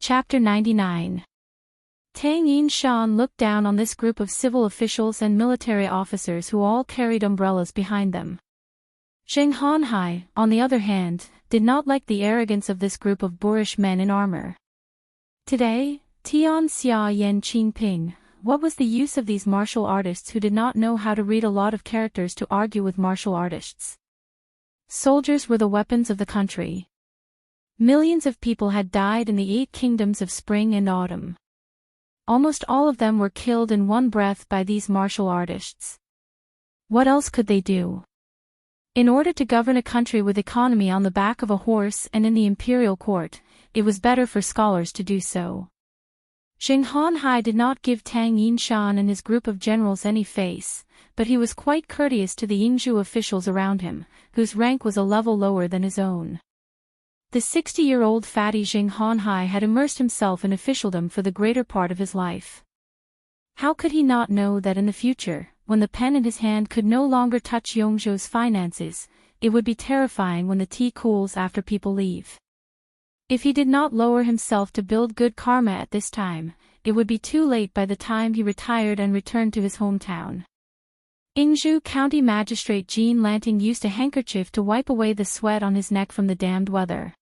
Chapter 99. Tang Yinshan looked down on this group of civil officials and military officers who all carried umbrellas behind them. Zheng Hanhai, on the other hand, did not like the arrogance of this group of boorish men in armor. Today, Tian Xia Yan Qingping, what was the use of these martial artists who did not know how to read a lot of characters to argue with martial artists? Soldiers were the weapons of the country. Millions of people had died in the 8 kingdoms of spring and autumn. Almost all of them were killed in one breath by these martial artists. What else could they do? In order to govern a country with economy on the back of a horse and in the imperial court, it was better for scholars to do so. Zheng Hanhai did not give Tang Yinshan and his group of generals any face, but he was quite courteous to the Yingzhou officials around him, whose rank was a level lower than his own. The 60-year-old fatty Zheng Hanhai had immersed himself in officialdom for the greater part of his life. How could he not know that in the future, when the pen in his hand could no longer touch Yongzhou's finances, it would be terrifying when the tea cools after people leave? If he did not lower himself to build good karma at this time, it would be too late by the time he retired and returned to his hometown. Yingzhou County Magistrate Jean Lanting used a handkerchief to wipe away the sweat on his neck from the damned weather.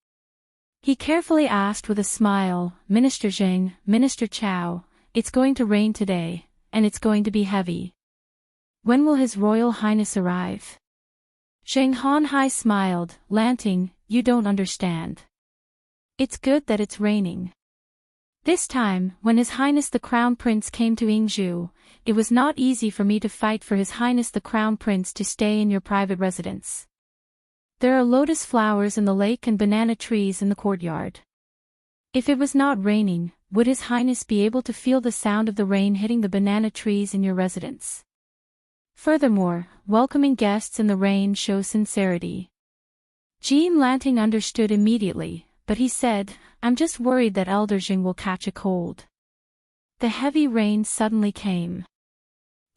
He carefully asked with a smile, "Minister Zheng, Minister Chao, it's going to rain today, and it's going to be heavy. When will His Royal Highness arrive?" Zheng Hanhai smiled, "Lanting, you don't understand. It's good that it's raining." This time, when His Highness the Crown Prince came to Yingzhou, it was not easy for me to fight for His Highness the Crown Prince to stay in your private residence. There are lotus flowers in the lake and banana trees in the courtyard. If it was not raining, would His Highness be able to feel the sound of the rain hitting the banana trees in your residence? Furthermore, welcoming guests in the rain shows sincerity. Jean Lanting understood immediately, but he said, "I'm just worried that Elder Zheng will catch a cold." The heavy rain suddenly came.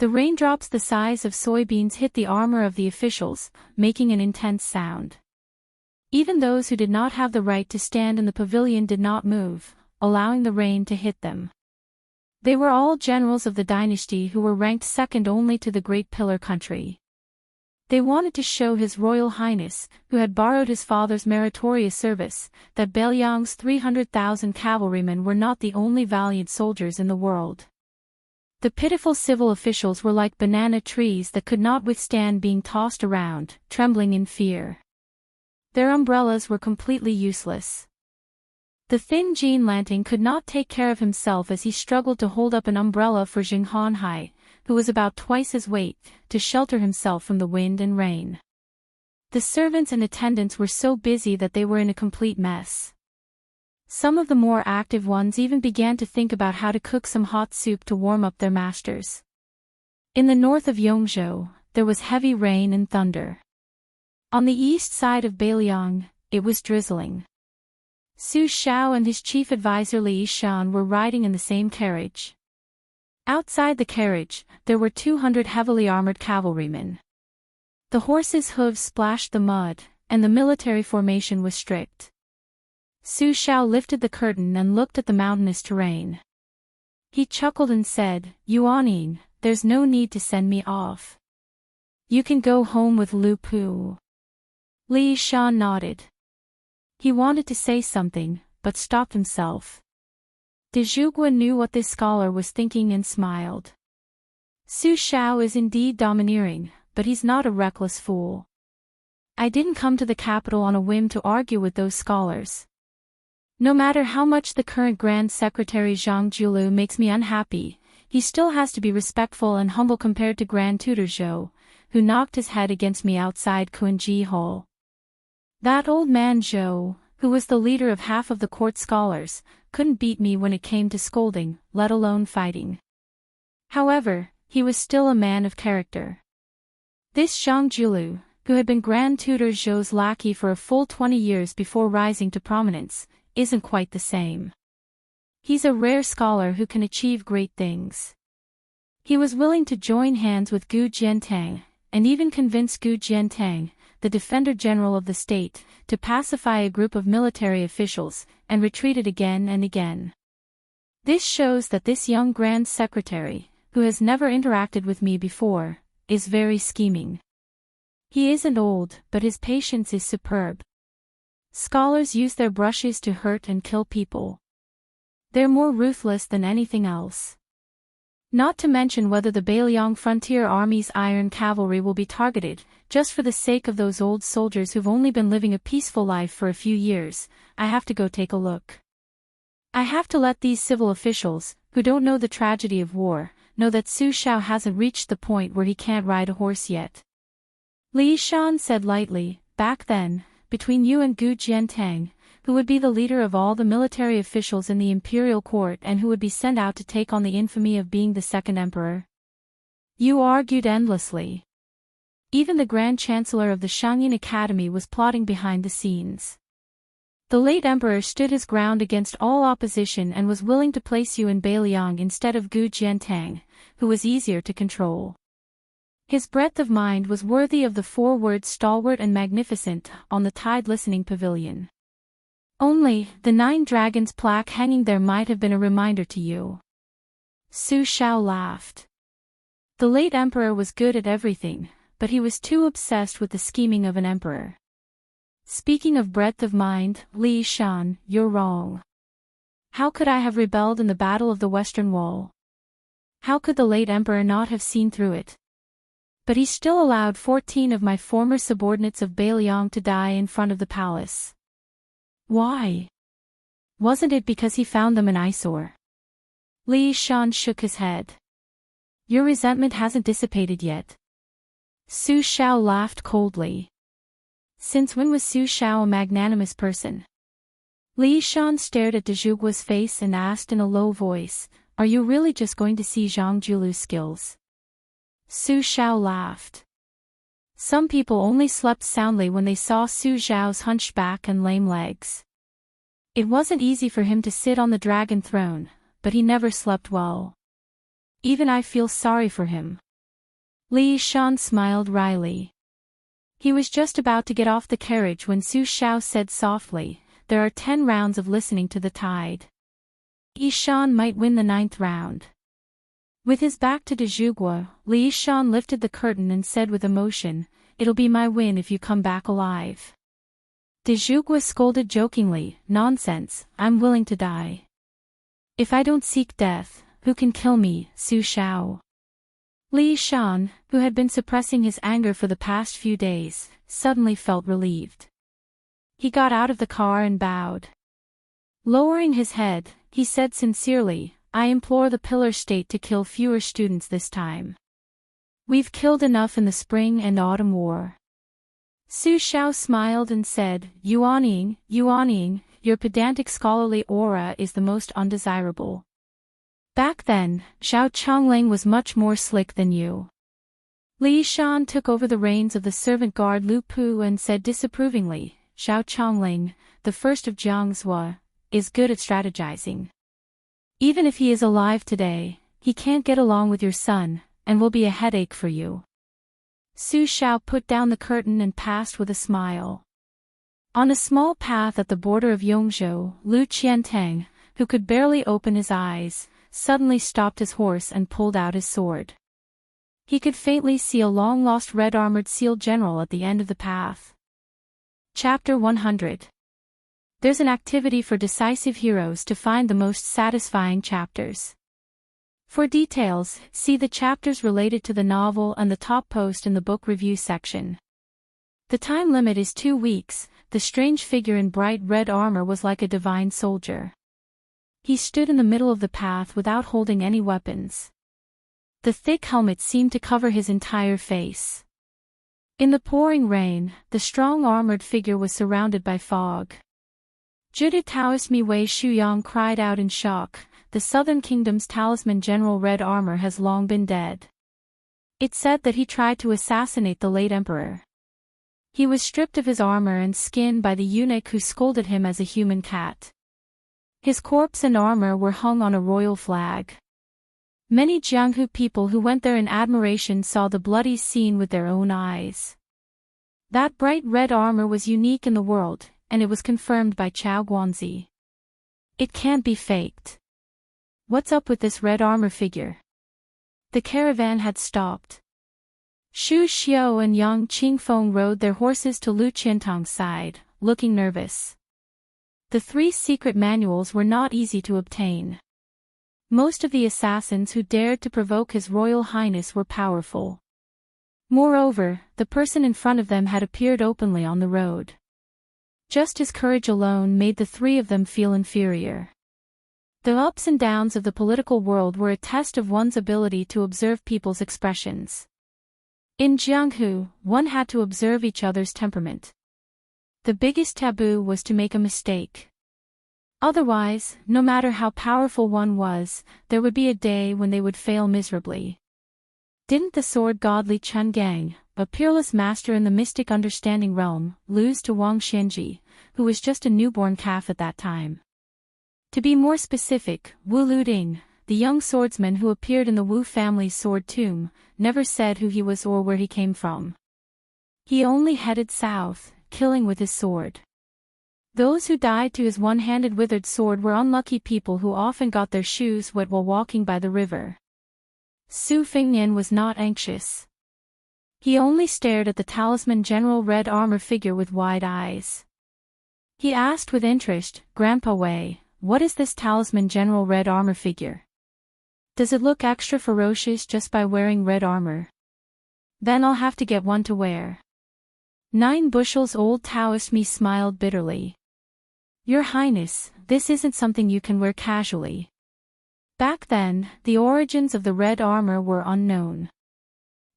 The raindrops the size of soybeans hit the armor of the officials, making an intense sound. Even those who did not have the right to stand in the pavilion did not move, allowing the rain to hit them. They were all generals of the dynasty who were ranked second only to the Great Pillar country. They wanted to show His Royal Highness, who had borrowed his father's meritorious service, that Beiliang's 300,000 cavalrymen were not the only valiant soldiers in the world. The pitiful civil officials were like banana trees that could not withstand being tossed around, trembling in fear. Their umbrellas were completely useless. The thin Jean Lanting could not take care of himself as he struggled to hold up an umbrella for Zheng Hanhai, who was about twice his weight, to shelter himself from the wind and rain. The servants and attendants were so busy that they were in a complete mess. Some of the more active ones even began to think about how to cook some hot soup to warm up their masters. In the north of Yongzhou, there was heavy rain and thunder. On the east side of Beiliang, it was drizzling. Su Xiao and his chief advisor Li Yishan were riding in the same carriage. Outside the carriage, there were 200 heavily armored cavalrymen. The horses' hooves splashed the mud, and the military formation was strict. Su Xiao lifted the curtain and looked at the mountainous terrain. He chuckled and said, "Yuaning, there's no need to send me off. You can go home with Lu Pu." Li Shan nodded. He wanted to say something, but stopped himself. De Zhugua knew what this scholar was thinking and smiled. Su Xiao is indeed domineering, but he's not a reckless fool. I didn't come to the capital on a whim to argue with those scholars. No matter how much the current Grand Secretary Zhang Julu makes me unhappy, he still has to be respectful and humble compared to Grand Tutor Zhou, who knocked his head against me outside Kuanji Hall. That old man Zhou, who was the leader of half of the court scholars, couldn't beat me when it came to scolding, let alone fighting. However, he was still a man of character. This Zhang Julu, who had been Grand Tutor Zhou's lackey for a full 20 years before rising to prominence, isn't quite the same. He's a rare scholar who can achieve great things. He was willing to join hands with Gu Jiantang, and even convince Gu Jiantang, the defender general of the state, to pacify a group of military officials, and retreated again and again. This shows that this young Grand Secretary, who has never interacted with me before, is very scheming. He isn't old, but his patience is superb. Scholars use their brushes to hurt and kill people. They're more ruthless than anything else. Not to mention whether the Bailiang Frontier Army's iron cavalry will be targeted, just for the sake of those old soldiers who've only been living a peaceful life for a few years. I have to go take a look. I have to let these civil officials, who don't know the tragedy of war, know that Su Shao hasn't reached the point where he can't ride a horse yet. Li Shan said lightly, back then, between you and Gu Jiantang, who would be the leader of all the military officials in the imperial court and who would be sent out to take on the infamy of being the second emperor? You argued endlessly. Even the Grand Chancellor of the Shangyin Academy was plotting behind the scenes. The late emperor stood his ground against all opposition and was willing to place you in Bailiang instead of Gu Jiantang, who was easier to control. His breadth of mind was worthy of the 4 words stalwart and magnificent on the Tide Listening Pavilion. Only, the 9 dragons plaque hanging there might have been a reminder to you. Su Shao laughed. The late emperor was good at everything, but he was too obsessed with the scheming of an emperor. Speaking of breadth of mind, Li Shan, you're wrong. How could I have rebelled in the Battle of the Western Wall? How could the late emperor not have seen through it? But he still allowed 14 of my former subordinates of Bailiang to die in front of the palace. Why? Wasn't it because he found them an eyesore? Li Shan shook his head. Your resentment hasn't dissipated yet. Su Shao laughed coldly. Since when was Su Shao a magnanimous person? Li Shan stared at de Zhugua's face and asked in a low voice, are you really just going to see Zhang Julu's skills? Su Shao laughed. Some people only slept soundly when they saw Su Zhao's hunched back and lame legs. It wasn't easy for him to sit on the dragon throne, but he never slept well. Even I feel sorry for him. Li Shan smiled wryly. He was just about to get off the carriage when Su Shao said softly, there are 10 rounds of listening to the tide. Li Shan might win the 9th round. With his back to de Zhugua, Li Shan lifted the curtain and said with emotion, it'll be my win if you come back alive. De Zhugua scolded jokingly, nonsense, I'm willing to die. If I don't seek death, who can kill me, Su Shao? Li Shan, who had been suppressing his anger for the past few days, suddenly felt relieved. He got out of the car and bowed. Lowering his head, he said sincerely, I implore the Pillar State to kill fewer students this time. We've killed enough in the Spring and Autumn War. Su Shao smiled and said, Yuanying, your pedantic scholarly aura is the most undesirable. Back then, Xiao Chongling was much more slick than you. Li Shan took over the reins of the servant guard Lu Pu and said disapprovingly, Xiao Chongling, the first of Jiangzhou, is good at strategizing. Even if he is alive today, he can't get along with your son, and will be a headache for you. Su Shao put down the curtain and passed with a smile. On a small path at the border of Yongzhou, Lu Qiantang, who could barely open his eyes, suddenly stopped his horse and pulled out his sword. He could faintly see a long-lost red-armored seal general at the end of the path. Chapter 100. There's an activity for decisive heroes to find the most satisfying chapters. For details, see the chapters related to the novel and the top post in the book review section. The time limit is 2 weeks. The strange figure in bright red armor was like a divine soldier. He stood in the middle of the path without holding any weapons. The thick helmet seemed to cover his entire face. In the pouring rain, the strong armored figure was surrounded by fog. Judu Taoist Mi Wei Shuyang cried out in shock, the Southern Kingdom's talisman General Red Armor has long been dead. It said that he tried to assassinate the late emperor. He was stripped of his armor and skin by the eunuch who scolded him as a human cat. His corpse and armor were hung on a royal flag. Many Jianghu people who went there in admiration saw the bloody scene with their own eyes. That bright red armor was unique in the world, and it was confirmed by Chao Guanzi. It can't be faked. What's up with this red armor figure? The caravan had stopped. Xu Xiao and Yang Qingfeng rode their horses to Lu Qiantang's side, looking nervous. The 3 secret manuals were not easy to obtain. Most of the assassins who dared to provoke His Royal Highness were powerful. Moreover, the person in front of them had appeared openly on the road. Just his courage alone made the 3 of them feel inferior. The ups and downs of the political world were a test of one's ability to observe people's expressions. In Jianghu, one had to observe each other's temperament. The biggest taboo was to make a mistake. Otherwise, no matter how powerful one was, there would be a day when they would fail miserably. Didn't the sword god Li Chungang, a peerless master in the mystic understanding realm, lose to Wang Xianji, who was just a newborn calf at that time? To be more specific, Wu Luding, the young swordsman who appeared in the Wu family's sword tomb, never said who he was or where he came from. He only headed south, killing with his sword. Those who died to his one-handed withered sword were unlucky people who often got their shoes wet while walking by the river. Su Fengnian was not anxious. He only stared at the talisman general red armor figure with wide eyes. He asked with interest, "Grandpa Wei, what is this talisman general red armor figure? Does it look extra ferocious just by wearing red armor? Then I'll have to get one to wear." 9 bushels old Taoist me smiled bitterly. "Your Highness, this isn't something you can wear casually." Back then, the origins of the red armor were unknown.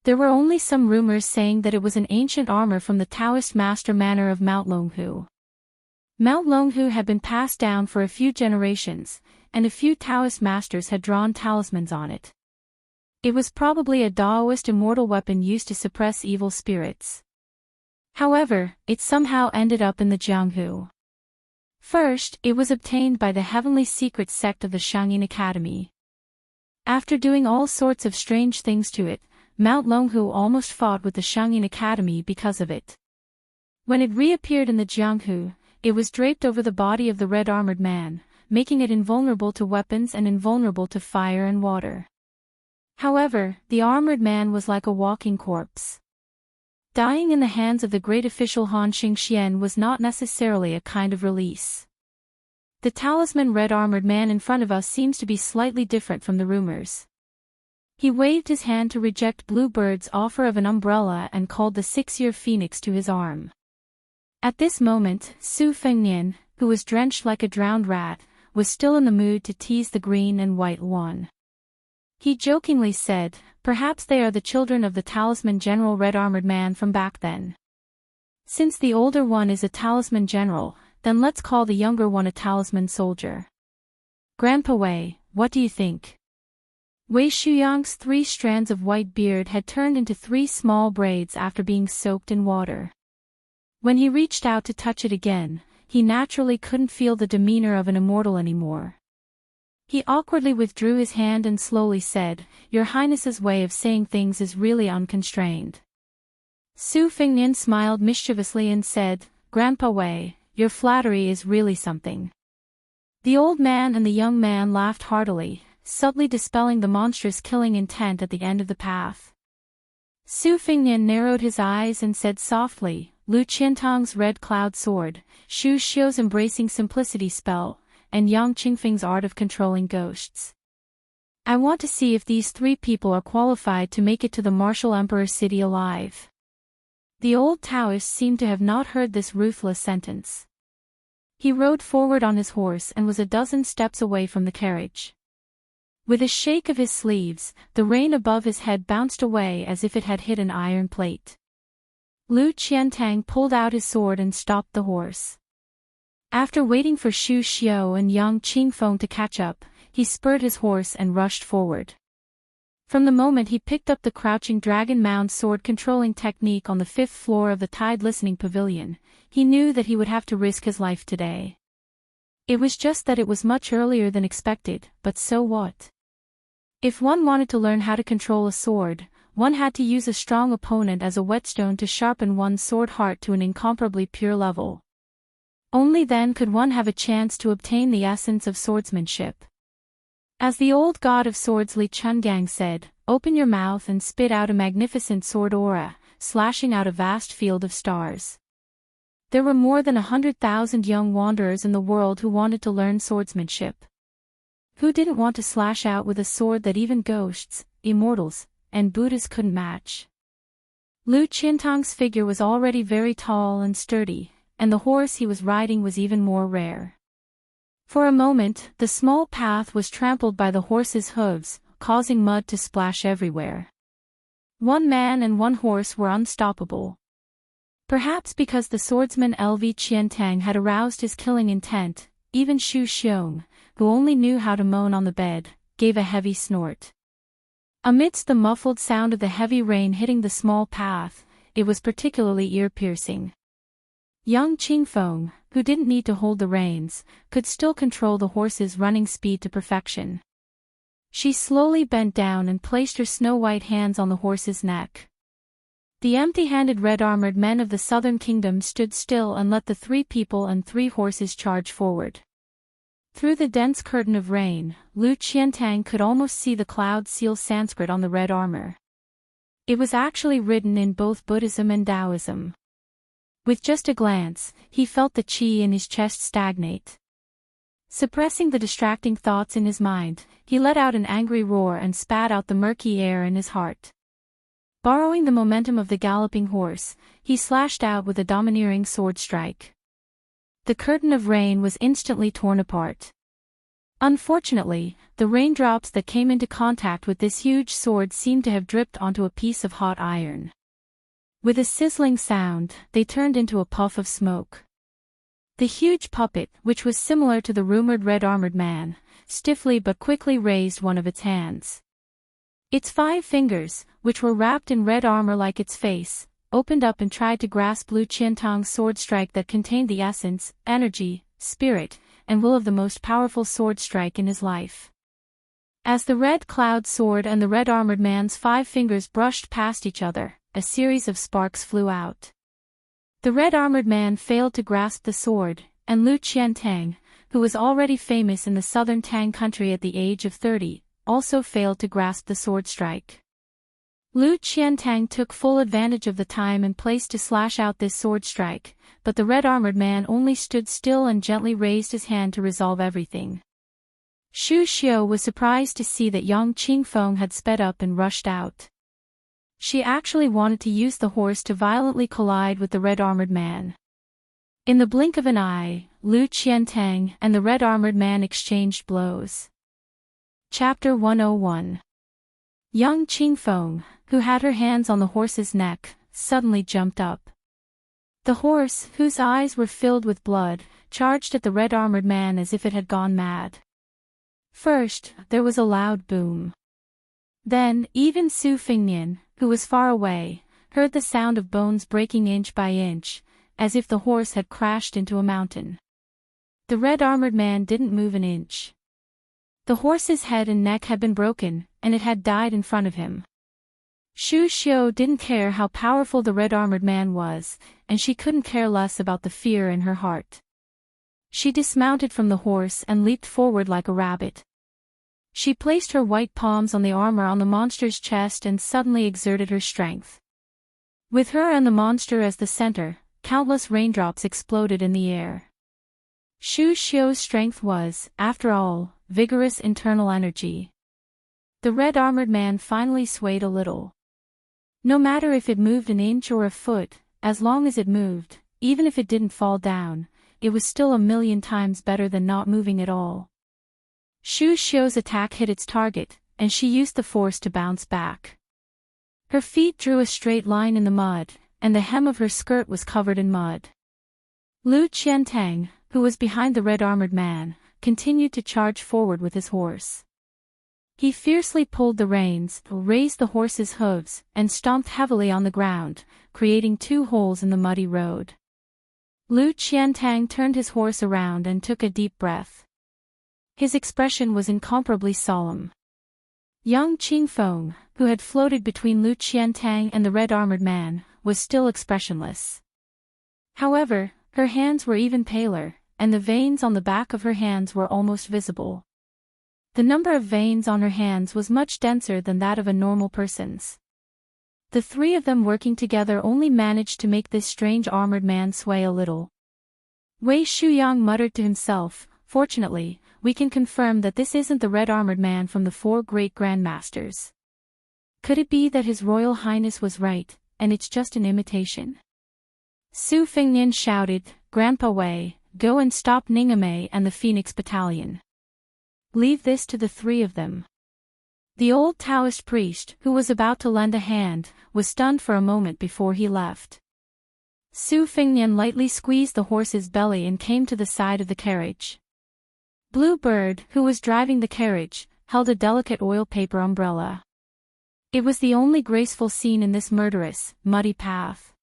There were only some rumors saying that it was an ancient armor from the Taoist master manor of Mount Longhu. Mount Longhu had been passed down for a few generations, and a few Taoist masters had drawn talismans on it. It was probably a Taoist immortal weapon used to suppress evil spirits. However, it somehow ended up in the Jianghu. First, it was obtained by the heavenly secret sect of the Shangyin Academy. After doing all sorts of strange things to it, Mount Longhu almost fought with the Shangyin Academy because of it. When it reappeared in the Jianghu, it was draped over the body of the red-armored man, making it invulnerable to weapons and invulnerable to fire and water. However, the armored man was like a walking corpse. Dying in the hands of the great official Han Xingxian was not necessarily a kind of release. The talisman red-armored man in front of us seems to be slightly different from the rumors. He waved his hand to reject Bluebird's offer of an umbrella and called the 6-year phoenix to his arm. At this moment, Su Fengnian, who was drenched like a drowned rat, was still in the mood to tease the green and white one. He jokingly said, "Perhaps they are the children of the talisman general red-armored man from back then. Since the older one is a talisman general, then let's call the younger one a talisman soldier. Grandpa Wei, what do you think?" Wei Shuyang's 3 strands of white beard had turned into 3 small braids after being soaked in water. When he reached out to touch it again, he naturally couldn't feel the demeanor of an immortal anymore. He awkwardly withdrew his hand and slowly said, "Your Highness's way of saying things is really unconstrained." Su Fengnian smiled mischievously and said, "Grandpa Wei, your flattery is really something." The old man and the young man laughed heartily, subtly dispelling the monstrous killing intent at the end of the path. Su Fengnian narrowed his eyes and said softly, "Lu Qiantang's red cloud sword, Xu Xiu's embracing simplicity spell, and Yang Qingfeng's art of controlling ghosts. I want to see if these 3 people are qualified to make it to the martial emperor city alive." The old Taoist seemed to have not heard this ruthless sentence. He rode forward on his horse and was a dozen steps away from the carriage. With a shake of his sleeves, the rein above his head bounced away as if it had hit an iron plate. Lu Qiantang pulled out his sword and stopped the horse. After waiting for Xu Xiu and Yang Qingfeng to catch up, he spurred his horse and rushed forward. From the moment he picked up the crouching dragon mound sword controlling technique on the 5th floor of the Tide Listening Pavilion, he knew that he would have to risk his life today. It was just that it was much earlier than expected, but so what? If one wanted to learn how to control a sword, one had to use a strong opponent as a whetstone to sharpen one's sword heart to an incomparably pure level. Only then could one have a chance to obtain the essence of swordsmanship. As the old god of swords Li Chungang said, "Open your mouth and spit out a magnificent sword aura, slashing out a vast field of stars." There were more than 100,000 young wanderers in the world who wanted to learn swordsmanship. Who didn't want to slash out with a sword that even ghosts, immortals, and Buddhas couldn't match? Lu Qiantang's figure was already very tall and sturdy, and the horse he was riding was even more rare. For a moment, the small path was trampled by the horse's hooves, causing mud to splash everywhere. One man and one horse were unstoppable. Perhaps because the swordsman Lv Qiantang had aroused his killing intent, even Xu Xiong, who only knew how to moan on the bed, gave a heavy snort. Amidst the muffled sound of the heavy rain hitting the small path, it was particularly ear-piercing. Young Qingfeng, who didn't need to hold the reins, could still control the horse's running speed to perfection. She slowly bent down and placed her snow-white hands on the horse's neck. The empty-handed red-armored men of the southern kingdom stood still and let the 3 people and 3 horses charge forward. Through the dense curtain of rain, Lu Qiantang could almost see the cloud seal Sanskrit on the red armor. It was actually written in both Buddhism and Taoism. With just a glance, he felt the qi in his chest stagnate. Suppressing the distracting thoughts in his mind, he let out an angry roar and spat out the murky air in his heart. Borrowing the momentum of the galloping horse, he slashed out with a domineering sword strike. The curtain of rain was instantly torn apart. Unfortunately, the raindrops that came into contact with this huge sword seemed to have dripped onto a piece of hot iron. With a sizzling sound, they turned into a puff of smoke. The huge puppet, which was similar to the rumored red-armored man, stiffly but quickly raised one of its hands. Its 5 fingers, which were wrapped in red armor like its face, opened up and tried to grasp Lu Qiantang's sword strike that contained the essence, energy, spirit, and will of the most powerful sword strike in his life. As the red cloud sword and the red-armored man's 5 fingers brushed past each other, a series of sparks flew out. The red-armored man failed to grasp the sword, and Lu Qiantang, who was already famous in the southern Tang country at the age of 30, also failed to grasp the sword strike. Lu Qiantang took full advantage of the time and place to slash out this sword strike, but the red-armored man only stood still and gently raised his hand to resolve everything. Xu Xiu was surprised to see that young Qingfeng had sped up and rushed out. She actually wanted to use the horse to violently collide with the red-armored man. In the blink of an eye, Lu Qiantang and the red-armored man exchanged blows. Chapter 101. Young Qingfeng, who had her hands on the horse's neck, suddenly jumped up. The horse, whose eyes were filled with blood, charged at the red-armored man as if it had gone mad. First, there was a loud boom. Then, even Su Fingnian, who was far away, heard the sound of bones breaking inch by inch, as if the horse had crashed into a mountain. The red-armored man didn't move an inch. The horse's head and neck had been broken, and it had died in front of him. Xu Xiu didn't care how powerful the red-armored man was, and she couldn't care less about the fear in her heart. She dismounted from the horse and leaped forward like a rabbit. She placed her white palms on the armor on the monster's chest and suddenly exerted her strength. With her and the monster as the center, countless raindrops exploded in the air. Xu Xiu's strength was, after all, vigorous internal energy. The red-armored man finally swayed a little. No matter if it moved an inch or a foot, as long as it moved, even if it didn't fall down, it was still 1,000,000 times better than not moving at all. Xu Xiu's attack hit its target, and she used the force to bounce back. Her feet drew a straight line in the mud, and the hem of her skirt was covered in mud. Lu Qiantang, who was behind the red-armored man, continued to charge forward with his horse. He fiercely pulled the reins, raised the horse's hooves, and stomped heavily on the ground, creating 2 holes in the muddy road. Lu Qiantang turned his horse around and took a deep breath. His expression was incomparably solemn. Young Qingfeng, who had floated between Lu Qiantang and the red-armored man, was still expressionless. However, her hands were even paler, and the veins on the back of her hands were almost visible. The number of veins on her hands was much denser than that of a normal person's. The three of them working together only managed to make this strange armored man sway a little. Wei Shuyang muttered to himself, "Fortunately, we can confirm that this isn't the red-armored man from the four great grandmasters. Could it be that His Royal Highness was right, and it's just an imitation?" Su Fengnian shouted, "Grandpa Wei, go and stop Ningame and the Phoenix Battalion. Leave this to the three of them." The old Taoist priest, who was about to lend a hand, was stunned for a moment before he left. Su Fengnian lightly squeezed the horse's belly and came to the side of the carriage. Blue Bird, who was driving the carriage, held a delicate oil paper umbrella. It was the only graceful scene in this murderous, muddy path.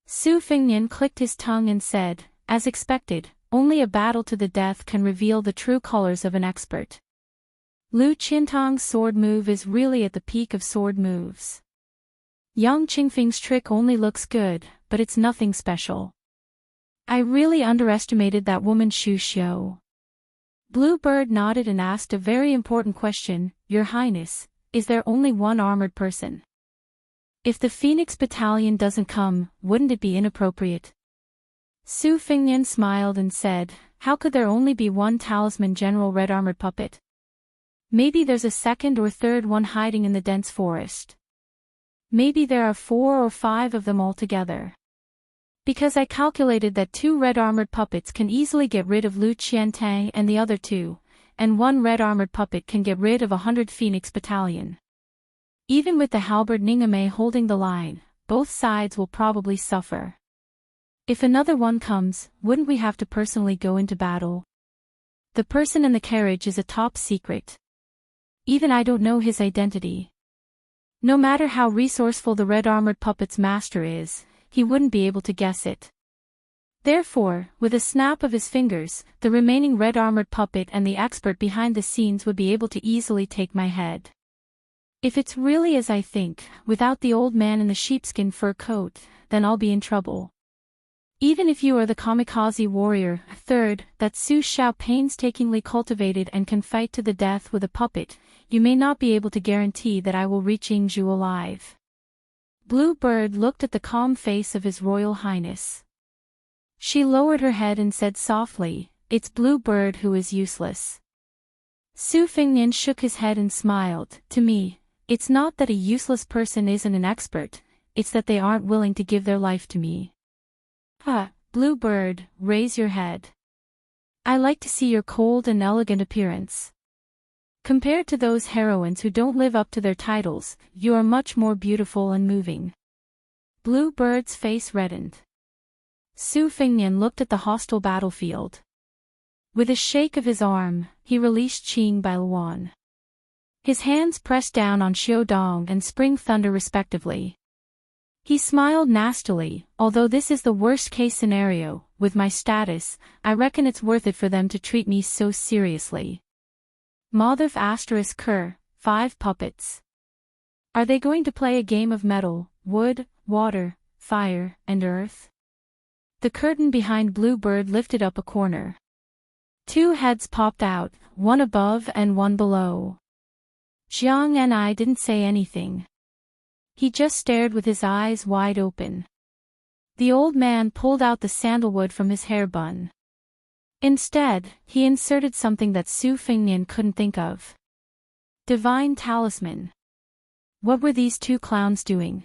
Su Fengnian clicked his tongue and said, "As expected, only a battle to the death can reveal the true colors of an expert. Lu Qiantang's sword move is really at the peak of sword moves. Yang Qingfeng's trick only looks good, but it's nothing special. I really underestimated that woman Xu Xiu." Blue Bird nodded and asked a very important question, "Your Highness, is there only one armored person? If the Phoenix Battalion doesn't come, wouldn't it be inappropriate?" Su Fengnian smiled and said, "How could there only be one talisman general red-armored puppet? Maybe there's a second or third one hiding in the dense forest. Maybe there are 4 or 5 of them altogether. Because I calculated that 2 red-armored puppets can easily get rid of Lu Qiantang and the other 2, and 1 red-armored puppet can get rid of 100 Phoenix Battalion. Even with the halberd Ningame holding the line, both sides will probably suffer. If another one comes, wouldn't we have to personally go into battle? The person in the carriage is a top secret. Even I don't know his identity. No matter how resourceful the red-armored puppet's master is, he wouldn't be able to guess it. Therefore, with a snap of his fingers, the remaining red-armored puppet and the expert behind the scenes would be able to easily take my head. If it's really as I think, without the old man in the sheepskin fur coat, then I'll be in trouble. Even if you are the kamikaze warrior, third, that Su Xiao painstakingly cultivated and can fight to the death with a puppet, you may not be able to guarantee that I will reach Yingzhou alive." Blue Bird looked at the calm face of His Royal Highness. She lowered her head and said softly, "It's Blue Bird who is useless." Su Fengnian shook his head and smiled, "To me, it's not that a useless person isn't an expert, it's that they aren't willing to give their life to me." Blue Bird, raise your head. I like to see your cold and elegant appearance. Compared to those heroines who don't live up to their titles, you are much more beautiful and moving. Blue Bird's face reddened. Su Fengnian looked at the hostile battlefield. With a shake of his arm, he released Qing Bailuan. His hands pressed down on Xiaodong and Spring Thunder respectively. He smiled nastily, "Although this is the worst-case scenario, with my status, I reckon it's worth it for them to treat me so seriously." Madhav * Ker, 5 puppets. Are they going to play a game of metal, wood, water, fire, and earth? The curtain behind Blue Bird lifted up a corner. 2 heads popped out, one above and one below. Jiang and I didn't say anything. He just stared with his eyes wide open. The old man pulled out the sandalwood from his hair bun. Instead, he inserted something that Su Fengnian couldn't think of. Divine talisman. What were these 2 clowns doing?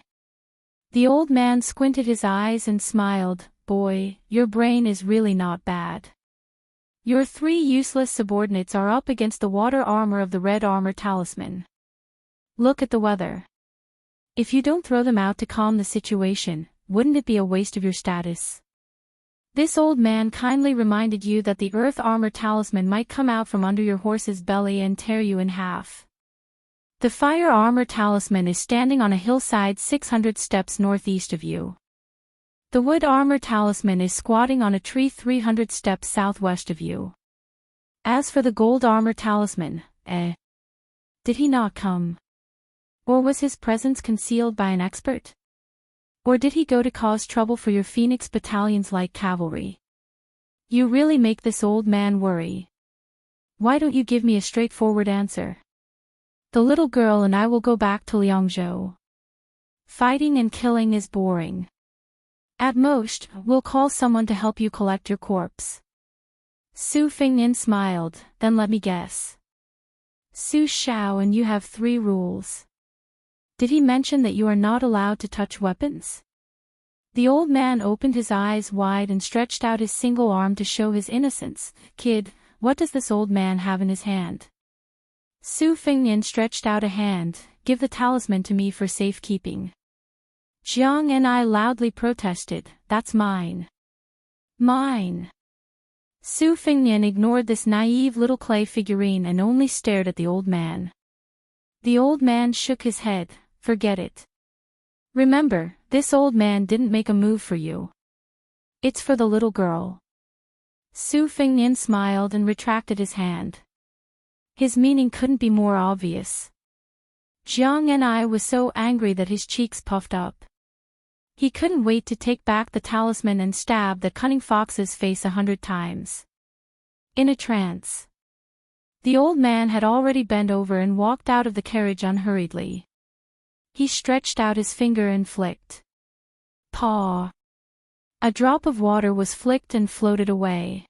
The old man squinted his eyes and smiled, "Boy, your brain is really not bad. Your 3 useless subordinates are up against the water armor of the red armor talisman. Look at the weather. If you don't throw them out to calm the situation, wouldn't it be a waste of your status?" This old man kindly reminded you that the earth armor talisman might come out from under your horse's belly and tear you in half. The fire armor talisman is standing on a hillside 600 steps northeast of you. The wood armor talisman is squatting on a tree 300 steps southwest of you. As for the gold armor talisman, Did he not come? Or was his presence concealed by an expert? Or did he go to cause trouble for your Phoenix Battalion's light cavalry? You really make this old man worry. Why don't you give me a straightforward answer? The little girl and I will go back to Liangzhou. Fighting and killing is boring. At most, we'll call someone to help you collect your corpse. Su Fingnian smiled, then let me guess. Su Xiao, and you have 3 rules. Did he mention that you are not allowed to touch weapons? The old man opened his eyes wide and stretched out his single arm to show his innocence. Kid, what does this old man have in his hand? Su Fingnian stretched out a hand. Give the talisman to me for safekeeping. Jiang and I loudly protested, that's mine. Mine. Su Fingnian ignored this naive little clay figurine and only stared at the old man. The old man shook his head, forget it. Remember, this old man didn't make a move for you. It's for the little girl. Su Fingnian smiled and retracted his hand. His meaning couldn't be more obvious. Jiang and I was so angry that his cheeks puffed up. He couldn't wait to take back the talisman and stab the cunning fox's face 100 times. In a trance. The old man had already bent over and walked out of the carriage unhurriedly. He stretched out his finger and flicked. Paw. A drop of water was flicked and floated away.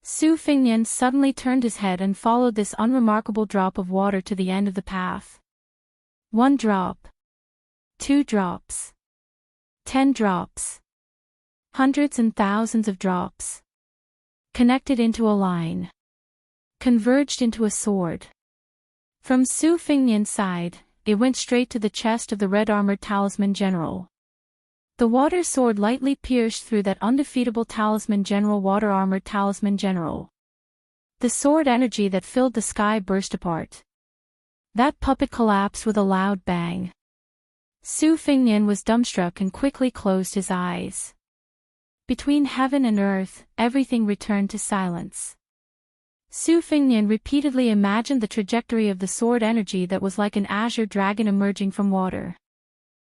Su Fingnian suddenly turned his head and followed this unremarkable drop of water to the end of the path. 1 drop. 2 drops. 10 drops. Hundreds and thousands of drops. Connected into a line. Converged into a sword. From Su Fingnian's side, it went straight to the chest of the red-armored talisman general. The water sword lightly pierced through that undefeatable talisman general, water-armored talisman general. The sword energy that filled the sky burst apart. That puppet collapsed with a loud bang. Su Fingnian was dumbstruck and quickly closed his eyes. Between heaven and earth, everything returned to silence. Su Fingnian repeatedly imagined the trajectory of the sword energy that was like an azure dragon emerging from water.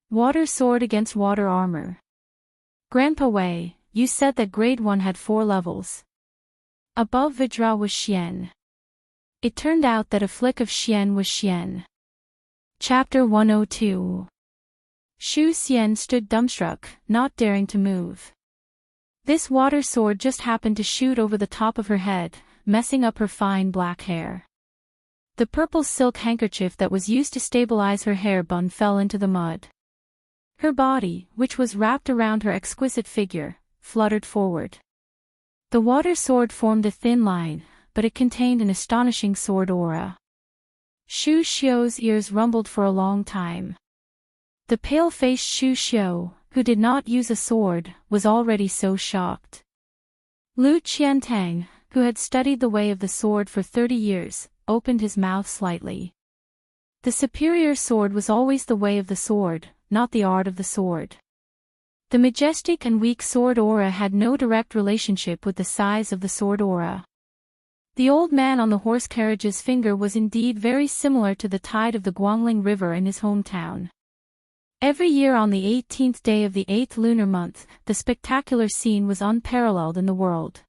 Water sword against water armor. Grandpa Wei, you said that grade 1 had 4 levels. Above Vajra was Xian. It turned out that a flick of Xian was Xian. Chapter 102. Xu Xian stood dumbstruck, not daring to move. This water sword just happened to shoot over the top of her head, messing up her fine black hair. The purple silk handkerchief that was used to stabilize her hair bun fell into the mud. Her body, which was wrapped around her exquisite figure, fluttered forward. The water sword formed a thin line, but it contained an astonishing sword aura. Xu Xiu's ears rumbled for a long time. The pale-faced Xu Xiu, who did not use a sword, was already so shocked. Lu Qiantang, who had studied the way of the sword for 30 years, opened his mouth slightly. The superior sword was always the way of the sword, not the art of the sword. The majestic and weak sword aura had no direct relationship with the size of the sword aura. The old man on the horse carriage's finger was indeed very similar to the tide of the Guangling River in his hometown. Every year on the 18th day of the 8th lunar month, the spectacular scene was unparalleled in the world.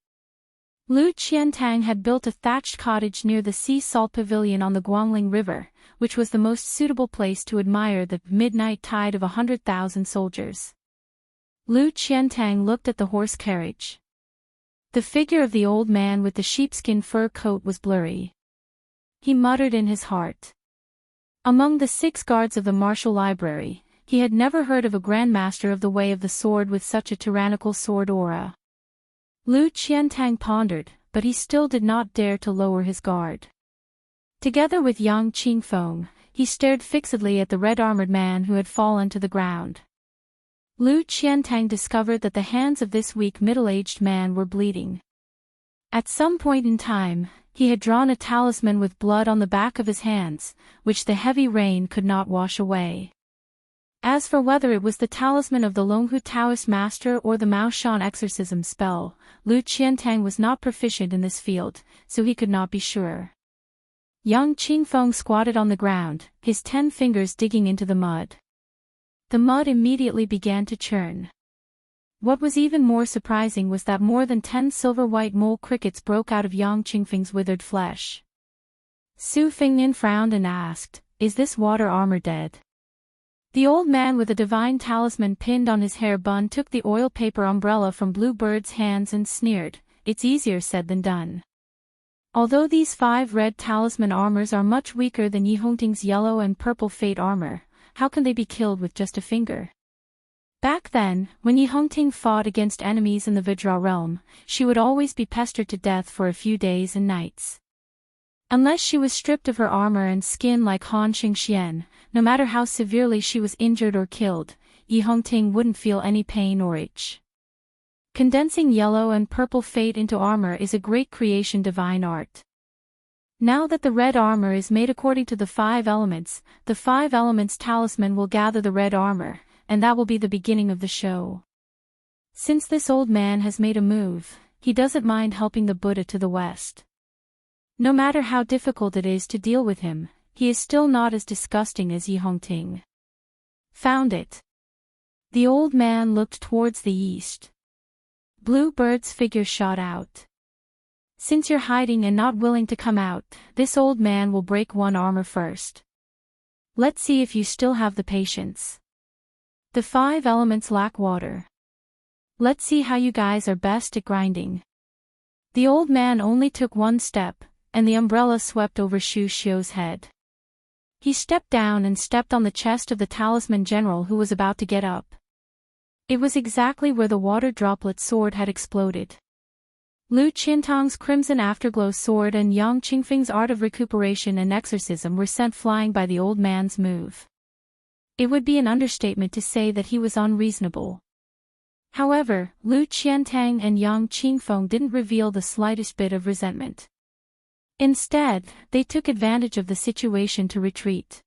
Lu Qiantang had built a thatched cottage near the sea salt pavilion on the Guangling River, which was the most suitable place to admire the midnight tide of 100,000 soldiers. Lu Qiantang looked at the horse carriage. The figure of the old man with the sheepskin fur coat was blurry. He muttered in his heart. Among the 6 guards of the martial library, he had never heard of a grandmaster of the way of the sword with such a tyrannical sword aura. Lu Qiantang pondered, but he still did not dare to lower his guard. Together with Yang Qingfeng, he stared fixedly at the red-armored man who had fallen to the ground. Lu Qiantang discovered that the hands of this weak middle-aged man were bleeding. At some point in time, he had drawn a talisman with blood on the back of his hands, which the heavy rain could not wash away. As for whether it was the talisman of the Longhu Taoist master or the Mao Shan exorcism spell, Lu Qiantang was not proficient in this field, so he could not be sure. Yang Qingfeng squatted on the ground, his 10 fingers digging into the mud. The mud immediately began to churn. What was even more surprising was that more than 10 silver-white mole crickets broke out of Yang Qingfeng's withered flesh. Su Fingnian frowned and asked, "Is this water armor dead?" The old man with a divine talisman pinned on his hair bun took the oil paper umbrella from Bluebird's hands and sneered, "It's easier said than done. Although these 5 red talisman armors are much weaker than Yi Hongting's yellow and purple fate armor, how can they be killed with just a finger?" Back then, when Yi Hongting fought against enemies in the Vajra realm, she would always be pestered to death for a few days and nights. Unless she was stripped of her armor and skin like Han Xingxian, no matter how severely she was injured or killed, Yi Hongting wouldn't feel any pain or itch. Condensing yellow and purple fate into armor is a great creation divine art. Now that the red armor is made according to the 5 elements, the 5 elements talisman will gather the red armor, and that will be the beginning of the show. Since this old man has made a move, he doesn't mind helping the Buddha to the west. No matter how difficult it is to deal with him, he is still not as disgusting as Yi Hongting. Found it. The old man looked towards the east. Bluebird's figure shot out. Since you're hiding and not willing to come out, this old man will break 1 armor first. Let's see if you still have the patience. The 5 elements lack water. Let's see how you guys are best at grinding. The old man only took 1 step, and the umbrella swept over Shu Xiu's head. He stepped down and stepped on the chest of the talisman general who was about to get up. It was exactly where the water droplet sword had exploded. Lu Qiantang's crimson afterglow sword and Yang Qingfeng's art of recuperation and exorcism were sent flying by the old man's move. It would be an understatement to say that he was unreasonable. However, Lu Qiantang and Yang Qingfeng didn't reveal the slightest bit of resentment. Instead, they took advantage of the situation to retreat.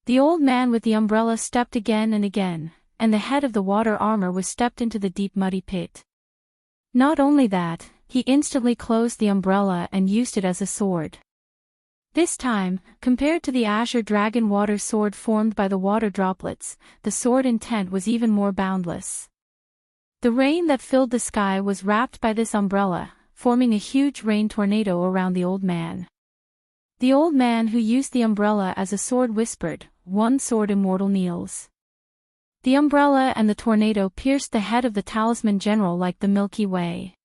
The old man with the umbrella stepped again and again, and the head of the water armor was stepped into the deep muddy pit. Not only that, he instantly closed the umbrella and used it as a sword. This time, compared to the azure dragon water sword formed by the water droplets, the sword intent was even more boundless. The rain that filled the sky was wrapped by this umbrella, forming a huge rain tornado around the old man. The old man who used the umbrella as a sword whispered, "One sword immortal kneels." The umbrella and the tornado pierced the head of the talisman general like the Milky Way.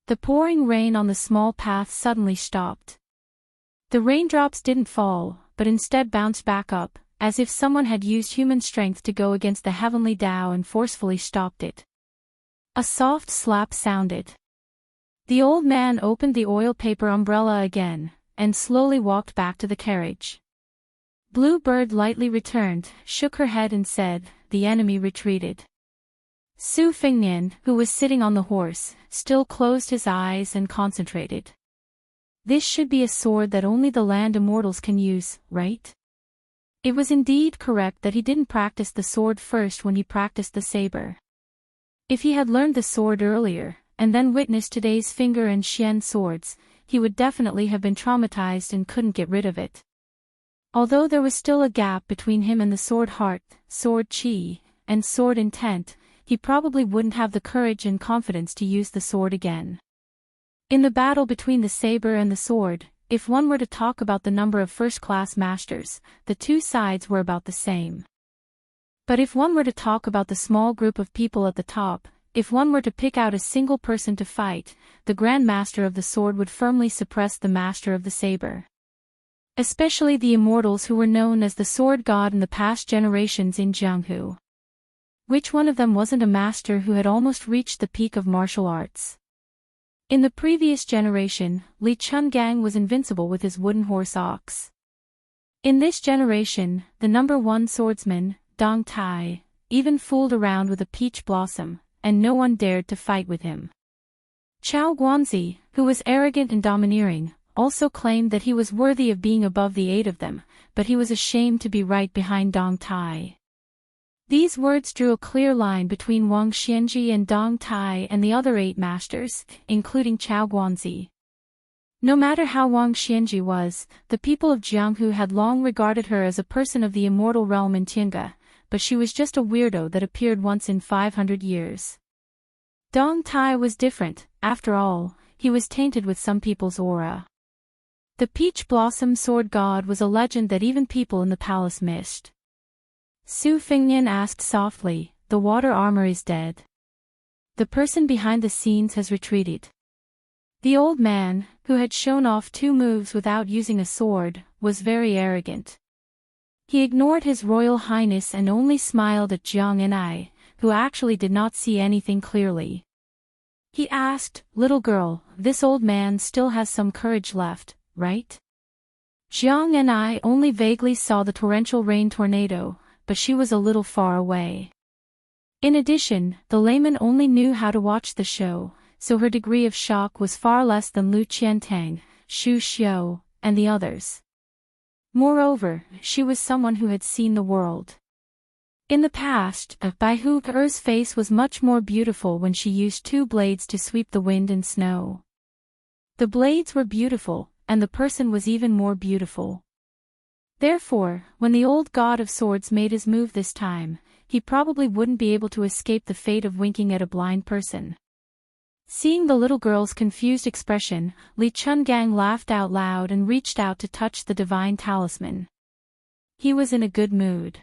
The pouring rain on the small path suddenly stopped. The raindrops didn't fall, but instead bounced back up, as if someone had used human strength to go against the heavenly Tao and forcefully stopped it. A soft slap sounded. The old man opened the oil paper umbrella again, and slowly walked back to the carriage. Bluebird lightly returned, shook her head and said, "The enemy retreated." Su Fingnian, who was sitting on the horse, still closed his eyes and concentrated. This should be a sword that only the land immortals can use, right? It was indeed correct that he didn't practice the sword first when he practiced the saber. If he had learned the sword earlier, and then witnessed today's finger and Xian swords, he would definitely have been traumatized and couldn't get rid of it. Although there was still a gap between him and the sword heart, sword chi, and sword intent, he probably wouldn't have the courage and confidence to use the sword again. In the battle between the saber and the sword, if one were to talk about the number of first-class masters, the 2 sides were about the same. But if one were to talk about the small group of people at the top, if one were to pick out a single person to fight, the Grand Master of the sword would firmly suppress the Master of the saber. Especially the immortals who were known as the sword god in the past generations in Jianghu. Which one of them wasn't a master who had almost reached the peak of martial arts? In the previous generation, Li Chungang was invincible with his wooden horse ox. In this generation, the number 1 swordsman, Dong Tai, even fooled around with a peach blossom, and no one dared to fight with him. Chao Guanzi, who was arrogant and domineering, also claimed that he was worthy of being above the 8 of them, but he was ashamed to be right behind Dong Tai. These words drew a clear line between Wang Xianji and Dong Tai and the other 8 masters, including Chao Guanzi. No matter how Wang Xianji was, the people of Jianghu had long regarded her as a person of the immortal realm in Tiange, but she was just a weirdo that appeared once in 500 years. Dong Tai was different, after all, he was tainted with some people's aura. The peach blossom sword god was a legend that even people in the palace missed. Su Fingnian asked softly, "The water armor is dead. The person behind the scenes has retreated." The old man, who had shown off 2 moves without using a sword, was very arrogant. He ignored His Royal Highness and only smiled at Jiang and I, who actually did not see anything clearly. He asked, "Little girl, this old man still has some courage left, right?" Jiang and I only vaguely saw the torrential rain tornado, but she was a little far away. In addition, the layman only knew how to watch the show, so her degree of shock was far less than Lu Qiantang, Xu Xiu, and the others. Moreover, she was someone who had seen the world. In the past, Bai Hu Er's face was much more beautiful when she used 2 blades to sweep the wind and snow. The blades were beautiful, and the person was even more beautiful. Therefore, when the old god of swords made his move this time, he probably wouldn't be able to escape the fate of winking at a blind person. Seeing the little girl's confused expression, Li Chungang laughed out loud and reached out to touch the divine talisman. He was in a good mood.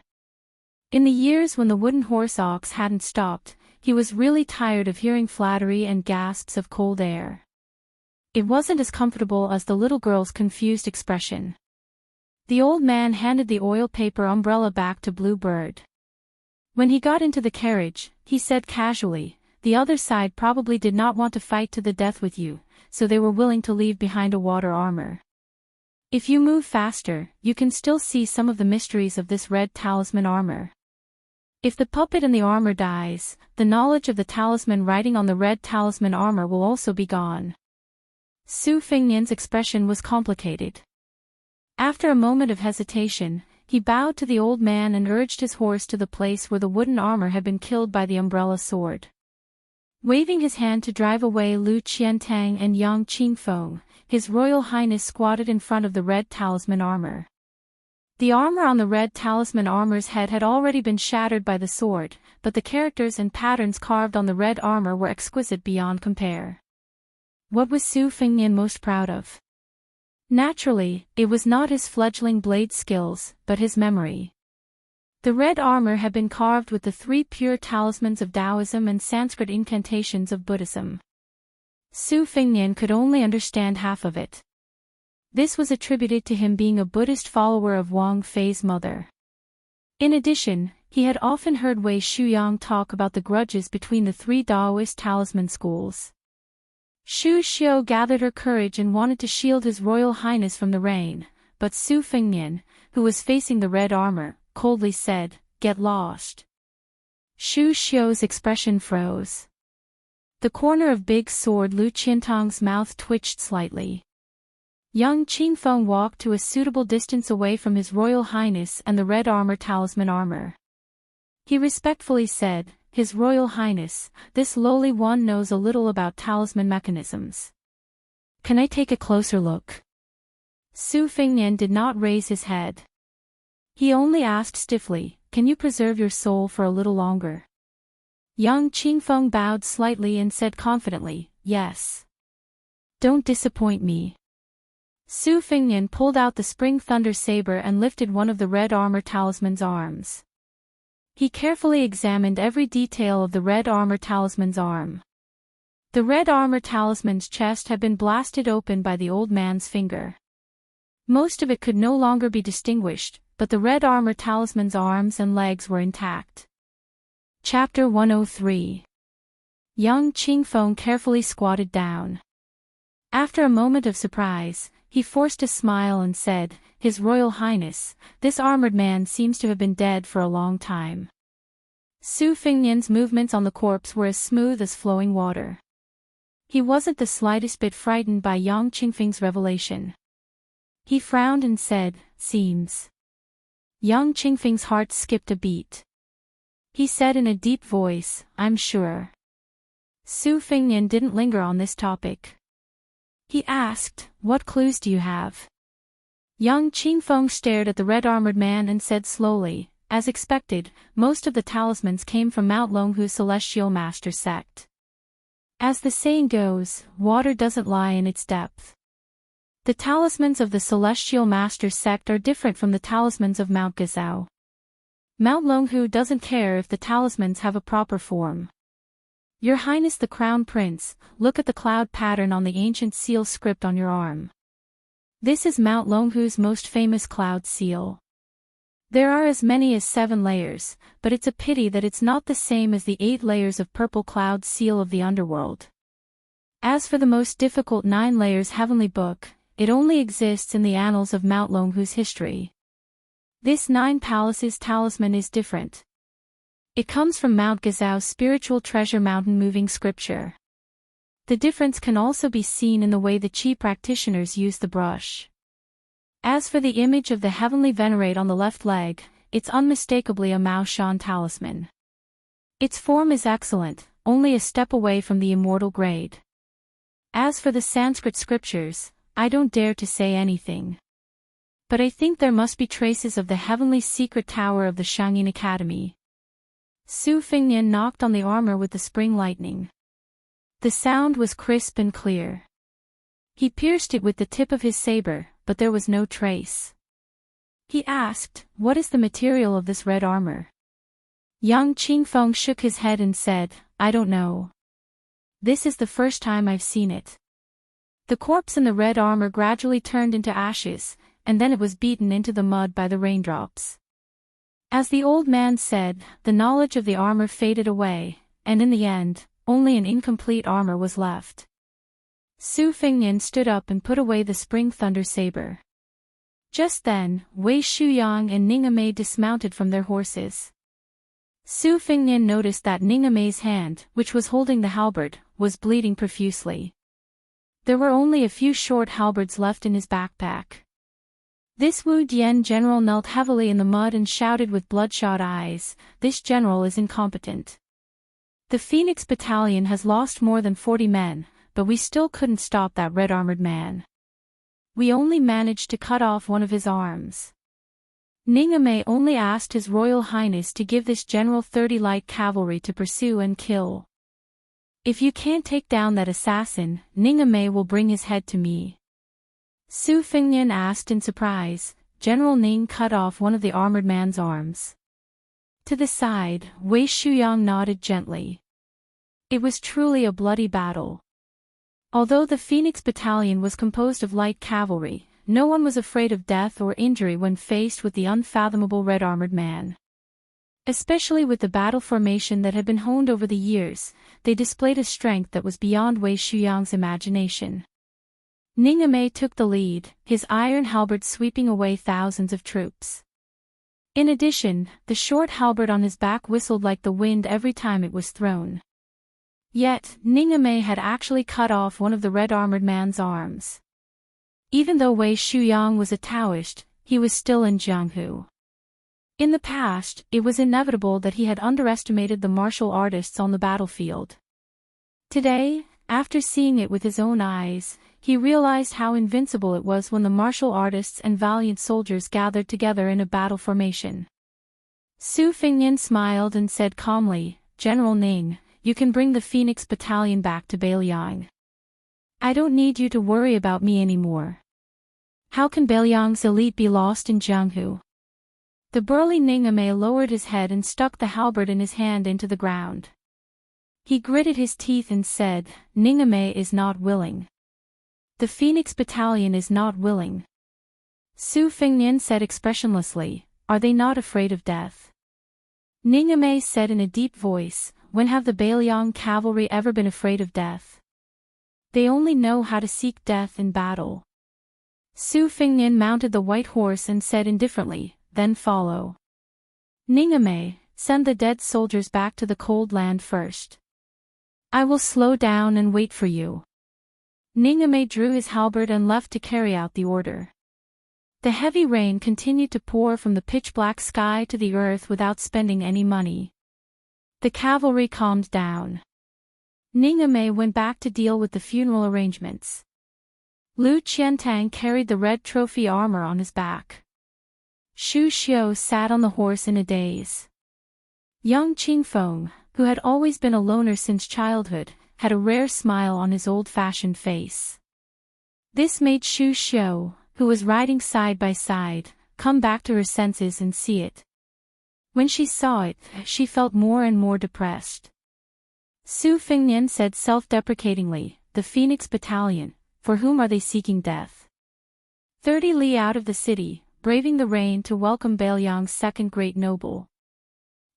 In the years when the wooden horse ox hadn't stopped, he was really tired of hearing flattery and gasps of cold air. It wasn't as comfortable as the little girl's confused expression. The old man handed the oil paper umbrella back to Blue Bird. When he got into the carriage, he said casually, "The other side probably did not want to fight to the death with you, so they were willing to leave behind a water armor. If you move faster, you can still see some of the mysteries of this red talisman armor. If the puppet in the armor dies, the knowledge of the talisman writing on the red talisman armor will also be gone." Su Fingnian's expression was complicated. After a moment of hesitation, he bowed to the old man and urged his horse to the place where the wooden armor had been killed by the umbrella sword. Waving his hand to drive away Lu Qiantang and Yang Qingfeng, His Royal Highness squatted in front of the red talisman armor. The armor on the red talisman armor's head had already been shattered by the sword, but the characters and patterns carved on the red armor were exquisite beyond compare. What was Su Fingnian most proud of? Naturally, it was not his fledgling blade skills, but his memory. The red armor had been carved with the 3 pure talismans of Taoism and Sanskrit incantations of Buddhism. Su Fingnian could only understand half of it. This was attributed to him being a Buddhist follower of Wang Fei's mother. In addition, he had often heard Wei Shuyang talk about the grudges between the 3 Taoist talisman schools. Xu Xiu gathered her courage and wanted to shield His Royal Highness from the rain, but Su Fingnian, who was facing the red armor, coldly said, "Get lost." Xu Xiu's expression froze. The corner of big sword Lu Qiantang's mouth twitched slightly. Young Qingfeng walked to a suitable distance away from His Royal Highness and the red armor talisman armor. He respectfully said, "His Royal Highness, this lowly one knows a little about talisman mechanisms. Can I take a closer look?" Su Fingnian did not raise his head. He only asked stiffly, "Can you preserve your soul for a little longer?" Young Qingfeng bowed slightly and said confidently, "Yes." "Don't disappoint me." Su Fingnian pulled out the spring thunder saber and lifted one of the red armor talisman's arms. He carefully examined every detail of the red armor talisman's arm. The red armor talisman's chest had been blasted open by the old man's finger. Most of it could no longer be distinguished, but the red armor talisman's arms and legs were intact. Chapter 103. Young Qingfeng carefully squatted down. After a moment of surprise, he forced a smile and said, "His Royal Highness, this armored man seems to have been dead for a long time." Su Fingnian's movements on the corpse were as smooth as flowing water. He wasn't the slightest bit frightened by Yang Qingfeng's revelation. He frowned and said, "Seems." Yang Qingfeng's heart skipped a beat. He said in a deep voice, "I'm sure." Su Fingnian didn't linger on this topic. He asked, "What clues do you have?" Young Qingfeng stared at the red-armored man and said slowly, "As expected, most of the talismans came from Mount Longhu's Celestial Master sect. As the saying goes, water doesn't lie in its depth. The talismans of the Celestial Master sect are different from the talismans of Mount Gazao. Mount Longhu doesn't care if the talismans have a proper form. Your Highness the Crown Prince, look at the cloud pattern on the ancient seal script on your arm. This is Mount Longhu's most famous cloud seal. There are as many as 7 layers, but it's a pity that it's not the same as the 8 layers of purple cloud seal of the underworld. As for the most difficult 9 layers heavenly book, it only exists in the annals of Mount Longhu's history. This 9 palaces talisman is different. It comes from Mount Gazao's spiritual treasure mountain moving scripture. The difference can also be seen in the way the Qi practitioners use the brush. As for the image of the heavenly venerate on the left leg, it's unmistakably a Mao Shan talisman. Its form is excellent, only a step away from the immortal grade. As for the Sanskrit scriptures, I don't dare to say anything. But I think there must be traces of the heavenly secret tower of the Shangyin Academy. Su Fingnian knocked on the armor with the spring lightning. The sound was crisp and clear. He pierced it with the tip of his saber, but there was no trace. He asked, "What is the material of this red armor?" Yang Qingfeng shook his head and said, "I don't know. This is the first time I've seen it." The corpse in the red armor gradually turned into ashes, and then it was beaten into the mud by the raindrops. As the old man said, the knowledge of the armor faded away, and in the end, only an incomplete armor was left. Su Fingnian stood up and put away the spring thunder saber. Just then, Wei Shuyang and Ningamei dismounted from their horses. Su Fingnian noticed that Ningamei's hand, which was holding the halberd, was bleeding profusely. There were only a few short halberds left in his backpack. This Wu Dian general knelt heavily in the mud and shouted with bloodshot eyes, "This general is incompetent. The Phoenix Battalion has lost more than 40 men, but we still couldn't stop that red-armored man. We only managed to cut off one of his arms. Ningamei only asked His Royal Highness to give this general 30 light cavalry to pursue and kill. If you can't take down that assassin, Ningamei will bring his head to me." Su Fingnian asked in surprise. General Ning cut off one of the armored man's arms. To the side, Wei Shuyang nodded gently. It was truly a bloody battle. Although the Phoenix Battalion was composed of light cavalry, no one was afraid of death or injury when faced with the unfathomable red-armored man. Especially with the battle formation that had been honed over the years, they displayed a strength that was beyond Wei Shuyang's imagination. Ningamei took the lead, his iron halberd sweeping away thousands of troops. In addition, the short halberd on his back whistled like the wind every time it was thrown. Yet, Ningamei had actually cut off one of the red-armored man's arms. Even though Wei Shuyang was a Taoist, he was still in Jianghu. In the past, it was inevitable that he had underestimated the martial artists on the battlefield. Today, after seeing it with his own eyes, he realized how invincible it was when the martial artists and valiant soldiers gathered together in a battle formation. Su Fingnian smiled and said calmly, "General Ning, you can bring the Phoenix Battalion back to Beiliang. I don't need you to worry about me anymore. How can Beiliang's elite be lost in Jianghu?" The burly Ningamei lowered his head and stuck the halberd in his hand into the ground. He gritted his teeth and said, "Ningamei is not willing. The Phoenix Battalion is not willing." Su Fingnian said expressionlessly, "Are they not afraid of death?" Ningamei said in a deep voice, "When have the Beiliang cavalry ever been afraid of death? They only know how to seek death in battle." Su Fingnian mounted the white horse and said indifferently, "Then follow. Ningamei, send the dead soldiers back to the cold land first. I will slow down and wait for you." Ningamei drew his halberd and left to carry out the order. The heavy rain continued to pour from the pitch-black sky to the earth without spending any money. The cavalry calmed down. Ningamei went back to deal with the funeral arrangements. Lu Qiantang carried the red trophy armor on his back. Xu Xiu sat on the horse in a daze. Young Qingfeng, who had always been a loner since childhood, had a rare smile on his old-fashioned face. This made Xu Xiu, who was riding side by side, come back to her senses and see it. When she saw it, she felt more and more depressed. Su Fengnian said self-deprecatingly, "The Phoenix Battalion, for whom are they seeking death?" 30 li out of the city, braving the rain to welcome Bailiang's second great noble.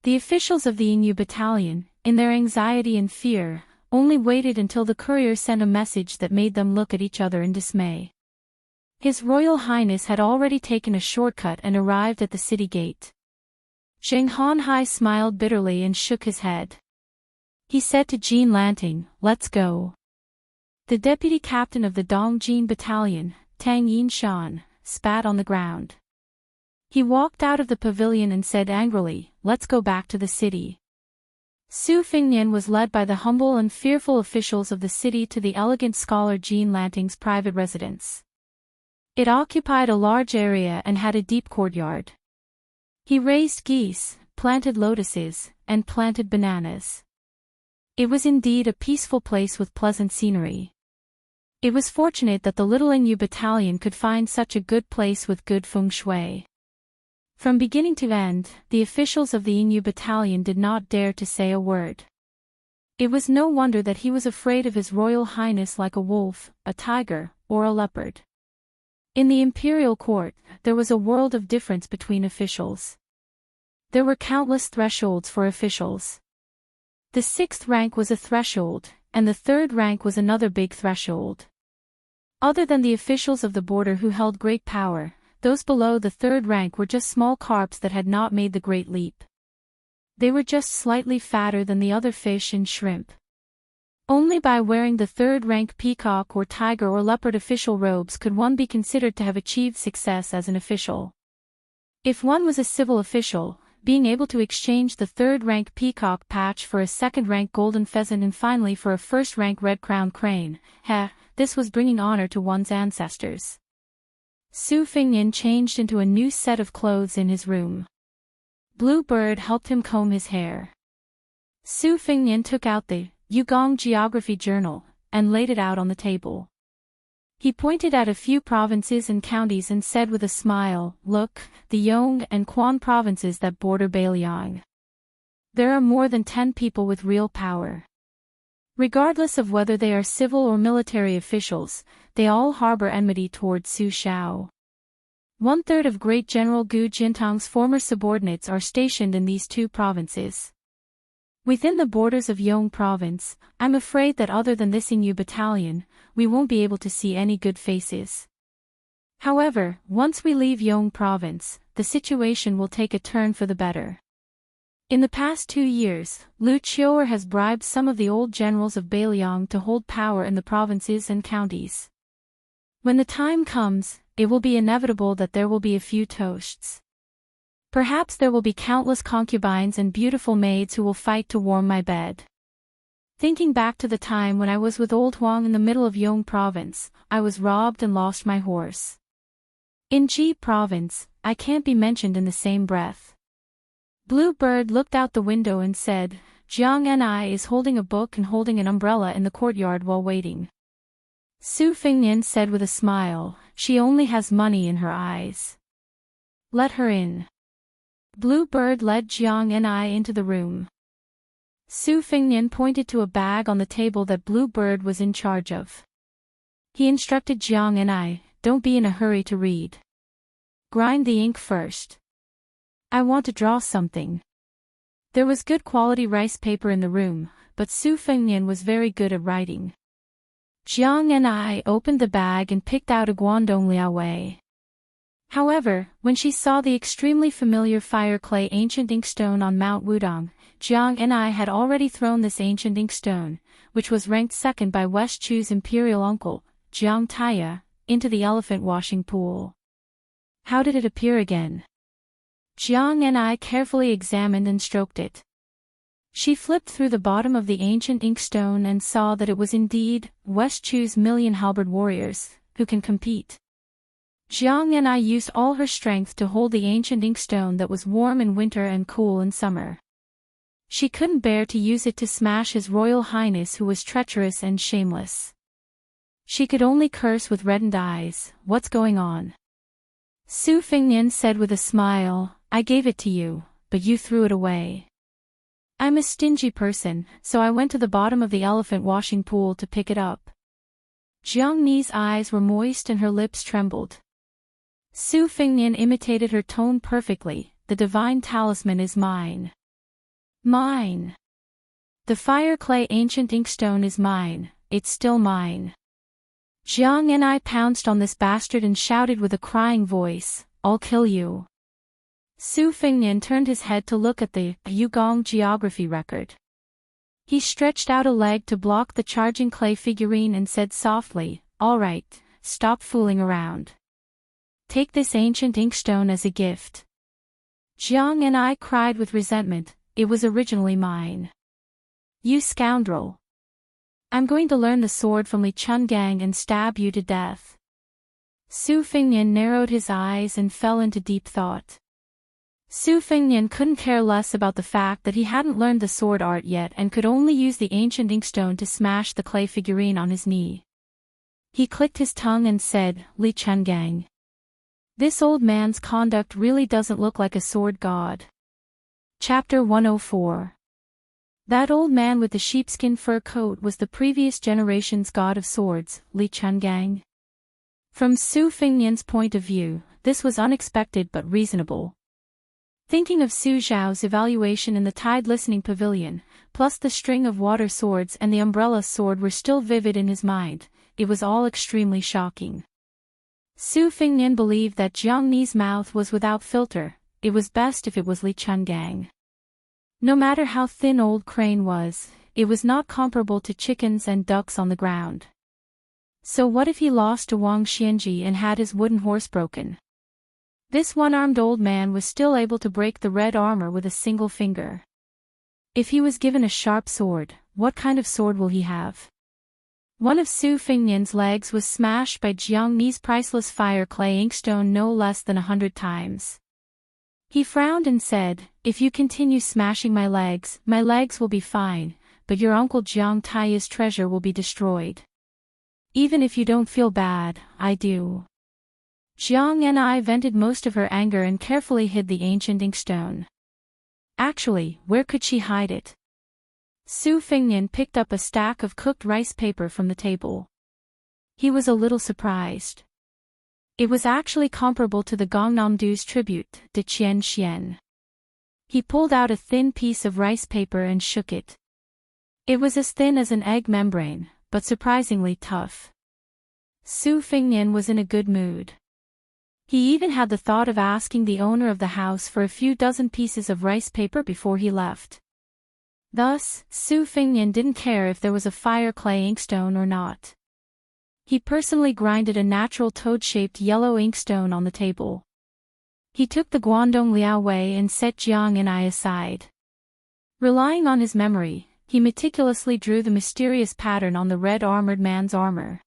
The officials of the Yingyu Battalion, in their anxiety and fear, only waited until the courier sent a message that made them look at each other in dismay. His Royal Highness had already taken a shortcut and arrived at the city gate. Zheng Hanhai smiled bitterly and shook his head. He said to Jean Lanting, "Let's go." The deputy captain of the Dongjin Battalion, Tang Yinshan, spat on the ground. He walked out of the pavilion and said angrily, "Let's go back to the city." Su Fengnian was led by the humble and fearful officials of the city to the elegant scholar Jean Lanting's private residence. It occupied a large area and had a deep courtyard. He raised geese, planted lotuses, and planted bananas. It was indeed a peaceful place with pleasant scenery. It was fortunate that the little Yingyu Battalion could find such a good place with good feng shui. From beginning to end, the officials of the Yingyu Battalion did not dare to say a word. It was no wonder that he was afraid of His Royal Highness like a wolf, a tiger, or a leopard. In the imperial court, there was a world of difference between officials. There were countless thresholds for officials. The 6th rank was a threshold, and the 3rd rank was another big threshold. Other than the officials of the border who held great power, those below the 3rd rank were just small carps that had not made the great leap. They were just slightly fatter than the other fish and shrimp. Only by wearing the 3rd rank peacock or tiger or leopard official robes could one be considered to have achieved success as an official. If one was a civil official, being able to exchange the 3rd rank peacock patch for a 2nd rank golden pheasant and finally for a 1st rank red-crowned crane, this was bringing honor to one's ancestors. Su Fengnian changed into a new set of clothes in his room. Blue Bird helped him comb his hair. Su Fengnian took out the Yugong Geography Journal and laid it out on the table. He pointed at a few provinces and counties and said with a smile, "Look, the Yong and Quan provinces that border Bailiang. There are more than 10 people with real power. Regardless of whether they are civil or military officials, they all harbor enmity toward Su Xiao. 1/3 of Great General Gu Jintang's former subordinates are stationed in these 2 provinces. Within the borders of Yong province, I'm afraid that other than this Yingyu battalion, we won't be able to see any good faces. However, once we leave Yong province, the situation will take a turn for the better. In the past 2 years, Lu Qiuer has bribed some of the old generals of Bailiang to hold power in the provinces and counties. When the time comes, it will be inevitable that there will be a few toasts. Perhaps there will be countless concubines and beautiful maids who will fight to warm my bed. Thinking back to the time when I was with old Huang in the middle of Yong province, I was robbed and lost my horse. In Ji province, I can't be mentioned in the same breath." Blue Bird looked out the window and said, "Jiang Ni is holding a book and holding an umbrella in the courtyard while waiting." Su Fengnian said with a smile, "She only has money in her eyes. Let her in." Blue Bird led Jiang Ni into the room. Su Fengnian pointed to a bag on the table that Blue Bird was in charge of. He instructed Jiang Ni, "Don't be in a hurry to read. Grind the ink first. I want to draw something." There was good quality rice paper in the room, but Su Fengnian was very good at writing. Jiang Ni opened the bag and picked out a Guangdong Liaowei. However, when she saw the extremely familiar fire clay ancient inkstone on Mount Wudong, Jiang Ni had already thrown this ancient inkstone, which was ranked 2nd by West Chu's imperial uncle, Jiang Taya, into the elephant washing pool. How did it appear again? Jiang Ni carefully examined and stroked it. She flipped through the bottom of the ancient inkstone and saw that it was indeed West Chu's million halberd warriors, who can compete? Jiang and I used all her strength to hold the ancient inkstone that was warm in winter and cool in summer. She couldn't bear to use it to smash His Royal Highness, who was treacherous and shameless. She could only curse with reddened eyes. What's going on? Su Fengnian said with a smile, I gave it to you, but you threw it away. I'm a stingy person, so I went to the bottom of the elephant washing pool to pick it up. Jiang Ni's eyes were moist and her lips trembled. Su Fengnian imitated her tone perfectly. The divine talisman is mine. Mine. The fire clay ancient inkstone is mine, it's still mine. Jiang and I pounced on this bastard and shouted with a crying voice, I'll kill you. Su Fengnian turned his head to look at the Yugong geography record. He stretched out a leg to block the charging clay figurine and said softly, all right, stop fooling around. Take this ancient inkstone as a gift. Jiang and I cried with resentment, it was originally mine. You scoundrel. I'm going to learn the sword from Li Chungang and stab you to death. Su Fengnian narrowed his eyes and fell into deep thought. Su Fengnian couldn't care less about the fact that he hadn't learned the sword art yet and could only use the ancient inkstone to smash the clay figurine on his knee. He clicked his tongue and said, Li Chungang. This old man's conduct really doesn't look like a sword god. Chapter 104. That old man with the sheepskin fur coat was the previous generation's god of swords, Li Chungang. From Su Fengnian's point of view, this was unexpected but reasonable. Thinking of Su Zhao's evaluation in the Tide Listening Pavilion, plus the string of water swords and the umbrella sword were still vivid in his mind, it was all extremely shocking. Su Fengnian believed that Jiang Ni's mouth was without filter, it was best if it was Li Chungang. No matter how thin old Crane was, it was not comparable to chickens and ducks on the ground. So what if he lost to Wang Xianji and had his wooden horse broken? This one-armed old man was still able to break the red armor with a single finger. If he was given a sharp sword, what kind of sword will he have? One of Su Fengnian's legs was smashed by Jiang Ni's priceless fire clay inkstone no less than 100 times. He frowned and said, if you continue smashing my legs will be fine, but your uncle Jiang Tai's treasure will be destroyed. Even if you don't feel bad, I do. Jiang and I vented most of her anger and carefully hid the ancient inkstone. Actually, where could she hide it? Su Fengnian picked up a stack of cooked rice paper from the table. He was a little surprised. It was actually comparable to the Gongnamdu's tribute, de Qian Xian. He pulled out a thin piece of rice paper and shook it. It was as thin as an egg membrane, but surprisingly tough. Su Fengnian was in a good mood. He even had the thought of asking the owner of the house for a few dozen pieces of rice paper before he left. Thus, Su Fengnian didn't care if there was a fire clay inkstone or not. He personally grinded a natural toad-shaped yellow inkstone on the table. He took the Guangdong Liao Wei and set Jiang and I aside. Relying on his memory, he meticulously drew the mysterious pattern on the red armored man's armor.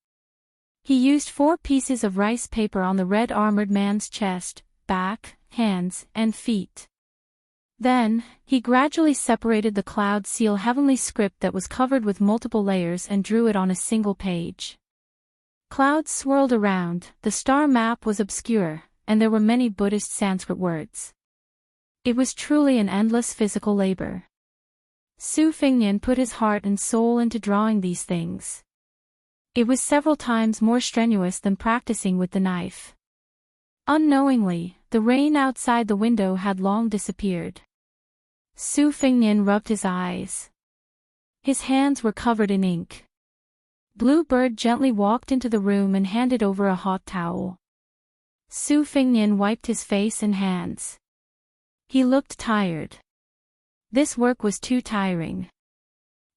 He used 4 pieces of rice paper on the red armored man's chest, back, hands, and feet. Then, he gradually separated the cloud seal heavenly script that was covered with multiple layers and drew it on a single page. Clouds swirled around, the star map was obscure, and there were many Buddhist Sanskrit words. It was truly an endless physical labor. Su Fengnian put his heart and soul into drawing these things. It was several times more strenuous than practicing with the knife. Unknowingly, the rain outside the window had long disappeared. Su Fengnian rubbed his eyes. His hands were covered in ink. Blue Bird gently walked into the room and handed over a hot towel. Su Fengnian wiped his face and hands. He looked tired. This work was too tiring.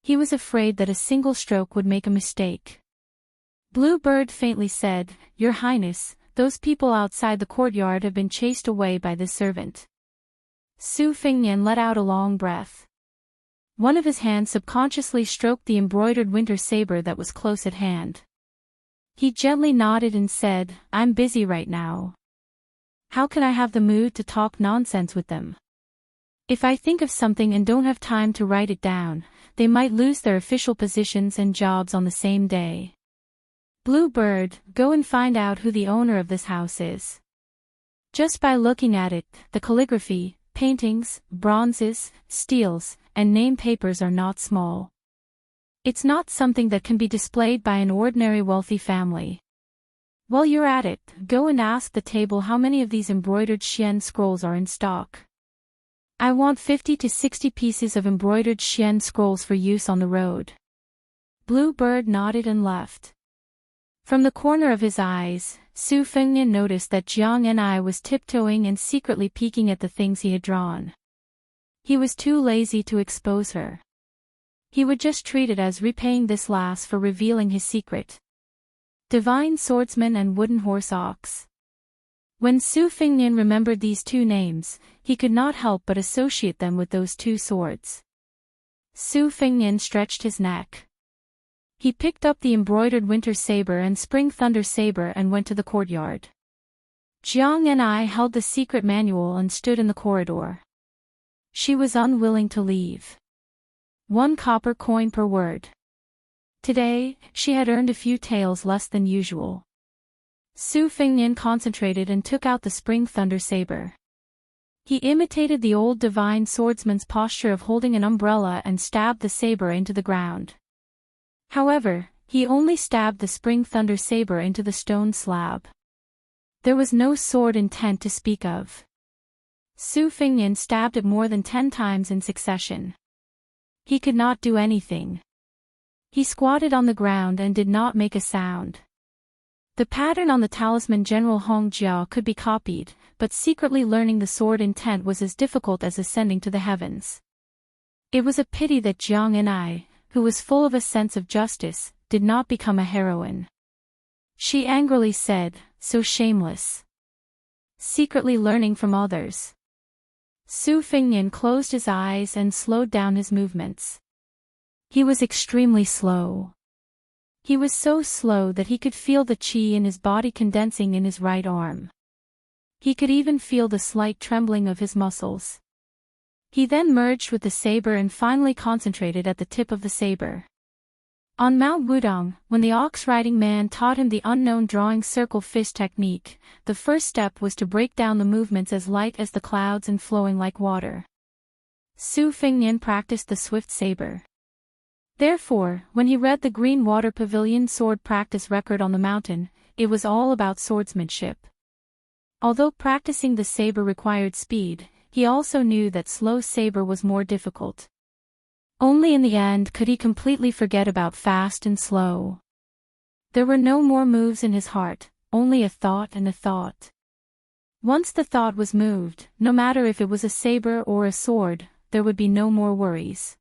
He was afraid that a single stroke would make a mistake. Blue Bird faintly said, Your Highness, those people outside the courtyard have been chased away by this servant. Su Fengnian let out a long breath. One of his hands subconsciously stroked the embroidered winter saber that was close at hand. He gently nodded and said, I'm busy right now. How can I have the mood to talk nonsense with them? If I think of something and don't have time to write it down, they might lose their official positions and jobs on the same day. Blue Bird, go and find out who the owner of this house is. Just by looking at it, the calligraphy, paintings, bronzes, steels, and name papers are not small. It's not something that can be displayed by an ordinary wealthy family. While you're at it, go and ask the table how many of these embroidered Xian scrolls are in stock. I want 50 to 60 pieces of embroidered Xian scrolls for use on the road. Blue Bird nodded and left. From the corner of his eyes, Su Fengnian noticed that Jiang Ni was tiptoeing and secretly peeking at the things he had drawn. He was too lazy to expose her. He would just treat it as repaying this lass for revealing his secret. Divine Swordsman and Wooden Horse Ox. When Su Fengnian remembered these two names, he could not help but associate them with those two swords. Su Fengnian stretched his neck. He picked up the embroidered winter saber and spring thunder saber and went to the courtyard. Jiang Ni held the secret manual and stood in the corridor. She was unwilling to leave. 1 copper coin per word. Today, she had earned a few taels less than usual. Su Fengnian concentrated and took out the spring thunder saber. He imitated the old divine swordsman's posture of holding an umbrella and stabbed the saber into the ground. However, he only stabbed the spring thunder saber into the stone slab. There was no sword intent to speak of. Su Fengnian stabbed it more than 10 times in succession. He could not do anything. He squatted on the ground and did not make a sound. The pattern on the talisman General Hong Jiao could be copied, but secretly learning the sword intent was as difficult as ascending to the heavens. It was a pity that Jiang Ni, who was full of a sense of justice, did not become a heroine. She angrily said, so shameless. Secretly learning from others. Su Fengnian closed his eyes and slowed down his movements. He was extremely slow. He was so slow that he could feel the qi in his body condensing in his right arm. He could even feel the slight trembling of his muscles. He then merged with the saber and finally concentrated at the tip of the saber. On Mount Wudong, when the ox-riding man taught him the unknown drawing circle fist technique, the first step was to break down the movements as light as the clouds and flowing like water. Su Fengnian practiced the swift saber. Therefore, when he read the Green Water Pavilion sword practice record on the mountain, it was all about swordsmanship. Although practicing the saber required speed, he also knew that slow saber was more difficult. Only in the end could he completely forget about fast and slow. There were no more moves in his heart, only a thought and a thought. Once the thought was moved, no matter if it was a saber or a sword, there would be no more worries.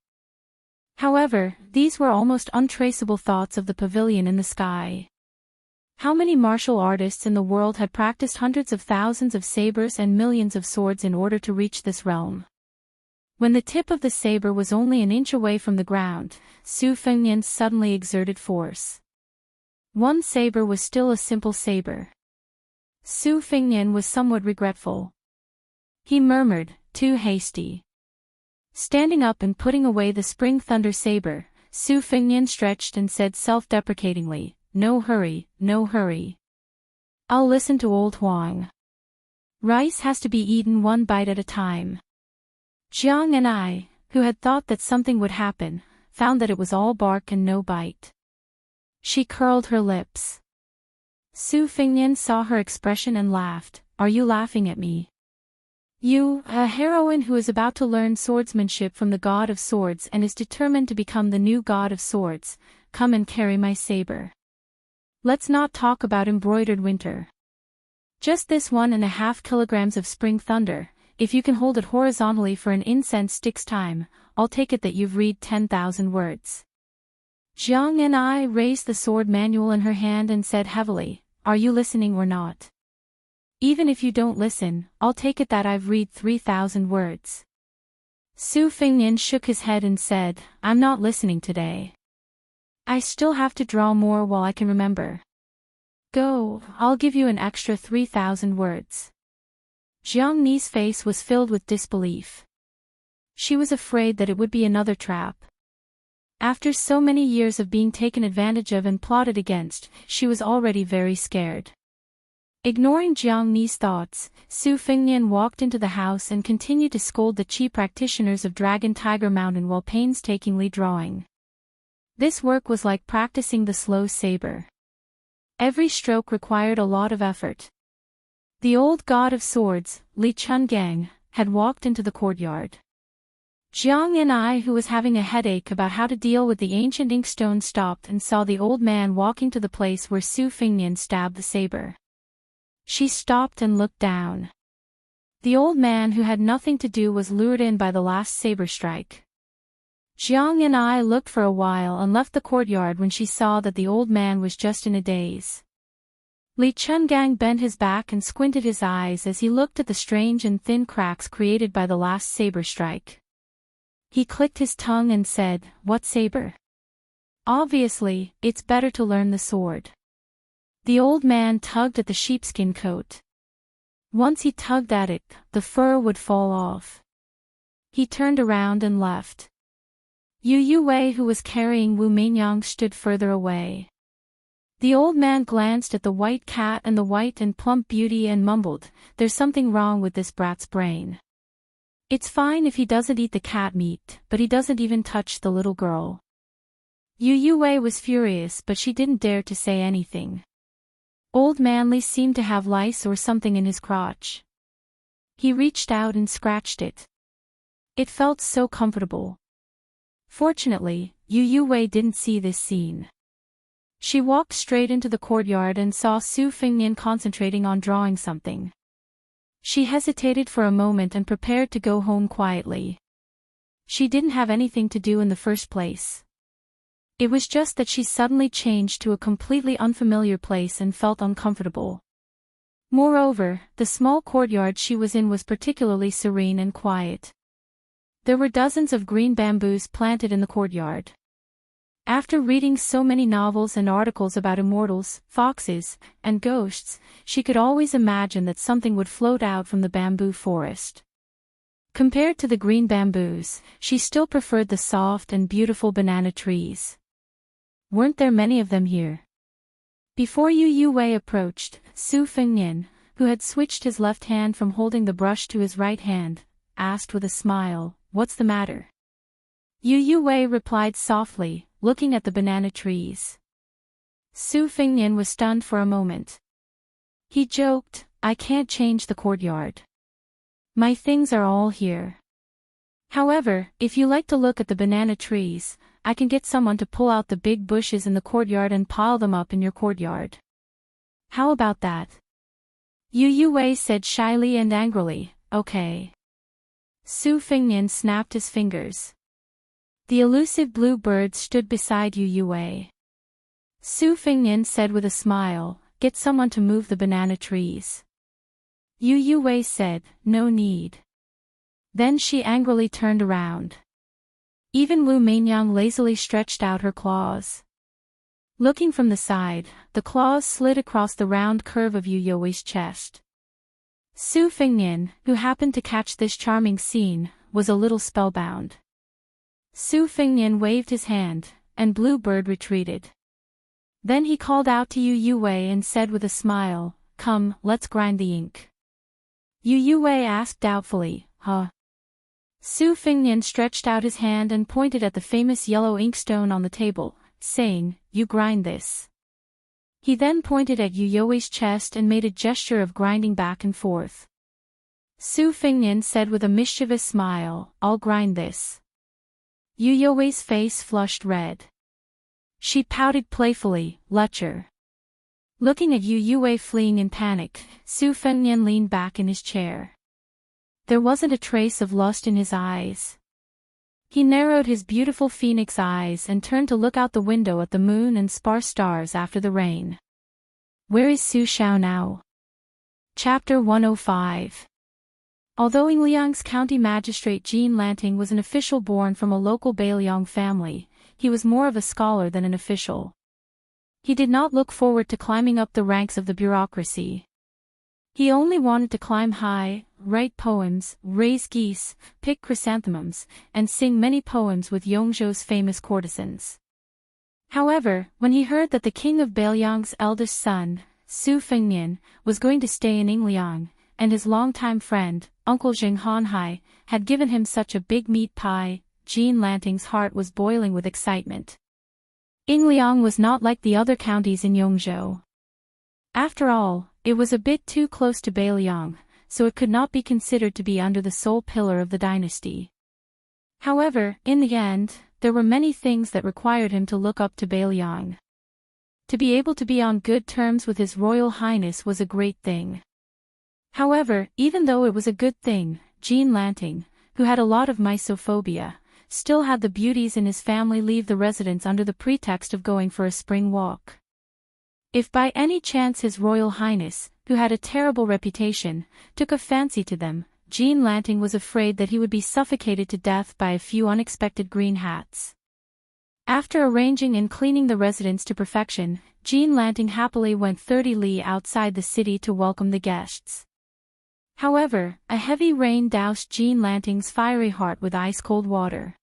However, these were almost untraceable thoughts of the pavilion in the sky. How many martial artists in the world had practiced hundreds of thousands of sabers and millions of swords in order to reach this realm? When the tip of the saber was only an inch away from the ground, Su Fengnian suddenly exerted force. One saber was still a simple saber. Su Fengnian was somewhat regretful. He murmured, too hasty. Standing up and putting away the spring thunder saber, Su Fengnian stretched and said self-deprecatingly, no hurry, no hurry. I'll listen to old Huang. Rice has to be eaten one bite at a time. Jiang Ni, who had thought that something would happen, found that it was all bark and no bite. She curled her lips. Su Fengnian saw her expression and laughed, are you laughing at me? You, a heroine who is about to learn swordsmanship from the god of swords and is determined to become the new god of swords, come and carry my saber. Let's not talk about embroidered winter. Just this 1.5 kilograms of spring thunder, if you can hold it horizontally for an incense stick's time, I'll take it that you've read 10,000 words. Jiang Ni raised the sword manual in her hand and said heavily, are you listening or not? Even if you don't listen, I'll take it that I've read 3,000 words. Su Fengnian shook his head and said, I'm not listening today. I still have to draw more while I can remember. Go, I'll give you an extra 3,000 words. Jiang Ni's face was filled with disbelief. She was afraid that it would be another trap. After so many years of being taken advantage of and plotted against, she was already very scared. Ignoring Jiang Ni's thoughts, Su Fengnian walked into the house and continued to scold the chi practitioners of Dragon Tiger Mountain while painstakingly drawing. This work was like practicing the slow saber. Every stroke required a lot of effort. The old god of swords, Li Chungang, had walked into the courtyard. Jiang Ni, who was having a headache about how to deal with the ancient inkstone, stopped and saw the old man walking to the place where Su Fengnian stabbed the saber. She stopped and looked down. The old man, who had nothing to do, was lured in by the last saber strike. Jiang Ni looked for a while and left the courtyard when she saw that the old man was just in a daze. Li Chungang bent his back and squinted his eyes as he looked at the strange and thin cracks created by the last saber strike. He clicked his tongue and said, "What saber? Obviously, it's better to learn the sword." The old man tugged at the sheepskin coat. Once he tugged at it, the fur would fall off. He turned around and left. Yu Wei, who was carrying Wu Meinyang, stood further away. The old man glanced at the white cat and the white and plump beauty and mumbled, "There's something wrong with this brat's brain. It's fine if he doesn't eat the cat meat, but he doesn't even touch the little girl." Yu Wei was furious, but she didn't dare to say anything. Old man Li seemed to have lice or something in his crotch. He reached out and scratched it. It felt so comfortable. Fortunately, Yu Wei didn't see this scene. She walked straight into the courtyard and saw Su Fengnian concentrating on drawing something. She hesitated for a moment and prepared to go home quietly. She didn't have anything to do in the first place. It was just that she suddenly changed to a completely unfamiliar place and felt uncomfortable. Moreover, the small courtyard she was in was particularly serene and quiet. There were dozens of green bamboos planted in the courtyard. After reading so many novels and articles about immortals, foxes, and ghosts, she could always imagine that something would float out from the bamboo forest. Compared to the green bamboos, she still preferred the soft and beautiful banana trees. Weren't there many of them here? Before Yu Wei approached, Su Fengnian, who had switched his left hand from holding the brush to his right hand, asked with a smile, "What's the matter?" Yu Wei replied softly, looking at the banana trees. Su Fengnian was stunned for a moment. He joked, "I can't change the courtyard. My things are all here. However, if you like to look at the banana trees, I can get someone to pull out the big bushes in the courtyard and pile them up in your courtyard. How about that?" Yu Wei said shyly and angrily, "Okay." Su Fengnian snapped his fingers. The elusive blue bird stood beside Yu Wei. Su Fengnian said with a smile, "Get someone to move the banana trees." Yu Wei said, "No need." Then she angrily turned around. Even Wu Meinyang lazily stretched out her claws. Looking from the side, the claws slid across the round curve of Yu Wei's chest. Su Fengnian, who happened to catch this charming scene, was a little spellbound. Su Fengnian waved his hand, and Blue Bird retreated. Then he called out to Yu Wei and said with a smile, "Come, let's grind the ink." Yu Wei asked doubtfully, "Huh?" Su Fengnian stretched out his hand and pointed at the famous yellow inkstone on the table, saying, "You grind this." He then pointed at Yu Wei's chest and made a gesture of grinding back and forth. Su Fengnian said with a mischievous smile, "I'll grind this." Yu Wei's face flushed red. She pouted playfully, "Lecher." Looking at Yu Wei fleeing in panic, Su Fengnian leaned back in his chair. There wasn't a trace of lust in his eyes. He narrowed his beautiful phoenix eyes and turned to look out the window at the moon and sparse stars after the rain. Where is Su Xiao now? Chapter 105. Although Yingliang's county magistrate Jean Lanting was an official born from a local Bailiang family, he was more of a scholar than an official. He did not look forward to climbing up the ranks of the bureaucracy. He only wanted to climb high, write poems, raise geese, pick chrysanthemums, and sing many poems with Yongzhou's famous courtesans. However, when he heard that the king of Beiliang's eldest son, Su Fengnian, was going to stay in Yingliang, and his longtime friend, Uncle Zheng Hanhai, had given him such a big meat pie, Jean Lanting's heart was boiling with excitement. Yingliang was not like the other counties in Yongzhou. After all, it was a bit too close to Beiliang, so it could not be considered to be under the sole pillar of the dynasty. However, in the end, there were many things that required him to look up to Beiliang. To be able to be on good terms with His Royal Highness was a great thing. However, even though it was a good thing, Jean Lanting, who had a lot of misophobia, still had the beauties in his family leave the residence under the pretext of going for a spring walk. If by any chance His Royal Highness, who had a terrible reputation, took a fancy to them, Jean Lanting was afraid that he would be suffocated to death by a few unexpected green hats. After arranging and cleaning the residence to perfection, Jean Lanting happily went 30 li outside the city to welcome the guests. However, a heavy rain doused Jean Lanting's fiery heart with ice-cold water.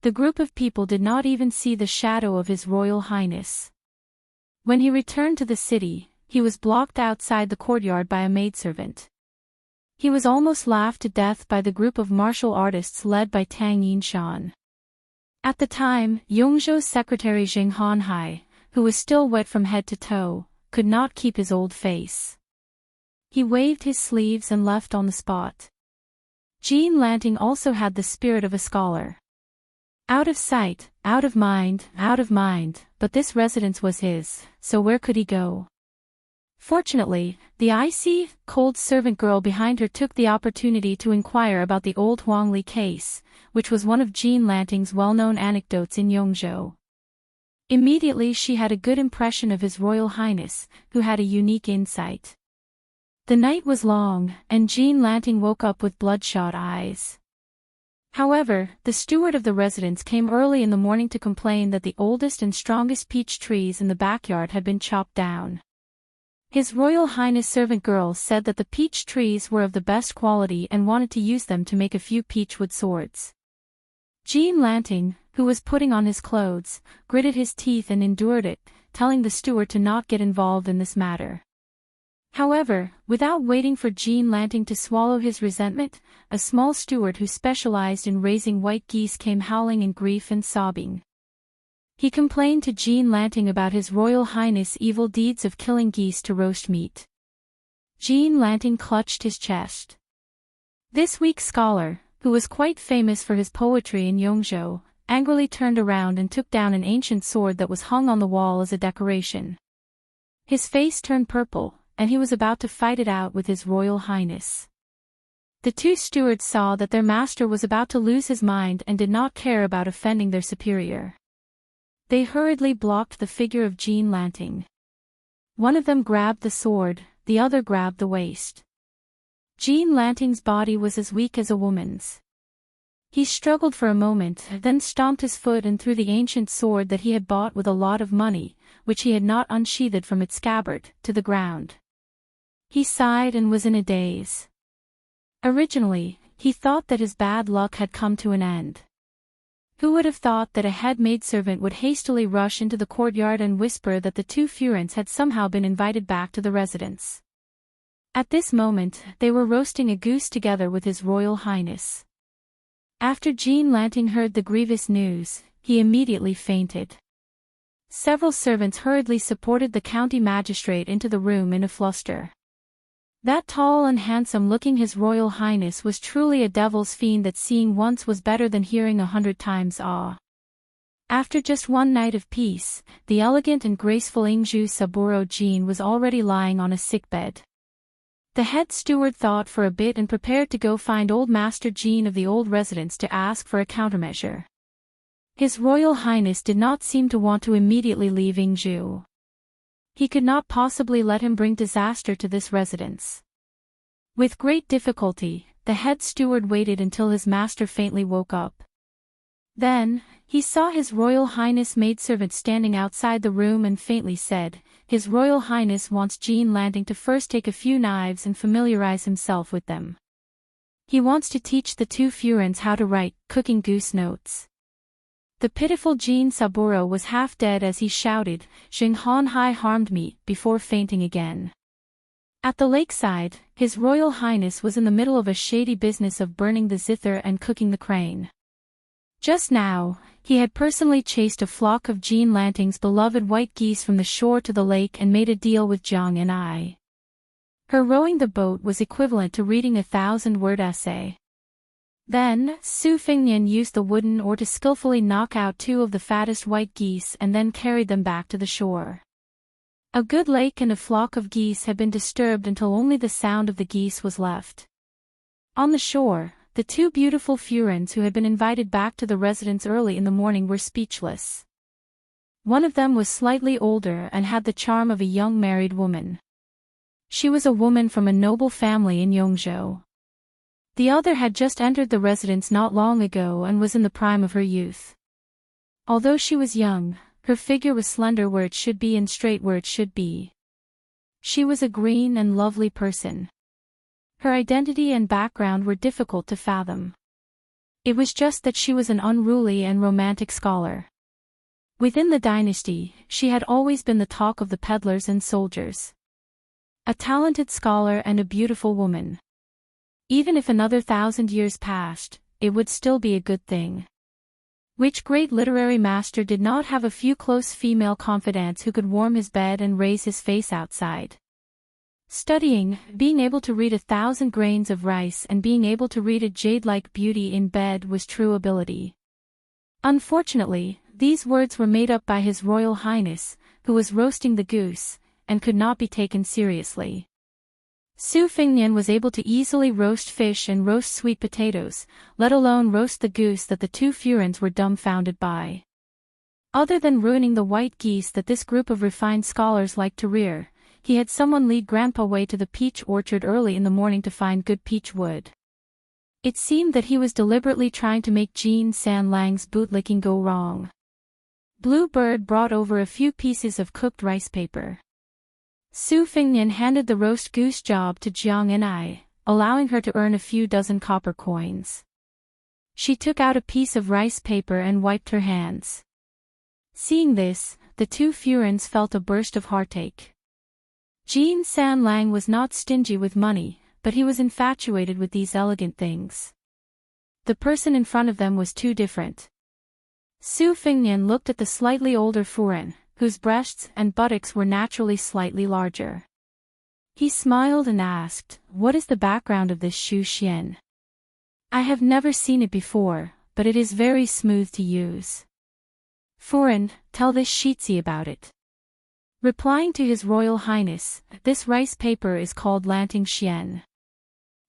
The group of people did not even see the shadow of His Royal Highness. When he returned to the city, he was blocked outside the courtyard by a maidservant. He was almost laughed to death by the group of martial artists led by Tang Yinshan. At the time, Yongzhou's secretary Zheng Hanhai, who was still wet from head to toe, could not keep his old face. He waved his sleeves and left on the spot. Jean Lanting also had the spirit of a scholar. Out of sight, out of mind, but this residence was his, so where could he go? Fortunately, the icy, cold servant girl behind her took the opportunity to inquire about the old Huangli case, which was one of Jean Lanting's well-known anecdotes in Yongzhou. Immediately she had a good impression of His Royal Highness, who had a unique insight. The night was long, and Jean Lanting woke up with bloodshot eyes. However, the steward of the residence came early in the morning to complain that the oldest and strongest peach trees in the backyard had been chopped down. His Royal Highness servant girl said that the peach trees were of the best quality and wanted to use them to make a few peachwood swords. Jean Lanting, who was putting on his clothes, gritted his teeth and endured it, telling the steward to not get involved in this matter. However, without waiting for Jean Lanting to swallow his resentment, a small steward who specialized in raising white geese came howling in grief and sobbing. He complained to Jean Lanting about His Royal Highness' evil deeds of killing geese to roast meat. Jean Lanting clutched his chest. This weak scholar, who was quite famous for his poetry in Yongzhou, angrily turned around and took down an ancient sword that was hung on the wall as a decoration. His face turned purple, and he was about to fight it out with His Royal Highness. The two stewards saw that their master was about to lose his mind and did not care about offending their superior. They hurriedly blocked the figure of Jean Lanting. One of them grabbed the sword, the other grabbed the waist. Jean Lanting's body was as weak as a woman's. He struggled for a moment, then stomped his foot and threw the ancient sword that he had bought with a lot of money, which he had not unsheathed from its scabbard, to the ground. He sighed and was in a daze. Originally, he thought that his bad luck had come to an end. Who would have thought that a head maidservant would hastily rush into the courtyard and whisper that the two Furents had somehow been invited back to the residence? At this moment, they were roasting a goose together with His Royal Highness. After Jean Lanting heard the grievous news, he immediately fainted. Several servants hurriedly supported the county magistrate into the room in a fluster. That tall and handsome-looking His Royal Highness was truly a devil's fiend that seeing once was better than hearing 100 times awe. After just one night of peace, the elegant and graceful Yingzhou Saburo Jean was already lying on a sickbed. The head steward thought for a bit and prepared to go find old Master Jean of the old residence to ask for a countermeasure. His Royal Highness did not seem to want to immediately leave Yingzhou. He could not possibly let him bring disaster to this residence. With great difficulty, the head steward waited until his master faintly woke up. Then, he saw His Royal Highness maidservant standing outside the room and faintly said, "His Royal Highness wants Jean Lanting to first take a few knives and familiarize himself with them. He wants to teach the two Furens how to write cooking goose notes." The pitiful Jean Saburo was half dead as he shouted, "Jing Han Hai harmed me," before fainting again. At the lakeside, His Royal Highness was in the middle of a shady business of burning the zither and cooking the crane. Just now, he had personally chased a flock of Jean Lanting's beloved white geese from the shore to the lake and made a deal with Jiang and I. Her rowing the boat was equivalent to reading a 1,000-word essay. Then, Su Fingnian used the wooden oar to skillfully knock out two of the fattest white geese and then carried them back to the shore. A good lake and a flock of geese had been disturbed until only the sound of the geese was left. On the shore, the two beautiful Furens who had been invited back to the residence early in the morning were speechless. One of them was slightly older and had the charm of a young married woman. She was a woman from a noble family in Yongzhou. The other had just entered the residence not long ago and was in the prime of her youth. Although she was young, her figure was slender where it should be and straight where it should be. She was a green and lovely person. Her identity and background were difficult to fathom. It was just that she was an unruly and romantic scholar. Within the dynasty, she had always been the talk of the peddlers and soldiers. A talented scholar and a beautiful woman. Even if another 1,000 years passed, it would still be a good thing. Which great literary master did not have a few close female confidants who could warm his bed and raise his face outside? Studying, being able to read 1,000 grains of rice and being able to read a jade-like beauty in bed was true ability. Unfortunately, these words were made up by His Royal Highness, who was roasting the goose, and could not be taken seriously. Su Fingnian was able to easily roast fish and roast sweet potatoes, let alone roast the goose that the two Furens were dumbfounded by. Other than ruining the white geese that this group of refined scholars liked to rear, he had someone lead Grandpa Wei to the peach orchard early in the morning to find good peach wood. It seemed that he was deliberately trying to make Jean San Lang's bootlicking go wrong. Blue Bird brought over a few pieces of cooked rice paper. Su Fingnian handed the roast goose job to Jiang and I, allowing her to earn a few dozen copper coins. She took out a piece of rice paper and wiped her hands. Seeing this, the two Furens felt a burst of heartache. Jean San Lang was not stingy with money, but he was infatuated with these elegant things. The person in front of them was too different. Su Fingnian looked at the slightly older Furen, whose breasts and buttocks were naturally slightly larger. He smiled and asked, "What is the background of this Shu Xian? I have never seen it before, but it is very smooth to use." "Furen, tell this Shitzi about it." Replying to His Royal Highness, "This rice paper is called Lanting Xian.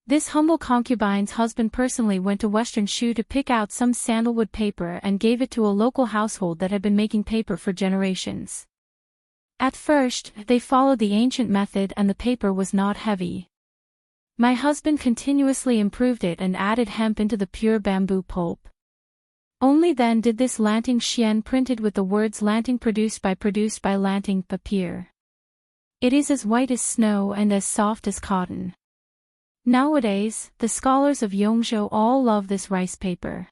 This humble concubine's husband personally went to Western Shu to pick out some sandalwood paper and gave it to a local household that had been making paper for generations. At first, they followed the ancient method and the paper was not heavy. My husband continuously improved it and added hemp into the pure bamboo pulp. Only then did this Lanting Xian printed with the words Lanting produced by Lanting appear. It is as white as snow and as soft as cotton. Nowadays, the scholars of Yongzhou all love this rice paper.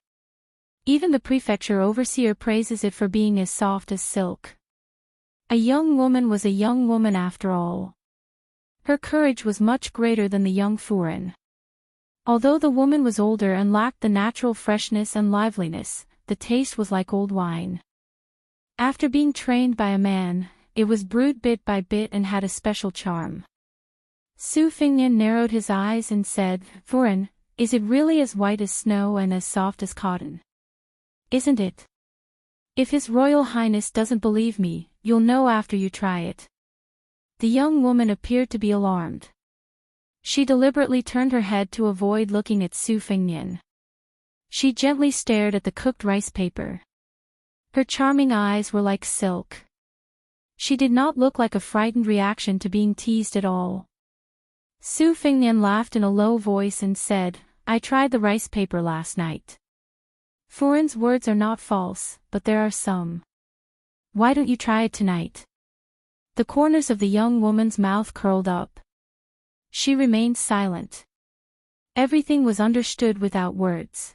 Even the prefecture overseer praises it for being as soft as silk. A young woman was a young woman after all. Her courage was much greater than the young Furen. Although the woman was older and lacked the natural freshness and liveliness, the taste was like old wine. After being trained by a man, it was brewed bit by bit and had a special charm. Su Fingnian narrowed his eyes and said, "Furen, is it really as white as snow and as soft as cotton? Isn't it? If His Royal Highness doesn't believe me, you'll know after you try it." The young woman appeared to be alarmed. She deliberately turned her head to avoid looking at Su Fingnian. She gently stared at the cooked rice paper. Her charming eyes were like silk. She did not look like a frightened reaction to being teased at all. Su Fingnian laughed in a low voice and said, "I tried the rice paper last night. Furin's words are not false, but there are some. Why don't you try it tonight? The corners of the young woman's mouth curled up. She remained silent. Everything was understood without words.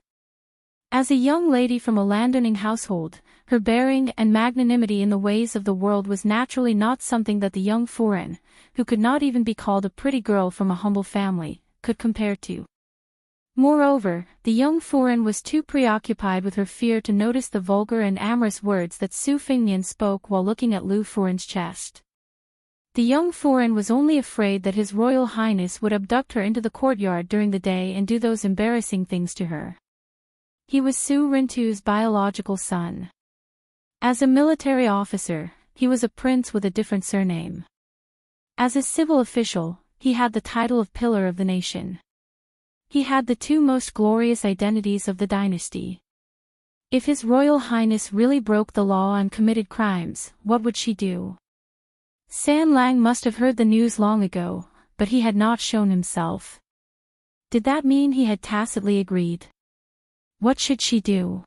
As a young lady from a landowning household, her bearing and magnanimity in the ways of the world was naturally not something that the young Furin, who could not even be called a pretty girl from a humble family, could compare to. Moreover, the young Furin was too preoccupied with her fear to notice the vulgar and amorous words that Su Fingnian spoke while looking at Lu Furin's chest. The young Furin was only afraid that His Royal Highness would abduct her into the courtyard during the day and do those embarrassing things to her. He was Su Rintu's biological son. As a military officer, he was a prince with a different surname. As a civil official, he had the title of Pillar of the Nation. He had the two most glorious identities of the dynasty. If His Royal Highness really broke the law and committed crimes, what would she do? San Lang must have heard the news long ago, but he had not shown himself. Did that mean he had tacitly agreed? What should she do?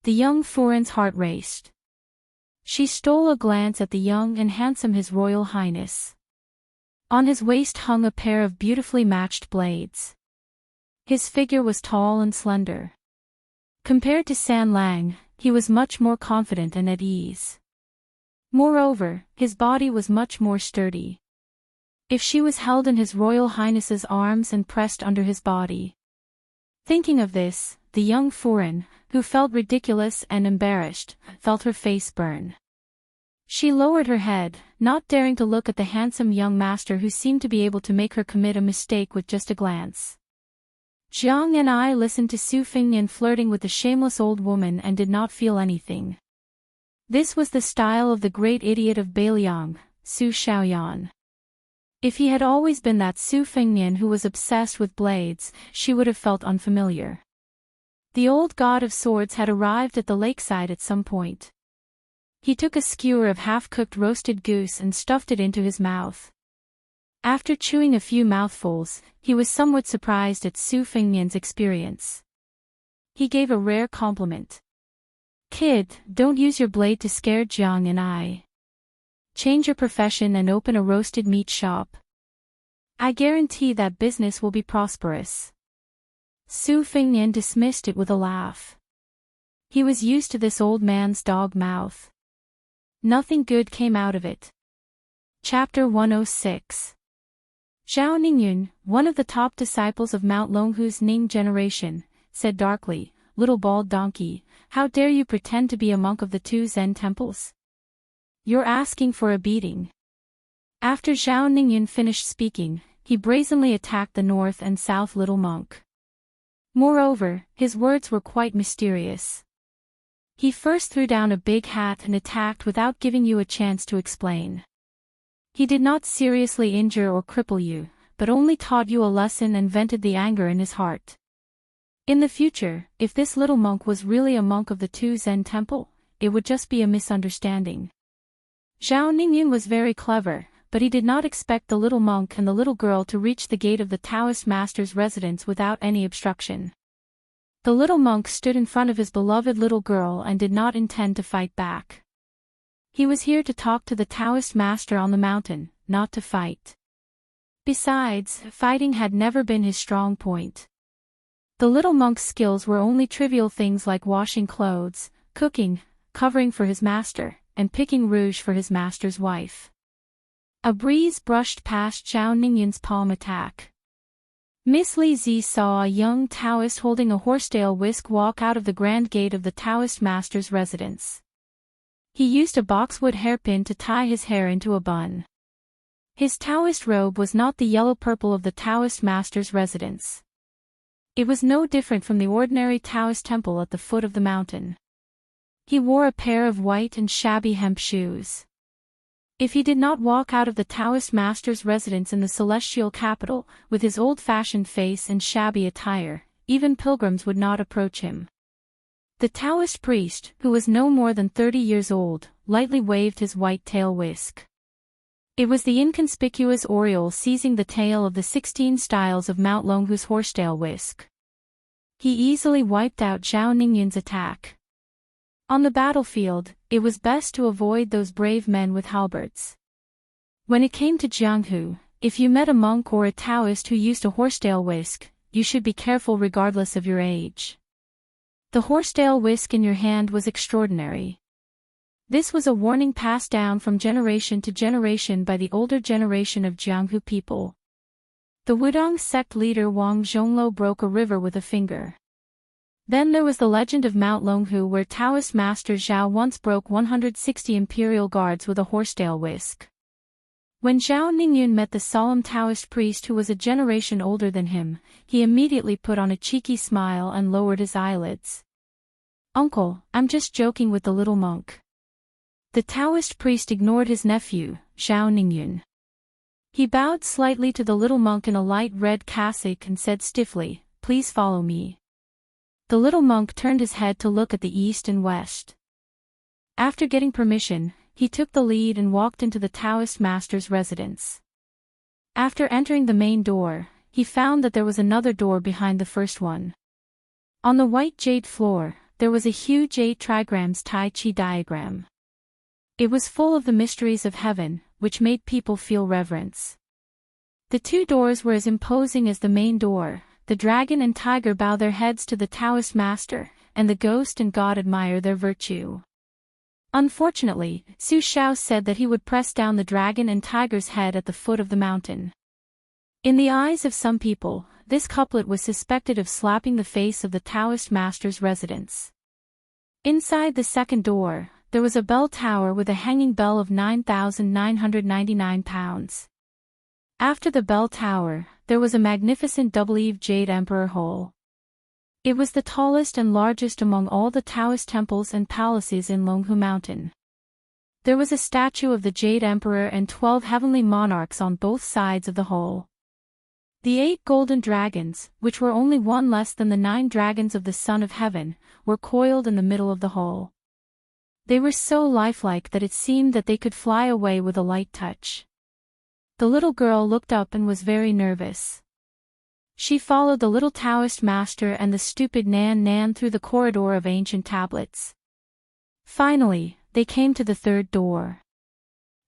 The young Furin's heart raced. She stole a glance at the young and handsome His Royal Highness. On his waist hung a pair of beautifully matched blades. His figure was tall and slender. Compared to San Lang, he was much more confident and at ease. Moreover, his body was much more sturdy. If she was held in His Royal Highness's arms and pressed under his body. Thinking of this, the young Furin, who felt ridiculous and embarrassed, felt her face burn. She lowered her head, not daring to look at the handsome young master who seemed to be able to make her commit a mistake with just a glance. Jiang and I listened to Su Fingnian flirting with the shameless old woman and did not feel anything. This was the style of the great idiot of Beiliang, Su Shaoyan. If he had always been that Su Fingnian who was obsessed with blades, she would have felt unfamiliar. The old god of swords had arrived at the lakeside at some point. He took a skewer of half-cooked roasted goose and stuffed it into his mouth. After chewing a few mouthfuls, he was somewhat surprised at Su Fingnian's experience. He gave a rare compliment. "Kid, don't use your blade to scare Jiang and I. Change your profession and open a roasted meat shop. I guarantee that business will be prosperous." Su Fingnian dismissed it with a laugh. He was used to this old man's dog mouth. Nothing good came out of it. Chapter 106. Zhao Ningyun, one of the top disciples of Mount Longhu's Ning generation, said darkly, "Little bald donkey, how dare you pretend to be a monk of the two Zen temples? You're asking for a beating." After Zhao Ningyun finished speaking, he brazenly attacked the north and south little monk. Moreover, his words were quite mysterious. He first threw down a big hat and attacked without giving you a chance to explain. He did not seriously injure or cripple you, but only taught you a lesson and vented the anger in his heart. In the future, if this little monk was really a monk of the two Zen temple, it would just be a misunderstanding. Zhao Ningyun was very clever, but he did not expect the little monk and the little girl to reach the gate of the Taoist master's residence without any obstruction. The little monk stood in front of his beloved little girl and did not intend to fight back. He was here to talk to the Taoist master on the mountain, not to fight. Besides, fighting had never been his strong point. The little monk's skills were only trivial things like washing clothes, cooking, covering for his master, and picking rouge for his master's wife. A breeze brushed past Zhao Ningyun's palm attack. Miss Li Zi saw a young Taoist holding a horsetail whisk walk out of the grand gate of the Taoist master's residence. He used a boxwood hairpin to tie his hair into a bun. His Taoist robe was not the yellow-purple of the Taoist master's residence. It was no different from the ordinary Taoist temple at the foot of the mountain. He wore a pair of white and shabby hemp shoes. If he did not walk out of the Taoist master's residence in the celestial capital, with his old-fashioned face and shabby attire, even pilgrims would not approach him. The Taoist priest, who was no more than 30 years old, lightly waved his white tail whisk. It was the inconspicuous oriole seizing the tail of the 16 styles of Mount Longhu's horsetail whisk. He easily wiped out Zhao Ningyun's attack. On the battlefield, it was best to avoid those brave men with halberds. When it came to Jianghu, if you met a monk or a Taoist who used a horsetail whisk, you should be careful regardless of your age. The horsetail whisk in your hand was extraordinary. This was a warning passed down from generation to generation by the older generation of Jianghu people. The Wudong sect leader Wang Zhonglo broke a river with a finger. Then there was the legend of Mount Longhu where Taoist master Zhao once broke 160 imperial guards with a horsetail whisk. When Zhao Ningyun met the solemn Taoist priest who was a generation older than him, he immediately put on a cheeky smile and lowered his eyelids. "Uncle, I'm just joking with the little monk." The Taoist priest ignored his nephew, Zhao Ningyun. He bowed slightly to the little monk in a light red cassock and said stiffly, "Please follow me." The little monk turned his head to look at the east and west. After getting permission, he took the lead and walked into the Taoist master's residence. After entering the main door, he found that there was another door behind the first one. On the white jade floor, there was a huge 8 trigrams Tai Chi diagram. It was full of the mysteries of heaven, which made people feel reverence. The 2 doors were as imposing as the main door. The dragon and tiger bow their heads to the Taoist master, and the ghost and god admire their virtue. Unfortunately, Su Xiao said that he would press down the dragon and tiger's head at the foot of the mountain. In the eyes of some people, this couplet was suspected of slapping the face of the Taoist master's residence. Inside the second door, there was a bell tower with a hanging bell of 9,999 pounds. After the bell tower, there was a magnificent double-eaved jade emperor hall. It was the tallest and largest among all the Taoist temples and palaces in Longhu Mountain. There was a statue of the Jade Emperor and 12 heavenly monarchs on both sides of the hall. The 8 golden dragons, which were only one less than the 9 dragons of the Son of Heaven, were coiled in the middle of the hall. They were so lifelike that it seemed that they could fly away with a light touch. The little girl looked up and was very nervous. She followed the little Taoist master and the stupid Nan Nan through the corridor of ancient tablets. Finally, they came to the third door.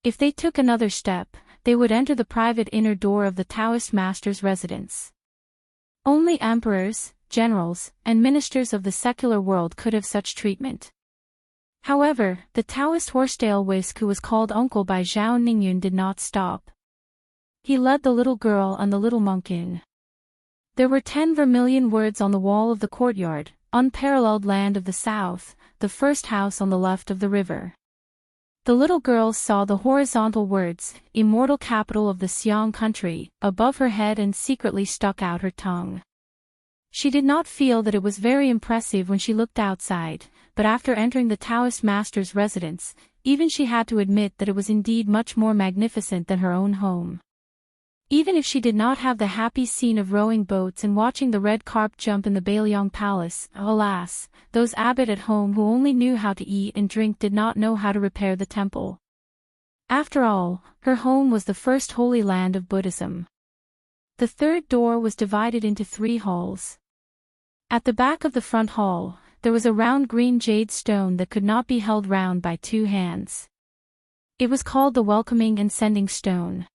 If they took another step, they would enter the private inner door of the Taoist master's residence. Only emperors, generals, and ministers of the secular world could have such treatment. However, the Taoist horsetail whisk who was called uncle by Zhao Ningyun did not stop. He led the little girl and the little monk in. There were 10 vermilion words on the wall of the courtyard: unparalleled land of the south, the first house on the left of the river. The little girl saw the horizontal words, immortal capital of the Xiang country, above her head and secretly stuck out her tongue. She did not feel that it was very impressive when she looked outside, but after entering the Taoist master's residence, even she had to admit that it was indeed much more magnificent than her own home. Even if she did not have the happy scene of rowing boats and watching the red carp jump in the Bailiang Palace, alas, those abbot at home who only knew how to eat and drink did not know how to repair the temple. After all, her home was the first holy land of Buddhism. The third door was divided into 3 halls. At the back of the front hall, there was a round green jade stone that could not be held round by 2 hands. It was called the welcoming and sending stone.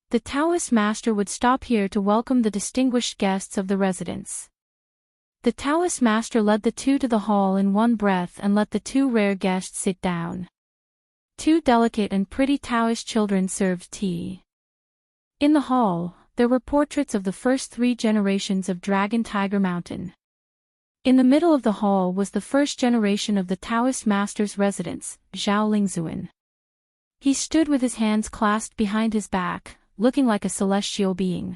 The Taoist master would stop here to welcome the distinguished guests of the residence. The Taoist master led the 2 to the hall in one breath and let the 2 rare guests sit down. 2 delicate and pretty Taoist children served tea. In the hall, there were portraits of the first 3 generations of Dragon Tiger Mountain. In the middle of the hall was the first generation of the Taoist master's residence, Zhao Lingzuan. He stood with his hands clasped behind his back, looking like a celestial being.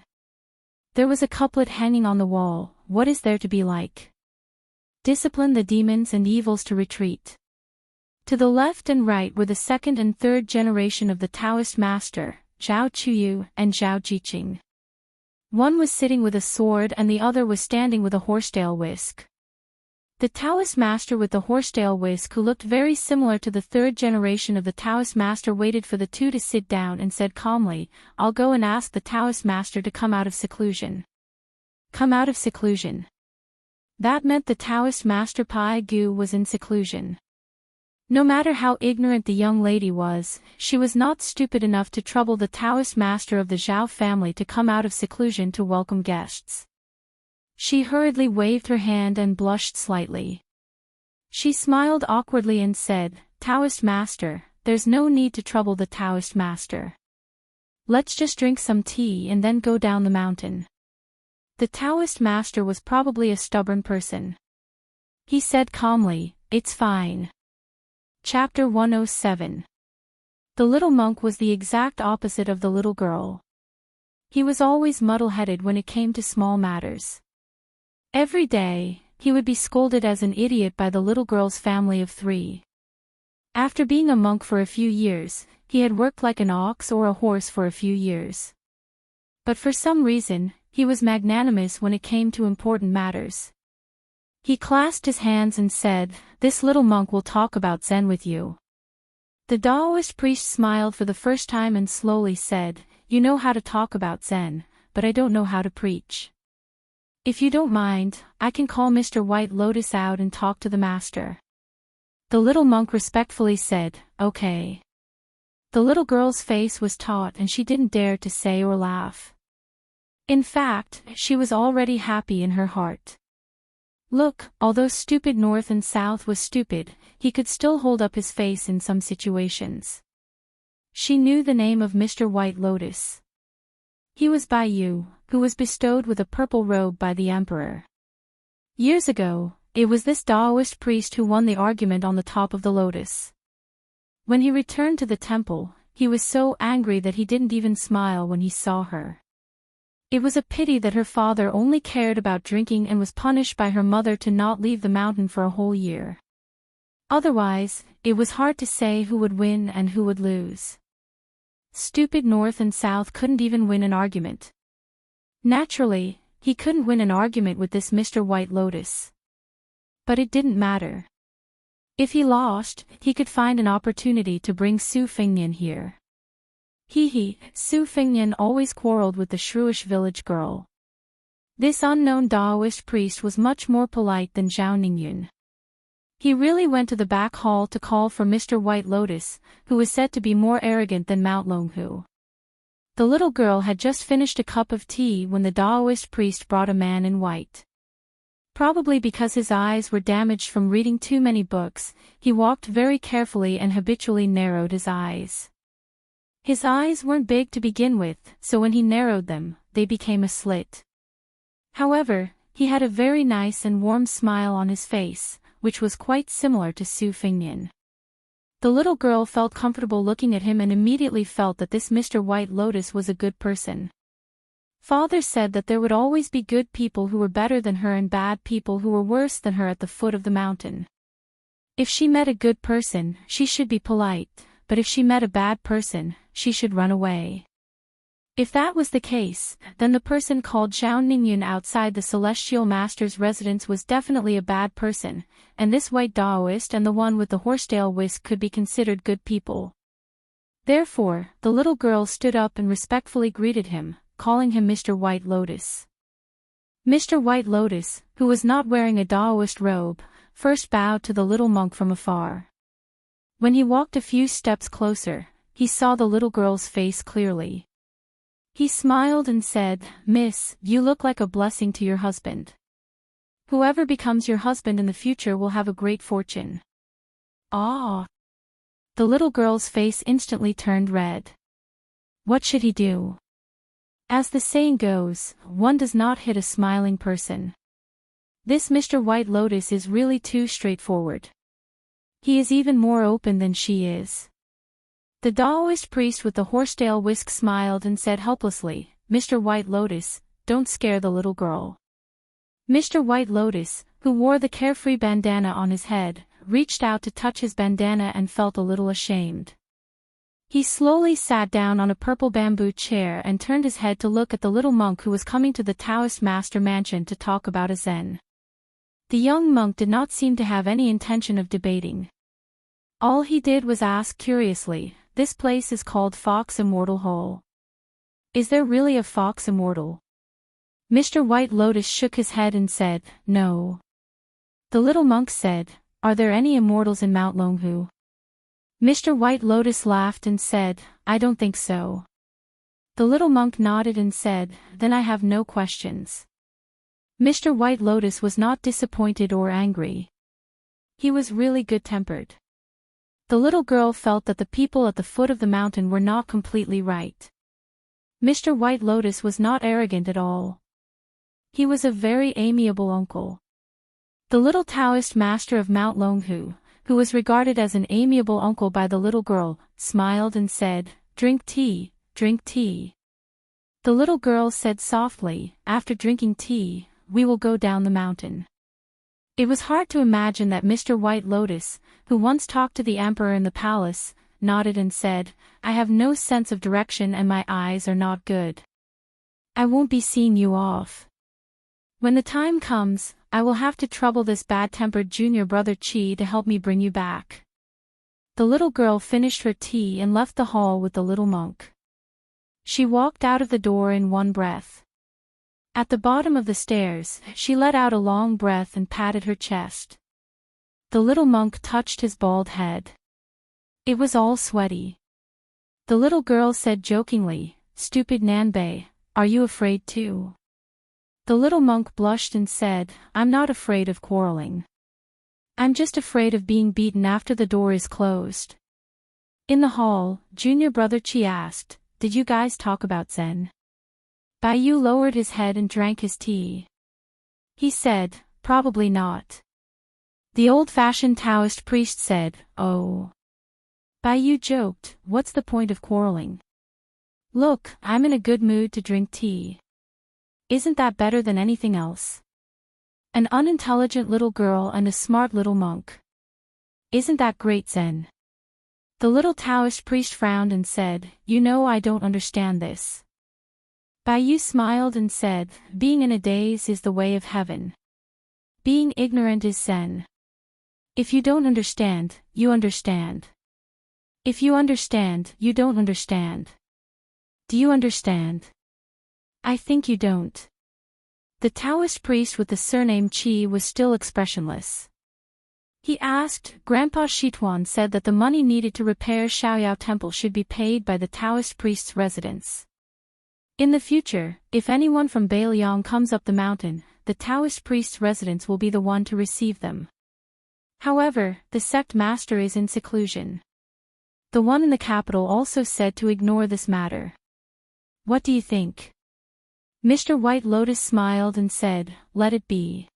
There was a couplet hanging on the wall: what is there to be like? Discipline the demons and evils to retreat. To the left and right were the 2nd and 3rd generation of the Taoist master, Zhao Chuyu and Zhao Jiqing. One was sitting with a sword and the other was standing with a horsetail whisk. The Taoist master with the horsetail whisk, who looked very similar to the 3rd generation of the Taoist master, waited for the 2 to sit down and said calmly, "I'll go and ask the Taoist master to come out of seclusion." Come out of seclusion. That meant the Taoist master Pai Gu was in seclusion. No matter how ignorant the young lady was, she was not stupid enough to trouble the Taoist master of the Zhao family to come out of seclusion to welcome guests. She hurriedly waved her hand and blushed slightly. She smiled awkwardly and said, "Taoist master, there's no need to trouble the Taoist master. Let's just drink some tea and then go down the mountain." The Taoist master was probably a stubborn person. He said calmly, "It's fine." Chapter 107. The little monk was the exact opposite of the little girl. He was always muddle-headed when it came to small matters. Every day, he would be scolded as an idiot by the little girl's family of 3. After being a monk for a few years, he had worked like an ox or a horse for a few years. But for some reason, he was magnanimous when it came to important matters. He clasped his hands and said, "This little monk will talk about Zen with you." The Taoist priest smiled for the first time and slowly said, "You know how to talk about Zen, but I don't know how to preach. If you don't mind, I can call Mr. White Lotus out and talk to the master." The little monk respectfully said, "Okay." The little girl's face was taut and she didn't dare to say or laugh. In fact, she was already happy in her heart. Look, although stupid North and South was stupid, he could still hold up his face in some situations. She knew the name of Mr. White Lotus. He was Bai Yu, who was bestowed with a purple robe by the emperor. Years ago, it was this Taoist priest who won the argument on the top of the lotus. When he returned to the temple, he was so angry that he didn't even smile when he saw her. It was a pity that her father only cared about drinking and was punished by her mother to not leave the mountain for a whole year. Otherwise, it was hard to say who would win and who would lose. Stupid North and South couldn't even win an argument. Naturally, he couldn't win an argument with this Mr. White Lotus. But it didn't matter. If he lost, he could find an opportunity to bring Su Fingnian here. Su Fingnian always quarreled with the shrewish village girl. This unknown Taoist priest was much more polite than Zhao Ningyun. He really went to the back hall to call for Mr. White Lotus, who was said to be more arrogant than Mount Longhu. The little girl had just finished a cup of tea when the Taoist priest brought a man in white. Probably because his eyes were damaged from reading too many books, he walked very carefully and habitually narrowed his eyes. His eyes weren't big to begin with, so when he narrowed them, they became a slit. However, he had a very nice and warm smile on his face, which was quite similar to Su Fingnian. The little girl felt comfortable looking at him and immediately felt that this Mr. White Lotus was a good person. Father said that there would always be good people who were better than her and bad people who were worse than her at the foot of the mountain. If she met a good person, she should be polite, but if she met a bad person, she should run away. If that was the case, then the person called Zhao Ningyun outside the Celestial Master's residence was definitely a bad person, and this white Taoist and the one with the horsetail whisk could be considered good people. Therefore, the little girl stood up and respectfully greeted him, calling him Mr. White Lotus. Mr. White Lotus, who was not wearing a Taoist robe, first bowed to the little monk from afar. When he walked a few steps closer, he saw the little girl's face clearly. He smiled and said, "Miss, you look like a blessing to your husband. Whoever becomes your husband in the future will have a great fortune." Ah! The little girl's face instantly turned red. What should he do? As the saying goes, one does not hit a smiling person. This Mr. White Lotus is really too straightforward. He is even more open than she is. The Taoist priest with the horsetail whisk smiled and said helplessly, "Mr. White Lotus, don't scare the little girl." Mr. White Lotus, who wore the carefree bandana on his head, reached out to touch his bandana and felt a little ashamed. He slowly sat down on a purple bamboo chair and turned his head to look at the little monk who was coming to the Taoist master mansion to talk about a Zen. The young monk did not seem to have any intention of debating. All he did was ask curiously, "This place is called Fox Immortal Hall. Is there really a fox immortal?" Mr. White Lotus shook his head and said, "No. The little monk said, "Are there any immortals in Mount Longhu?" Mr. White Lotus laughed and said, "I don't think so." The little monk nodded and said, "Then I have no questions." Mr. White Lotus was not disappointed or angry. He was really good-tempered. The little girl felt that the people at the foot of the mountain were not completely right. Mr. White Lotus was not arrogant at all. He was a very amiable uncle. The little Taoist master of Mount Longhu, who was regarded as an amiable uncle by the little girl, smiled and said, "Drink tea, drink tea." The little girl said softly, "After drinking tea, we will go down the mountain." It was hard to imagine that Mr. White Lotus, who once talked to the emperor in the palace, nodded and said, "I have no sense of direction and my eyes are not good. I won't be seeing you off. When the time comes, I will have to trouble this bad-tempered junior brother Chi to help me bring you back." The little girl finished her tea and left the hall with the little monk. She walked out of the door in one breath. At the bottom of the stairs, she let out a long breath and patted her chest. The little monk touched his bald head. It was all sweaty. The little girl said jokingly, "Stupid Nanbei, are you afraid too?" The little monk blushed and said, "I'm not afraid of quarreling. I'm just afraid of being beaten after the door is closed." In the hall, junior brother Chi asked, "Did you guys talk about Zen?" Baiyu lowered his head and drank his tea. He said, "Probably not." The old-fashioned Taoist priest said, "Oh." Baiyu joked, "What's the point of quarreling? Look, I'm in a good mood to drink tea. Isn't that better than anything else? An unintelligent little girl and a smart little monk. Isn't that great, Zen?" The little Taoist priest frowned and said, "You know I don't understand this." Baiyu smiled and said, "Being in a daze is the way of heaven. Being ignorant is Zen. If you don't understand, you understand. If you understand, you don't understand. Do you understand? I think you don't." The Taoist priest with the surname Chi was still expressionless. He asked, "Grandpa Shituan said that the money needed to repair Shaoyao Temple should be paid by the Taoist priest's residence. In the future, if anyone from Bailiang comes up the mountain, the Taoist priest's residence will be the one to receive them. However, the sect master is in seclusion. The one in the capital also said to ignore this matter. What do you think?" Mr. White Lotus smiled and said, "Let it be.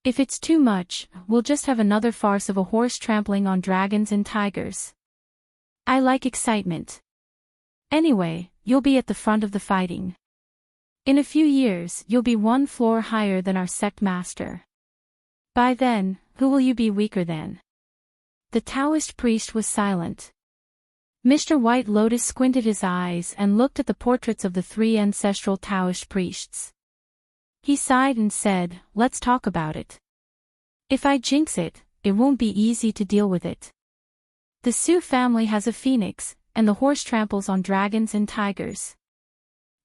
If it's too much, we'll just have another farce of a horse trampling on dragons and tigers. I like excitement. Anyway, you'll be at the front of the fighting. In a few years, you'll be one floor higher than our sect master. By then, who will you be weaker than?" The Taoist priest was silent. Mr. White Lotus squinted his eyes and looked at the portraits of the three ancestral Taoist priests. He sighed and said, "Let's talk about it. If I jinx it, it won't be easy to deal with it. The Su family has a phoenix, and the horse tramples on dragons and tigers.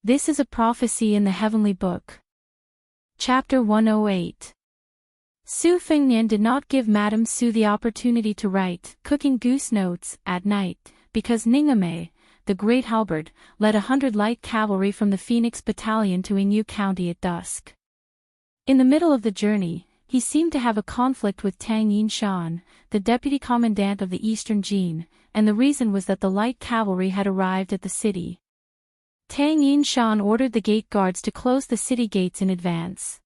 This is a prophecy in the heavenly book." Chapter 108. Su Fengnian did not give Madame Su the opportunity to write cooking goose notes at night, because Ningame, the great halberd, led 100 light cavalry from the Phoenix Battalion to Yingyu County at dusk. In the middle of the journey, he seemed to have a conflict with Tang Yinshan, the deputy commandant of the Eastern Jin, and the reason was that the light cavalry had arrived at the city. Tang Yinshan ordered the gate guards to close the city gates in advance.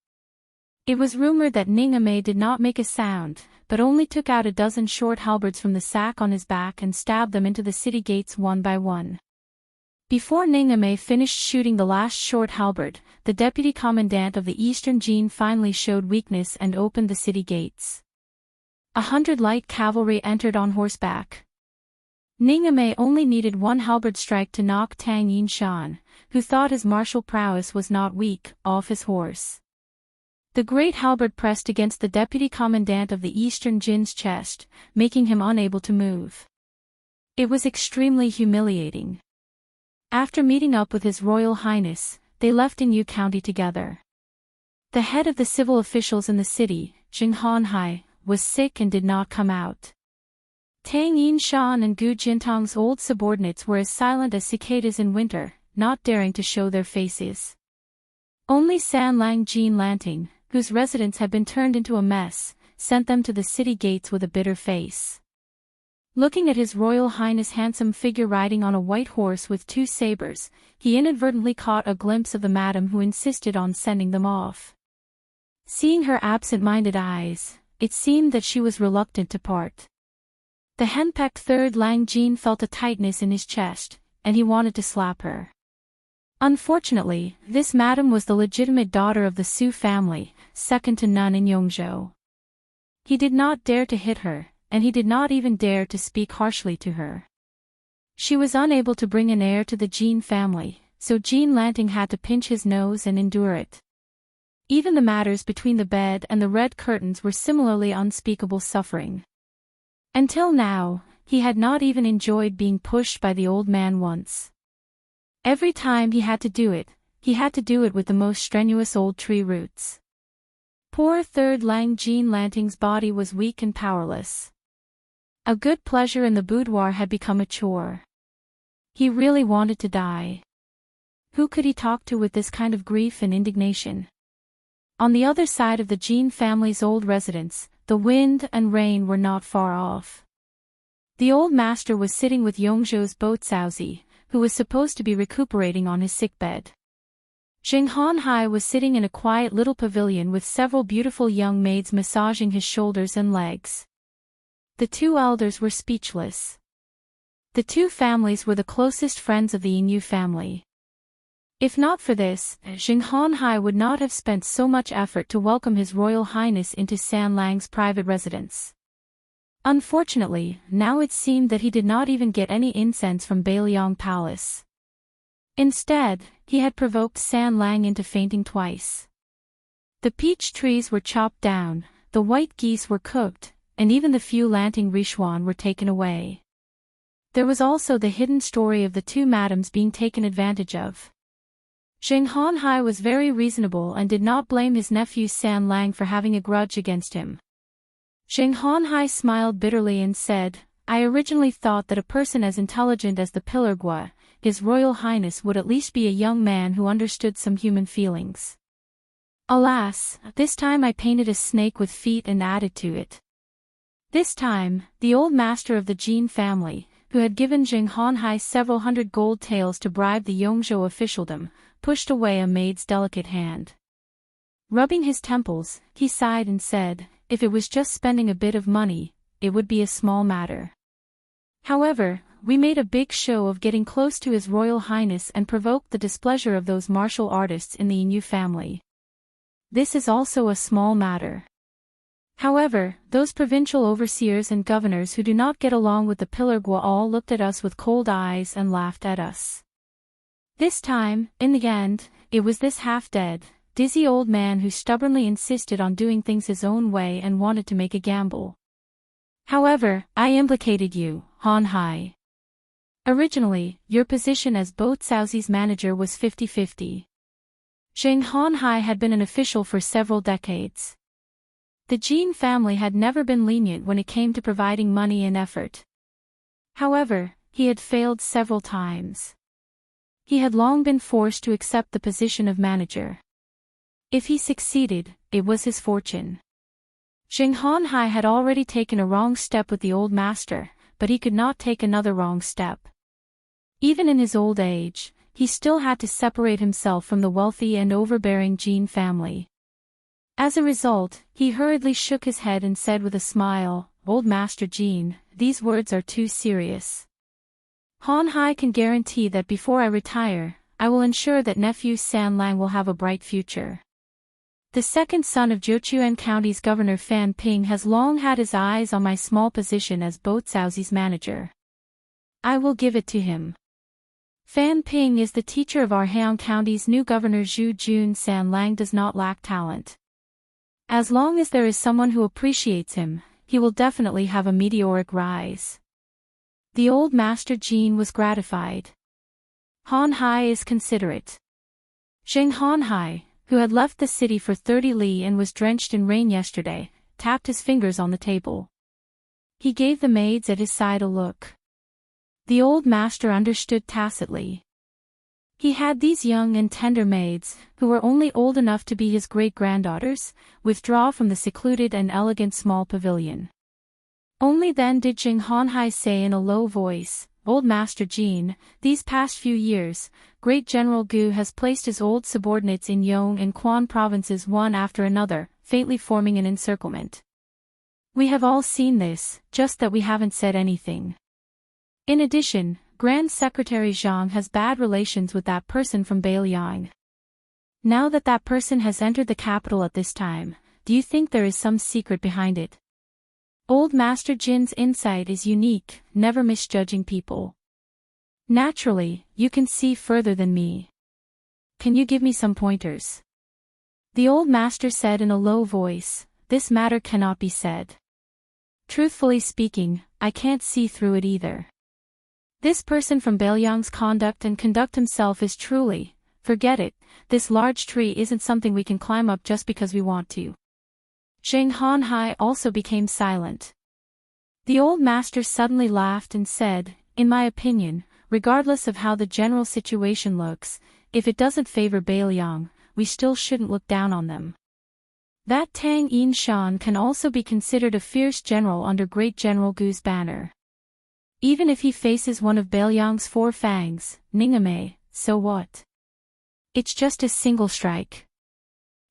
It was rumored that Ningame did not make a sound, but only took out a dozen short halberds from the sack on his back and stabbed them into the city gates one by one. Before Ningame finished shooting the last short halberd, the deputy commandant of the Eastern Jin finally showed weakness and opened the city gates. 100 light cavalry entered on horseback. Ningame only needed one halberd strike to knock Tang Yinshan, who thought his martial prowess was not weak, off his horse. The great halberd pressed against the deputy commandant of the Eastern Jin's chest, making him unable to move. It was extremely humiliating. After meeting up with His Royal Highness, they left Yingyu County together. The head of the civil officials in the city, Jing Hanhai, was sick and did not come out. Tang Yinshan and Gu Jintang's old subordinates were as silent as cicadas in winter, not daring to show their faces. Only San Lang Jin Lanting, whose residence had been turned into a mess, sent them to the city gates with a bitter face. Looking at His Royal Highness' handsome figure riding on a white horse with 2 sabers, he inadvertently caught a glimpse of the madam who insisted on sending them off. Seeing her absent-minded eyes, it seemed that she was reluctant to part. The henpecked third Lang Jin felt a tightness in his chest, and he wanted to slap her. Unfortunately, this madam was the legitimate daughter of the Su family, second to none in Yongzhou. He did not dare to hit her, and he did not even dare to speak harshly to her. She was unable to bring an heir to the Jin family, so Jin Lanting had to pinch his nose and endure it. Even the matters between the bed and the red curtains were similarly unspeakable suffering. Until now, he had not even enjoyed being pushed by the old man once. Every time he had to do it with the most strenuous old tree roots. Poor third Lang Jin Lanting's body was weak and powerless. A good pleasure in the boudoir had become a chore. He really wanted to die. Who could he talk to with this kind of grief and indignation? On the other side of the Jin family's old residence, the wind and rain were not far off. The old master was sitting with Yongzhou's Boatsaozi, who was supposed to be recuperating on his sickbed. Jing Hanhai was sitting in a quiet little pavilion with several beautiful young maids massaging his shoulders and legs. The 2 elders were speechless. The 2 families were the closest friends of the Yinyu family. If not for this, Jing Hanhai would not have spent so much effort to welcome His Royal Highness into San Lang's private residence. Unfortunately, now it seemed that he did not even get any incense from Beiliang Palace. Instead, he had provoked San Lang into fainting twice. The peach trees were chopped down, the white geese were cooked, and even the few Lanting Rishuan were taken away. There was also the hidden story of the 2 madams being taken advantage of. Jing Hanhai was very reasonable and did not blame his nephew San Lang for having a grudge against him. Jing Hanhai smiled bitterly and said, "I originally thought that a person as intelligent as the Pillar Gua, His Royal Highness, would at least be a young man who understood some human feelings. Alas, this time I painted a snake with feet and added to it." This time, the old master of the Jin family, who had given Jing Hanhai several hundred gold taels to bribe the Yongzhou officialdom, pushed away a maid's delicate hand. Rubbing his temples, he sighed and said, "If it was just spending a bit of money, it would be a small matter. However, we made a big show of getting close to His Royal Highness and provoked the displeasure of those martial artists in the Yinyu family. This is also a small matter. However, those provincial overseers and governors who do not get along with the Pillar Gua all looked at us with cold eyes and laughed at us. This time, in the end, it was this half-dead, dizzy old man who stubbornly insisted on doing things his own way and wanted to make a gamble. However, I implicated you, Hanhai. Originally, your position as Boatsaozi's manager was 50-50. Jing Hanhai had been an official for several decades. The Jin family had never been lenient when it came to providing money and effort. However, he had failed several times. He had long been forced to accept the position of manager. If he succeeded, it was his fortune. Jing Hanhai had already taken a wrong step with the old master, but he could not take another wrong step. Even in his old age, he still had to separate himself from the wealthy and overbearing Jin family. As a result, he hurriedly shook his head and said with a smile, "Old Master Jin, these words are too serious. Hanhai can guarantee that before I retire, I will ensure that nephew San Lang will have a bright future. The second son of Jiuquan County's Governor Fan Ping has long had his eyes on my small position as Boatsaozi's manager. I will give it to him. Fan Ping is the teacher of Arheong County's new governor Zhu Jun. San Lang does not lack talent. As long as there is someone who appreciates him, he will definitely have a meteoric rise." The old Master Jin was gratified. Hanhai is considerate. Jing Hanhai, who had left the city for 30 li and was drenched in rain yesterday, tapped his fingers on the table. He gave the maids at his side a look. The old master understood tacitly. He had these young and tender maids, who were only old enough to be his great-granddaughters, withdraw from the secluded and elegant small pavilion. Only then did Jing Hanhai say in a low voice, "Old Master Jin, these past few years, Great General Gu has placed his old subordinates in Yong and Quan provinces one after another, faintly forming an encirclement. We have all seen this, just that we haven't said anything. In addition, Grand Secretary Zhang has bad relations with that person from Beiliang. Now that that person has entered the capital at this time, do you think there is some secret behind it? Old Master Jin's insight is unique, never misjudging people. Naturally, you can see further than me. Can you give me some pointers?" The old master said in a low voice, "This matter cannot be said. Truthfully speaking, I can't see through it either. This person from Beiliang's conduct himself is truly, forget it, this large tree isn't something we can climb up just because we want to." Jing Hanhai also became silent. The old master suddenly laughed and said, "In my opinion, regardless of how the general situation looks, if it doesn't favor Beiliang, we still shouldn't look down on them. That Tang Yinshan can also be considered a fierce general under Great General Gu's banner. Even if he faces one of Beiliang's four fangs, Ningame, so what? It's just a single strike."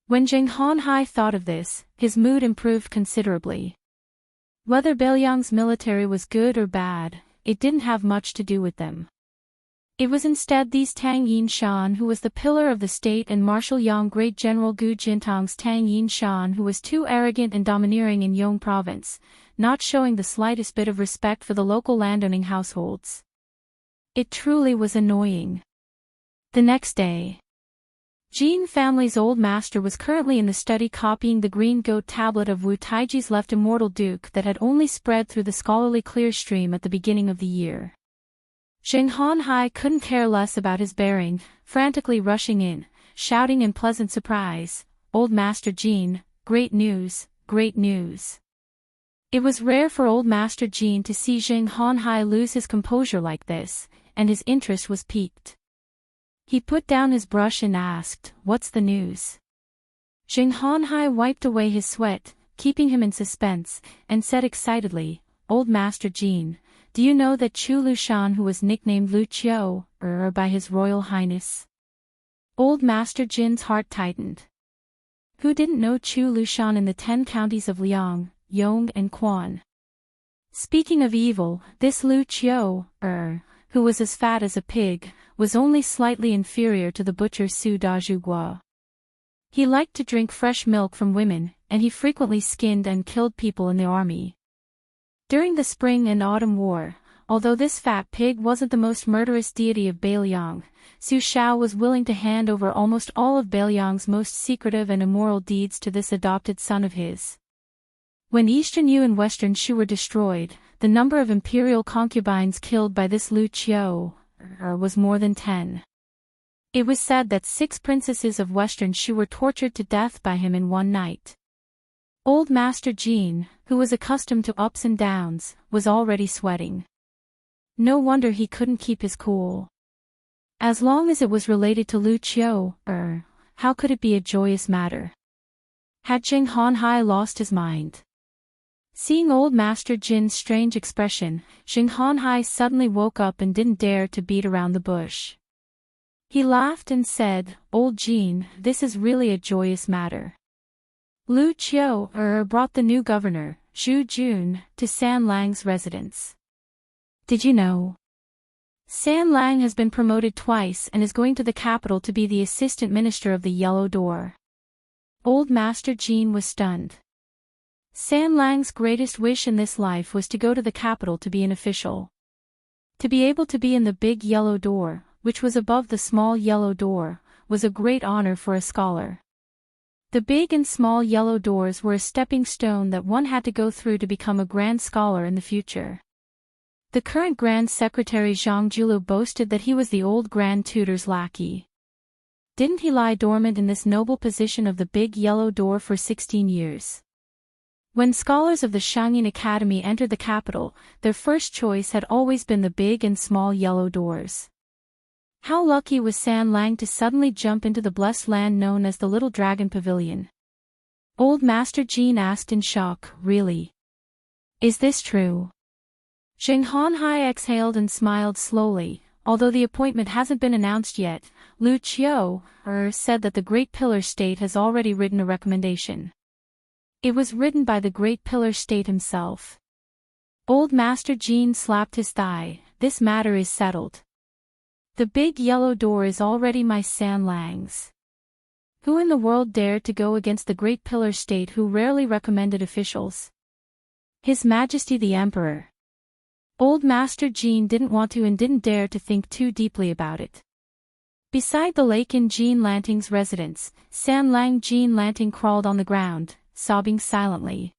When Jing Hanhai thought of this, his mood improved considerably. Whether Beiliang's military was good or bad, it didn't have much to do with them. It was instead these Tang Yinshan who was the pillar of the state and Marshal Yang Great General Gu Jintang's Tang Yinshan who was too arrogant and domineering in Yong province, not showing the slightest bit of respect for the local landowning households. It truly was annoying. The next day, Jin family's old master was currently in the study copying the green goat tablet of Wu Taiji's left immortal duke that had only spread through the scholarly clear stream at the beginning of the year. Jing Hanhai couldn't care less about his bearing, frantically rushing in, shouting in pleasant surprise, "Old Master Jin, great news, great news." It was rare for old Master Jin to see Jing Hanhai lose his composure like this, and his interest was piqued. He put down his brush and asked, "What's the news?" Jing Hanhai wiped away his sweat, keeping him in suspense, and said excitedly, "Old Master Jin, do you know that Chu Lushan who was nicknamed Lu Qiu, by His Royal Highness?" Old Master Jin's heart tightened. Who didn't know Chu Lushan in the 10 counties of Liang, Yong and Quan? Speaking of evil, this Lu Qiu, who was as fat as a pig, was only slightly inferior to the butcher Su Dazhugua. He liked to drink fresh milk from women, and he frequently skinned and killed people in the army. During the Spring and Autumn War, although this fat pig wasn't the most murderous deity of Beiliang, Su Shao was willing to hand over almost all of Beiliang's most secretive and immoral deeds to this adopted son of his. When Eastern Yu and Western Shu were destroyed, the number of imperial concubines killed by this Lu Qiu was more than 10. It was said that 6 princesses of Western Shu were tortured to death by him in one night. Old Master Jin, who was accustomed to ups and downs, was already sweating. No wonder he couldn't keep his cool. As long as it was related to Lu Qiu, how could it be a joyous matter? Had Jing Hanhai lost his mind? Seeing old Master Jin's strange expression, Jing Hanhai suddenly woke up and didn't dare to beat around the bush. He laughed and said, "Old Jin, this is really a joyous matter. Lu Qiu brought the new governor, Zhu Jun, to San Lang's residence. Did you know? San Lang has been promoted twice and is going to the capital to be the assistant minister of the Yellow Door." Old Master Jin was stunned. San Lang's greatest wish in this life was to go to the capital to be an official. To be able to be in the big yellow door, which was above the small yellow door, was a great honor for a scholar. The big and small yellow doors were a stepping stone that one had to go through to become a grand scholar in the future. The current Grand Secretary Zhang Julu boasted that he was the old Grand Tutor's lackey. Didn't he lie dormant in this noble position of the big yellow door for 16 years? When scholars of the Shangyin Academy entered the capital, their first choice had always been the big and small yellow doors. How lucky was San Lang to suddenly jump into the blessed land known as the Little Dragon Pavilion? Old Master Jean asked in shock, really? Is this true? Zheng Hanhai exhaled and smiled slowly. Although the appointment hasn't been announced yet, Lu Qiu said that the Great Pillar State has already written a recommendation. It was written by the Great Pillar State himself. Old Master Jean slapped his thigh. This matter is settled. The big yellow door is already my San Lang's. Who in the world dared to go against the Great Pillar State, who rarely recommended officials? His Majesty the Emperor. Old Master Jean didn't want to and didn't dare to think too deeply about it. Beside the lake in Jean Lanting's residence, San Lang Jean Lanting crawled on the ground, sobbing silently.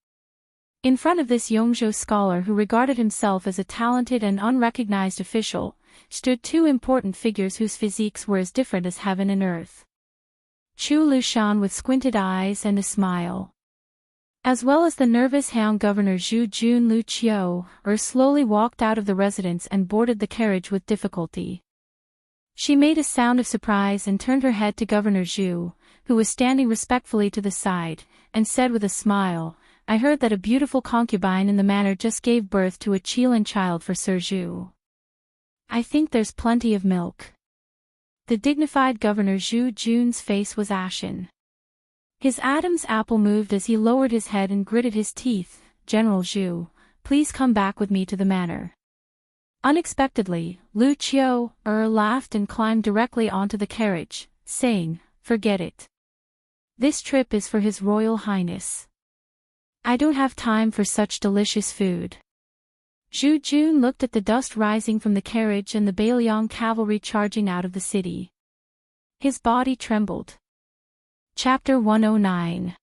In front of this Yongzhou scholar who regarded himself as a talented and unrecognized official, stood two important figures whose physiques were as different as heaven and earth. Chu Lushan with squinted eyes and a smile, as well as the nervous Haon Governor Zhu Jun Lu Qiu, slowly walked out of the residence and boarded the carriage with difficulty. She made a sound of surprise and turned her head to Governor Zhu, who was standing respectfully to the side, and said with a smile, "I heard that a beautiful concubine in the manor just gave birth to a Qilin child for Sir Zhu. I think there's plenty of milk." The dignified Governor Zhu Jun's face was ashen. His Adam's apple moved as he lowered his head and gritted his teeth. "General Zhu, please come back with me to the manor." Unexpectedly, Lu Qiu laughed and climbed directly onto the carriage, saying, "Forget it. This trip is for His Royal Highness. I don't have time for such delicious food." Zhu Jun looked at the dust rising from the carriage and the Bailiang cavalry charging out of the city. His body trembled. Chapter 109.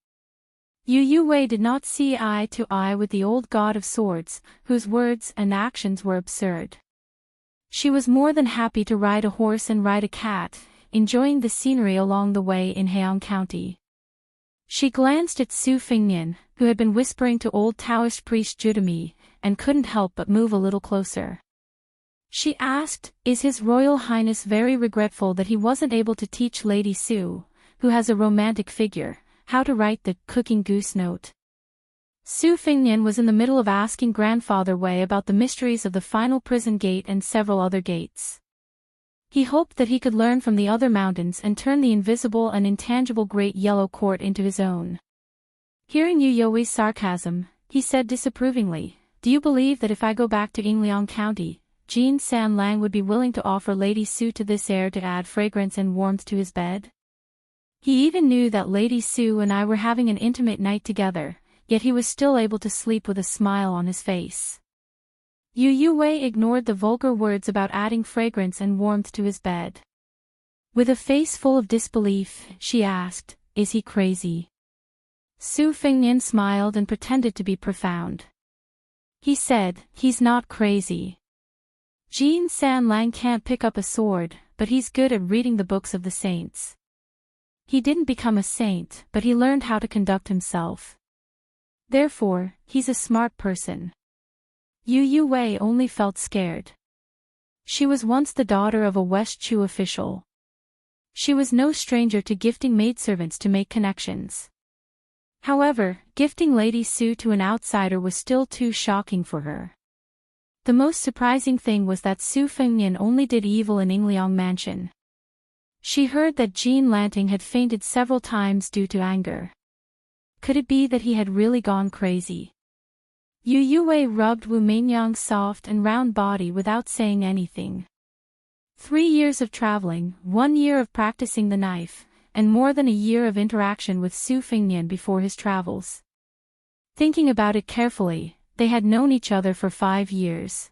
Yu Yuwei did not see eye to eye with the old god of swords, whose words and actions were absurd. She was more than happy to ride a horse and ride a cat, enjoying the scenery along the way in Heian County. She glanced at Su Fingnian, who had been whispering to old Taoist priest Judami, and couldn't help but move a little closer. She asked, "Is His Royal Highness very regretful that he wasn't able to teach Lady Su, who has a romantic figure, how to write the cooking goose note?" Su Fingnian was in the middle of asking Grandfather Wei about the mysteries of the final prison gate and several other gates. He hoped that he could learn from the other mountains and turn the invisible and intangible Great Yellow Court into his own. Hearing Yu Yui's sarcasm, he said disapprovingly, "Do you believe that if I go back to Yingliang County, Jean San Lang would be willing to offer Lady Su to this air to add fragrance and warmth to his bed?" He even knew that Lady Su and I were having an intimate night together, yet he was still able to sleep with a smile on his face. Yu Yuwei ignored the vulgar words about adding fragrance and warmth to his bed. With a face full of disbelief, she asked, "Is he crazy?" Su Fingnian smiled and pretended to be profound. He said, "He's not crazy. Jean San Lang can't pick up a sword, but he's good at reading the books of the saints. He didn't become a saint, but he learned how to conduct himself. Therefore, he's a smart person." Yu Yuwei only felt scared. She was once the daughter of a West Chu official. She was no stranger to gifting maidservants to make connections. However, gifting Lady Su to an outsider was still too shocking for her. The most surprising thing was that Su Fengnian only did evil in Yingliang Mansion. She heard that Jean Lanting had fainted several times due to anger. Could it be that he had really gone crazy? Yu Yuwei rubbed Wu Meinyang's soft and round body without saying anything. 3 years of traveling, 1 year of practicing the knife, and more than a year of interaction with Su Fingnian before his travels. Thinking about it carefully, they had known each other for 5 years.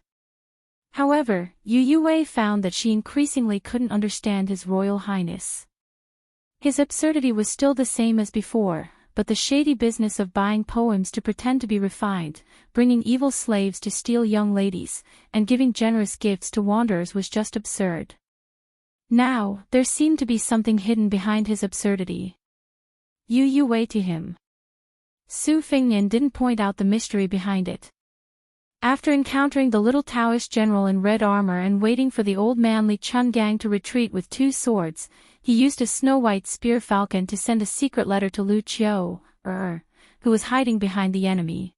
However, Yu Yuwei found that she increasingly couldn't understand His Royal Highness. His absurdity was still the same as before, but the shady business of buying poems to pretend to be refined, bringing evil slaves to steal young ladies, and giving generous gifts to wanderers was just absurd. Now, there seemed to be something hidden behind his absurdity. Yu Yuwei to him. Su Fingnian didn't point out the mystery behind it. After encountering the little Taoist general in red armor and waiting for the old man Li Chungang to retreat with 2 swords, he used a snow-white spear falcon to send a secret letter to Lu Qiu, who was hiding behind the enemy.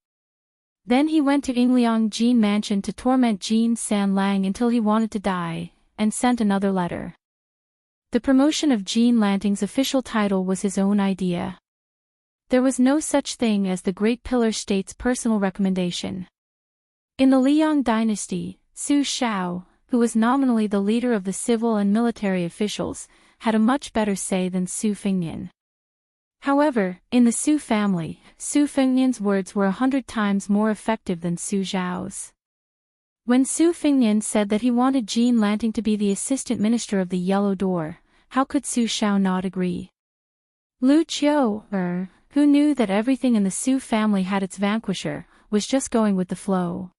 Then he went to Yingliang Jin Mansion to torment Jin San Lang until he wanted to die, and sent another letter. The promotion of Jin Lanting's official title was his own idea. There was no such thing as the Great Pillar State's personal recommendation. In the Liang dynasty, Su Shao, who was nominally the leader of the civil and military officials, had a much better say than Su Fingnian. However, in the Su family, Su Fingnian's words were 100 times more effective than Su Zhao's. When Su Fingnian said that he wanted Jin Lanting to be the assistant minister of the Yellow Door, how could Su Shao not agree? Lu Qiu, who knew that everything in the Su family had its vanquisher, was just going with the flow.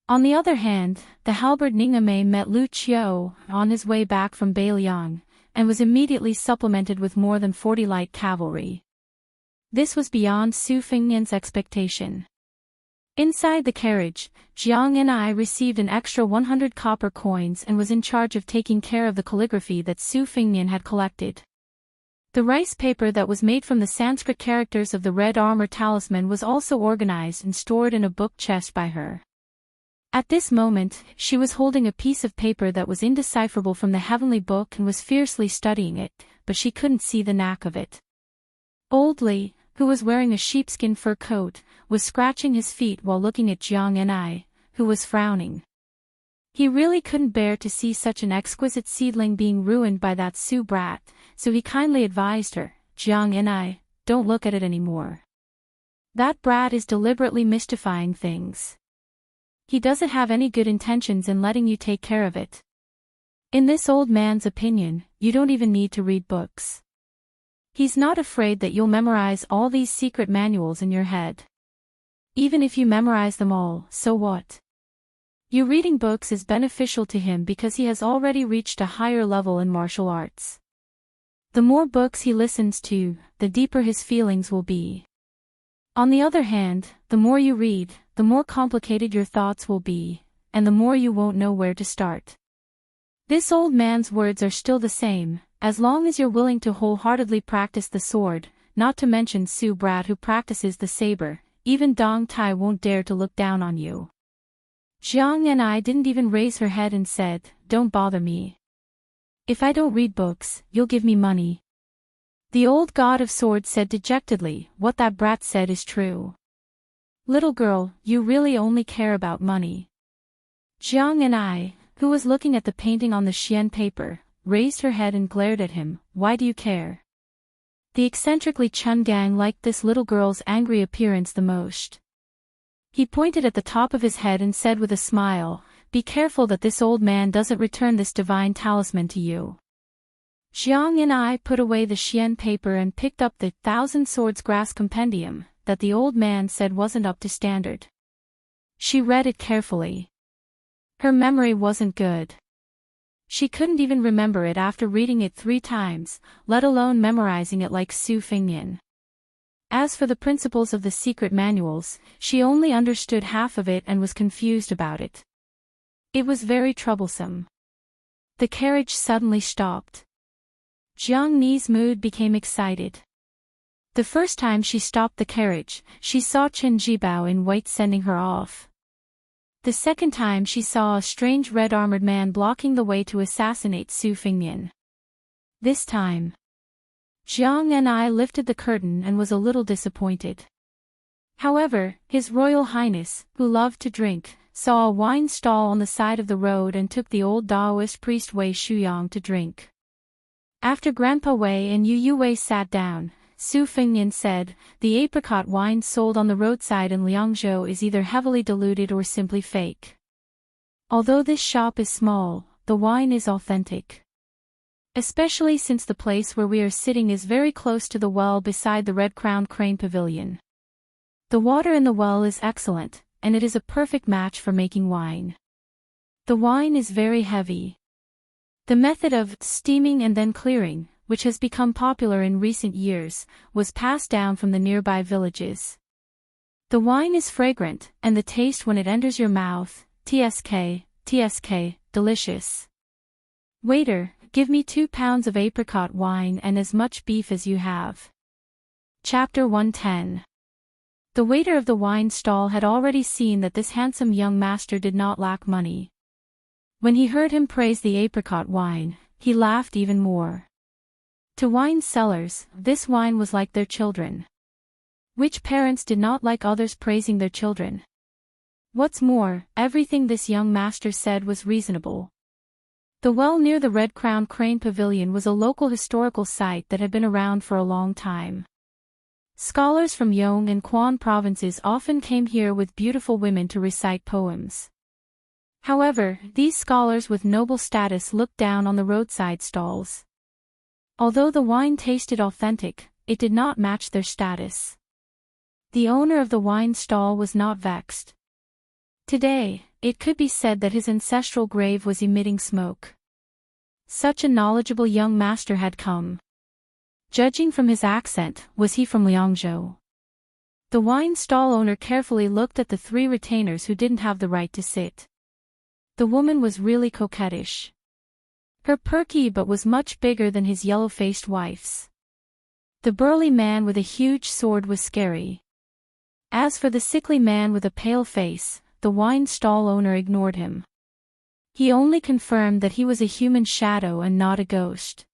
On the other hand, the halberd Ningame met Lu Qiu on his way back from Beiliang, and was immediately supplemented with more than 40 light cavalry. This was beyond Su Fingnian's expectation. Inside the carriage, Jiang and I received an extra 100 copper coins and was in charge of taking care of the calligraphy that Su Fingnian had collected. The rice paper that was made from the Sanskrit characters of the red armor talisman was also organized and stored in a book chest by her. At this moment, she was holding a piece of paper that was indecipherable from the heavenly book and was fiercely studying it, but she couldn't see the knack of it. Old Li, who was wearing a sheepskin fur coat, was scratching his feet while looking at Jiang and I, who was frowning. He really couldn't bear to see such an exquisite seedling being ruined by that Su brat, so he kindly advised her, "Jiang and I, don't look at it anymore. That brat is deliberately mystifying things. He doesn't have any good intentions in letting you take care of it. In this old man's opinion, you don't even need to read books. He's not afraid that you'll memorize all these secret manuals in your head. Even if you memorize them all, so what? You reading books is beneficial to him because he has already reached a higher level in martial arts. The more books he listens to, the deeper his feelings will be. On the other hand, the more you read, the more complicated your thoughts will be, and the more you won't know where to start. This old man's words are still the same, as long as you're willing to wholeheartedly practice the sword, not to mention Su Brat who practices the saber, even Dong Tai won't dare to look down on you." Jiang and I didn't even raise her head and said, "Don't bother me. If I don't read books, you'll give me money." The old god of swords said dejectedly, "What that brat said is true. Little girl, you really only care about money." Jiang and I, who was looking at the painting on the xian paper, raised her head and glared at him. "Why do you care?" The eccentrically Chungang liked this little girl's angry appearance the most. He pointed at the top of his head and said with a smile, "Be careful that this old man doesn't return this divine talisman to you." Jiang and I put away the xian paper and picked up the Thousand Swords Grass Compendium, that the old man said wasn't up to standard. She read it carefully. Her memory wasn't good. She couldn't even remember it after reading it 3 times, let alone memorizing it like Su Fingnian. As for the principles of the secret manuals, she only understood half of it and was confused about it. It was very troublesome. The carriage suddenly stopped. Jiang Ni's mood became excited. The first time she stopped the carriage, she saw Chen Jibao in white sending her off. The second time she saw a strange red-armored man blocking the way to assassinate Su Fingnian. This time, Jiang and I lifted the curtain and was a little disappointed. However, His Royal Highness, who loved to drink, saw a wine stall on the side of the road and took the old Taoist priest Wei Shuyang to drink. After Grandpa Wei and Yu Wei sat down, Su Fingnian said, "The apricot wine sold on the roadside in Liangzhou is either heavily diluted or simply fake. Although this shop is small, the wine is authentic. Especially since the place where we are sitting is very close to the well beside the red-crowned crane pavilion. The water in the well is excellent, and it is a perfect match for making wine. The wine is very heavy. The method of steaming and then clearing, which has become popular in recent years, was passed down from the nearby villages. The wine is fragrant, and the taste when it enters your mouth, tsk, delicious. Waiter, give me 2 pounds of apricot wine and as much beef as you have. Chapter 110. The waiter of the wine stall had already seen that this handsome young master did not lack money. When he heard him praise the apricot wine, he laughed even more. To wine sellers, this wine was like their children. Which parents did not like others praising their children? What's more, everything this young master said was reasonable. The well near the Red Crown Crane Pavilion was a local historical site that had been around for a long time. Scholars from Yong and Quan provinces often came here with beautiful women to recite poems. However, these scholars with noble status looked down on the roadside stalls. Although the wine tasted authentic, it did not match their status. The owner of the wine stall was not vexed. Today, it could be said that his ancestral grave was emitting smoke. Such a knowledgeable young master had come. Judging from his accent, was he from Liangzhou? The wine stall owner carefully looked at the 3 retainers who didn't have the right to sit. The woman was really coquettish. Her perky butt was much bigger than his yellow-faced wife's. The burly man with a huge sword was scary. As for the sickly man with a pale face, the wine stall owner ignored him. He only confirmed that he was a human shadow and not a ghost.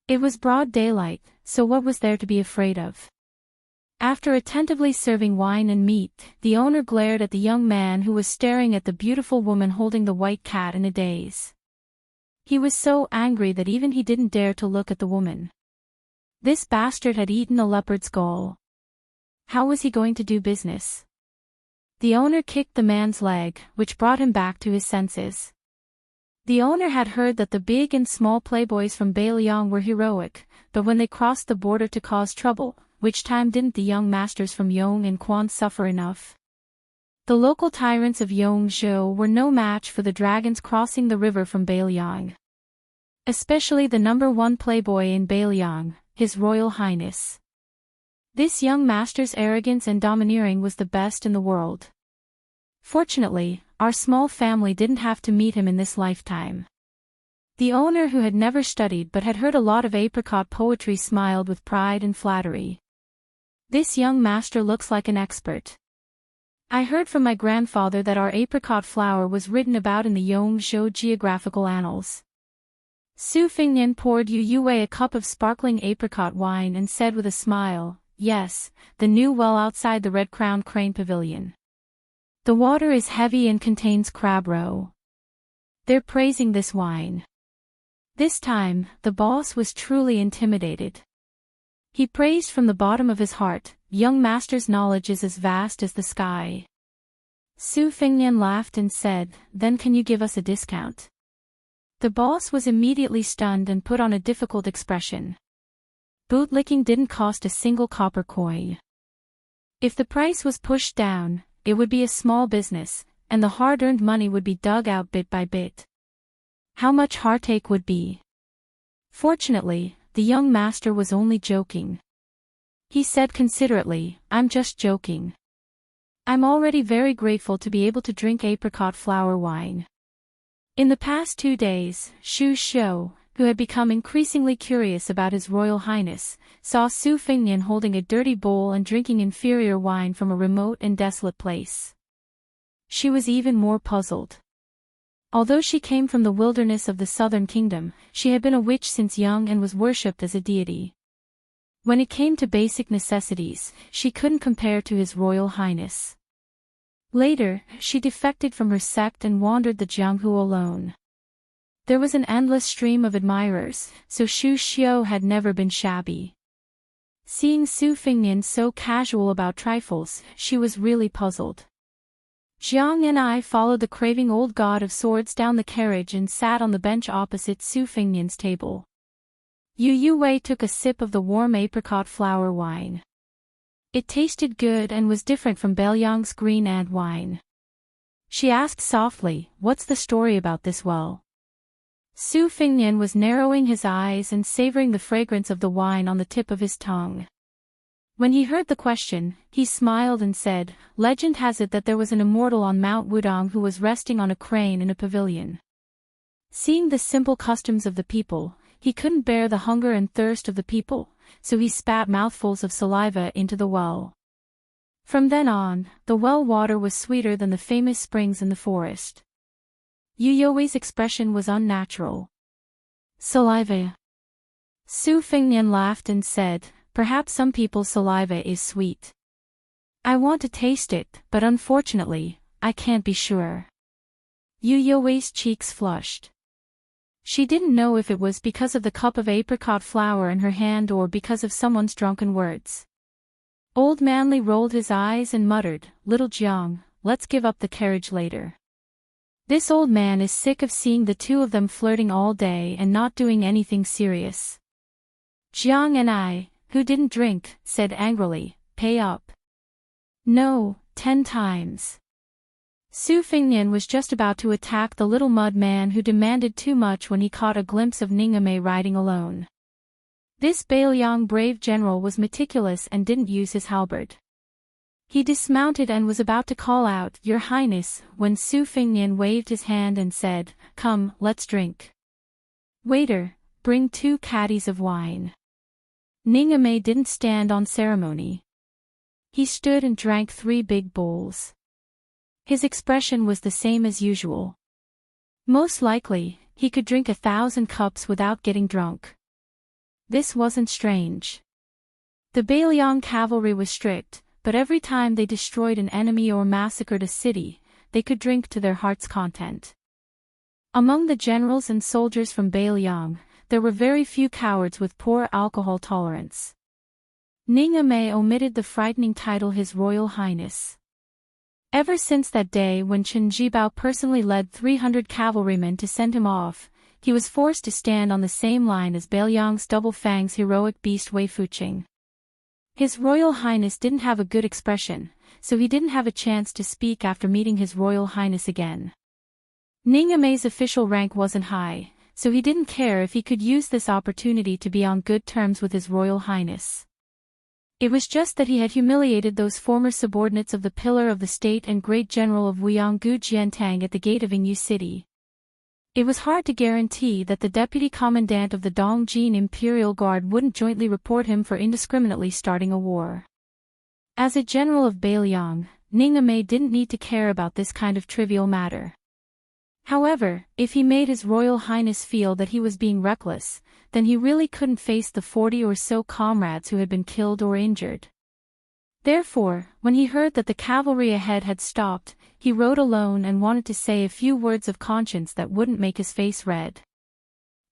It was broad daylight, so what was there to be afraid of? After attentively serving wine and meat, the owner glared at the young man who was staring at the beautiful woman holding the white cat in a daze. He was so angry that even he didn't dare to look at the woman. This bastard had eaten a leopard's gall. How was he going to do business? The owner kicked the man's leg, which brought him back to his senses. The owner had heard that the big and small playboys from Beiliang were heroic, but when they crossed the border to cause trouble, which time didn't the young masters from Yong and Quan suffer enough? The local tyrants of Yongzhou were no match for the dragons crossing the river from Beiliang. Especially the number 1 playboy in Beiliang, His Royal Highness. This young master's arrogance and domineering was the best in the world. Fortunately, our small family didn't have to meet him in this lifetime. The owner, who had never studied but had heard a lot of apricot poetry, smiled with pride and flattery. This young master looks like an expert. I heard from my grandfather that our apricot flower was written about in the Yongzhou geographical annals. Su Fingnian poured Yu Yue a cup of sparkling apricot wine and said with a smile, "Yes, the new well outside the Red Crown Crane Pavilion. The water is heavy and contains crab roe. They're praising this wine." This time, the boss was truly intimidated. He praised from the bottom of his heart, "Young master's knowledge is as vast as the sky." Su Fingnian laughed and said, "Then can you give us a discount?" The boss was immediately stunned and put on a difficult expression. Bootlicking didn't cost a single copper coin. If the price was pushed down, it would be a small business, and the hard-earned money would be dug out bit by bit. How much heartache would be? Fortunately, the young master was only joking. He said considerately, "I'm just joking. I'm already very grateful to be able to drink apricot flower wine." In the past 2 days, Xu Xiu, who had become increasingly curious about His Royal Highness, saw Su Fingnian holding a dirty bowl and drinking inferior wine from a remote and desolate place. She was even more puzzled. Although she came from the wilderness of the southern kingdom, she had been a witch since young and was worshipped as a deity. When it came to basic necessities, she couldn't compare to His Royal Highness. Later, she defected from her sect and wandered the Jianghu alone. There was an endless stream of admirers, so Xu Xiu had never been shabby. Seeing Su Fingnian so casual about trifles, she was really puzzled. Jiang and I followed the craving old god of swords down the carriage and sat on the bench opposite Su Fingnian's table. Yu Yue took a sip of the warm apricot flower wine. It tasted good and was different from Beiliang's green ant wine. She asked softly, "What's the story about this well?" Su Fingnian was narrowing his eyes and savoring the fragrance of the wine on the tip of his tongue. When he heard the question, he smiled and said, "Legend has it that there was an immortal on Mount Wudong who was resting on a crane in a pavilion. Seeing the simple customs of the people, he couldn't bear the hunger and thirst of the people, so he spat mouthfuls of saliva into the well. From then on, the well water was sweeter than the famous springs in the forest." Yu Youwei's expression was unnatural. "Saliva?" Su Fingnian laughed and said, "Perhaps some people's saliva is sweet. I want to taste it, but unfortunately, I can't be sure." Yu Youwei's cheeks flushed. She didn't know if it was because of the cup of apricot flour in her hand or because of someone's drunken words. Old Manly rolled his eyes and muttered, "Little Jiang, let's give up the carriage later. This old man is sick of seeing the two of them flirting all day and not doing anything serious." Jiang and I, who didn't drink, said angrily, "Pay up." "No, 10 times. Su Fingnian was just about to attack the little mud man who demanded too much when he caught a glimpse of Ningame riding alone. This Bailiang brave general was meticulous and didn't use his halberd. He dismounted and was about to call out, "Your Highness," when Su Fingnian waved his hand and said, "Come, let's drink. Waiter, bring 2 caddies of wine." Ningame didn't stand on ceremony. He stood and drank 3 big bowls. His expression was the same as usual. Most likely, he could drink 1,000 cups without getting drunk. This wasn't strange. The Bailiang cavalry was strict, but every time they destroyed an enemy or massacred a city, they could drink to their heart's content. Among the generals and soldiers from Bailiang, there were very few cowards with poor alcohol tolerance. Ningame omitted the frightening title His Royal Highness. Ever since that day when Chen Jibao personally led 300 cavalrymen to send him off, he was forced to stand on the same line as Bailiang's Double Fang's heroic beast Wei Fuqing. His Royal Highness didn't have a good expression, so he didn't have a chance to speak after meeting His Royal Highness again. Ningame's official rank wasn't high, so he didn't care if he could use this opportunity to be on good terms with His Royal Highness. It was just that he had humiliated those former subordinates of the Pillar of the State and Great General of Wuyanggu Jiantang at the gate of Yingyu City. It was hard to guarantee that the deputy commandant of the Dongjin Imperial Guard wouldn't jointly report him for indiscriminately starting a war. As a general of Bailiang, Ningame didn't need to care about this kind of trivial matter. However, if he made His Royal Highness feel that he was being reckless, then he really couldn't face the 40 or so comrades who had been killed or injured. Therefore, when he heard that the cavalry ahead had stopped, he rode alone and wanted to say a few words of conscience that wouldn't make his face red.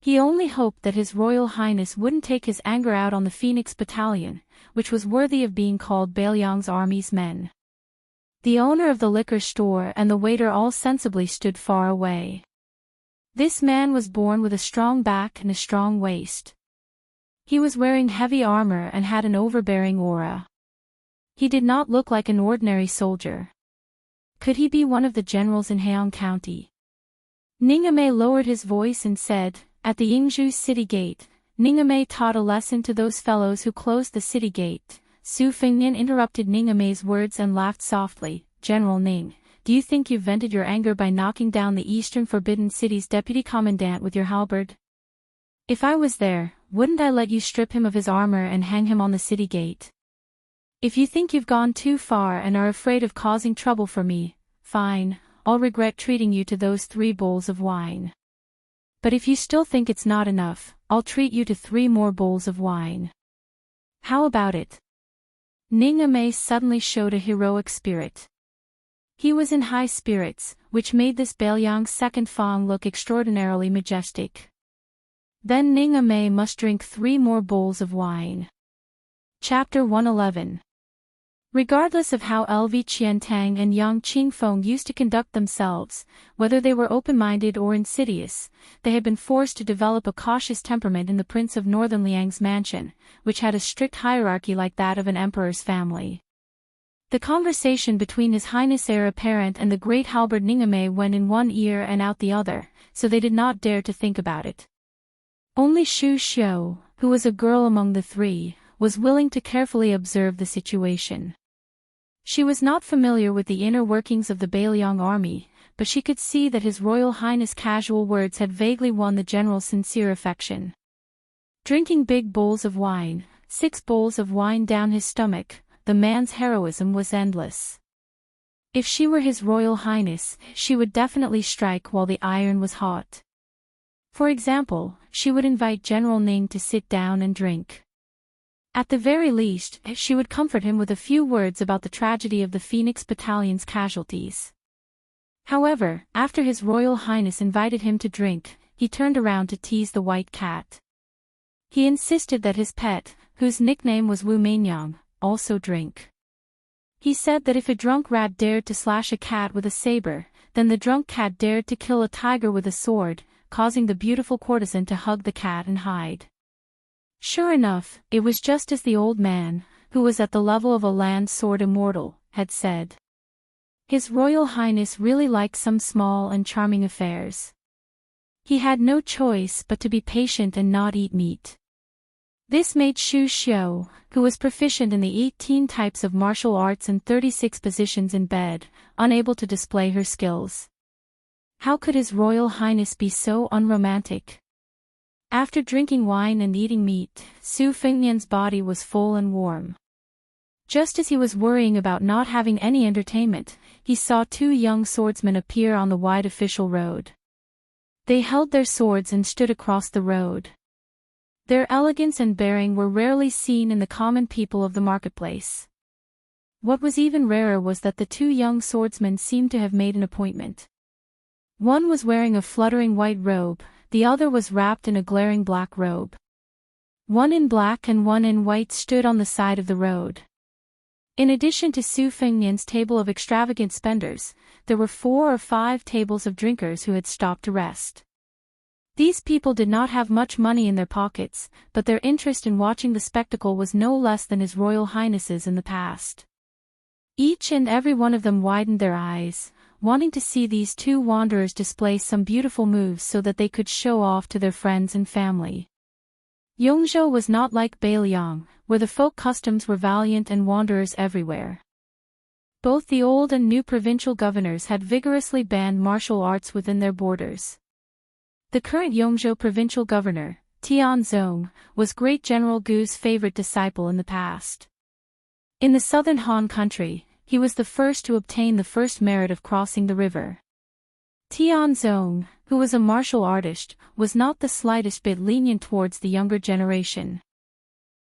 He only hoped that His Royal Highness wouldn't take his anger out on the Phoenix Battalion, which was worthy of being called Bailiang's army's men. The owner of the liquor store and the waiter all sensibly stood far away. This man was born with a strong back and a strong waist. He was wearing heavy armor and had an overbearing aura. He did not look like an ordinary soldier. Could he be one of the generals in Heian County? Ningame lowered his voice and said, "At the Yingzhou city gate, Ningame taught a lesson to those fellows who closed the city gate." Su Fingnian interrupted Ningame's words and laughed softly. "General Ning, do you think you've vented your anger by knocking down the Eastern Forbidden City's deputy commandant with your halberd? If I was there, wouldn't I let you strip him of his armor and hang him on the city gate? If you think you've gone too far and are afraid of causing trouble for me, fine, I'll regret treating you to those 3 bowls of wine. But if you still think it's not enough, I'll treat you to 3 more bowls of wine. How about it?" Ningame suddenly showed a heroic spirit. He was in high spirits, which made this Bailiang's second Fang look extraordinarily majestic. Then Ningame must drink 3 more bowls of wine. Chapter 111. Regardless of how LV Qiantang and Yang Qingfeng used to conduct themselves, whether they were open-minded or insidious, they had been forced to develop a cautious temperament in the Prince of Northern Liang's mansion, which had a strict hierarchy like that of an emperor's family. The conversation between His Highness Heir Apparent and the great halberd Ningame went in one ear and out the other, so they did not dare to think about it. Only Shu Xiu, who was a girl among the three, was willing to carefully observe the situation. She was not familiar with the inner workings of the Bailiang army, but she could see that His Royal Highness' casual words had vaguely won the general's sincere affection. Drinking big bowls of wine, 6 bowls of wine down his stomach, the man's heroism was endless. If she were His Royal Highness, she would definitely strike while the iron was hot. For example, she would invite General Ning to sit down and drink. At the very least, she would comfort him with a few words about the tragedy of the Phoenix Battalion's casualties. However, after His Royal Highness invited him to drink, he turned around to tease the white cat. He insisted that his pet, whose nickname was Wu Mainyang, also drink. He said that if a drunk rat dared to slash a cat with a saber, then the drunk cat dared to kill a tiger with a sword, causing the beautiful courtesan to hug the cat and hide. Sure enough, it was just as the old man, who was at the level of a land sword immortal, had said. His Royal Highness really liked some small and charming affairs. He had no choice but to be patient and not eat meat. This made Shu Xiu, who was proficient in the 18 types of martial arts and 36 positions in bed, unable to display her skills. How could His Royal Highness be so unromantic? After drinking wine and eating meat, Su Fengnian's body was full and warm. Just as he was worrying about not having any entertainment, he saw 2 young swordsmen appear on the wide official road. They held their swords and stood across the road. Their elegance and bearing were rarely seen in the common people of the marketplace. What was even rarer was that the 2 young swordsmen seemed to have made an appointment. One was wearing a fluttering white robe, the other was wrapped in a glaring black robe. One in black and one in white stood on the side of the road. In addition to Su Fengnian's table of extravagant spenders, there were 4 or 5 tables of drinkers who had stopped to rest. These people did not have much money in their pockets, but their interest in watching the spectacle was no less than His Royal Highness's in the past. Each and every one of them widened their eyes, wanting to see these 2 wanderers display some beautiful moves so that they could show off to their friends and family. Yongzhou was not like Bailiang, where the folk customs were valiant and wanderers everywhere. Both the old and new provincial governors had vigorously banned martial arts within their borders. The current Yongzhou provincial governor, Tianzong, was Great General Gu's favorite disciple in the past. In the southern Han country, he was the first to obtain the first merit of crossing the river. Tianzong, who was a martial artist, was not the slightest bit lenient towards the younger generation.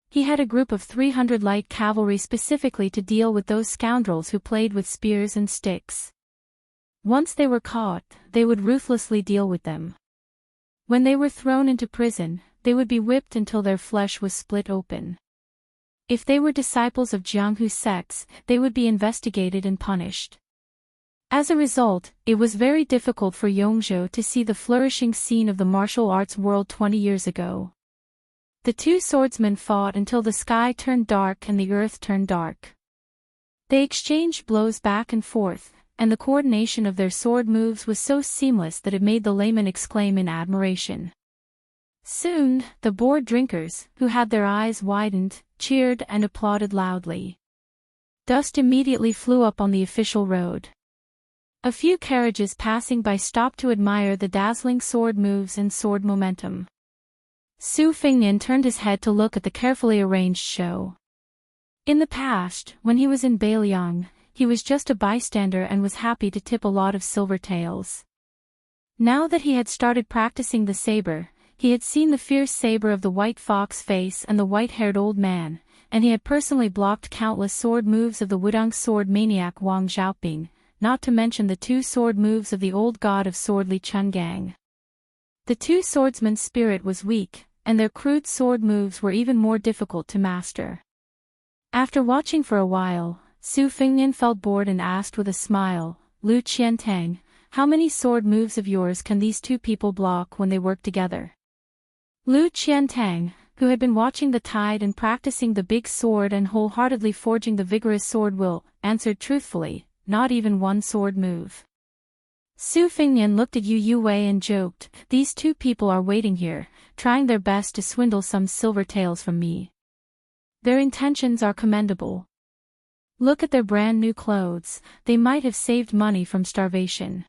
He had a group of 300 light cavalry specifically to deal with those scoundrels who played with spears and sticks. Once they were caught, they would ruthlessly deal with them. When they were thrown into prison, they would be whipped until their flesh was split open. If they were disciples of Jianghu sects, they would be investigated and punished. As a result, it was very difficult for Yongzhou to see the flourishing scene of the martial arts world 20 years ago. The 2 swordsmen fought until the sky turned dark and the earth turned dark. They exchanged blows back and forth, and the coordination of their sword moves was so seamless that it made the layman exclaim in admiration. Soon, the bored drinkers, who had their eyes widened, cheered and applauded loudly. Dust immediately flew up on the official road. A few carriages passing by stopped to admire the dazzling sword moves and sword momentum. Su Fengnian turned his head to look at the carefully arranged show. In the past, when he was in Bailiang, he was just a bystander and was happy to tip a lot of silver taels. Now that he had started practicing the saber, he had seen the fierce saber of the white fox face and the white-haired old man, and he had personally blocked countless sword moves of the Wudang sword maniac Wang Xiaoping, not to mention the 2 sword moves of the old god of sword Li Chungang. The 2 swordsmen's spirit was weak, and their crude sword moves were even more difficult to master. After watching for a while, Su Fengnian felt bored and asked with a smile, "Lu Qiantang, how many sword moves of yours can these 2 people block when they work together?" Lu Qiantang, who had been watching the tide and practicing the big sword and wholeheartedly forging the vigorous sword will, answered truthfully, not even one sword move. Su Fingnian looked at Yu Wei and joked, these two people are waiting here, trying their best to swindle some silver taels from me. Their intentions are commendable. Look at their brand new clothes, they might have saved money from starvation.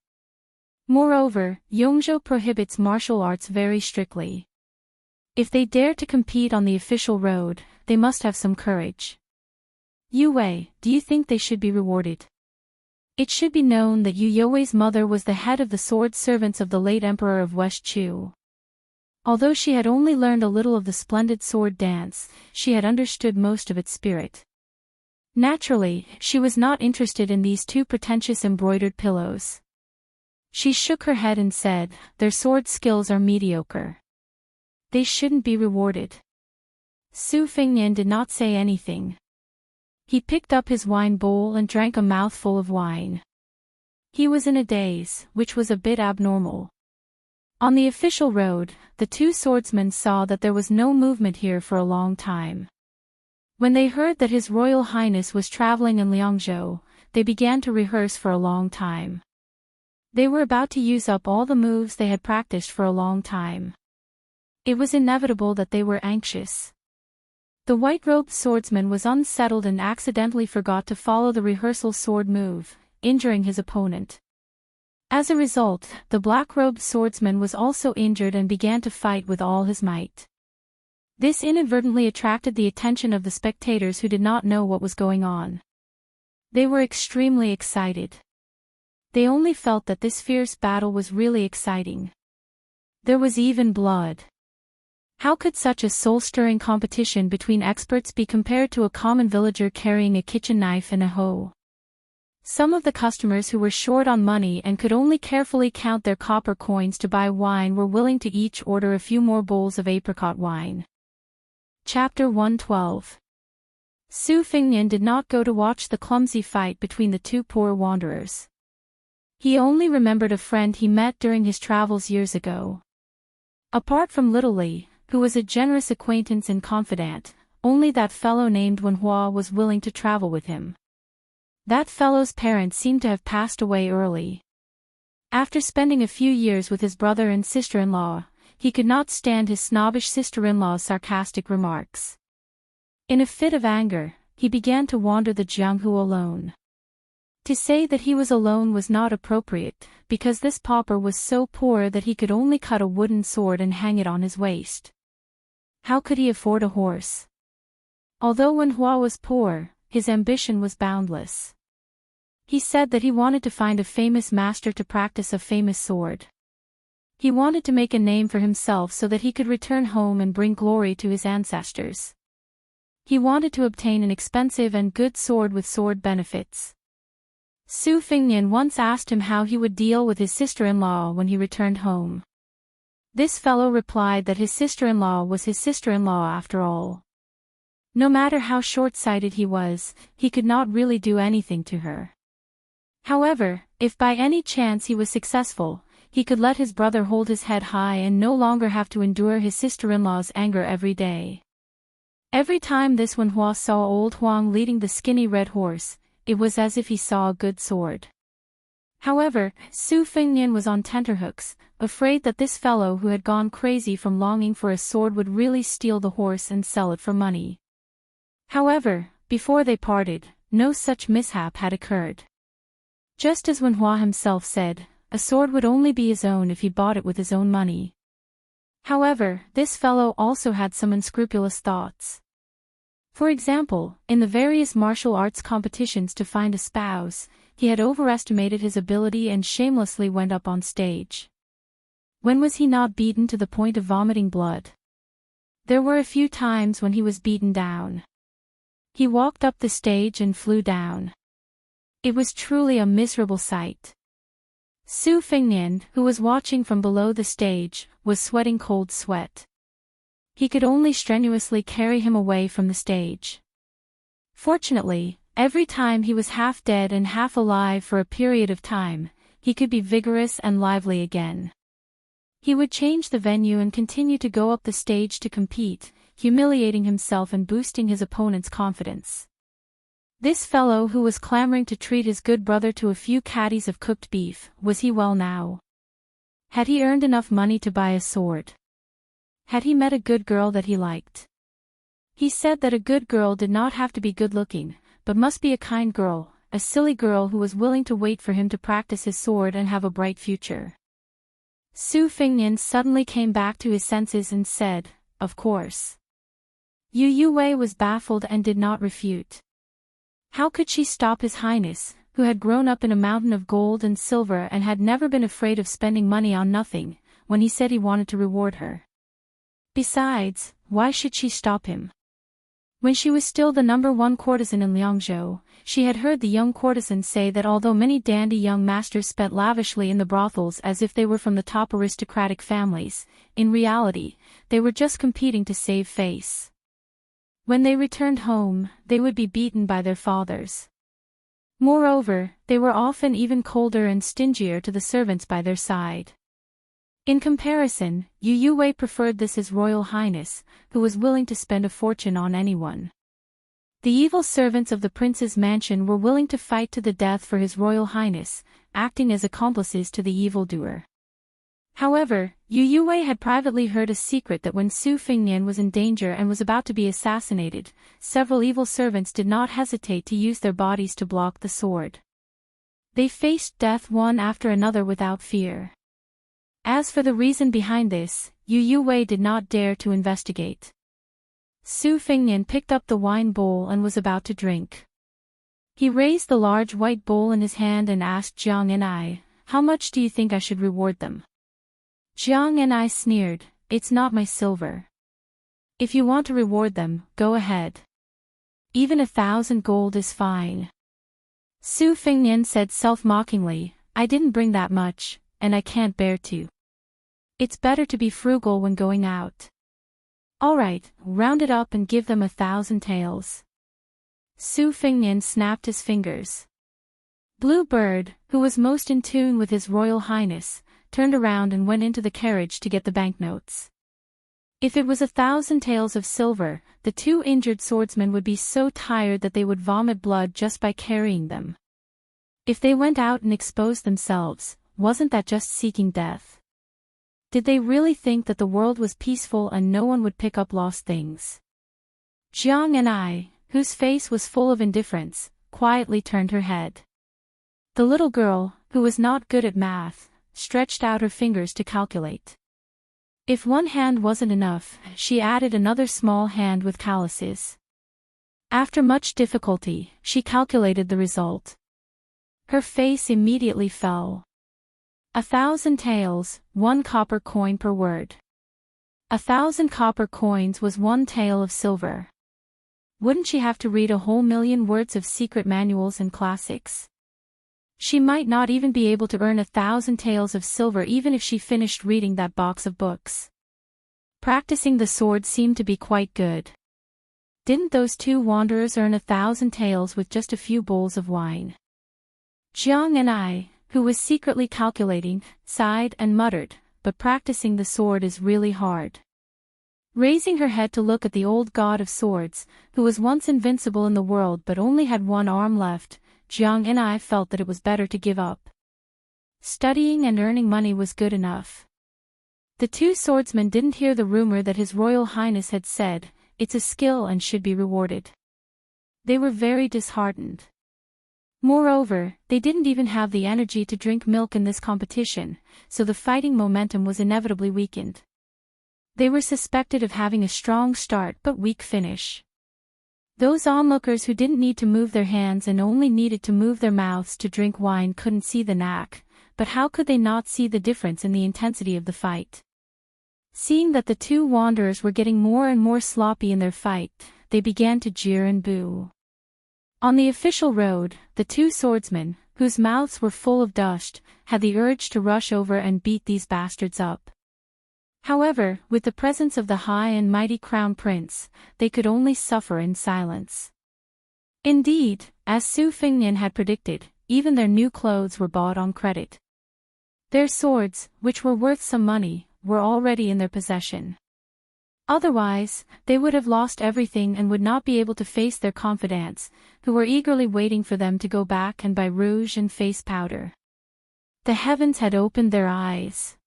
Moreover, Yongzhou prohibits martial arts very strictly. If they dare to compete on the official road, they must have some courage. Yu Wei, do you think they should be rewarded? It should be known that Yu Wei's mother was the head of the sword servants of the late emperor of West Chu. Although she had only learned a little of the splendid sword dance, she had understood most of its spirit. Naturally, she was not interested in these two pretentious embroidered pillows. She shook her head and said, their sword skills are mediocre. They shouldn't be rewarded. Su Fingnian did not say anything. He picked up his wine bowl and drank a mouthful of wine. He was in a daze, which was a bit abnormal. On the official road, the two swordsmen saw that there was no movement here for a long time. When they heard that His Royal Highness was traveling in Liangzhou, they began to rehearse for a long time. They were about to use up all the moves they had practiced for a long time. It was inevitable that they were anxious. The white-robed swordsman was unsettled and accidentally forgot to follow the rehearsal sword move, injuring his opponent. As a result, the black-robed swordsman was also injured and began to fight with all his might. This inadvertently attracted the attention of the spectators who did not know what was going on. They were extremely excited. They only felt that this fierce battle was really exciting. There was even blood. How could such a soul-stirring competition between experts be compared to a common villager carrying a kitchen knife and a hoe? Some of the customers who were short on money and could only carefully count their copper coins to buy wine were willing to each order a few more bowls of apricot wine. Chapter 112. Su Fingnian did not go to watch the clumsy fight between the two poor wanderers. He only remembered a friend he met during his travels years ago. Apart from Little Li, who was a generous acquaintance and confidant, only that fellow named Wenhua was willing to travel with him. That fellow's parents seemed to have passed away early. After spending a few years with his brother and sister-in-law, he could not stand his snobbish sister-in-law's sarcastic remarks. In a fit of anger, he began to wander the Jianghu alone. To say that he was alone was not appropriate, because this pauper was so poor that he could only cut a wooden sword and hang it on his waist. How could he afford a horse? Although Wenhua was poor, his ambition was boundless. He said that he wanted to find a famous master to practice a famous sword. He wanted to make a name for himself so that he could return home and bring glory to his ancestors. He wanted to obtain an expensive and good sword with sword benefits. Su Fingnian once asked him how he would deal with his sister-in-law when he returned home. This fellow replied that his sister-in-law was his sister-in-law after all. No matter how short-sighted he was, he could not really do anything to her. However, if by any chance he was successful, he could let his brother hold his head high and no longer have to endure his sister-in-law's anger every day. Every time this Wenhua saw old Huang leading the skinny red horse, it was as if he saw a good sword. However, Su Fingnian was on tenterhooks, afraid that this fellow who had gone crazy from longing for a sword would really steal the horse and sell it for money. However, before they parted, no such mishap had occurred. Just as Wenhua himself said, a sword would only be his own if he bought it with his own money. However, this fellow also had some unscrupulous thoughts. For example, in the various martial arts competitions to find a spouse, he had overestimated his ability and shamelessly went up on stage. When was he not beaten to the point of vomiting blood? There were a few times when he was beaten down. He walked up the stage and flew down. It was truly a miserable sight. Su Fingnian, who was watching from below the stage, was sweating cold sweat. He could only strenuously carry him away from the stage. Fortunately, every time he was half dead and half alive for a period of time, he could be vigorous and lively again. He would change the venue and continue to go up the stage to compete. humiliating himself and boosting his opponent's confidence. This fellow who was clamoring to treat his good brother to a few caddies of cooked beef, was he well now? Had he earned enough money to buy a sword? Had he met a good girl that he liked? He said that a good girl did not have to be good-looking, but must be a kind girl, a silly girl who was willing to wait for him to practice his sword and have a bright future. Su Fingnian suddenly came back to his senses and said, "Of course." Yu Wei was baffled and did not refute. How could she stop His Highness, who had grown up in a mountain of gold and silver and had never been afraid of spending money on nothing, when he said he wanted to reward her? Besides, why should she stop him? When she was still the #1 courtesan in Liangzhou, she had heard the young courtesans say that although many dandy young masters spent lavishly in the brothels as if they were from the top aristocratic families, in reality, they were just competing to save face. When they returned home, they would be beaten by their fathers. Moreover, they were often even colder and stingier to the servants by their side. In comparison, Yu Wei preferred His Royal Highness, who was willing to spend a fortune on anyone. The evil servants of the prince's mansion were willing to fight to the death for His Royal Highness, acting as accomplices to the evildoer. However, Yu Wei had privately heard a secret that when Su Fingnian was in danger and was about to be assassinated, several evil servants did not hesitate to use their bodies to block the sword. They faced death one after another without fear. As for the reason behind this, Yu Wei did not dare to investigate. Su Fingnian picked up the wine bowl and was about to drink. He raised the large white bowl in his hand and asked Jiang and I, "How much do you think I should reward them?" Jiang and I sneered, "It's not my silver. If you want to reward them, go ahead. Even 1,000 gold is fine." Su Fingnian said self-mockingly, "I didn't bring that much, and I can't bear to. It's better to be frugal when going out." "All right, round it up and give them 1,000 taels." Su Fingnian snapped his fingers. Blue Bird, who was most in tune with His Royal Highness, turned around and went into the carriage to get the banknotes. If it was 1,000 taels of silver, the two injured swordsmen would be so tired that they would vomit blood just by carrying them. If they went out and exposed themselves, wasn't that just seeking death? Did they really think that the world was peaceful and no one would pick up lost things? Jiang and I, whose face was full of indifference, quietly turned her head. The little girl, who was not good at math, stretched out her fingers to calculate. If one hand wasn't enough, she added another small hand with calluses. After much difficulty, she calculated the result. Her face immediately fell. 1,000 taels, 1 copper coin per word. 1,000 copper coins was 1 tael of silver. Wouldn't she have to read a whole million words of secret manuals and classics? She might not even be able to earn 1,000 taels of silver even if she finished reading that box of books. Practicing the sword seemed to be quite good. Didn't those two wanderers earn 1,000 taels with just a few bowls of wine? Jiang and I, who was secretly calculating, sighed and muttered, "But practicing the sword is really hard." Raising her head to look at the old god of swords, who was once invincible in the world but only had one arm left, Jiang and I felt that it was better to give up. Studying and earning money was good enough. The two swordsmen didn't hear the rumor that His Royal Highness had said, "It's a skill and should be rewarded." They were very disheartened. Moreover, they didn't even have the energy to drink milk in this competition, so the fighting momentum was inevitably weakened. They were suspected of having a strong start but weak finish. Those onlookers who didn't need to move their hands and only needed to move their mouths to drink wine couldn't see the knack, but how could they not see the difference in the intensity of the fight? Seeing that the two wanderers were getting more and more sloppy in their fight, they began to jeer and boo. On the official road, the two swordsmen, whose mouths were full of dust, had the urge to rush over and beat these bastards up. However, with the presence of the high and mighty crown prince, they could only suffer in silence. Indeed, as Su Fingnian had predicted, even their new clothes were bought on credit. Their swords, which were worth some money, were already in their possession. Otherwise, they would have lost everything and would not be able to face their confidants, who were eagerly waiting for them to go back and buy rouge and face powder. The heavens had opened their eyes.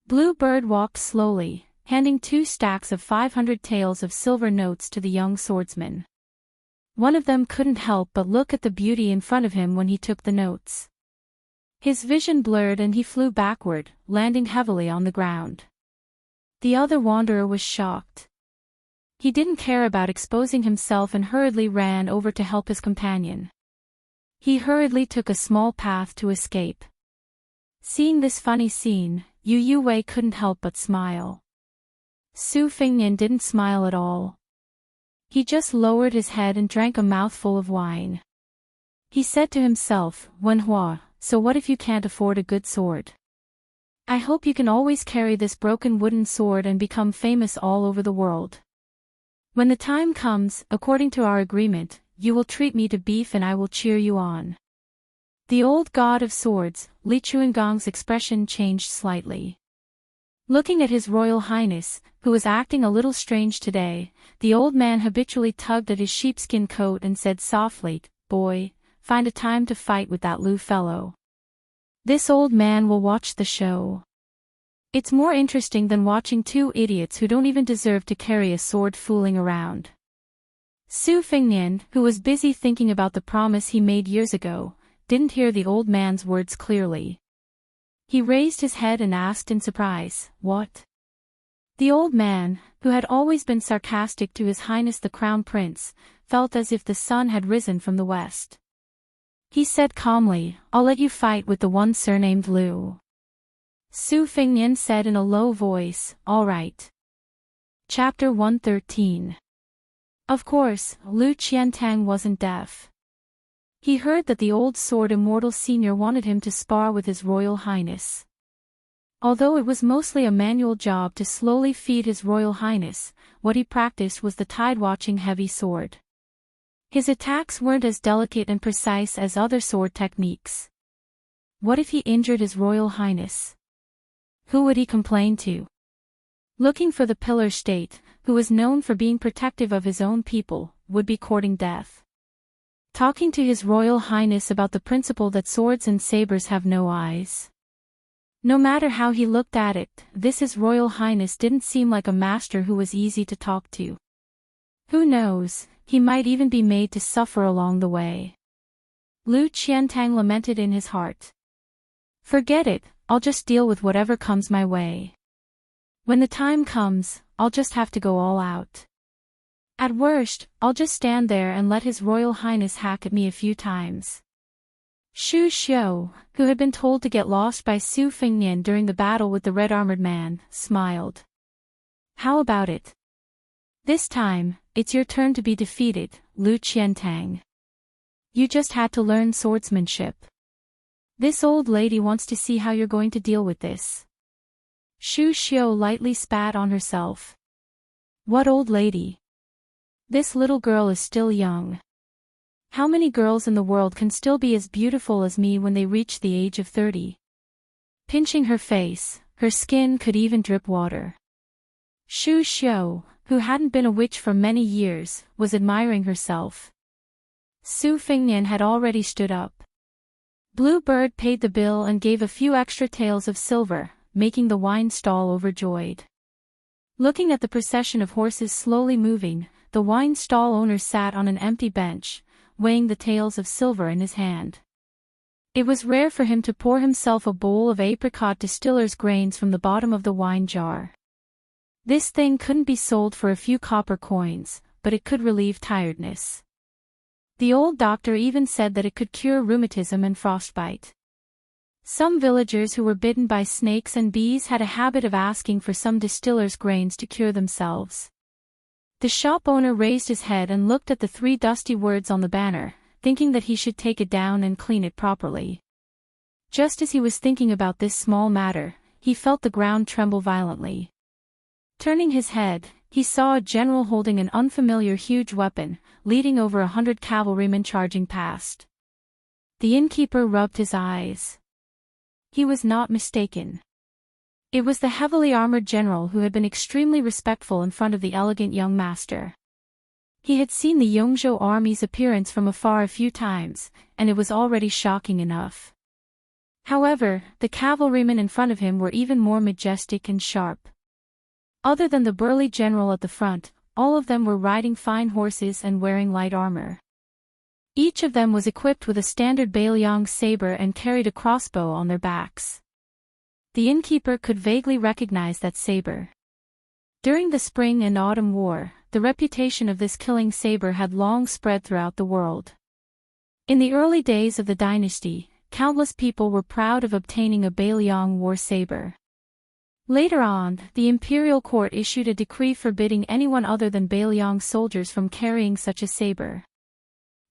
Blue Bird walked slowly, handing 2 stacks of 500 taels of silver notes to the young swordsman. One of them couldn't help but look at the beauty in front of him when he took the notes. His vision blurred and he flew backward, landing heavily on the ground. The other wanderer was shocked. He didn't care about exposing himself and hurriedly ran over to help his companion. He hurriedly took a small path to escape. Seeing this funny scene, Yu Wei couldn't help but smile. Su Fingnian didn't smile at all. He just lowered his head and drank a mouthful of wine. He said to himself, "Wenhua, so what if you can't afford a good sword? I hope you can always carry this broken wooden sword and become famous all over the world. When the time comes, according to our agreement, you will treat me to beef and I will cheer you on." The old god of swords, Li Chuangong's expression changed slightly. Looking at His Royal Highness, who was acting a little strange today, the old man habitually tugged at his sheepskin coat and said softly, "Boy, find a time to fight with that Lu fellow. This old man will watch the show. It's more interesting than watching 2 idiots who don't even deserve to carry a sword fooling around." Su Fingnian, who was busy thinking about the promise he made years ago, didn't hear the old man's words clearly. He raised his head and asked in surprise, "What?" The old man, who had always been sarcastic to His Highness the Crown Prince, felt as if the sun had risen from the west. He said calmly, "I'll let you fight with the one surnamed Lu." Su Fingnian said in a low voice, "All right." Chapter 113. Of course, Lu Qiantang wasn't deaf. He heard that the old sword immortal senior wanted him to spar with His Royal Highness. Although it was mostly a manual job to slowly feed His Royal Highness, what he practiced was the tide-watching heavy sword. His attacks weren't as delicate and precise as other sword techniques. What if he injured His Royal Highness? Who would he complain to? Looking for the Pillar State, who was known for being protective of his own people, would be courting death. Talking to His Royal Highness about the principle that swords and sabers have no eyes. No matter how he looked at it, this His Royal Highness didn't seem like a master who was easy to talk to. Who knows, he might even be made to suffer along the way. Lu Qiantang lamented in his heart. "Forget it, I'll just deal with whatever comes my way. When the time comes, I'll just have to go all out. At worst, I'll just stand there and let His Royal Highness hack at me a few times." Xu Xiu, who had been told to get lost by Su Fingnian during the battle with the red-armored man, smiled. "How about it? This time, it's your turn to be defeated, Lu Qiantang. You just had to learn swordsmanship. This old lady wants to see how you're going to deal with this." Xu Xiu lightly spat on herself. "What old lady? This little girl is still young. How many girls in the world can still be as beautiful as me when they reach the age of 30? Pinching her face, her skin could even drip water. Xu Xiu, who hadn't been a witch for many years, was admiring herself. Su Fingnian had already stood up. Blue Bird paid the bill and gave a few extra taels of silver, making the wine stall overjoyed. Looking at the procession of horses slowly moving, the wine stall owner sat on an empty bench, weighing the taels of silver in his hand. It was rare for him to pour himself a bowl of apricot distiller's grains from the bottom of the wine jar. This thing couldn't be sold for a few copper coins, but it could relieve tiredness. The old doctor even said that it could cure rheumatism and frostbite. Some villagers who were bitten by snakes and bees had a habit of asking for some distiller's grains to cure themselves. The shop owner raised his head and looked at the 3 dusty words on the banner, thinking that he should take it down and clean it properly. Just as he was thinking about this small matter, he felt the ground tremble violently. Turning his head, he saw a general holding an unfamiliar huge weapon, leading over 100 cavalrymen charging past. The innkeeper rubbed his eyes. He was not mistaken. It was the heavily armored general who had been extremely respectful in front of the elegant young master. He had seen the Yongzhou army's appearance from afar a few times, and it was already shocking enough. However, the cavalrymen in front of him were even more majestic and sharp. Other than the burly general at the front, all of them were riding fine horses and wearing light armor. Each of them was equipped with a standard Bailiang saber and carried a crossbow on their backs. The innkeeper could vaguely recognize that saber. During the Spring and Autumn War, the reputation of this killing saber had long spread throughout the world. In the early days of the dynasty, countless people were proud of obtaining a Bailiang war saber. Later on, the imperial court issued a decree forbidding anyone other than Bailiang soldiers from carrying such a saber.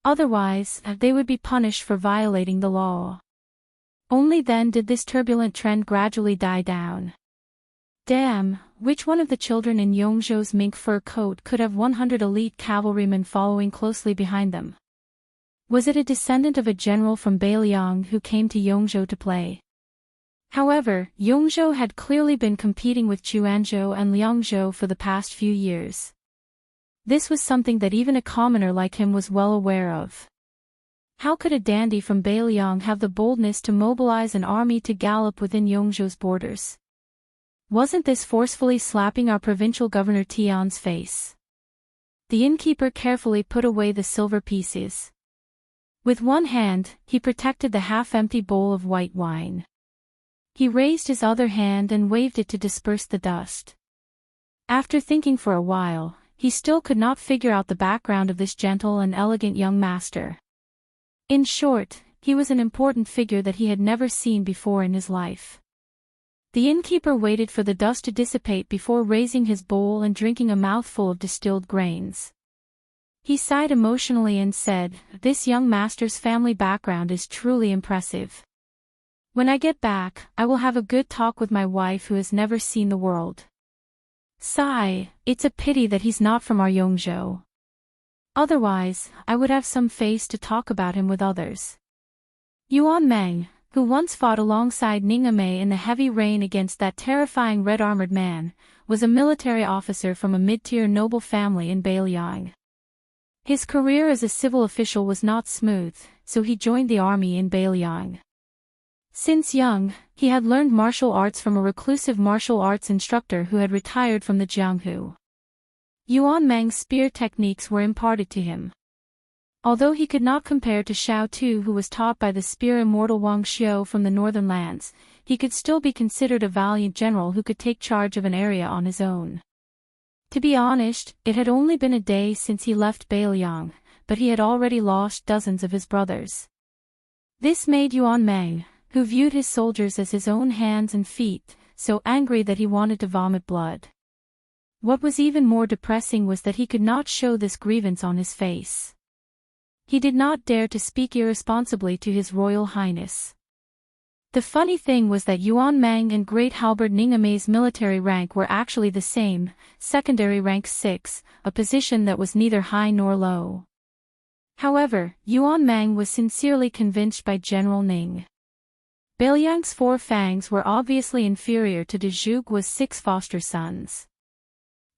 Otherwise, they would be punished for violating the law. Only then did this turbulent trend gradually die down. Damn, which one of the children in Yongzhou's mink fur coat could have 100 elite cavalrymen following closely behind them? Was it a descendant of a general from Bailiang who came to Yongzhou to play? However, Yongzhou had clearly been competing with Quanzhou and Liangzhou for the past few years. This was something that even a commoner like him was well aware of. How could a dandy from Bailiang have the boldness to mobilize an army to gallop within Yongzhou's borders? Wasn't this forcefully slapping our provincial governor Tian's face? The innkeeper carefully put away the silver pieces. With one hand, he protected the half-empty bowl of white wine. He raised his other hand and waved it to disperse the dust. After thinking for a while, he still could not figure out the background of this gentle and elegant young master. In short, he was an important figure that he had never seen before in his life. The innkeeper waited for the dust to dissipate before raising his bowl and drinking a mouthful of distilled grains. He sighed emotionally and said, "This young master's family background is truly impressive. When I get back, I will have a good talk with my wife who has never seen the world. Sigh, it's a pity that he's not from our Yongzhou. Otherwise, I would have some face to talk about him with others." Yuan Meng, who once fought alongside Ningame in the heavy rain against that terrifying red-armored man, was a military officer from a mid-tier noble family in Bailiang. His career as a civil official was not smooth, so he joined the army in Bailiang. Since young, he had learned martial arts from a reclusive martial arts instructor who had retired from the Jianghu. Yuan Meng's spear techniques were imparted to him. Although he could not compare to Xiao Tu, who was taught by the spear immortal Wang Xiu from the northern lands, he could still be considered a valiant general who could take charge of an area on his own. To be honest, it had only been a day since he left Bailiang, but he had already lost dozens of his brothers. This made Yuan Meng, who viewed his soldiers as his own hands and feet, so angry that he wanted to vomit blood. What was even more depressing was that he could not show this grievance on his face. He did not dare to speak irresponsibly to His Royal Highness. The funny thing was that Yuan Meng and Great Halberd Ningame's military rank were actually the same, secondary rank 6, a position that was neither high nor low. However, Yuan Meng was sincerely convinced by General Ning. Bailiang's 4 fangs were obviously inferior to de Zhugua's 6 foster sons.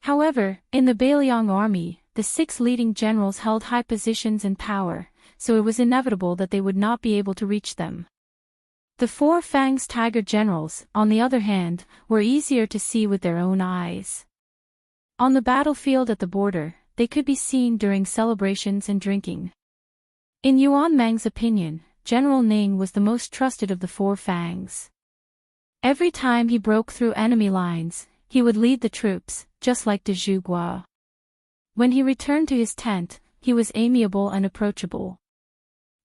However, in the Bailiang army, the 6 leading generals held high positions and power, so it was inevitable that they would not be able to reach them. The 4 fangs tiger generals, on the other hand, were easier to see with their own eyes. On the battlefield at the border, they could be seen during celebrations and drinking. In Yuan Meng's opinion, General Ning was the most trusted of the 4 fangs. Every time he broke through enemy lines, he would lead the troops, just like de Zhugua. When he returned to his tent, he was amiable and approachable.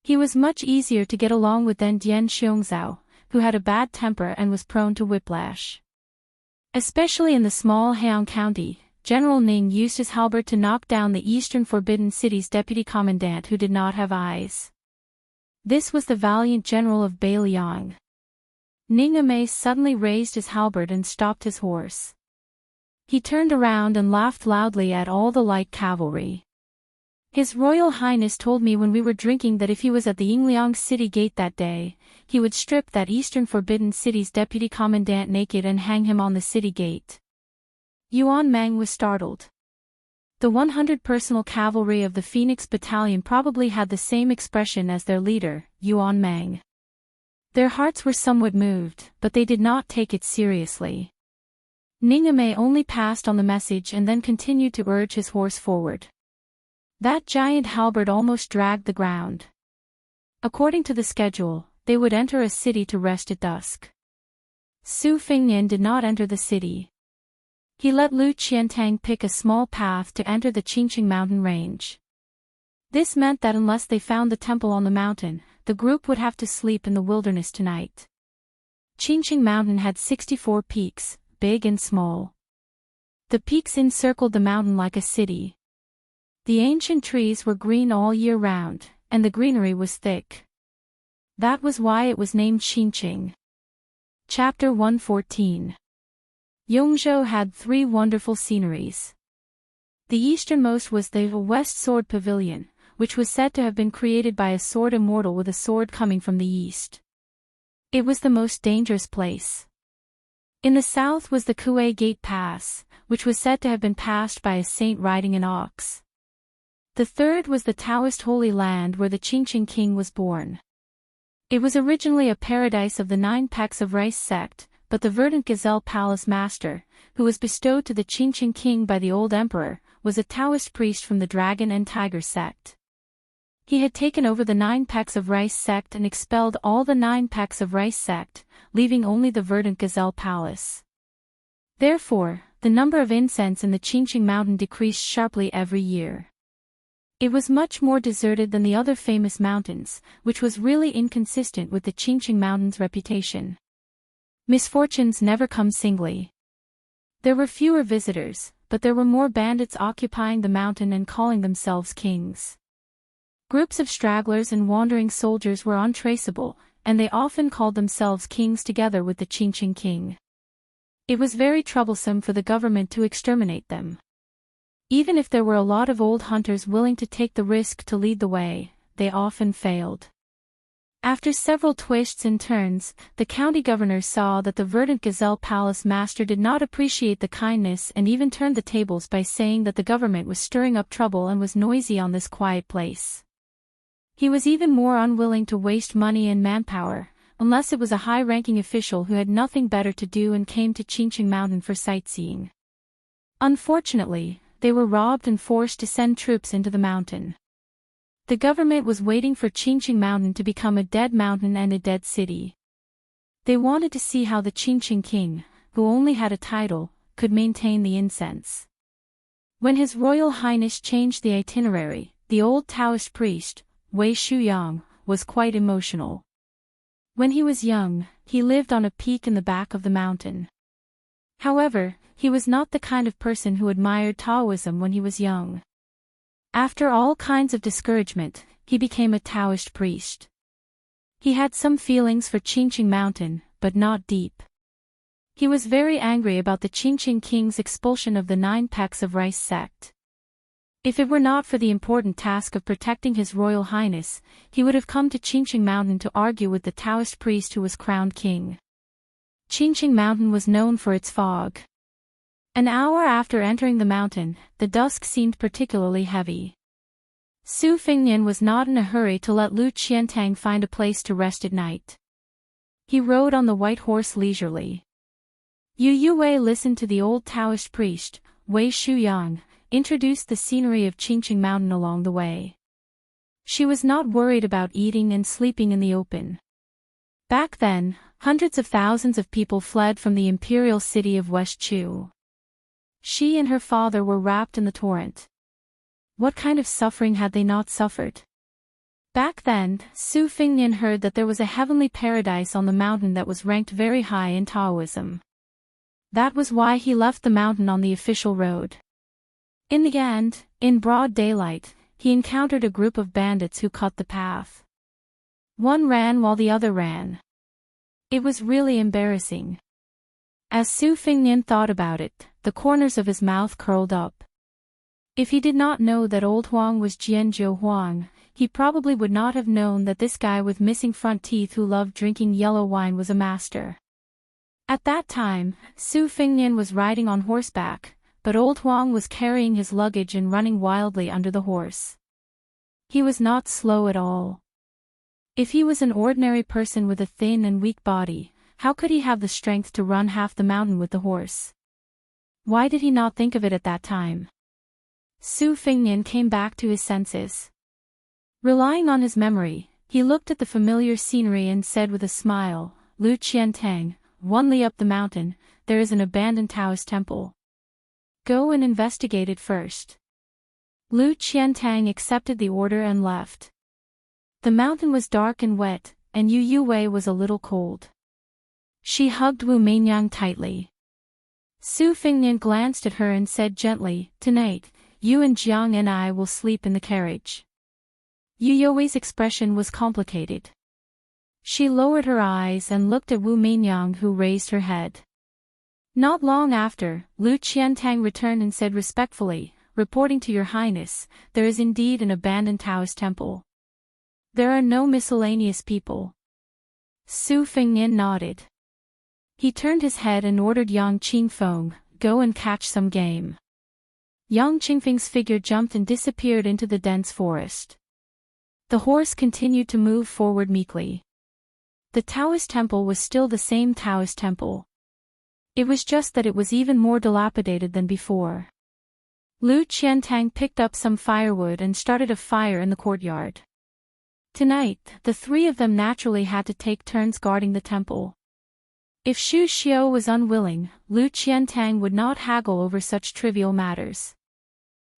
He was much easier to get along with than Dian Xiongzhao, who had a bad temper and was prone to whiplash. Especially in the small Heian County, General Ning used his halberd to knock down the Eastern Forbidden City's deputy commandant who did not have eyes. This was the valiant general of Bailiang. Ningame suddenly raised his halberd and stopped his horse. He turned around and laughed loudly at all the light cavalry. His Royal Highness told me when we were drinking that if he was at the Yingliang city gate that day, he would strip that eastern forbidden city's deputy commandant naked and hang him on the city gate. Yuan Mang was startled. The 100 personal cavalry of the Phoenix Battalion probably had the same expression as their leader, Yuan Mang. Their hearts were somewhat moved, but they did not take it seriously. Ningame only passed on the message and then continued to urge his horse forward. That giant halberd almost dragged the ground. According to the schedule, they would enter a city to rest at dusk. Su Fingnian did not enter the city. He let Lu Qiantang pick a small path to enter the Qingqing mountain range. This meant that unless they found the temple on the mountain, the group would have to sleep in the wilderness tonight. Qingqing mountain had 64 peaks, big and small. The peaks encircled the mountain like a city. The ancient trees were green all year round, and the greenery was thick. That was why it was named Qingqing. Chapter 114. Yongzhou had 3 wonderful sceneries. The easternmost was the West Sword Pavilion, which was said to have been created by a sword immortal with a sword coming from the east. It was the most dangerous place. In the south was the Kuei Gate Pass, which was said to have been passed by a saint riding an ox. The third was the Taoist Holy Land where the Qingqing king was born. It was originally a paradise of the 9 Pecks of Rice sect, but the Verdant Gazelle Palace Master, who was bestowed to the Qingqing king by the old emperor, was a Taoist priest from the Dragon and Tiger sect. He had taken over the 9 Pecks of Rice sect and expelled all the 9 Pecks of Rice sect, leaving only the Verdant Gazelle Palace. Therefore, the number of incense in the Qingqing mountain decreased sharply every year. It was much more deserted than the other famous mountains, which was really inconsistent with the Qingqing mountain's reputation. Misfortunes never come singly. There were fewer visitors, but there were more bandits occupying the mountain and calling themselves kings. Groups of stragglers and wandering soldiers were untraceable, and they often called themselves kings together with the Qingqing king. It was very troublesome for the government to exterminate them. Even if there were a lot of old hunters willing to take the risk to lead the way, they often failed. After several twists and turns, the county governor saw that the Verdant Gazelle Palace Master did not appreciate the kindness and even turned the tables by saying that the government was stirring up trouble and was noisy on this quiet place. He was even more unwilling to waste money and manpower, unless it was a high-ranking official who had nothing better to do and came to Qingqing Mountain for sightseeing. Unfortunately, they were robbed and forced to send troops into the mountain. The government was waiting for Qingqing Mountain to become a dead mountain and a dead city. They wanted to see how the Qingqing king, who only had a title, could maintain the incense. When His Royal Highness changed the itinerary, the old Taoist priest, Wei Shuyang, was quite emotional. When he was young, he lived on a peak in the back of the mountain. However, he was not the kind of person who admired Taoism when he was young. After all kinds of discouragement, he became a Taoist priest. He had some feelings for Qingqing Mountain, but not deep. He was very angry about the Qingqing king's expulsion of the 9 Pecks of Rice sect. If it were not for the important task of protecting His Royal Highness, he would have come to Qingqing Mountain to argue with the Taoist priest who was crowned king. Qingqing Mountain was known for its fog. An hour after entering the mountain, the dusk seemed particularly heavy. Su Fingnian was not in a hurry to let Lu Qiantang find a place to rest at night. He rode on the white horse leisurely. Yu Yue listened to the old Taoist priest, Wei Shuyang, introduce the scenery of Qingqing Mountain along the way. She was not worried about eating and sleeping in the open. Back then, hundreds of thousands of people fled from the imperial city of West Chu. She and her father were wrapped in the torrent. What kind of suffering had they not suffered? Back then, Su Fingnian heard that there was a heavenly paradise on the mountain that was ranked very high in Taoism. That was why he left the mountain on the official road. In the end, in broad daylight, he encountered a group of bandits who cut the path. One ran while the other ran. It was really embarrassing. As Su Fingnian thought about it, the corners of his mouth curled up. If he did not know that old Huang was Jianzhou Huang, he probably would not have known that this guy with missing front teeth who loved drinking yellow wine was a master. At that time, Su Fengnian was riding on horseback, but old Huang was carrying his luggage and running wildly under the horse. He was not slow at all. If he was an ordinary person with a thin and weak body, how could he have the strength to run half the mountain with the horse? Why did he not think of it at that time? Su Fengnian came back to his senses. Relying on his memory, he looked at the familiar scenery and said with a smile, "Lu Qiantang, 1 li up the mountain, there is an abandoned Taoist temple. Go and investigate it first." Lu Qiantang accepted the order and left. The mountain was dark and wet, and Yu Wei was a little cold. She hugged Wu Meinyang tightly. Su Fengnian glanced at her and said gently, "Tonight, you and Jiang and I will sleep in the carriage." Yu Wei's expression was complicated. She lowered her eyes and looked at Wu Meinyang, who raised her head. Not long after, Lu Qiantang returned and said respectfully, "Reporting to Your Highness, there is indeed an abandoned Taoist temple. There are no miscellaneous people." Su Fengnian nodded. He turned his head and ordered Yang Qingfeng, "Go and catch some game." Yang Qingfeng's figure jumped and disappeared into the dense forest. The horse continued to move forward meekly. The Taoist temple was still the same Taoist temple. It was just that it was even more dilapidated than before. Lu Qiantang picked up some firewood and started a fire in the courtyard. Tonight, the three of them naturally had to take turns guarding the temple. If Xu Xiu was unwilling, Lu Qiantang would not haggle over such trivial matters.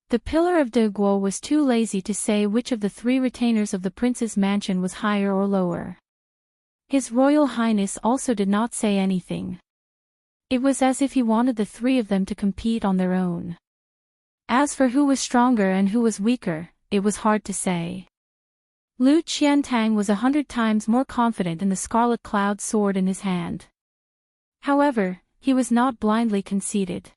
The pillar of De Guo was too lazy to say which of the three retainers of the prince's mansion was higher or lower. His Royal Highness also did not say anything. It was as if he wanted the three of them to compete on their own. As for who was stronger and who was weaker, it was hard to say. Lu Qiantang was 100 times more confident in the scarlet cloud sword in his hand. However, he was not blindly conceited.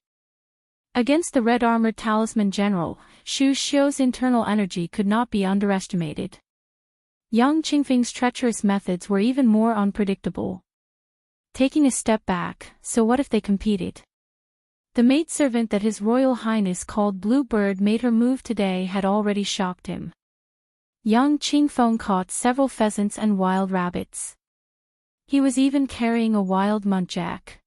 Against the red-armored talisman general, Xu Xiu's internal energy could not be underestimated. Yang Qingfeng's treacherous methods were even more unpredictable. Taking a step back, so what if they competed? The maidservant that His Royal Highness called Blue Bird made her move today had already shocked him. Yang Qingfeng caught several pheasants and wild rabbits. He was even carrying a wild muntjac.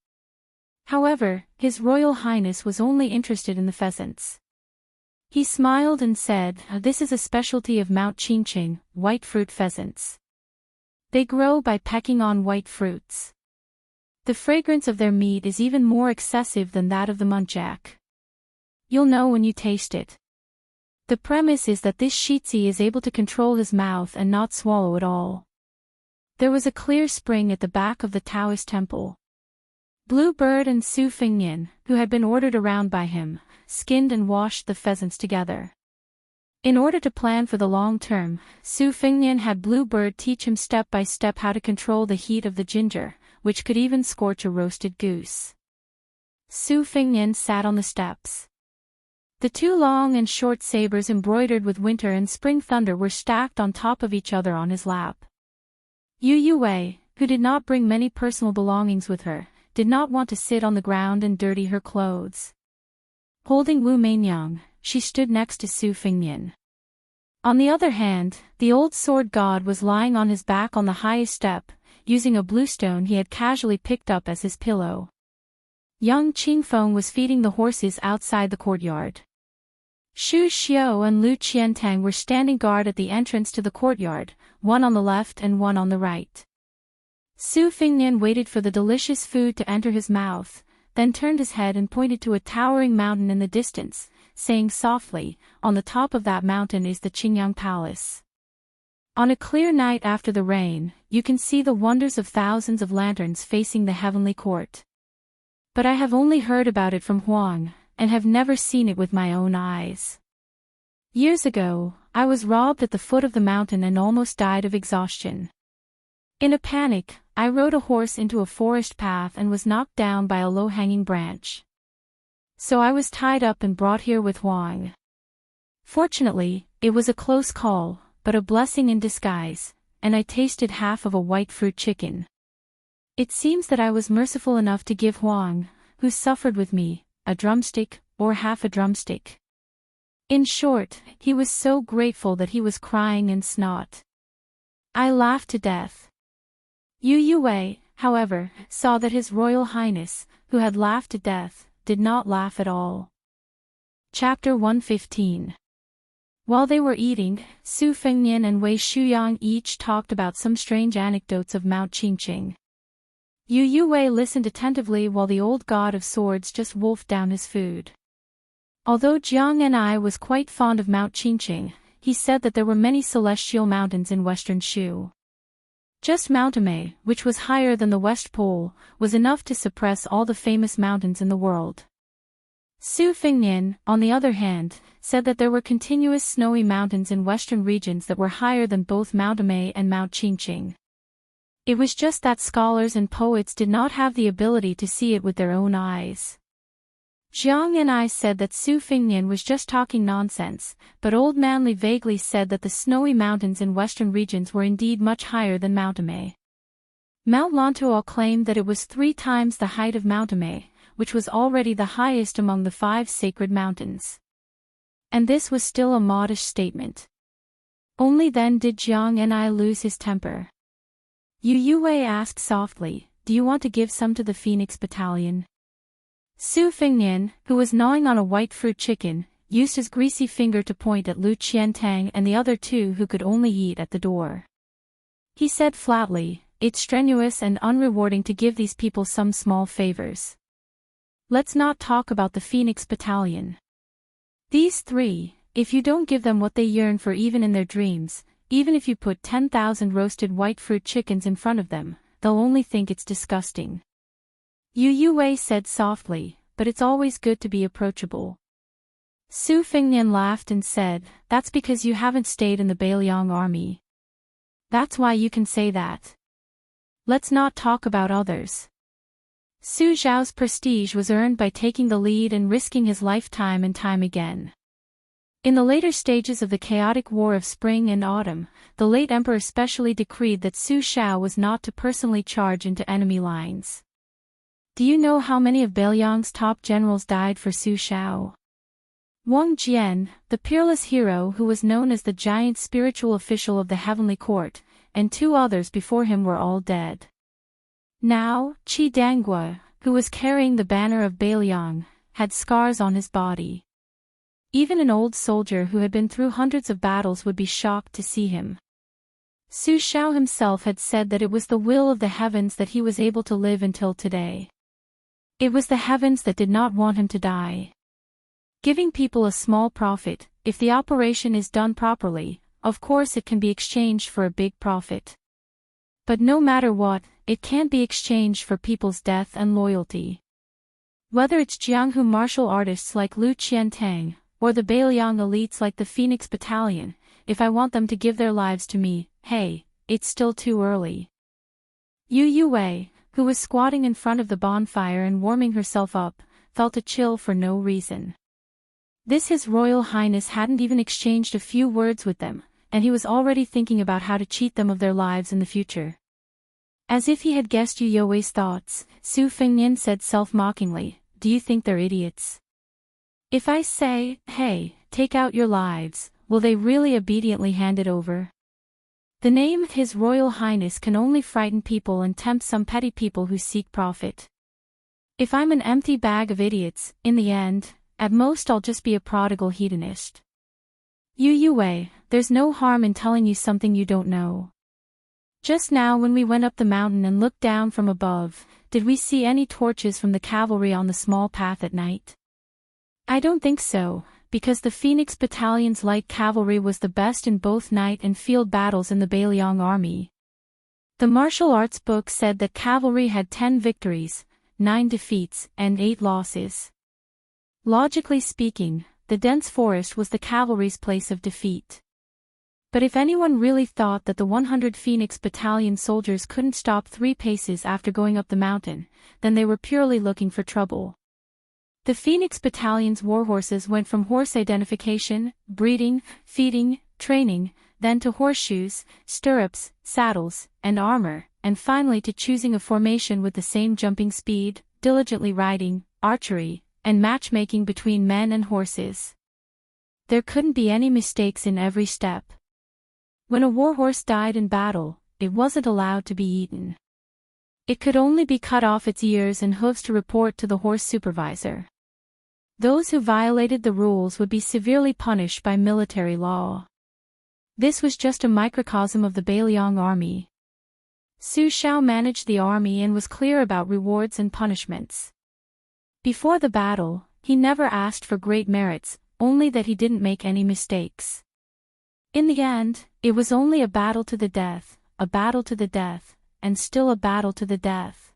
However, His Royal Highness was only interested in the pheasants. He smiled and said, "This is a specialty of Mount Qingqing, white fruit pheasants. They grow by pecking on white fruits. The fragrance of their meat is even more excessive than that of the muntjac. You'll know when you taste it." The premise is that this Shitzi is able to control his mouth and not swallow at all. There was a clear spring at the back of the Taoist temple. Blue Bird and Su Fengnian, who had been ordered around by him, skinned and washed the pheasants together. In order to plan for the long term, Su Fengnian had Blue Bird teach him step by step how to control the heat of the ginger, which could even scorch a roasted goose. Su Fengnian sat on the steps. The two long and short sabers embroidered with winter and spring thunder were stacked on top of each other on his lap. Yu Wei, who did not bring many personal belongings with her, did not want to sit on the ground and dirty her clothes. Holding Wu Meinyang, she stood next to Su Fengnian. On the other hand, the old sword god was lying on his back on the highest step, using a blue stone he had casually picked up as his pillow. Yang Qingfeng was feeding the horses outside the courtyard. Xu Xiu and Lu Qiantang were standing guard at the entrance to the courtyard, one on the left and one on the right. Su Fengnian waited for the delicious food to enter his mouth, then turned his head and pointed to a towering mountain in the distance, saying softly, "On the top of that mountain is the Qingyang Palace. On a clear night after the rain, you can see the wonders of thousands of lanterns facing the heavenly court. But I have only heard about it from Huang, and have never seen it with my own eyes. Years ago, I was robbed at the foot of the mountain and almost died of exhaustion. In a panic, I rode a horse into a forest path and was knocked down by a low-hanging branch. So I was tied up and brought here with Huang. Fortunately, it was a close call, but a blessing in disguise, and I tasted half of a white fruit chicken. It seems that I was merciful enough to give Huang, who suffered with me, a drumstick, or half a drumstick. In short, he was so grateful that he was crying and snot. I laughed to death. Yu Yue, however, saw that His Royal Highness, who had laughed to death, did not laugh at all. Chapter 115. While they were eating, Su Fengnian and Wei Shuyang each talked about some strange anecdotes of Mao Qingqing. Yu Yue listened attentively while the old god of swords just wolfed down his food. Although Jiang Ni was quite fond of Mao Qingqing, he said that there were many celestial mountains in western Shu. Just Mount Amei, which was higher than the West Pole, was enough to suppress all the famous mountains in the world. Su Fengnian, on the other hand, said that there were continuous snowy mountains in western regions that were higher than both Mount Amei and Mount Qingqing. It was just that scholars and poets did not have the ability to see it with their own eyes. Jiang and I said that Su Fengnian was just talking nonsense, but Old Manly vaguely said that the snowy mountains in western regions were indeed much higher than Mount Amei. Mount Lantuo claimed that it was 3 times the height of Mount Amei, which was already the highest among the 5 sacred mountains. And this was still a modish statement. Only then did Jiang and I lose his temper. Yu Yue asked softly, "Do you want to give some to the Phoenix Battalion?" Su Fengnian, who was gnawing on a white fruit chicken, used his greasy finger to point at Lu Qiantang and the other 2 who could only eat at the door. He said flatly, "It's strenuous and unrewarding to give these people some small favors. Let's not talk about the Phoenix Battalion. These 3, if you don't give them what they yearn for even in their dreams, even if you put 10,000 roasted white fruit chickens in front of them, they'll only think it's disgusting." Yu Yue said softly, "But it's always good to be approachable." Su Fengnian laughed and said, "That's because you haven't stayed in the Beiliang army. That's why you can say that. Let's not talk about others." Su Zhao's prestige was earned by taking the lead and risking his life time and time again. In the later stages of the chaotic war of spring and autumn, the late emperor specially decreed that Su Zhao was not to personally charge into enemy lines. Do you know how many of Beiliang's top generals died for Su Zhao? Wang Jian, the peerless hero who was known as the giant spiritual official of the heavenly court, and 2 others before him were all dead. Now, Qi Dangue, who was carrying the banner of Beiliang, had scars on his body. Even an old soldier who had been through hundreds of battles would be shocked to see him. Su Zhao himself had said that it was the will of the heavens that he was able to live until today. It was the heavens that did not want him to die. Giving people a small profit, if the operation is done properly, of course it can be exchanged for a big profit. But no matter what, it can't be exchanged for people's death and loyalty. Whether it's Jianghu martial artists like Lu Qiantang, or the Beiliang elites like the Phoenix Battalion, if I want them to give their lives to me, hey, it's still too early. Yu Yue, who was squatting in front of the bonfire and warming herself up, felt a chill for no reason. His Royal Highness hadn't even exchanged a few words with them, and he was already thinking about how to cheat them of their lives in the future. As if he had guessed Yu Yue's thoughts, Su Fengnian said self-mockingly, "Do you think they're idiots? If I say, hey, take out your lives, will they really obediently hand it over? The name of His Royal Highness can only frighten people and tempt some petty people who seek profit. If I'm an empty bag of idiots, in the end, at most I'll just be a prodigal hedonist. Yu Yue, there's no harm in telling you something you don't know. Just now when we went up the mountain and looked down from above, did we see any torches from the cavalry on the small path at night? I don't think so, because the Phoenix Battalion's light cavalry was the best in both night and field battles in the Beiliang army. The martial arts book said that cavalry had 10 victories, 9 defeats, and 8 losses. Logically speaking, the dense forest was the cavalry's place of defeat. But if anyone really thought that the 100 Phoenix Battalion soldiers couldn't stop 3 paces after going up the mountain, then they were purely looking for trouble. The Phoenix Battalion's warhorses went from horse identification, breeding, feeding, training, then to horseshoes, stirrups, saddles, and armor, and finally to choosing a formation with the same jumping speed, diligently riding, archery, and matchmaking between men and horses. There couldn't be any mistakes in every step. When a warhorse died in battle, it wasn't allowed to be eaten. It could only be cut off its ears and hooves to report to the horse supervisor. Those who violated the rules would be severely punished by military law. This was just a microcosm of the Bailiang army. Su Xiao managed the army and was clear about rewards and punishments. Before the battle, he never asked for great merits, only that he didn't make any mistakes. In the end, it was only a battle to the death, and still a battle to the death.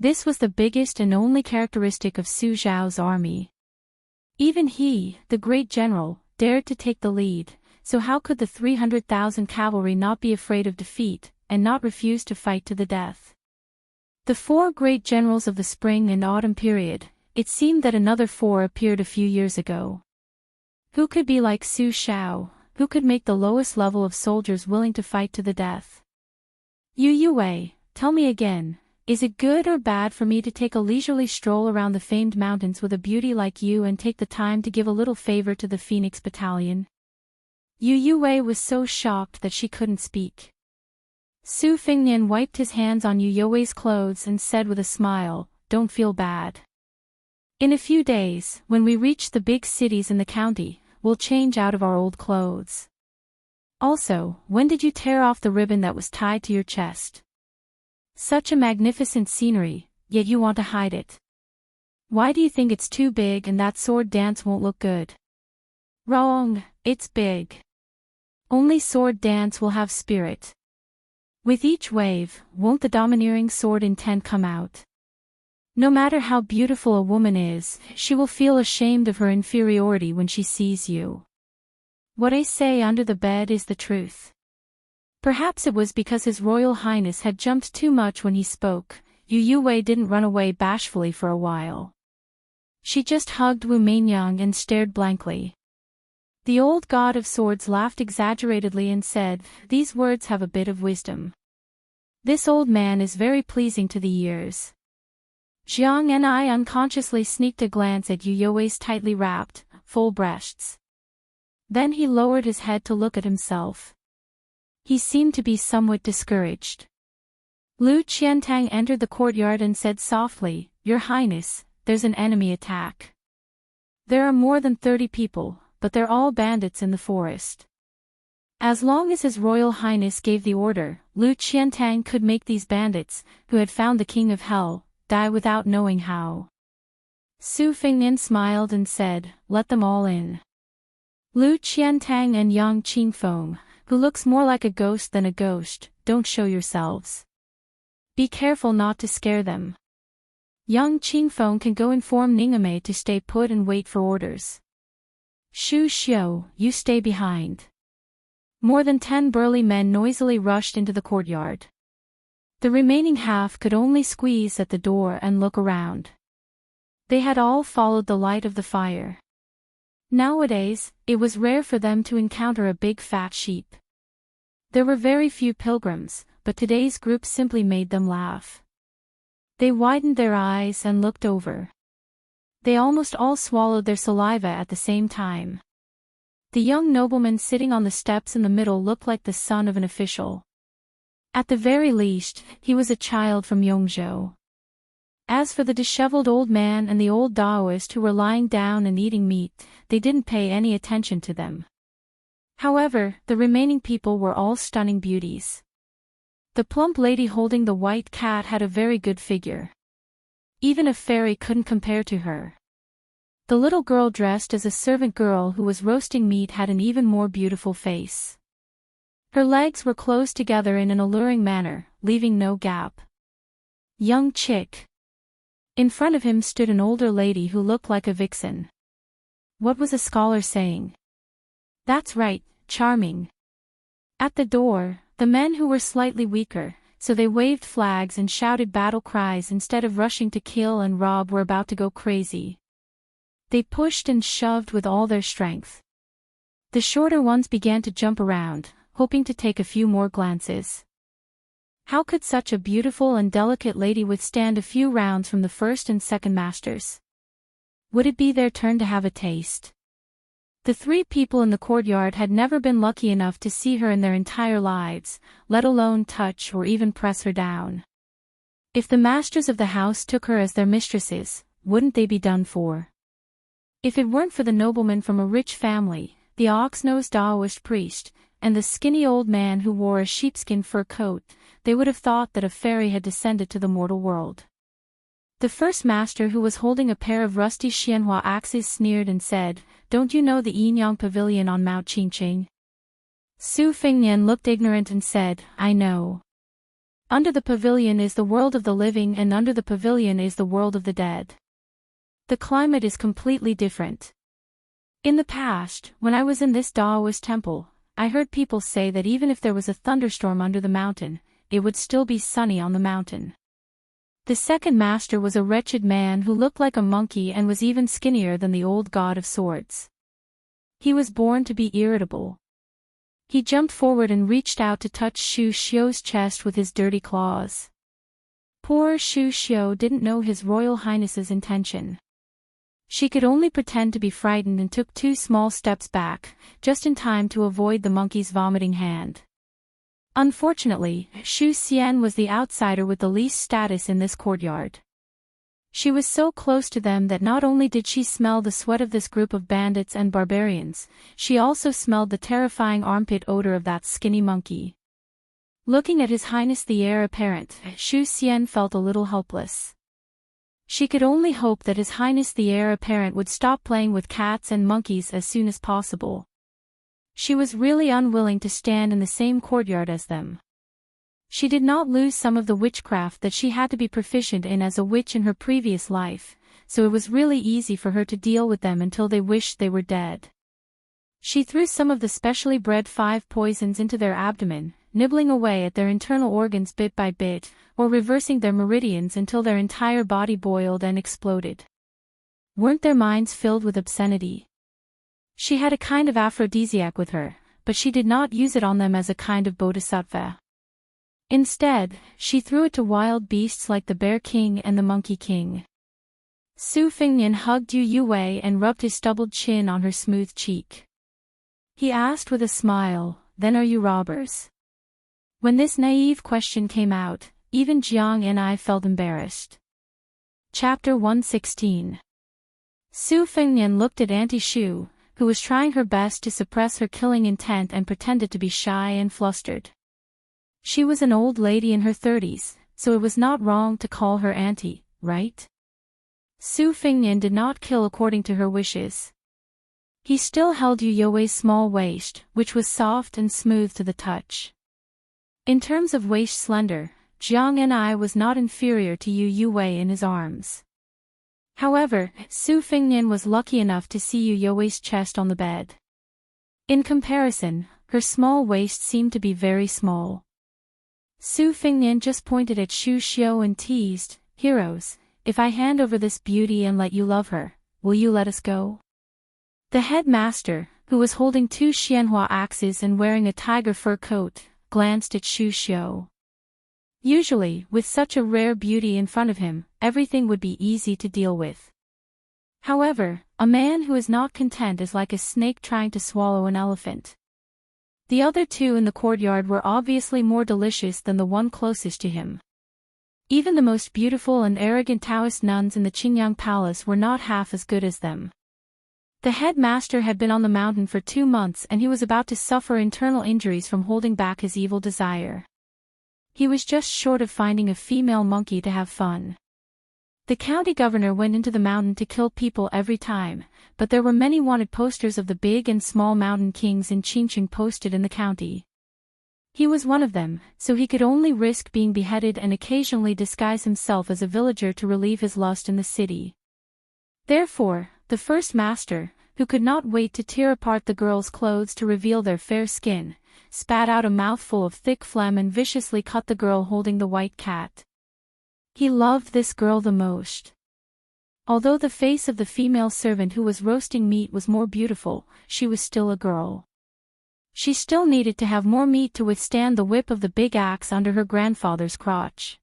This was the biggest and only characteristic of Su Xiao's army. Even he, the great general, dared to take the lead, so how could the 300,000 cavalry not be afraid of defeat, and not refuse to fight to the death? The four great generals of the spring and autumn period, it seemed that another four appeared a few years ago. Who could be like Su Xiao, who could make the lowest level of soldiers willing to fight to the death? Yu Yue, tell me again, is it good or bad for me to take a leisurely stroll around the famed mountains with a beauty like you and take the time to give a little favor to the Phoenix Battalion? Yu Yue was so shocked that she couldn't speak. Su Fingnian wiped his hands on Yu Yue's clothes and said with a smile, "Don't feel bad. In a few days, when we reach the big cities in the county, we'll change out of our old clothes. Also, when did you tear off the ribbon that was tied to your chest? Such a magnificent scenery, yet you want to hide it. Why do you think it's too big and that sword dance won't look good?" "Wrong, it's big. Only sword dance will have spirit. With each wave, won't the domineering sword intent come out? No matter how beautiful a woman is, she will feel ashamed of her inferiority when she sees you. What I say under the bed is the truth." Perhaps it was because His Royal Highness had jumped too much when he spoke, Yu Yue didn't run away bashfully for a while. She just hugged Wu Mainyang and stared blankly. The old god of swords laughed exaggeratedly and said, "These words have a bit of wisdom. This old man is very pleasing to the ears." Jiang and I unconsciously sneaked a glance at Yu Yue's tightly wrapped, full breasts. Then he lowered his head to look at himself. He seemed to be somewhat discouraged. Lu Qiantang entered the courtyard and said softly, "Your Highness, there's an enemy attack. There are more than 30 people, but they're all bandits in the forest." As long as His Royal Highness gave the order, Lu Qiantang could make these bandits, who had found the King of Hell, die without knowing how. Su Fingnian smiled and said, "Let them all in." Lu Qiantang and Yang Qingfeng, who looks more like a ghost than a ghost, don't show yourselves. Be careful not to scare them. Yang Qingfeng can go inform Ningame to stay put and wait for orders. Shu Xiu, you stay behind. More than 10 burly men noisily rushed into the courtyard. The remaining half could only squeeze at the door and look around. They had all followed the light of the fire. Nowadays, it was rare for them to encounter a big fat sheep. There were very few pilgrims, but today's group simply made them laugh. They widened their eyes and looked over. They almost all swallowed their saliva at the same time. The young nobleman sitting on the steps in the middle looked like the son of an official. At the very least, he was a child from Yongzhou. As for the disheveled old man and the old Taoist who were lying down and eating meat, they didn't pay any attention to them. However, the remaining people were all stunning beauties. The plump lady holding the white cat had a very good figure. Even a fairy couldn't compare to her. The little girl dressed as a servant girl who was roasting meat had an even more beautiful face. Her legs were closed together in an alluring manner, leaving no gap. Young chick. In front of him stood an older lady who looked like a vixen. What was a scholar saying? That's right, charming. At the door, the men who were slightly weaker, so they waved flags and shouted battle cries instead of rushing to kill and rob, were about to go crazy. They pushed and shoved with all their strength. The shorter ones began to jump around, hoping to take a few more glances. How could such a beautiful and delicate lady withstand a few rounds from the first and second masters? Would it be their turn to have a taste? The three people in the courtyard had never been lucky enough to see her in their entire lives, let alone touch or even press her down. If the masters of the house took her as their mistresses, wouldn't they be done for? If it weren't for the nobleman from a rich family, the ox-nosed Taoist priest, and the skinny old man who wore a sheepskin fur coat, they would have thought that a fairy had descended to the mortal world. The first master, who was holding a pair of rusty xianhua axes, sneered and said, "Don't you know the Yinyang Pavilion on Mount Qingqing?" Su Fingnian looked ignorant and said, "I know. Under the pavilion is the world of the living, and under the pavilion is the world of the dead. The climate is completely different. In the past, when I was in this Taoist temple, I heard people say that even if there was a thunderstorm under the mountain, it would still be sunny on the mountain." The second master was a wretched man who looked like a monkey and was even skinnier than the old god of swords. He was born to be irritable. He jumped forward and reached out to touch Shu Xiu's chest with his dirty claws. Poor Shu Xiu didn't know His Royal Highness's intention. She could only pretend to be frightened and took 2 small steps back, just in time to avoid the monkey's vomiting hand. Unfortunately, Shu Xian was the outsider with the least status in this courtyard. She was so close to them that not only did she smell the sweat of this group of bandits and barbarians, she also smelled the terrifying armpit odor of that skinny monkey. Looking at His Highness the Heir Apparent, Shu Xian felt a little helpless. She could only hope that His Highness the Heir Apparent would stop playing with cats and monkeys as soon as possible. She was really unwilling to stand in the same courtyard as them. She did not lose some of the witchcraft that she had to be proficient in as a witch in her previous life, so it was really easy for her to deal with them until they wished they were dead. She threw some of the specially bred 5 poisons into their abdomen, nibbling away at their internal organs bit by bit, or reversing their meridians until their entire body boiled and exploded. Weren't their minds filled with obscenity? She had a kind of aphrodisiac with her, but she did not use it on them as a kind of bodhisattva. Instead, she threw it to wild beasts like the Bear King and the Monkey King. Su Fingnian hugged Yu Yue and rubbed his stubbled chin on her smooth cheek. He asked with a smile, "Then are you robbers?" When this naive question came out, even Jiang and I felt embarrassed. Chapter 116. Su Fingnian looked at Auntie Shu, who was trying her best to suppress her killing intent and pretended to be shy and flustered. She was an old lady in her 30s, so it was not wrong to call her auntie, right? Su Fingnian did not kill according to her wishes. He still held Yu You's small waist, which was soft and smooth to the touch. In terms of waist slender, Jiang and I was not inferior to Yu Yue in his arms. However, Su Fingnian was lucky enough to see Yu You's chest on the bed. In comparison, her small waist seemed to be very small. Su Fingnian just pointed at Shu Xiu and teased, "Heroes, if I hand over this beauty and let you love her, will you let us go?" The headmaster, who was holding 2 xianhua axes and wearing a tiger fur coat, glanced at Shu Xiu. Usually, with such a rare beauty in front of him, everything would be easy to deal with. However, a man who is not content is like a snake trying to swallow an elephant. The other 2 in the courtyard were obviously more delicious than the one closest to him. Even the most beautiful and arrogant Taoist nuns in the Qingyang Palace were not half as good as them. The headmaster had been on the mountain for 2 months and he was about to suffer internal injuries from holding back his evil desire. He was just short of finding a female monkey to have fun. The county governor went into the mountain to kill people every time, but there were many wanted posters of the big and small mountain kings in Qingqing posted in the county. He was one of them, so he could only risk being beheaded and occasionally disguise himself as a villager to relieve his lust in the city. Therefore, the first master, who could not wait to tear apart the girls' clothes to reveal their fair skin, spat out a mouthful of thick phlegm and viciously cut the girl holding the white cat. He loved this girl the most. Although the face of the female servant who was roasting meat was more beautiful, she was still a girl. She still needed to have more meat to withstand the whip of the big axe under her grandfather's crotch.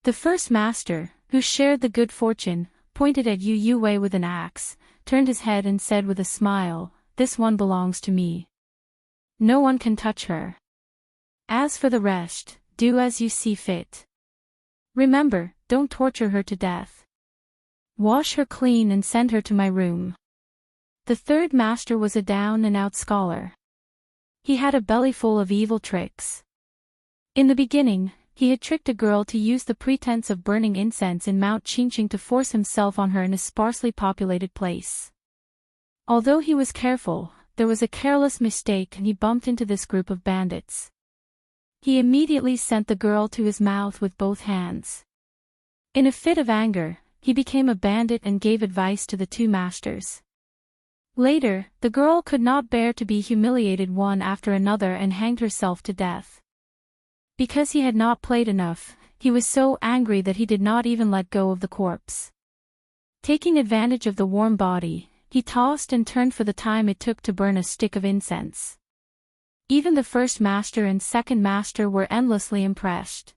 The first master, who shared the good fortune, pointed at Yu Yue with an axe, turned his head and said with a smile, "This one belongs to me. No one can touch her. As for the rest, do as you see fit. Remember, don't torture her to death. Wash her clean and send her to my room." The third master was a down-and-out scholar. He had a belly full of evil tricks. In the beginning, he had tricked a girl to use the pretense of burning incense in Mount Qingqing to force himself on her in a sparsely populated place. Although he was careful, there was a careless mistake and he bumped into this group of bandits. He immediately sent the girl to his mouth with both hands. In a fit of anger, he became a bandit and gave advice to the two masters. Later, the girl could not bear to be humiliated one after another and hanged herself to death. Because he had not played enough, he was so angry that he did not even let go of the corpse. Taking advantage of the warm body, he tossed and turned for the time it took to burn a stick of incense. Even the first master and second master were endlessly impressed.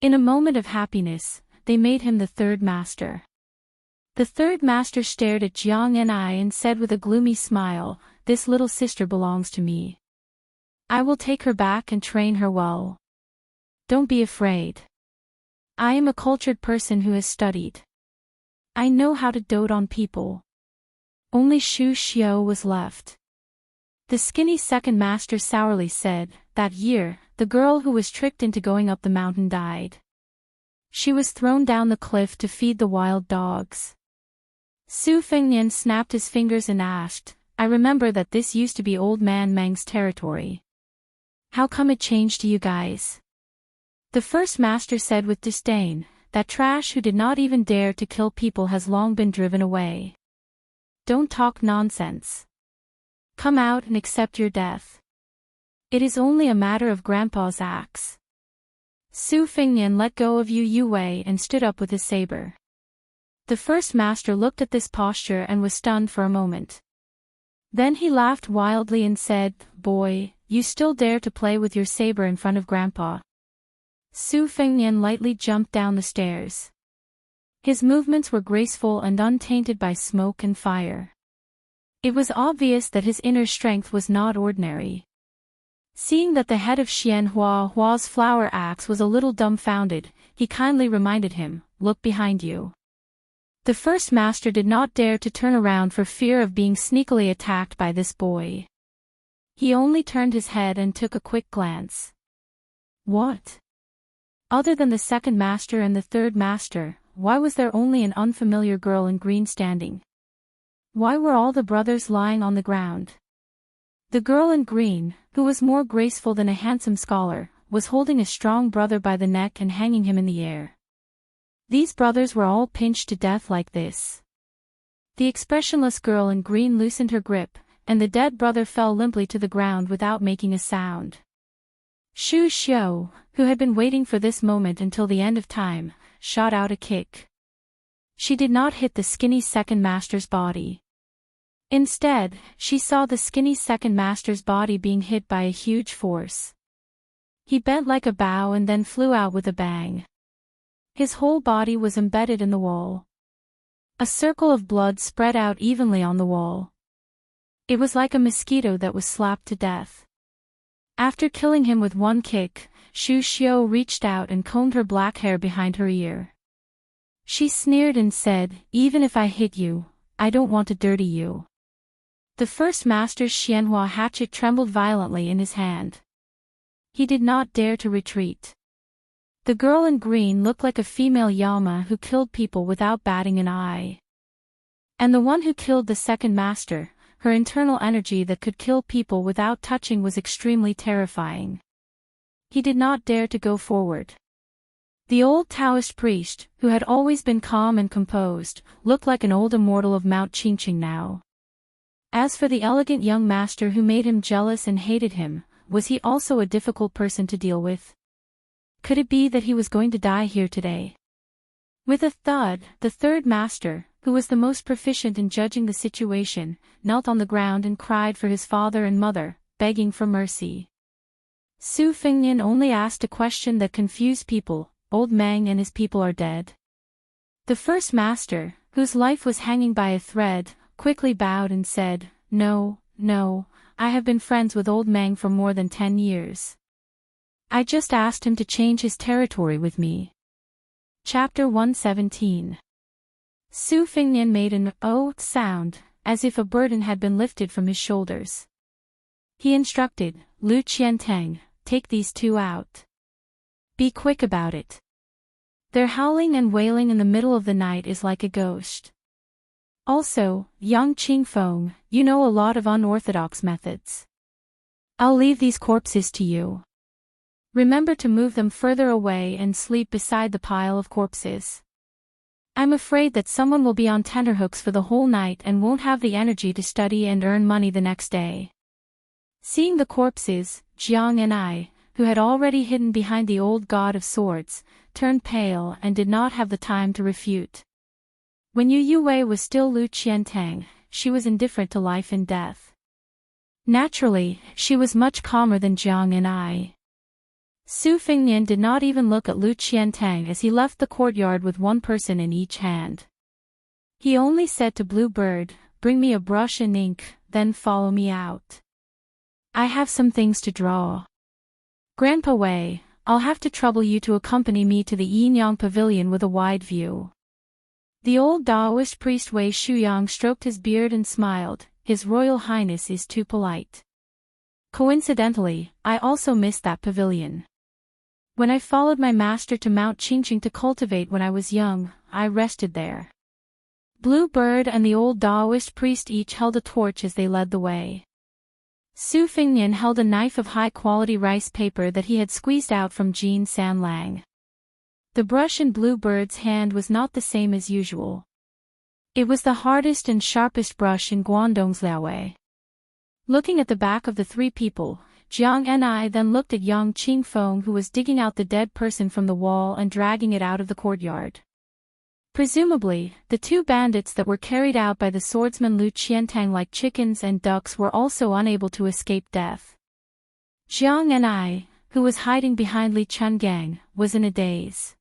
In a moment of happiness, they made him the third master. The third master stared at Jiang and I and said with a gloomy smile, "This little sister belongs to me. I will take her back and train her well. Don't be afraid. I am a cultured person who has studied. I know how to dote on people." Only Shu Xiao was left. The skinny second master sourly said, "That year, the girl who was tricked into going up the mountain died. She was thrown down the cliff to feed the wild dogs." Su Fengnian snapped his fingers and asked, "I remember that this used to be Old Man Meng's territory. How come it changed to you guys?" The first master said with disdain, "That trash who did not even dare to kill people has long been driven away. Don't talk nonsense. Come out and accept your death. It is only a matter of Grandpa's axe." Su Fengnian let go of Yu Yue and stood up with his saber. The first master looked at this posture and was stunned for a moment. Then he laughed wildly and said, "Boy, you still dare to play with your saber in front of Grandpa." Su Fengnian lightly jumped down the stairs. His movements were graceful and untainted by smoke and fire. It was obvious that his inner strength was not ordinary. Seeing that the head of Xian Hua's flower axe was a little dumbfounded, he kindly reminded him, "Look behind you." The first master did not dare to turn around for fear of being sneakily attacked by this boy. He only turned his head and took a quick glance. What? Other than the second master and the third master, why was there only an unfamiliar girl in green standing? Why were all the brothers lying on the ground? The girl in green, who was more graceful than a handsome scholar, was holding a strong brother by the neck and hanging him in the air. These brothers were all pinched to death like this. The expressionless girl in green loosened her grip, and the dead brother fell limply to the ground without making a sound. Shu Xiao, who had been waiting for this moment until the end of time, shot out a kick. She did not hit the skinny second master's body. Instead, she saw the skinny second master's body being hit by a huge force. He bent like a bow and then flew out with a bang. His whole body was embedded in the wall. A circle of blood spread out evenly on the wall. It was like a mosquito that was slapped to death. After killing him with one kick, Shu Xiao reached out and combed her black hair behind her ear. She sneered and said, "Even if I hit you, I don't want to dirty you." The first master's Xianhua hatchet trembled violently in his hand. He did not dare to retreat. The girl in green looked like a female Yama who killed people without batting an eye. And the one who killed the second master, her internal energy that could kill people without touching was extremely terrifying. He did not dare to go forward. The old Taoist priest, who had always been calm and composed, looked like an old immortal of Mount Qingqing now. As for the elegant young master who made him jealous and hated him, was he also a difficult person to deal with? Could it be that he was going to die here today? With a thud, the third master, who was the most proficient in judging the situation, knelt on the ground and cried for his father and mother, begging for mercy. Su Fengnian only asked a question that confused people: Old Mang and his people are dead. The first master, whose life was hanging by a thread, quickly bowed and said, No, no, I have been friends with Old Mang for more than 10 years. I just asked him to change his territory with me. Chapter 117. Su Fengnian made an "oh" sound, as if a burden had been lifted from his shoulders. He instructed, Lu Qiantang, take these two out. Be quick about it. Their howling and wailing in the middle of the night is like a ghost. Also, Yang Qingfeng, you know a lot of unorthodox methods. I'll leave these corpses to you. Remember to move them further away and sleep beside the pile of corpses. I'm afraid that someone will be on tenterhooks for the whole night and won't have the energy to study and earn money the next day. Seeing the corpses, Jiang and I, who had already hidden behind the old god of swords, turned pale and did not have the time to refute. When Yu Yue was still Lu Qiantang, she was indifferent to life and death. Naturally, she was much calmer than Jiang and I. Su Fengnian did not even look at Lu Qiantang as he left the courtyard with one person in each hand. He only said to Blue Bird, Bring me a brush and ink, then follow me out. I have some things to draw. Grandpa Wei, I'll have to trouble you to accompany me to the Yinyang Pavilion with a wide view. The old Taoist priest Wei Shuyang stroked his beard and smiled. His Royal Highness is too polite. Coincidentally, I also missed that pavilion. When I followed my master to Mount Qingqing to cultivate when I was young, I rested there. Blue Bird and the old Taoist priest each held a torch as they led the way. Su Fengnian held a knife of high-quality rice paper that he had squeezed out from Jean San Lang. The brush in Blue Bird's hand was not the same as usual. It was the hardest and sharpest brush in Guangdong's Liaowei. Looking at the back of the three people, Jiang and I then looked at Yang Qingfeng, who was digging out the dead person from the wall and dragging it out of the courtyard. Presumably, the two bandits that were carried out by the swordsman Lu Qiantang like chickens and ducks were also unable to escape death. Jiang and I, who was hiding behind Li Chungang, was in a daze.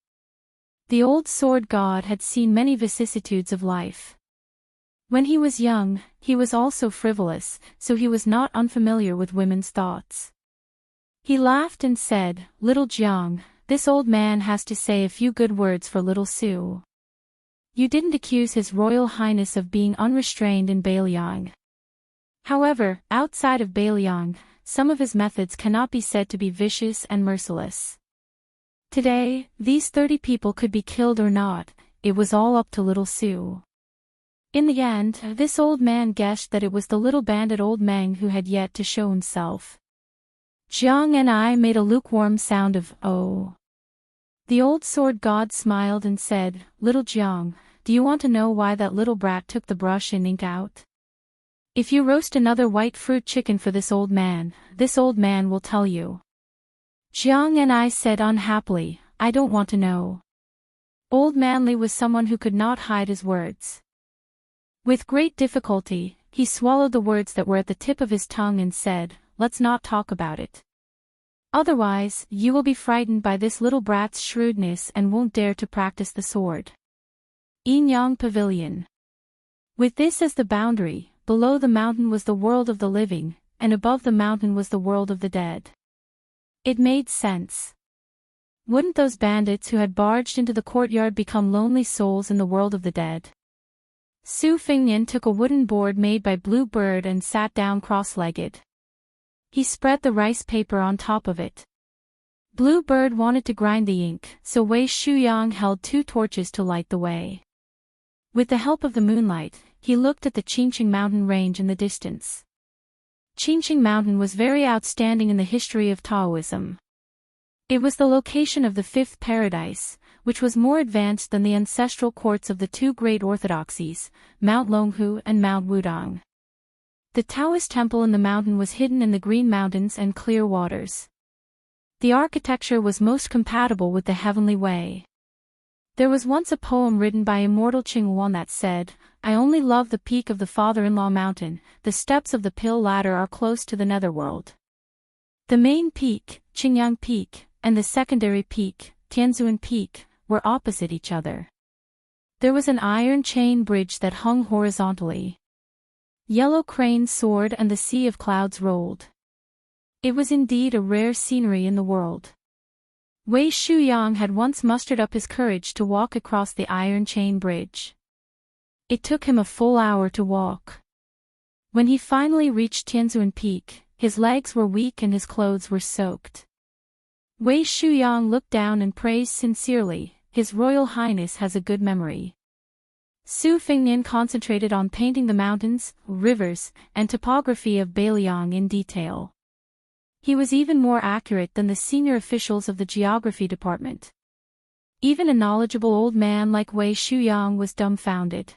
The old sword god had seen many vicissitudes of life. When he was young, he was also frivolous, so he was not unfamiliar with women's thoughts. He laughed and said, Little Jiang, this old man has to say a few good words for little Su. You didn't accuse His Royal Highness of being unrestrained in Beiliang. However, outside of Beiliang, some of his methods cannot be said to be vicious and merciless. Today, these 30 people could be killed or not, it was all up to little Su. In the end, this old man guessed that it was the little bandit Old Mang who had yet to show himself. Jiang and I made a lukewarm sound of, oh. The old sword god smiled and said, Little Jiang, do you want to know why that little brat took the brush and ink out? If you roast another white fruit chicken for this old man will tell you. Jiang and I said unhappily, I don't want to know. Old Manly was someone who could not hide his words. With great difficulty, he swallowed the words that were at the tip of his tongue and said, Let's not talk about it. Otherwise, you will be frightened by this little brat's shrewdness and won't dare to practice the sword. Yinyang Pavilion. With this as the boundary, below the mountain was the world of the living, and above the mountain was the world of the dead. It made sense. Wouldn't those bandits who had barged into the courtyard become lonely souls in the world of the dead? Su Fengnian took a wooden board made by Blue Bird and sat down cross-legged. He spread the rice paper on top of it. Blue Bird wanted to grind the ink, so Wei Shuyang held 2 torches to light the way. With the help of the moonlight, he looked at the Qingqing mountain range in the distance. Qingqing Mountain was very outstanding in the history of Taoism. It was the location of the 5th paradise, which was more advanced than the ancestral courts of the 2 great orthodoxies, Mount Longhu and Mount Wudang. The Taoist temple in the mountain was hidden in the green mountains and clear waters. The architecture was most compatible with the heavenly way. There was once a poem written by immortal Qinghuan that said, "I only love the peak of the father-in-law mountain, the steps of the pill ladder are close to the netherworld." The main peak, Qingyang Peak, and the secondary peak, Tianzuan Peak, were opposite each other. There was an iron chain bridge that hung horizontally. Yellow cranes soared and the sea of clouds rolled. It was indeed a rare scenery in the world. Wei Shuyang had once mustered up his courage to walk across the iron chain bridge. It took him a full hour to walk. When he finally reached Tianzuan Peak, his legs were weak and his clothes were soaked. Wei Shuyang looked down and praised sincerely, "His Royal Highness has a good memory." Su Fengnian concentrated on painting the mountains, rivers, and topography of Beiliang in detail. He was even more accurate than the senior officials of the geography department. Even a knowledgeable old man like Wei Shuyang was dumbfounded.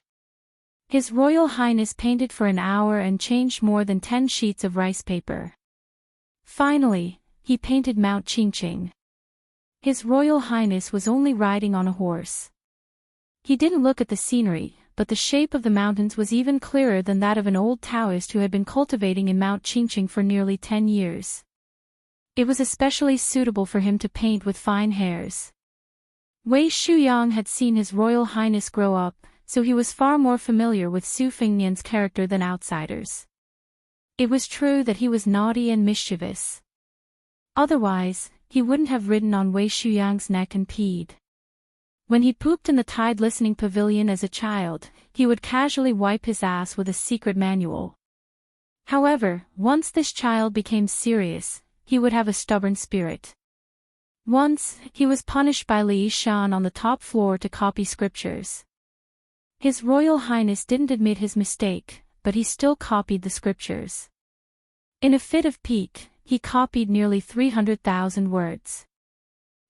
His Royal Highness painted for an hour and changed more than 10 sheets of rice paper. Finally, he painted Mount Qingqing. His Royal Highness was only riding on a horse. He didn't look at the scenery, but the shape of the mountains was even clearer than that of an old Taoist who had been cultivating in Mount Qingqing for nearly 10 years. It was especially suitable for him to paint with fine hairs. Wei Shuyang had seen His Royal Highness grow up, so he was far more familiar with Su Fengnian's character than outsiders. It was true that he was naughty and mischievous. Otherwise, he wouldn't have ridden on Wei Shuyang's neck and peed. When he pooped in the tide listening pavilion as a child, he would casually wipe his ass with a secret manual. However, once this child became serious, he would have a stubborn spirit. Once, he was punished by Li Shan on the top floor to copy scriptures. His Royal Highness didn't admit his mistake, but he still copied the scriptures. In a fit of pique, he copied nearly 300,000 words.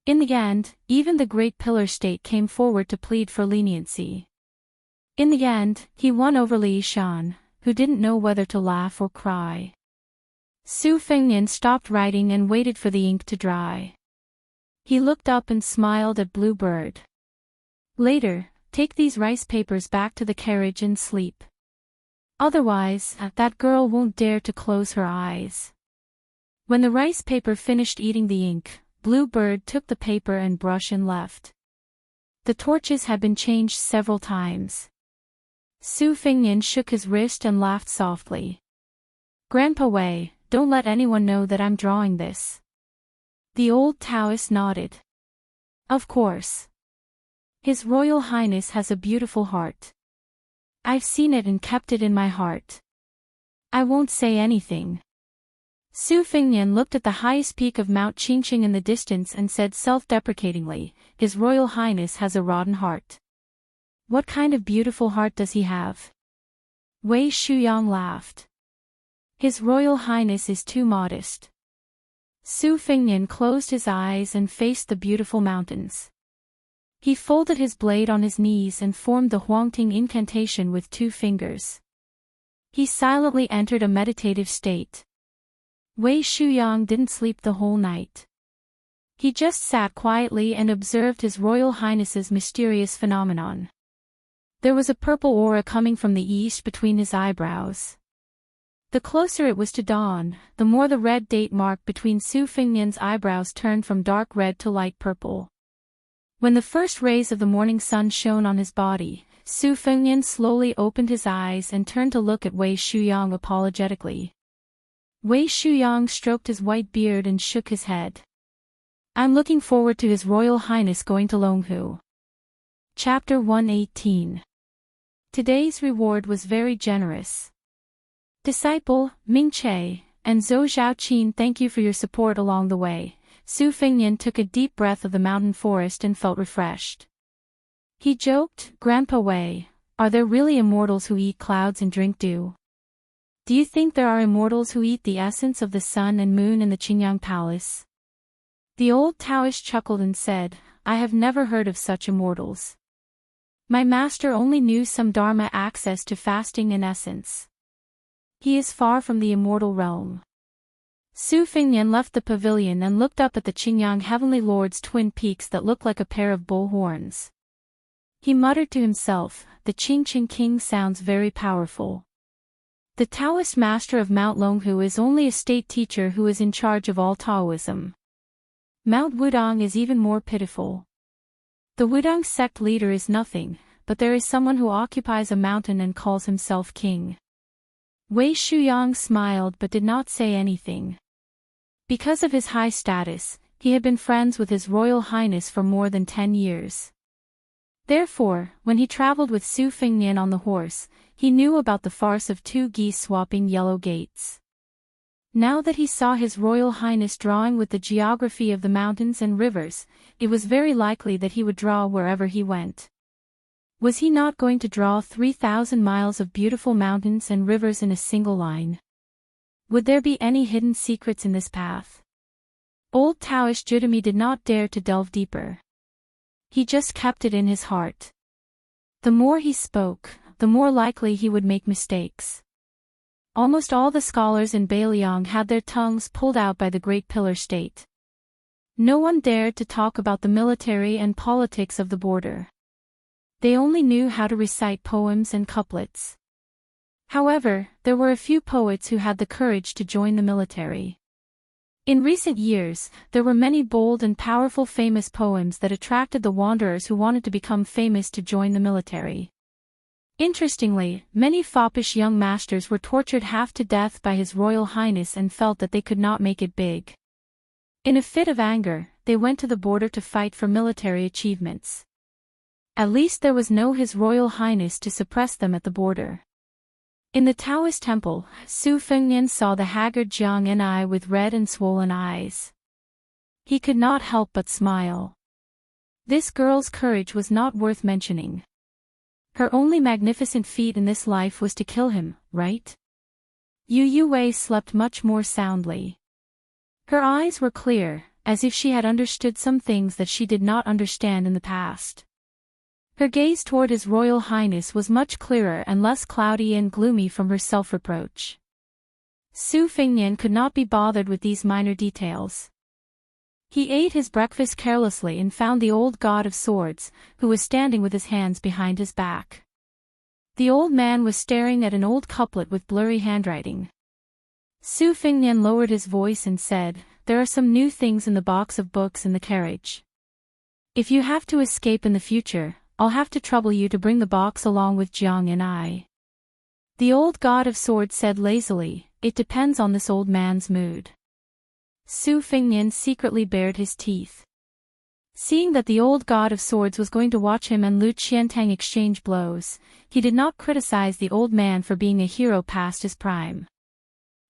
In the end, even the great pillar state came forward to plead for leniency. In the end, he won over Li Shan, who didn't know whether to laugh or cry. Su Fengnian stopped writing and waited for the ink to dry. He looked up and smiled at Blue Bird. "Later, take these rice papers back to the carriage and sleep. Otherwise, that girl won't dare to close her eyes." When the rice paper finished eating the ink, Blue Bird took the paper and brush and left. The torches had been changed several times. Su Fengnian shook his wrist and laughed softly. "Grandpa Wei, don't let anyone know that I'm drawing this." The old Taoist nodded. "Of course. His Royal Highness has a beautiful heart. I've seen it and kept it in my heart. I won't say anything." Su Fengnian looked at the highest peak of Mount Qingqing in the distance and said self-deprecatingly, "His Royal Highness has a rotten heart." "What kind of beautiful heart does he have?" Wei Shuyang laughed. "His Royal Highness is too modest." Su Fengnian closed his eyes and faced the beautiful mountains. He folded his blade on his knees and formed the Huangting incantation with 2 fingers. He silently entered a meditative state. Wei Shuyang didn't sleep the whole night. He just sat quietly and observed His Royal Highness's mysterious phenomenon. There was a purple aura coming from the east between his eyebrows. The closer it was to dawn, the more the red date mark between Su Fengnian's eyebrows turned from dark red to light purple. When the first rays of the morning sun shone on his body, Su Fengnian slowly opened his eyes and turned to look at Wei Shuyang apologetically. Wei Shuyang stroked his white beard and shook his head. "I'm looking forward to His Royal Highness going to Longhu." Chapter 118. Today's reward was very generous. Disciple, Ming Che, and Zhou Zhaoqin, thank you for your support along the way. Su Fengnian took a deep breath of the mountain forest and felt refreshed. He joked, "Grandpa Wei, are there really immortals who eat clouds and drink dew? Do you think there are immortals who eat the essence of the sun and moon in the Qingyang Palace?" The old Taoist chuckled and said, "I have never heard of such immortals. My master only knew some Dharma access to fasting and essence. He is far from the immortal realm." Su Fengnian left the pavilion and looked up at the Qingyang Heavenly Lord's twin peaks that looked like a pair of bull horns. He muttered to himself, the Qingqing King sounds very powerful. The Taoist master of Mount Longhu is only a state teacher who is in charge of all Taoism. Mount Wudong is even more pitiful. The Wudong sect leader is nothing, but there is someone who occupies a mountain and calls himself king. Wei Shuyang smiled but did not say anything. Because of his high status, he had been friends with His Royal Highness for more than 10 years. Therefore, when he traveled with Su Fengnian on the horse, he knew about the farce of 2 geese swapping yellow gates. Now that he saw His Royal Highness drawing with the geography of the mountains and rivers, it was very likely that he would draw wherever he went. Was he not going to draw 3,000 miles of beautiful mountains and rivers in a single line? Would there be any hidden secrets in this path? Old Taoist Judami did not dare to delve deeper. He just kept it in his heart. The more he spoke, the more likely he would make mistakes. Almost all the scholars in Beiliang had their tongues pulled out by the Great Pillar State. No one dared to talk about the military and politics of the border. They only knew how to recite poems and couplets. However, there were a few poets who had the courage to join the military. In recent years, there were many bold and powerful famous poems that attracted the wanderers who wanted to become famous to join the military. Interestingly, many foppish young masters were tortured half to death by His Royal Highness and felt that they could not make it big. In a fit of anger, they went to the border to fight for military achievements. At least there was no His Royal Highness to suppress them at the border. In the Taoist temple, Su Fengnian saw the haggard Jiang Enai with red and swollen eyes. He could not help but smile. This girl's courage was not worth mentioning. Her only magnificent feat in this life was to kill him, right? Yu Wei slept much more soundly. Her eyes were clear, as if she had understood some things that she did not understand in the past. Her gaze toward His Royal Highness was much clearer and less cloudy and gloomy from her self-reproach. Su Fengnian could not be bothered with these minor details. He ate his breakfast carelessly and found the old god of swords, who was standing with his hands behind his back. The old man was staring at an old couplet with blurry handwriting. Su Fengnian lowered his voice and said, "There are some new things in the box of books in the carriage. If you have to escape in the future, I'll have to trouble you to bring the box along with Jiang and I." The old god of swords said lazily, "It depends on this old man's mood." Su Fengnian secretly bared his teeth. Seeing that the old god of swords was going to watch him and Lu Qiantang exchange blows, he did not criticize the old man for being a hero past his prime.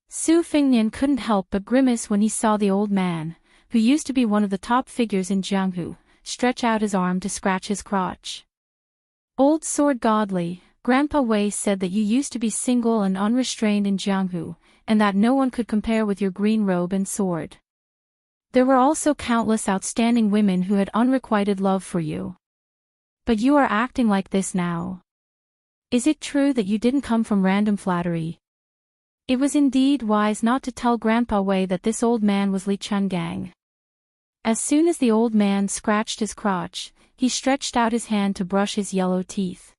Su Fengnian couldn't help but grimace when he saw the old man, who used to be one of the top figures in Jianghu, stretch out his arm to scratch his crotch. "Old sword godly, Grandpa Wei said that you used to be single and unrestrained in Jianghu, and that no one could compare with your green robe and sword. There were also countless outstanding women who had unrequited love for you. But you are acting like this now. Is it true that you didn't come from random flattery?" It was indeed wise not to tell Grandpa Wei that this old man was Li Chungang. As soon as the old man scratched his crotch, he stretched out his hand to brush his yellow teeth.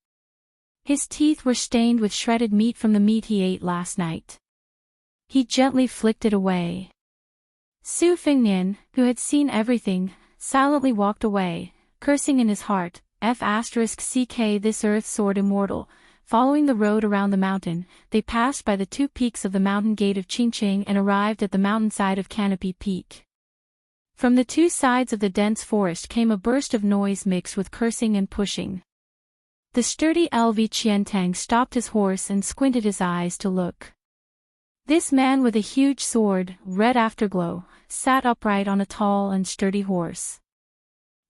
His teeth were stained with shredded meat from the meat he ate last night. He gently flicked it away. Su Fengnian, who had seen everything, silently walked away, cursing in his heart, *ck this earth sword immortal. Following the road around the mountain, they passed by the 2 peaks of the mountain gate of Qingqing and arrived at the mountainside of Canopy Peak. From the 2 sides of the dense forest came a burst of noise mixed with cursing and pushing. The sturdy LV Qiantang stopped his horse and squinted his eyes to look. This man with a huge sword, red afterglow, sat upright on a tall and sturdy horse.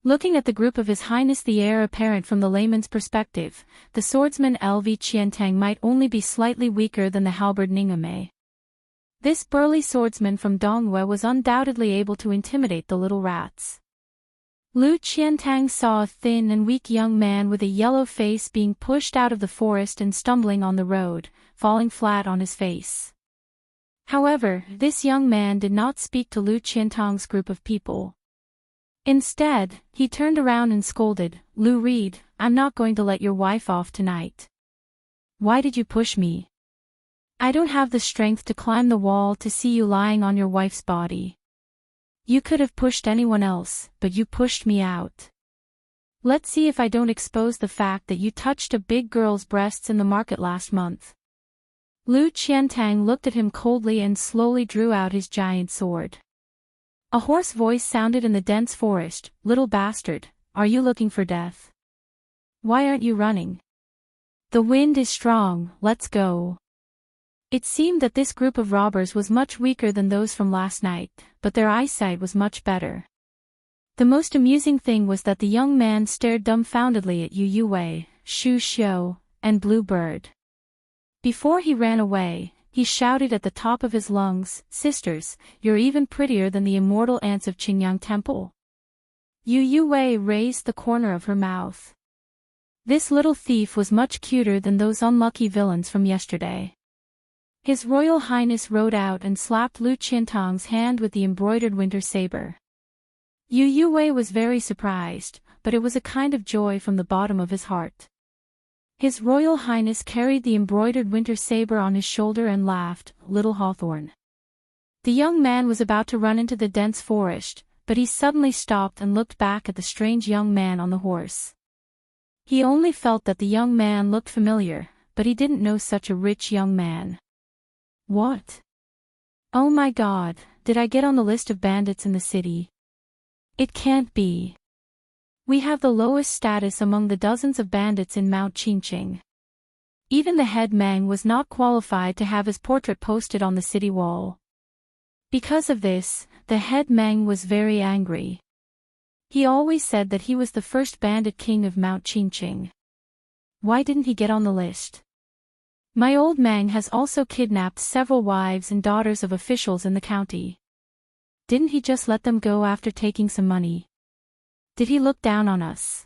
Looking at the group of His Highness, the heir apparent from the layman's perspective, the swordsman LV Qiantang might only be slightly weaker than the halberd Ningame. This burly swordsman from Dongwei was undoubtedly able to intimidate the little rats. Lu Qiantang saw a thin and weak young man with a yellow face being pushed out of the forest and stumbling on the road, falling flat on his face. However, this young man did not speak to Lu Qiantang's group of people. Instead, he turned around and scolded, "Lu Reed, I'm not going to let your wife off tonight. Why did you push me? I don't have the strength to climb the wall to see you lying on your wife's body. You could have pushed anyone else, but you pushed me out. Let's see if I don't expose the fact that you touched a big girl's breasts in the market last month. Lu Qiantang looked at him coldly and slowly drew out his giant sword. A hoarse voice sounded in the dense forest, "Little bastard, are you looking for death? Why aren't you running? The wind is strong, let's go." It seemed that this group of robbers was much weaker than those from last night, but their eyesight was much better. The most amusing thing was that the young man stared dumbfoundedly at Yu Wei, Shu Xiu, and Blue Bird. Before he ran away, he shouted at the top of his lungs, "Sisters, you're even prettier than the immortal ants of Qingyang Temple." Yu Wei raised the corner of her mouth. This little thief was much cuter than those unlucky villains from yesterday. His Royal Highness rode out and slapped Lu Qiantang's hand with the embroidered winter saber. Yu Wei was very surprised, but it was a kind of joy from the bottom of his heart. His Royal Highness carried the embroidered winter saber on his shoulder and laughed, "Little Hawthorn." The young man was about to run into the dense forest, but he suddenly stopped and looked back at the strange young man on the horse. He only felt that the young man looked familiar, but he didn't know such a rich young man. What? Oh my God, did I get on the list of bandits in the city? It can't be. We have the lowest status among the dozens of bandits in Mount Qingqing. Even the head Meng was not qualified to have his portrait posted on the city wall. Because of this, the head Meng was very angry. He always said that he was the first bandit king of Mount Qingqing. Why didn't he get on the list? My old Meng has also kidnapped several wives and daughters of officials in the county. Didn't he just let them go after taking some money? Did he look down on us?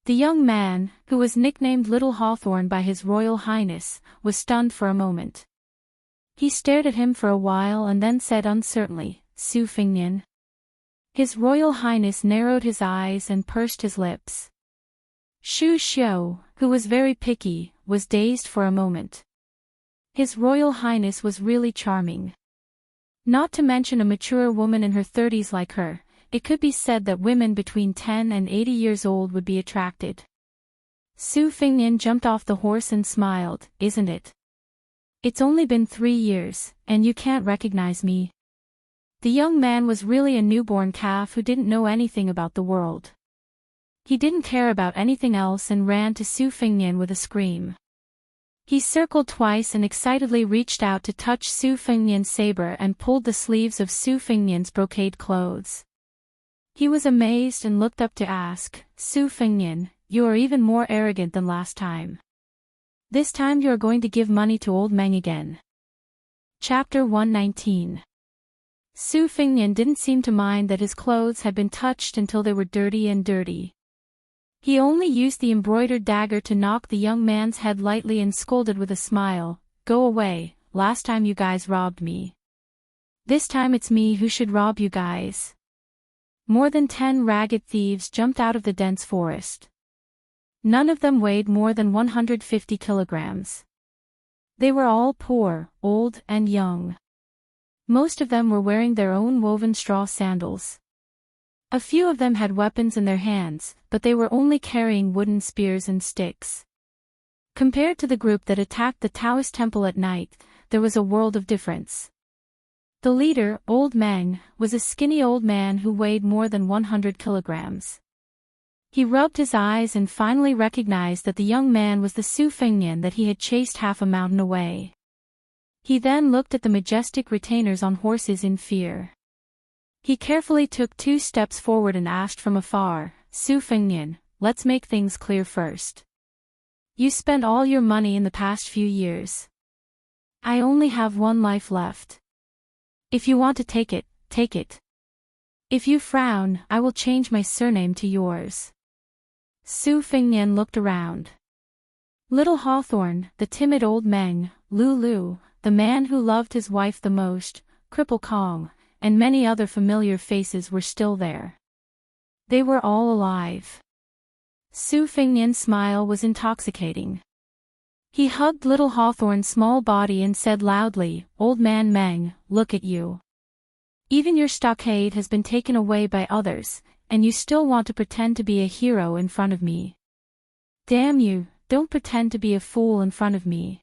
The young man, who was nicknamed Little Hawthorn by his Royal Highness, was stunned for a moment. He stared at him for a while and then said uncertainly, "Su Fingnian." His Royal Highness narrowed his eyes and pursed his lips. Shu Xiu, who was very picky, was dazed for a moment. His Royal Highness was really charming. Not to mention a mature woman in her 30s like her, it could be said that women between 10 and 80 years old would be attracted. Su Fingnian jumped off the horse and smiled, "Isn't it? It's only been 3 years, and you can't recognize me." The young man was really a newborn calf who didn't know anything about the world. He didn't care about anything else and ran to Su Fingnian with a scream. He circled twice and excitedly reached out to touch Su Fingnian's saber and pulled the sleeves of Su Fingnian's brocade clothes. He was amazed and looked up to ask, "Su Fingnian, you are even more arrogant than last time. This time you are going to give money to old Meng again." Chapter 119. Su Fingnian didn't seem to mind that his clothes had been touched until they were dirty. He only used the embroidered dagger to knock the young man's head lightly and scolded with a smile, "Go away, last time you guys robbed me. This time it's me who should rob you guys." More than 10 ragged thieves jumped out of the dense forest. None of them weighed more than 150 kilograms. They were all poor, old and young. Most of them were wearing their own woven straw sandals. A few of them had weapons in their hands, but they were only carrying wooden spears and sticks. Compared to the group that attacked the Taoist temple at night, there was a world of difference. The leader, Old Meng, was a skinny old man who weighed more than 100 kilograms. He rubbed his eyes and finally recognized that the young man was the Su Fingnian that he had chased half a mountain away. He then looked at the majestic retainers on horses in fear. He carefully took 2 steps forward and asked from afar, "Su Fingnian, let's make things clear first. You spent all your money in the past few years. I only have 1 life left. If you want to take it, take it. If you frown, I will change my surname to yours." Su Fingnian looked around. Little Hawthorn, the timid old Meng, Lu, the man who loved his wife the most, Cripple Kong, and many other familiar faces were still there. They were all alive. Su Fengnian's smile was intoxicating. He hugged little Hawthorne's small body and said loudly, "Old man Meng, look at you. Even your stockade has been taken away by others, and you still want to pretend to be a hero in front of me. Damn you, don't pretend to be a fool in front of me.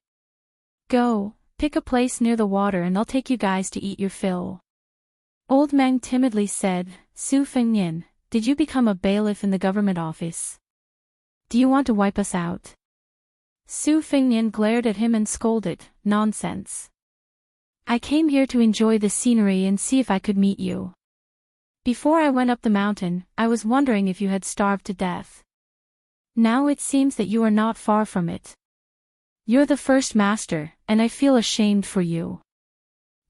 Go, pick a place near the water and I'll take you guys to eat your fill." Old Meng timidly said, "Su Fengnian, did you become a bailiff in the government office? Do you want to wipe us out?" Su Fengnian glared at him and scolded, "Nonsense. I came here to enjoy the scenery and see if I could meet you. Before I went up the mountain, I was wondering if you had starved to death. Now it seems that you are not far from it. You're the first master, and I feel ashamed for you."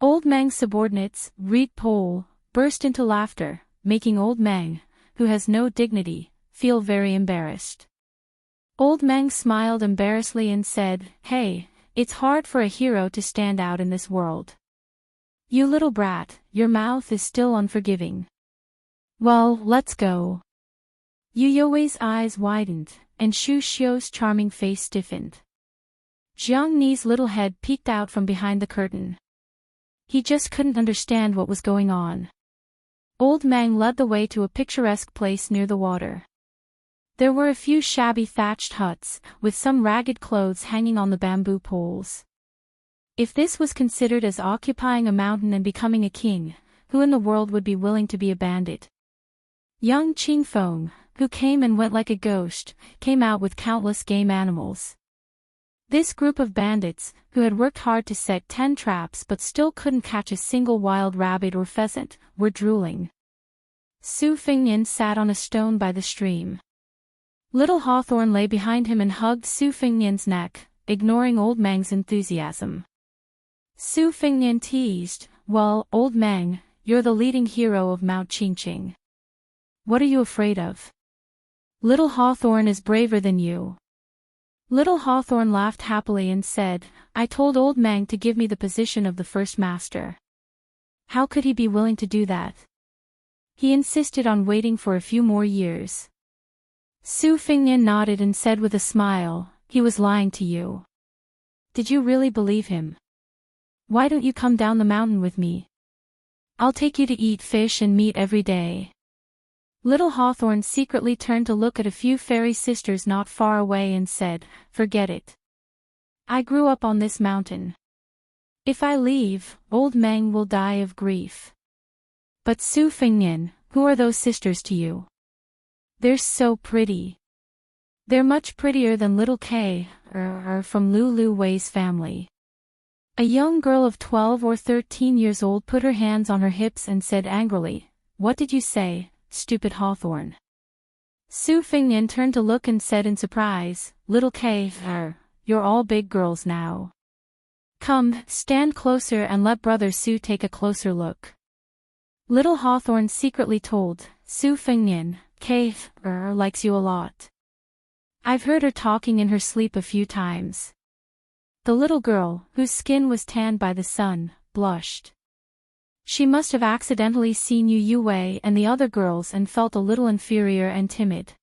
Old Meng's subordinates, Reed Pole, burst into laughter, making Old Meng, who has no dignity, feel very embarrassed. Old Meng smiled embarrassedly and said, "Hey, it's hard for a hero to stand out in this world. You little brat, your mouth is still unforgiving. Well, let's go." Yu Youwei's eyes widened, and Shu Xiu's charming face stiffened. Jiang Ni's little head peeked out from behind the curtain. He just couldn't understand what was going on. Old Meng led the way to a picturesque place near the water. There were a few shabby thatched huts, with some ragged clothes hanging on the bamboo poles. If this was considered as occupying a mountain and becoming a king, who in the world would be willing to be a bandit? Young Qingfeng, who came and went like a ghost, came out with countless game animals. This group of bandits, who had worked hard to set 10 traps but still couldn't catch a single wild rabbit or pheasant, were drooling. Su Fengnian sat on a stone by the stream. Little Hawthorne lay behind him and hugged Su Fengnian's neck, ignoring Old Meng's enthusiasm. Su Fengnian teased, "Well, Old Meng, you're the leading hero of Mount Qingqing. What are you afraid of? Little Hawthorne is braver than you." Little Hawthorne laughed happily and said, "I told Old Meng to give me the position of the first master. How could he be willing to do that? He insisted on waiting for a few more years." Su Fengnian nodded and said with a smile, "He was lying to you. Did you really believe him? Why don't you come down the mountain with me? I'll take you to eat fish and meat every day." Little Hawthorne secretly turned to look at a few fairy sisters not far away and said, "Forget it. I grew up on this mountain. If I leave, Old Meng will die of grief." "But Su Fengnian, who are those sisters to you? They're so pretty. They're much prettier than little Kay, from Lu Wei's family." A young girl of 12 or 13 years old put her hands on her hips and said angrily, "What did you say, stupid Hawthorne?" Su Fengnian turned to look and said in surprise, "Little Kay, you're all big girls now. Come, stand closer and let Brother Su take a closer look." Little Hawthorne secretly told Su Fengnian, "Kay likes you a lot. I've heard her talking in her sleep a few times." The little girl, whose skin was tanned by the sun, blushed. She must have accidentally seen Yu Youwei and the other girls and felt a little inferior and timid.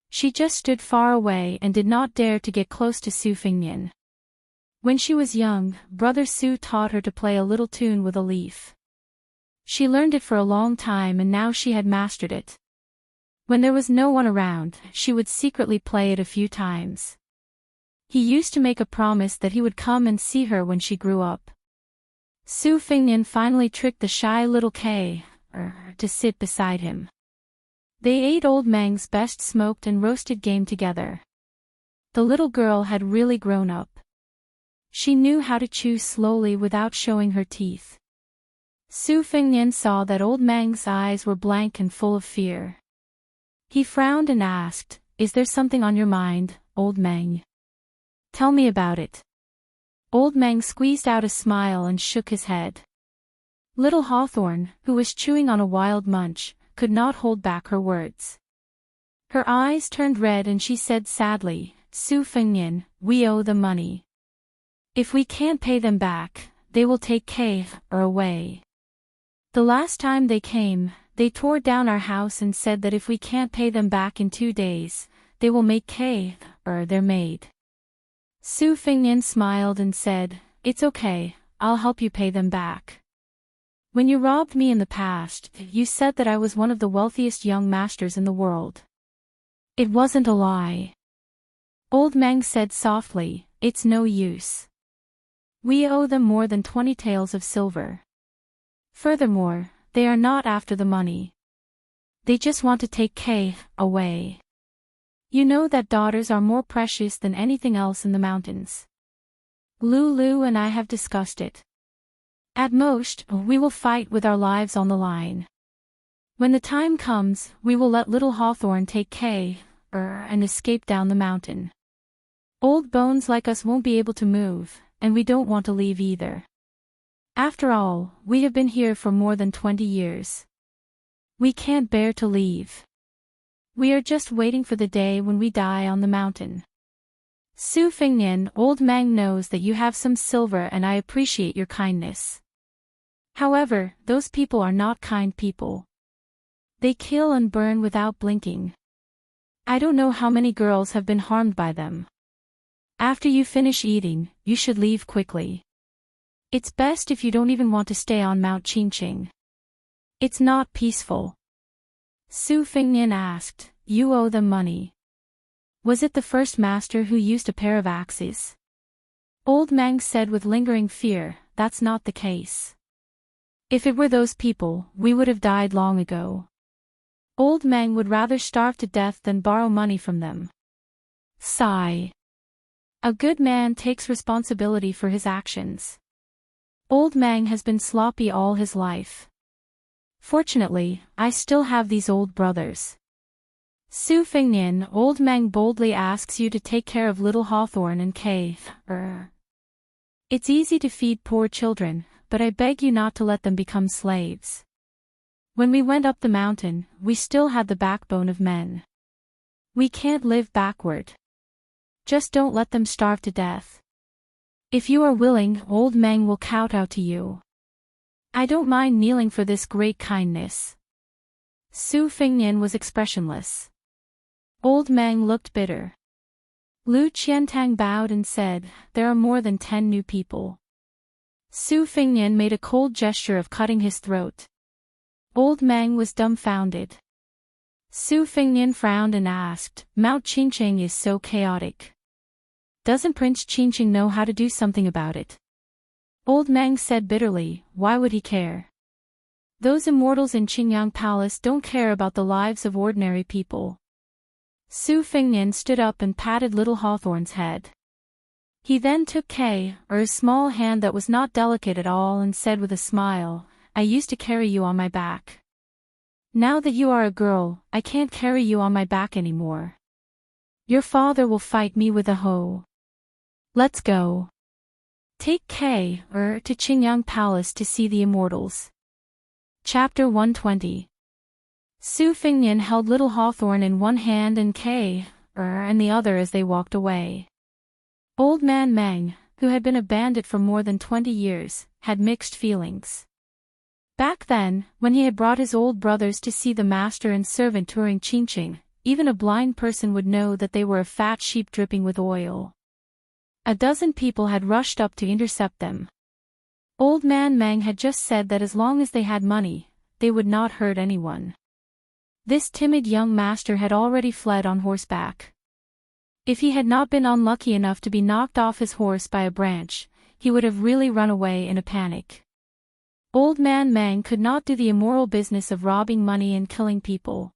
She just stood far away and did not dare to get close to Su Fengnian. When she was young, Brother Su taught her to play a little tune with a leaf. She learned it for a long time and now she had mastered it. When there was no one around, she would secretly play it a few times. He used to make a promise that he would come and see her when she grew up. Su Fengnian finally tricked the shy little Kay to sit beside him. They ate Old Meng's best smoked and roasted game together. The little girl had really grown up. She knew how to chew slowly without showing her teeth. Su Fengnian saw that Old Meng's eyes were blank and full of fear. He frowned and asked, "Is there something on your mind, Old Meng? Tell me about it." Old Meng squeezed out a smile and shook his head. Little Hawthorne, who was chewing on a wild munch, could not hold back her words. Her eyes turned red and she said sadly, "Su Fengnian, we owe them money. If we can't pay them back, they will take Kay away. The last time they came, they tore down our house and said that if we can't pay them back in 2 days, they will make their maid. Su Fingnian smiled and said, "It's okay, I'll help you pay them back. When you robbed me in the past, you said that I was one of the wealthiest young masters in the world. It wasn't a lie." Old Mang said softly, "It's no use. We owe them more than 20 taels of silver. Furthermore, they are not after the money. They just want to take Kay away. You know that daughters are more precious than anything else in the mountains. Lulu and I have discussed it. At most, we will fight with our lives on the line. When the time comes, we will let little Hawthorne take Kay and escape down the mountain. Old bones like us won't be able to move, and we don't want to leave either. After all, we have been here for more than 20 years. We can't bear to leave. We are just waiting for the day when we die on the mountain. Su Fingnian, Old Mang knows that you have some silver and I appreciate your kindness. However, those people are not kind people. They kill and burn without blinking. I don't know how many girls have been harmed by them. After you finish eating, you should leave quickly. It's best if you don't even want to stay on Mount Qingqing. It's not peaceful." Su Fingnian asked, "You owe them money. Was it the first master who used a pair of axes?" Old Mang said with lingering fear, "That's not the case. If it were those people, we would have died long ago. Old Mang would rather starve to death than borrow money from them." Sigh. A good man takes responsibility for his actions. Old Mang has been sloppy all his life. Fortunately, I still have these old brothers. Su Fingnian, Old Mang boldly asks you to take care of little Hawthorne and Kay. It's easy to feed poor children, but I beg you not to let them become slaves. When we went up the mountain, we still had the backbone of men. We can't live backward. Just don't let them starve to death. If you are willing, Old Mang will kowtow to you. I don't mind kneeling for this great kindness." Su Fingnian was expressionless. Old Mang looked bitter. Lu Qiantang bowed and said, "There are more than 10 new people." Su Fingnian made a cold gesture of cutting his throat. Old Mang was dumbfounded. Su Fingnian frowned and asked, "Mount Qingqing is so chaotic. Doesn't Prince Qingqing know how to do something about it?" Old Mang said bitterly, "Why would he care? Those immortals in Qingyang Palace don't care about the lives of ordinary people." Su Fingnian stood up and patted little Hawthorne's head. He then took Kay, a small hand that was not delicate at all, and said with a smile, "I used to carry you on my back. Now that you are a girl, I can't carry you on my back anymore. Your father will fight me with a hoe. Let's go. Take Kay, to Qingyang Palace to see the immortals." Chapter 120. Su Fingnian held little Hawthorne in one hand and Kay, in the other as they walked away. Old Man Meng, who had been a bandit for more than 20 years, had mixed feelings. Back then, when he had brought his old brothers to see the master and servant touring Qingqing, even a blind person would know that they were a fat sheep dripping with oil. A dozen people had rushed up to intercept them. Old Man Meng had just said that as long as they had money, they would not hurt anyone. This timid young master had already fled on horseback. If he had not been unlucky enough to be knocked off his horse by a branch, he would have really run away in a panic. Old Man Meng could not do the immoral business of robbing money and killing people.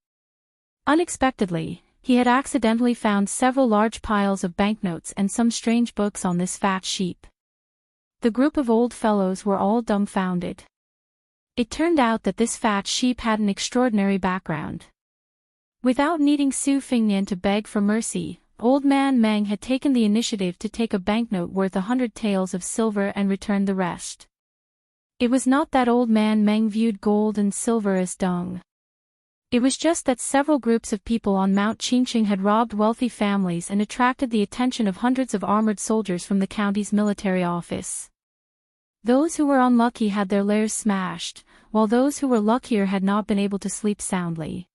Unexpectedly, he had accidentally found several large piles of banknotes and some strange books on this fat sheep. The group of old fellows were all dumbfounded. It turned out that this fat sheep had an extraordinary background. Without needing Su Fingnian to beg for mercy, Old Man Meng had taken the initiative to take a banknote worth 100 taels of silver and return the rest. It was not that Old Man Meng viewed gold and silver as dung. It was just that several groups of people on Mount Qingqing had robbed wealthy families and attracted the attention of hundreds of armored soldiers from the county's military office. Those who were unlucky had their lairs smashed, while those who were luckier had not been able to sleep soundly.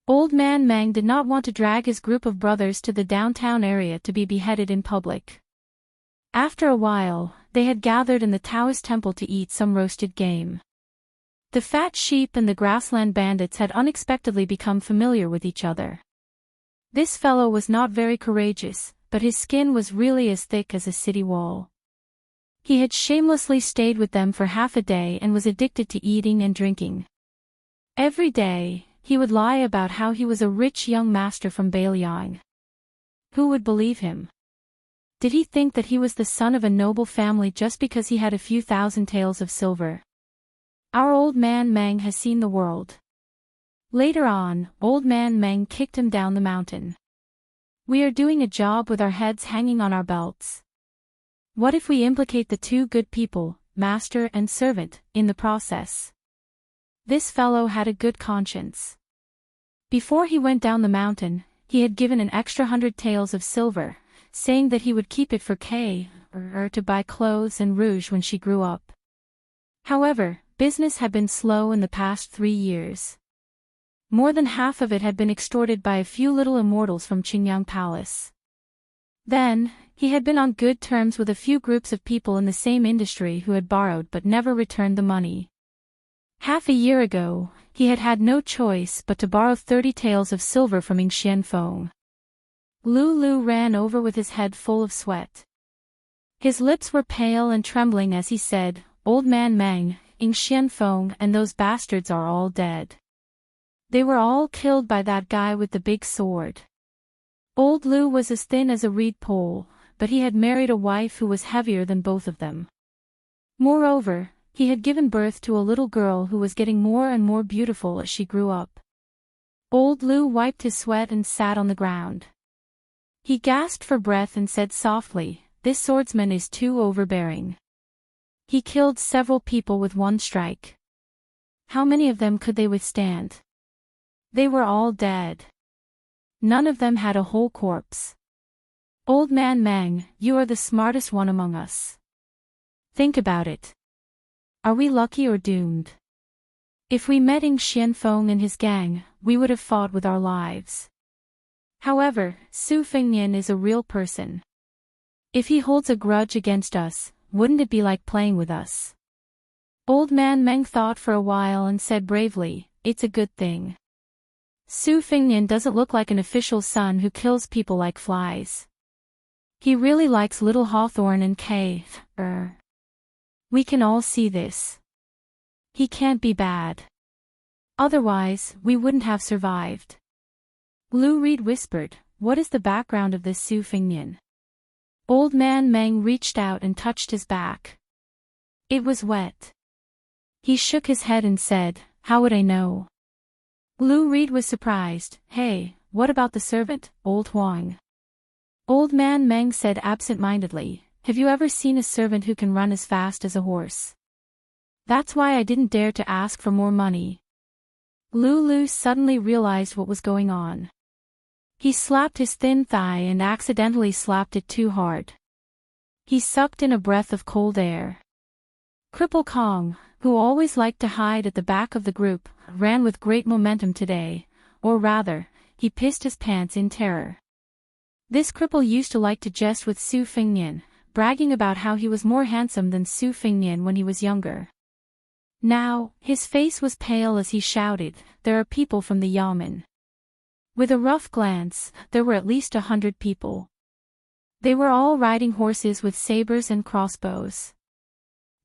Old Man Meng did not want to drag his group of brothers to the downtown area to be beheaded in public. After a while, they had gathered in the Taoist temple to eat some roasted game. The fat sheep and the grassland bandits had unexpectedly become familiar with each other. This fellow was not very courageous, but his skin was really as thick as a city wall. He had shamelessly stayed with them for half a day and was addicted to eating and drinking. Every day, he would lie about how he was a rich young master from Beiliang. Who would believe him? Did he think that he was the son of a noble family just because he had a few thousand taels of silver? Our old man Meng has seen the world. Later on, old man Meng kicked him down the mountain. We are doing a job with our heads hanging on our belts. What if we implicate the two good people, master and servant, in the process? This fellow had a good conscience. Before he went down the mountain, he had given an extra 100 taels of silver, saying that he would keep it for Kay, or to buy clothes and rouge when she grew up. However, business had been slow in the past 3 years. More than half of it had been extorted by a few little immortals from Qingyang Palace. Then, he had been on good terms with a few groups of people in the same industry who had borrowed but never returned the money. Half a year ago, he had had no choice but to borrow 30 taels of silver from Ing Xianfeng. Lu ran over with his head full of sweat. His lips were pale and trembling as he said, "Old man Meng, Ing Xianfeng and those bastards are all dead. They were all killed by that guy with the big sword." Old Lu was as thin as a reed pole, but he had married a wife who was heavier than both of them. Moreover, he had given birth to a little girl who was getting more and more beautiful as she grew up. Old Lu wiped his sweat and sat on the ground. He gasped for breath and said softly, "This swordsman is too overbearing. He killed several people with one strike. How many of them could they withstand? They were all dead. None of them had a whole corpse. Old man Meng, you are the smartest one among us. Think about it. Are we lucky or doomed? If we met Ing Xianfeng and his gang, we would have fought with our lives. However, Su Fengnian is a real person. If he holds a grudge against us, wouldn't it be like playing with us?" Old man Meng thought for a while and said bravely, "It's a good thing. Su Fengnian doesn't look like an official's son who kills people like flies. He really likes little Hawthorne and Kay. We can all see this. He can't be bad. Otherwise, we wouldn't have survived." Lu Reed whispered, "What is the background of this Su Fengnian?" Old man Meng reached out and touched his back. It was wet. He shook his head and said, "How would I know?" Lu Reed was surprised. "Hey, what about the servant, old Huang?" Old man Meng said absent-mindedly, "Have you ever seen a servant who can run as fast as a horse? That's why I didn't dare to ask for more money." Lu suddenly realized what was going on. He slapped his thin thigh and accidentally slapped it too hard. He sucked in a breath of cold air. Cripple Kong, who always liked to hide at the back of the group, ran with great momentum today, or rather, he pissed his pants in terror. This cripple used to like to jest with Su Fengnian, bragging about how he was more handsome than Su Fengnian when he was younger. Now, his face was pale as he shouted, "There are people from the Yamen." With a rough glance, there were at least 100 people. They were all riding horses with sabers and crossbows.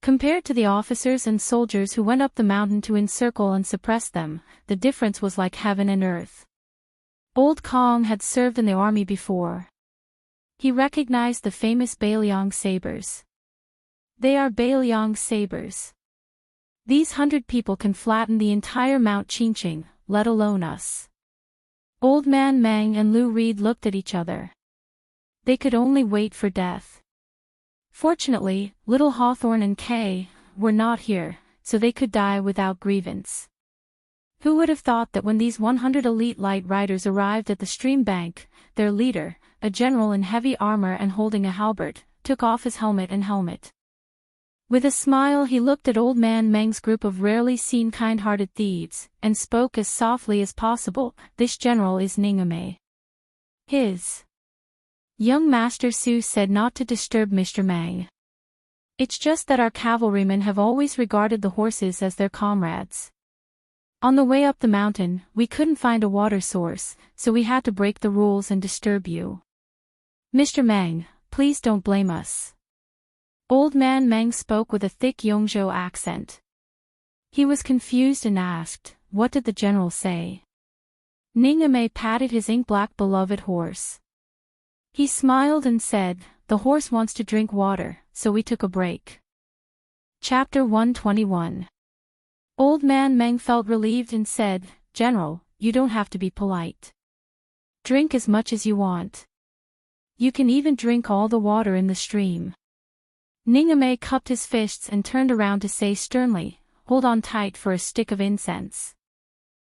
Compared to the officers and soldiers who went up the mountain to encircle and suppress them, the difference was like heaven and earth. Old Kong had served in the army before. He recognized the famous Beiliang sabers. They are Beiliang sabers. These 100 people can flatten the entire Mount Qingqing, let alone us. Old man Meng and Lu Reed looked at each other. They could only wait for death. Fortunately, little Hawthorne and Kay were not here, so they could die without grievance. Who would have thought that when these 100 elite light riders arrived at the stream bank, their leader, a general in heavy armor and holding a halberd, took off his helmet. With a smile he looked at Old Man Meng's group of rarely seen kind-hearted thieves, and spoke as softly as possible. This general is Ningame. His young master Su said not to disturb Mr. Meng. It's just that our cavalrymen have always regarded the horses as their comrades. On the way up the mountain, we couldn't find a water source, so we had to break the rules and disturb you. Mr. Meng, please don't blame us. Old Man Meng spoke with a thick Yongzhou accent. He was confused and asked, "What did the general say?" Ningame patted his ink-black beloved horse. He smiled and said, "The horse wants to drink water, so we took a break." Chapter 121. Old Man Meng felt relieved and said, "General, you don't have to be polite. Drink as much as you want. You can even drink all the water in the stream." Ningame cupped his fists and turned around to say sternly, "Hold on tight for a stick of incense."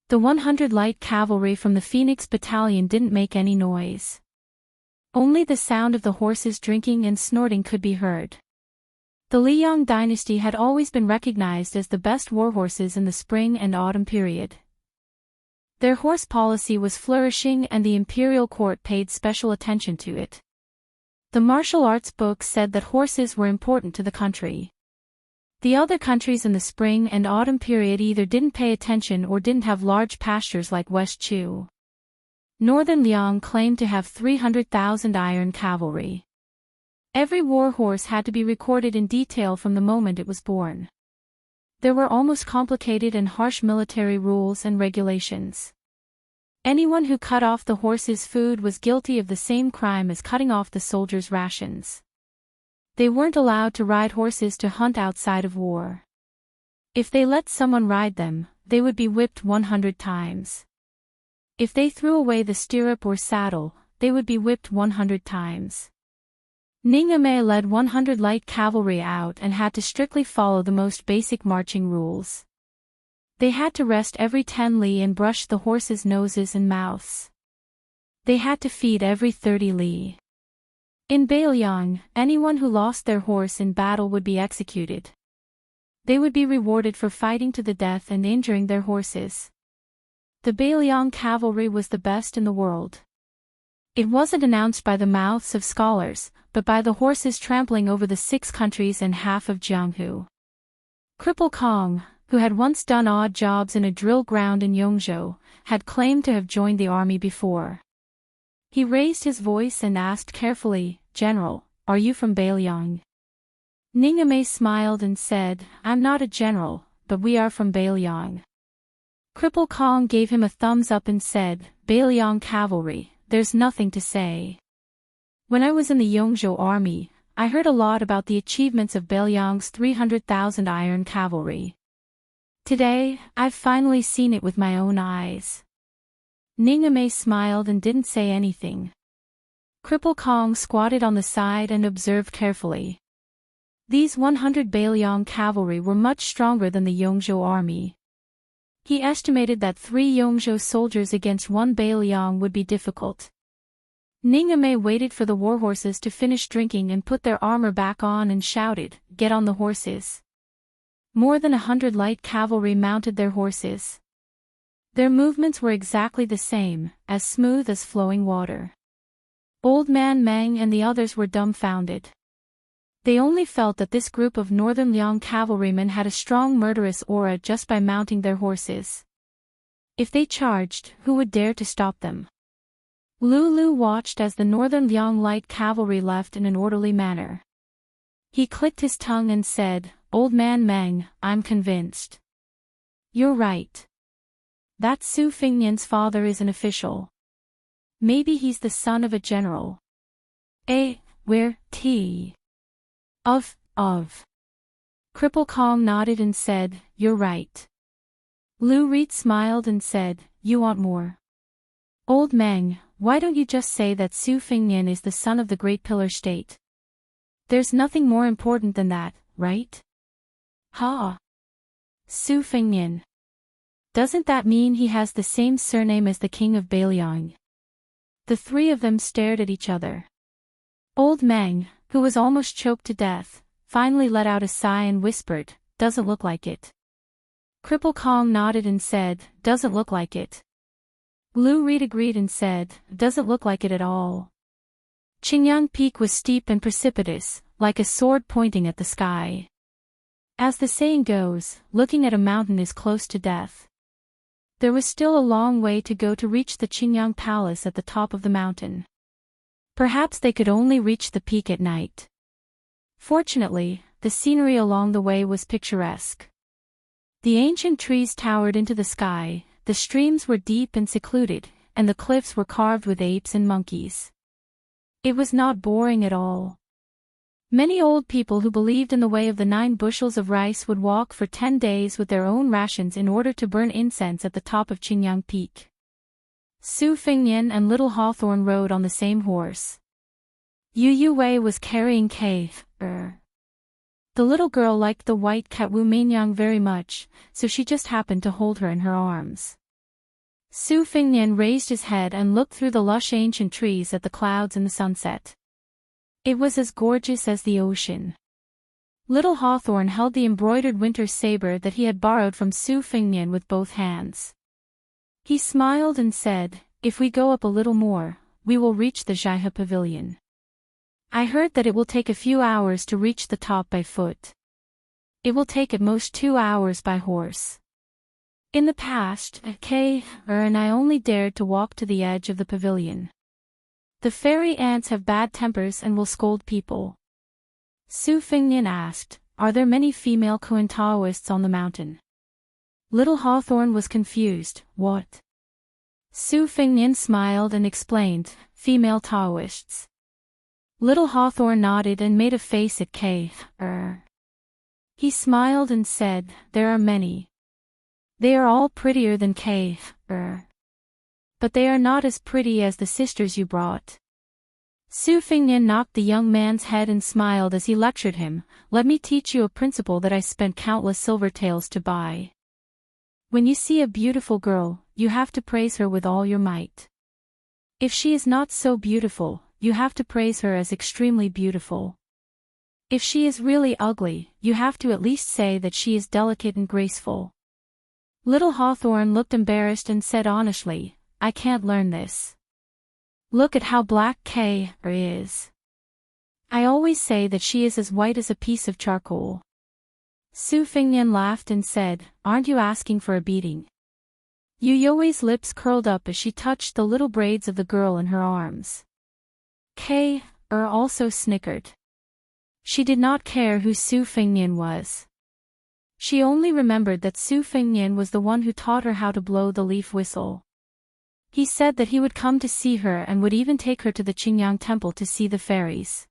The 100 light cavalry from the Phoenix Battalion didn't make any noise. Only the sound of the horses drinking and snorting could be heard. The Liang dynasty had always been recognized as the best warhorses in the spring and autumn period. Their horse policy was flourishing and the imperial court paid special attention to it. The martial arts books said that horses were important to the country. The other countries in the spring and autumn period either didn't pay attention or didn't have large pastures like West Chu. Northern Liang claimed to have 300,000 iron cavalry. Every war horse had to be recorded in detail from the moment it was born. There were almost complicated and harsh military rules and regulations. Anyone who cut off the horse's food was guilty of the same crime as cutting off the soldiers' rations. They weren't allowed to ride horses to hunt outside of war. If they let someone ride them, they would be whipped 100 times. If they threw away the stirrup or saddle, they would be whipped 100 times. Ningame led 100 light cavalry out and had to strictly follow the most basic marching rules. They had to rest every 10 li and brush the horses' noses and mouths. They had to feed every 30 li. In Beiliang, anyone who lost their horse in battle would be executed. They would be rewarded for fighting to the death and injuring their horses. The Beiliang cavalry was the best in the world. It wasn't announced by the mouths of scholars, but by the horses trampling over the 6 countries and half of Jianghu. Cripple Kong, who had once done odd jobs in a drill ground in Yongzhou, had claimed to have joined the army before. He raised his voice and asked carefully, "General, are you from Beiliang?" Ningame smiled and said, "I'm not a general, but we are from Beiliang." Cripple Kong gave him a thumbs up and said, "Beiliang cavalry, there's nothing to say. When I was in the Yongzhou army, I heard a lot about the achievements of Beiliang's 300,000 iron cavalry. Today, I've finally seen it with my own eyes." Ningame smiled and didn't say anything. Cripple Kong squatted on the side and observed carefully. These 100 Beiliang cavalry were much stronger than the Yongzhou army. He estimated that 3 Yongzhou soldiers against 1 Beiliang would be difficult. Ningame waited for the warhorses to finish drinking and put their armor back on and shouted, "Get on the horses." More than 100 light cavalry mounted their horses. Their movements were exactly the same, as smooth as flowing water. Old Man Meng and the others were dumbfounded. They only felt that this group of Northern Liang cavalrymen had a strong murderous aura just by mounting their horses. If they charged, who would dare to stop them? Lulu watched as the Northern Liang light cavalry left in an orderly manner. He clicked his tongue and said, "Old Man Meng, I'm convinced. You're right. That Su Fingnian's father is an official. Maybe he's the son of a general. Where, T. Of. Cripple Kong nodded and said, "You're right." Lu Reed smiled and said, "You want more? Old Meng, why don't you just say that Su Fingnian is the son of the Great Pillar State? There's nothing more important than that, right?" "Ha! Su Fingnian. Doesn't that mean he has the same surname as the king of Beiliang?" The 3 of them stared at each other. Old Meng, who was almost choked to death, finally let out a sigh and whispered, "Doesn't look like it." Cripple Kong nodded and said, "Doesn't look like it." Blue Reed agreed and said, "Doesn't look like it at all." Qingyang Peak was steep and precipitous, like a sword pointing at the sky. As the saying goes, looking at a mountain is close to death. There was still a long way to go to reach the Qingyang Palace at the top of the mountain. Perhaps they could only reach the peak at night. Fortunately, the scenery along the way was picturesque. The ancient trees towered into the sky, the streams were deep and secluded, and the cliffs were carved with apes and monkeys. It was not boring at all. Many old people who believed in the way of the 9 bushels of rice would walk for 10 days with their own rations in order to burn incense at the top of Qingyang Peak. Su Fingnian and Little Hawthorne rode on the same horse. Yu Wei was carrying Kei. The little girl liked the white cat Wu Mingyang very much, so she just happened to hold her in her arms. Su Fingnian raised his head and looked through the lush ancient trees at the clouds and the sunset. It was as gorgeous as the ocean. Little Hawthorne held the embroidered winter saber that he had borrowed from Su Fingnian with both hands. He smiled and said, "If we go up a little more, we will reach the Zhaihe Pavilion. I heard that it will take a few hours to reach the top by foot. It will take at most 2 hours by horse." In the past, Kei and I only dared to walk to the edge of the pavilion. The fairy ants have bad tempers and will scold people. Su Fingnian asked, "Are there many female Koan Taoists on the mountain?" Little Hawthorne was confused. "What?" Su Fingnian smiled and explained, "Female Taoists." Little Hawthorne nodded and made a face at Kei. He smiled and said, "There are many. They are all prettier than Kei. But they are not as pretty as the sisters you brought." Su Fingnian knocked the young man's head and smiled as he lectured him, "Let me teach you a principle that I spent countless silver taels to buy. When you see a beautiful girl, you have to praise her with all your might. If she is not so beautiful, you have to praise her as extremely beautiful. If she is really ugly, you have to at least say that she is delicate and graceful." Little Hawthorne looked embarrassed and said honestly, "I can't learn this. Look at how black Kei is. I always say that she is as white as a piece of charcoal." Su Fingnian laughed and said, "Aren't you asking for a beating?" Yu You's lips curled up as she touched the little braids of the girl in her arms. Kei also snickered. She did not care who Su Fingnian was. She only remembered that Su Fingnian was the one who taught her how to blow the leaf whistle. He said that he would come to see her and would even take her to the Qingyang Temple to see the fairies.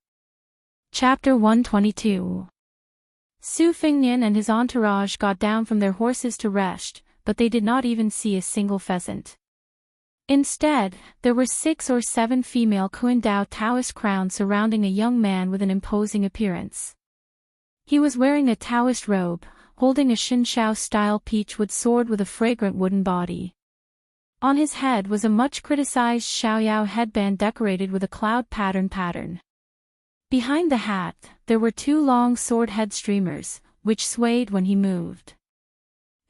Chapter 122. Su Fingnian and his entourage got down from their horses to rest, but they did not even see a single pheasant. Instead, there were 6 or 7 female Kuindao Taoist crowns surrounding a young man with an imposing appearance. He was wearing a Taoist robe, holding a Xinshao-style peachwood sword with a fragrant wooden body. On his head was a much-criticized Xiaoyao headband decorated with a cloud pattern. Behind the hat, there were 2 long sword head streamers, which swayed when he moved.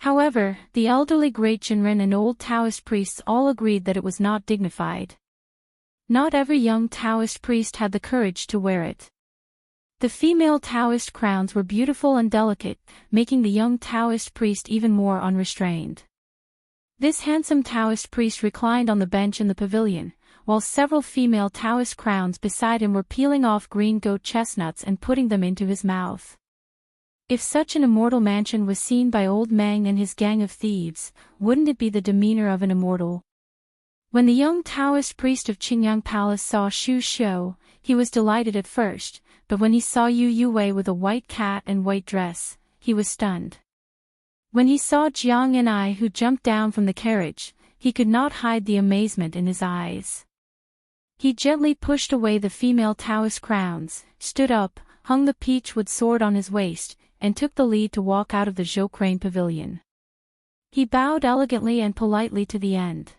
However, the elderly great Jinren and old Taoist priests all agreed that it was not dignified. Not every young Taoist priest had the courage to wear it. The female Taoist crowns were beautiful and delicate, making the young Taoist priest even more unrestrained. This handsome Taoist priest reclined on the bench in the pavilion, while several female Taoist crowns beside him were peeling off green goat chestnuts and putting them into his mouth. If such an immortal mansion was seen by old Mang and his gang of thieves, wouldn't it be the demeanor of an immortal? When the young Taoist priest of Qingyang Palace saw Xu Xiu, he was delighted at first, but when he saw Yu Wei with a white cat and white dress, he was stunned. When he saw Jiang Yan'ai who jumped down from the carriage, he could not hide the amazement in his eyes. He gently pushed away the female Taoist crowns, stood up, hung the peachwood sword on his waist, and took the lead to walk out of the Zhou Crane pavilion. He bowed elegantly and politely to the end.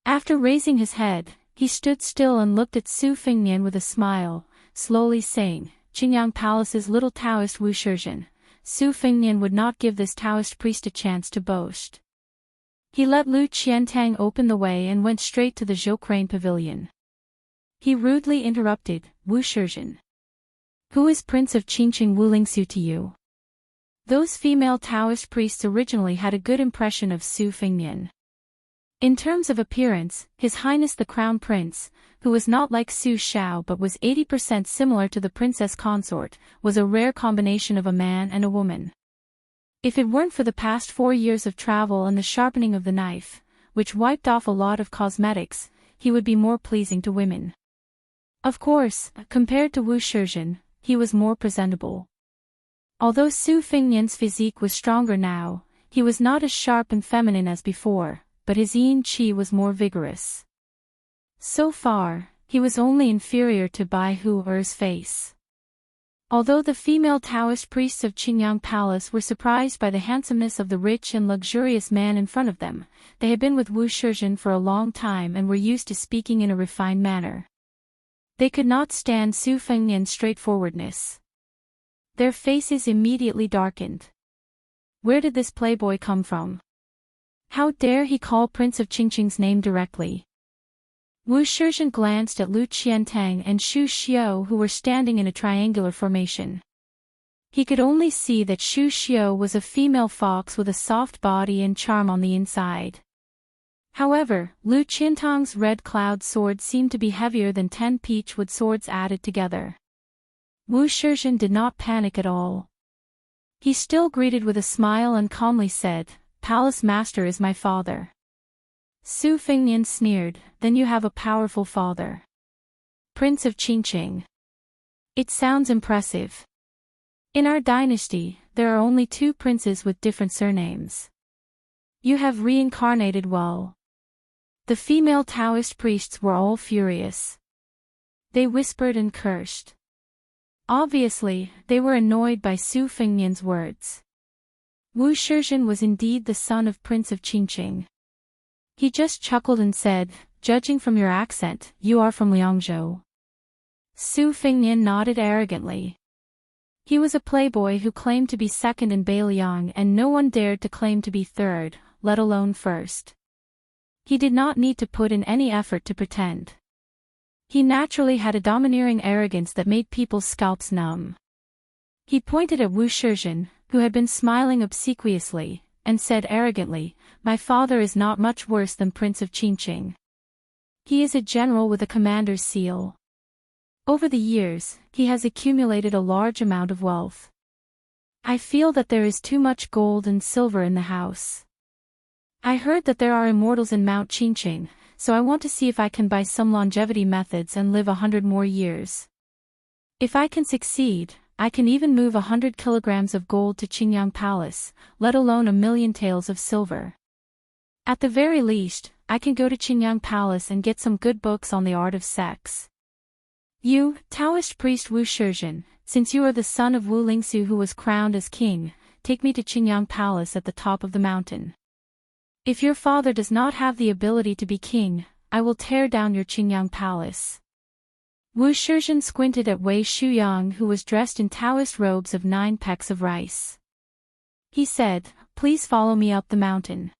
After raising his head, he stood still and looked at Su Fingnian with a smile, slowly saying, Qingyang Palace's little Taoist Wu Shizhen, Su Fengnian would not give this Taoist priest a chance to boast. He let Lu Qiantang open the way and went straight to the Zhou Crane Pavilion. He rudely interrupted, Wu Shizhen. Who is Prince of Qingqing Wu Lingxiu to you? Those female Taoist priests originally had a good impression of Su Fengnian. In terms of appearance, His Highness the Crown Prince, who was not like Su Xiao but was 80% similar to the princess consort, was a rare combination of a man and a woman. If it weren't for the past 4 years of travel and the sharpening of the knife, which wiped off a lot of cosmetics, he would be more pleasing to women. Of course, compared to Wu Shizhen, he was more presentable. Although Su Fengnian's physique was stronger now, he was not as sharp and feminine as before, but his yin qi was more vigorous. So far, he was only inferior to Bai Hu Er's face. Although the female Taoist priests of Qingyang Palace were surprised by the handsomeness of the rich and luxurious man in front of them, they had been with Wu Shizhen for a long time and were used to speaking in a refined manner. They could not stand Su Fengnian's straightforwardness. Their faces immediately darkened. Where did this playboy come from? How dare he call Prince of Qingqing's name directly? Wu Shizhen glanced at Lu Qiantang and Xu Xiu who were standing in a triangular formation. He could only see that Xu Xiu was a female fox with a soft body and charm on the inside. However, Lu Qiantang's red cloud sword seemed to be heavier than 10 peachwood swords added together. Wu Shizhen did not panic at all. He still greeted with a smile and calmly said, Palace Master is my father. Su Fengnian sneered, then you have a powerful father. Prince of Qingqing. It sounds impressive. In our dynasty, there are only 2 princes with different surnames. You have reincarnated well. The female Taoist priests were all furious. They whispered and cursed. Obviously, they were annoyed by Su Fengnian's words. Wu Shizhen was indeed the son of Prince of Qingqing. He just chuckled and said, judging from your accent, you are from Liangzhou. Su Fengnian nodded arrogantly. He was a playboy who claimed to be second in Beiliang and no one dared to claim to be third, let alone first. He did not need to put in any effort to pretend. He naturally had a domineering arrogance that made people's scalps numb. He pointed at Wu Shizhen, who had been smiling obsequiously, and said arrogantly, my father is not much worse than Prince of Qingqing. He is a general with a commander's seal. Over the years, he has accumulated a large amount of wealth. I feel that there is too much gold and silver in the house. I heard that there are immortals in Mount Qingqing, so I want to see if I can buy some longevity methods and live 100 more years. If I can succeed, I can even move 100 kilograms of gold to Qingyang Palace, let alone 1,000,000 taels of silver. At the very least, I can go to Qingyang Palace and get some good books on the art of sex. You, Taoist priest Wu Shizhen, since you are the son of Wu Lingxiu who was crowned as king, take me to Qingyang Palace at the top of the mountain. If your father does not have the ability to be king, I will tear down your Qingyang Palace. Wu Shizhen squinted at Wei Shuyang who was dressed in Taoist robes of 9 pecks of rice. He said, please follow me up the mountain.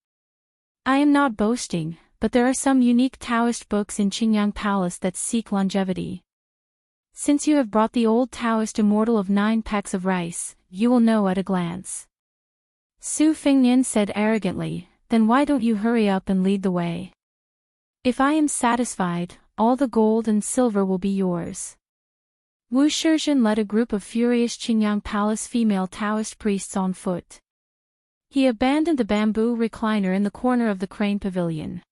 I am not boasting, but there are some unique Taoist books in Qingyang Palace that seek longevity. Since you have brought the old Taoist immortal of 9 pecks of rice, you will know at a glance. Su Fengnian said arrogantly, then why don't you hurry up and lead the way? If I am satisfied, all the gold and silver will be yours. Wu Shizhen led a group of furious Qingyang Palace female Taoist priests on foot. He abandoned the bamboo recliner in the corner of the crane pavilion.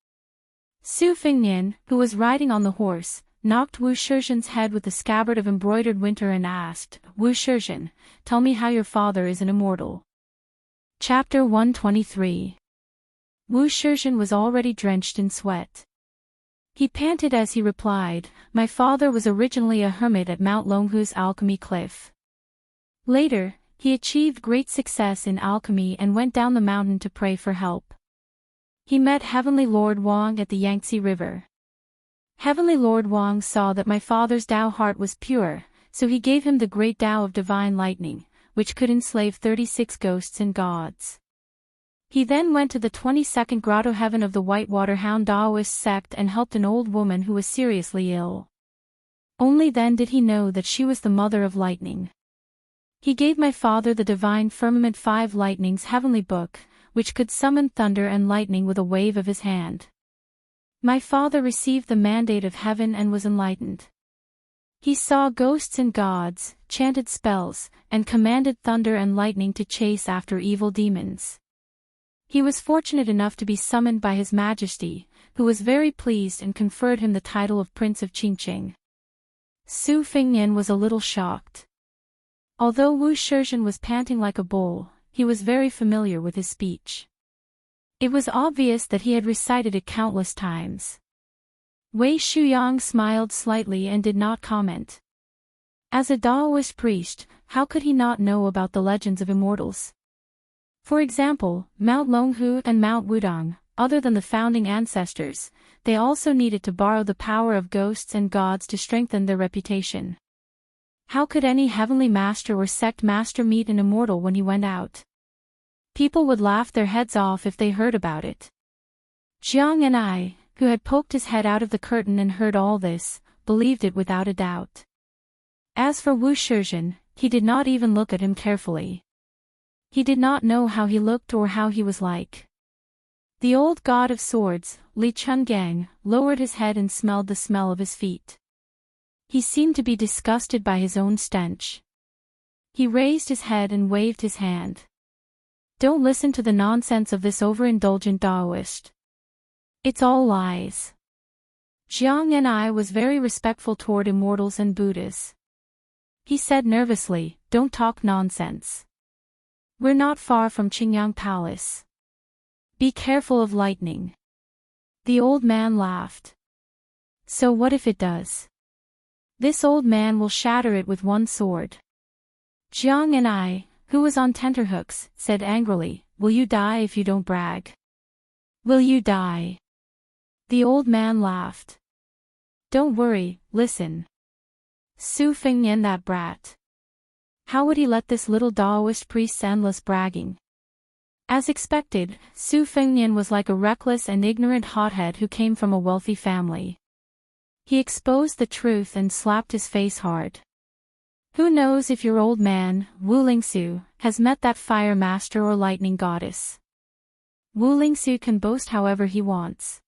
Su Fengnian, who was riding on the horse, knocked Wu Shizhen's head with the scabbard of embroidered winter and asked, Wu Shizhen, tell me how your father is an immortal. Chapter 123. Wu Shizhen was already drenched in sweat. He panted as he replied, my father was originally a hermit at Mount Longhu's alchemy cliff. Later, he achieved great success in alchemy and went down the mountain to pray for help. He met Heavenly Lord Wang at the Yangtze River. Heavenly Lord Wang saw that my father's Tao heart was pure, So he gave him the great Tao of divine lightning, which could enslave 36 ghosts and gods. He then went to the 22nd grotto heaven of the Whitewater Hound Taoist sect and helped an old woman who was seriously ill. Only then did he know that she was the mother of lightning. He gave my father the divine firmament 5 lightnings heavenly book, which could summon thunder and lightning with a wave of his hand. My father received the mandate of heaven and was enlightened. He saw ghosts and gods, chanted spells, and commanded thunder and lightning to chase after evil demons. He was fortunate enough to be summoned by His Majesty, who was very pleased and conferred him the title of Prince of Qingqing. Su Fengnian was a little shocked. Although Wu Shizhen was panting like a bull, he was very familiar with his speech. It was obvious that he had recited it countless times. Wei Shuyang smiled slightly and did not comment. As a Taoist priest, how could he not know about the legends of immortals? For example, Mount Longhu and Mount Wudang, other than the founding ancestors, they also needed to borrow the power of ghosts and gods to strengthen their reputation. How could any heavenly master or sect master meet an immortal when he went out? People would laugh their heads off if they heard about it. Jiang and I, who had poked his head out of the curtain and heard all this, believed it without a doubt. As for Wu Shizhen, he did not even look at him carefully. He did not know how he looked or how he was like. The old god of swords, Li Chungang, lowered his head and smelled the smell of his feet. He seemed to be disgusted by his own stench. He raised his head and waved his hand. Don't listen to the nonsense of this overindulgent Taoist. It's all lies. Jiang and I was very respectful toward immortals and Buddhas. He said nervously, don't talk nonsense. We're not far from Qingyang Palace. Be careful of lightning. The old man laughed. So what if it does? This old man will shatter it with one sword. Jiang and I, who was on tenterhooks, said angrily, will you die if you don't brag? Will you die? The old man laughed. Don't worry, listen. Su Fengnian, that brat. How would he let this little Taoist priest's endless bragging? As expected, Su Fengnian was like a reckless and ignorant hothead who came from a wealthy family. He exposed the truth and slapped his face hard. Who knows if your old man, Wu Lingsu, has met that fire master or lightning goddess? Wu Lingsu can boast however he wants.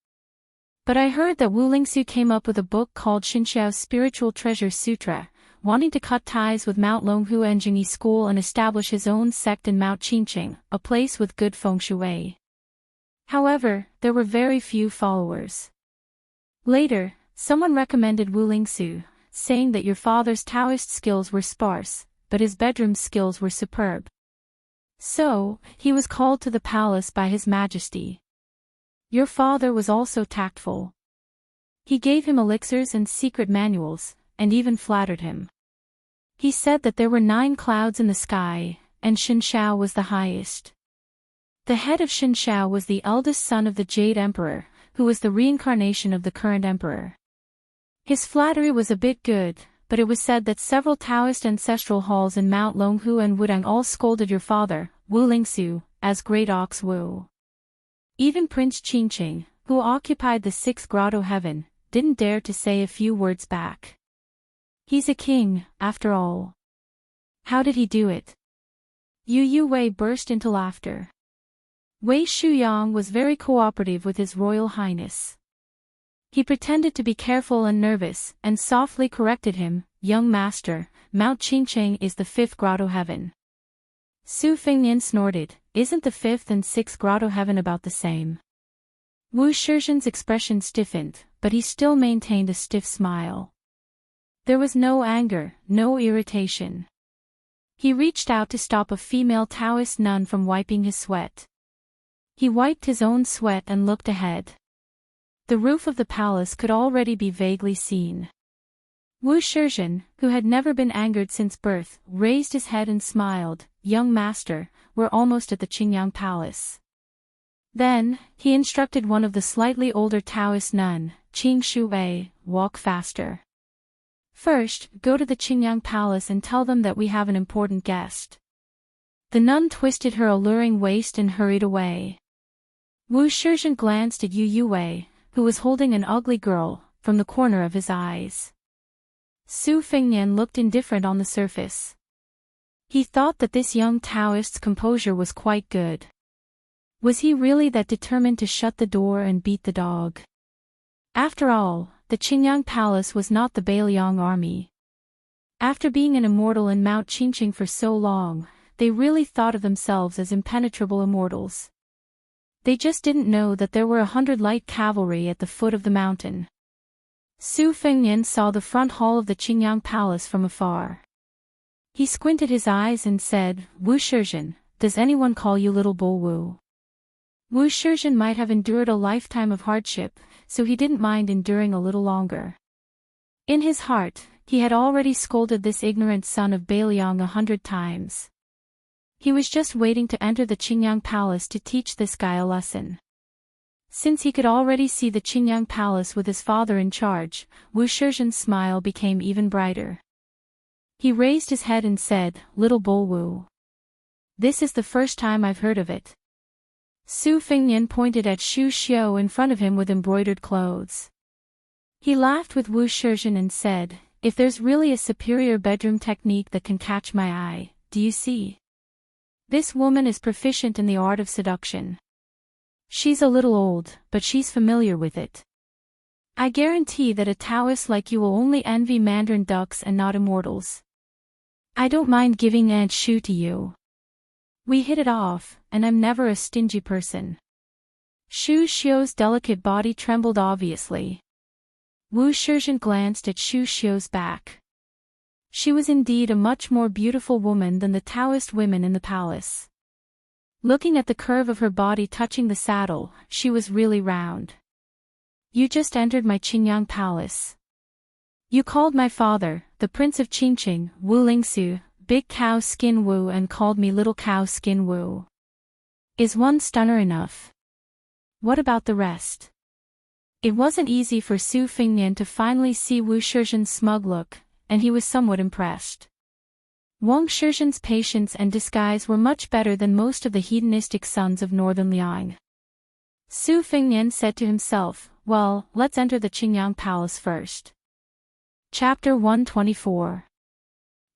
But I heard that Wu Lingsu came up with a book called Xinxiao's Spiritual Treasure Sutra, wanting to cut ties with Mount Longhu Enjingyi School and establish his own sect in Mount Qingqing, a place with good feng shui. However, there were very few followers. Later, someone recommended Wu Lingsu, saying that your father's Taoist skills were sparse, but his bedroom skills were superb. So, he was called to the palace by His Majesty. Your father was also tactful. He gave him elixirs and secret manuals, and even flattered him. He said that there were 9 clouds in the sky, and Xinxiao was the highest. The head of Xinxiao was the eldest son of the Jade Emperor, who was the reincarnation of the current emperor. His flattery was a bit good, but it was said that several Taoist ancestral halls in Mount Longhu and Wudang all scolded your father, Wu Lingsu, as Great Ox Wu. Even Prince Qingqing, who occupied the 6th grotto heaven, didn't dare to say a few words back. He's a king, after all. How did he do it? Yu Wei burst into laughter. Wei Shuyang was very cooperative with His Royal Highness. He pretended to be careful and nervous, and softly corrected him, young master, Mount Qingqing is the 5th grotto heaven. Su Fengnian snorted, isn't the 5th and 6th grotto heaven about the same? Wu Shizhen's expression stiffened, but he still maintained a stiff smile. There was no anger, no irritation. He reached out to stop a female Taoist nun from wiping his sweat. He wiped his own sweat and looked ahead. The roof of the palace could already be vaguely seen. Wu Shizhen, who had never been angered since birth, raised his head and smiled, young master, we're almost at the Qingyang Palace. Then, he instructed one of the slightly older Taoist nun, Qing Shuwei, walk faster. First, go to the Qingyang Palace and tell them that we have an important guest. The nun twisted her alluring waist and hurried away. Wu Shizhen glanced at Yu Yue, who was holding an ugly girl, from the corner of his eyes. Su Fengnian looked indifferent on the surface. He thought that this young Taoist's composure was quite good. Was he really that determined to shut the door and beat the dog? After all, the Qingyang Palace was not the Beiliang army. After being an immortal in Mount Qingqing for so long, they really thought of themselves as impenetrable immortals. They just didn't know that there were 100 light cavalry at the foot of the mountain. Su Fengnian saw the front hall of the Qingyang Palace from afar. He squinted his eyes and said, "Wu Shizhen, does anyone call you Little Bull Wu?" Wu Shizhen might have endured a lifetime of hardship, so he didn't mind enduring a little longer. In his heart, he had already scolded this ignorant son of Beiliang 100 times. He was just waiting to enter the Qingyang Palace to teach this guy a lesson. Since he could already see the Qingyang Palace with his father in charge, Wu Shizhen's smile became even brighter. He raised his head and said, "Little Bull Wu. This is the first time I've heard of it." Su Fengnian pointed at Shu Xiu in front of him with embroidered clothes. He laughed with Wu Shizhen and said, "If there's really a superior bedroom technique that can catch my eye, do you see? This woman is proficient in the art of seduction. She's a little old, but she's familiar with it. I guarantee that a Taoist like you will only envy mandarin ducks and not immortals. I don't mind giving Aunt Shu to you. We hit it off, and I'm never a stingy person." Shu Xiu's delicate body trembled obviously. Wu Shizhen glanced at Shu Xiu's back. She was indeed a much more beautiful woman than the Taoist women in the palace. Looking at the curve of her body touching the saddle, she was really round. "You just entered my Qingyang Palace. You called my father, the Prince of Qingqing, Wu Lingsu, Big Cow Skin Wu, and called me Little Cow Skin Wu. Is one stunner enough? What about the rest?" It wasn't easy for Su Fengnian to finally see Wu Shizhen's smug look, and he was somewhat impressed. Wang Shizhen's patience and disguise were much better than most of the hedonistic sons of northern Liang. Su Fengnian said to himself, "Well, let's enter the Qingyang Palace first." Chapter 124.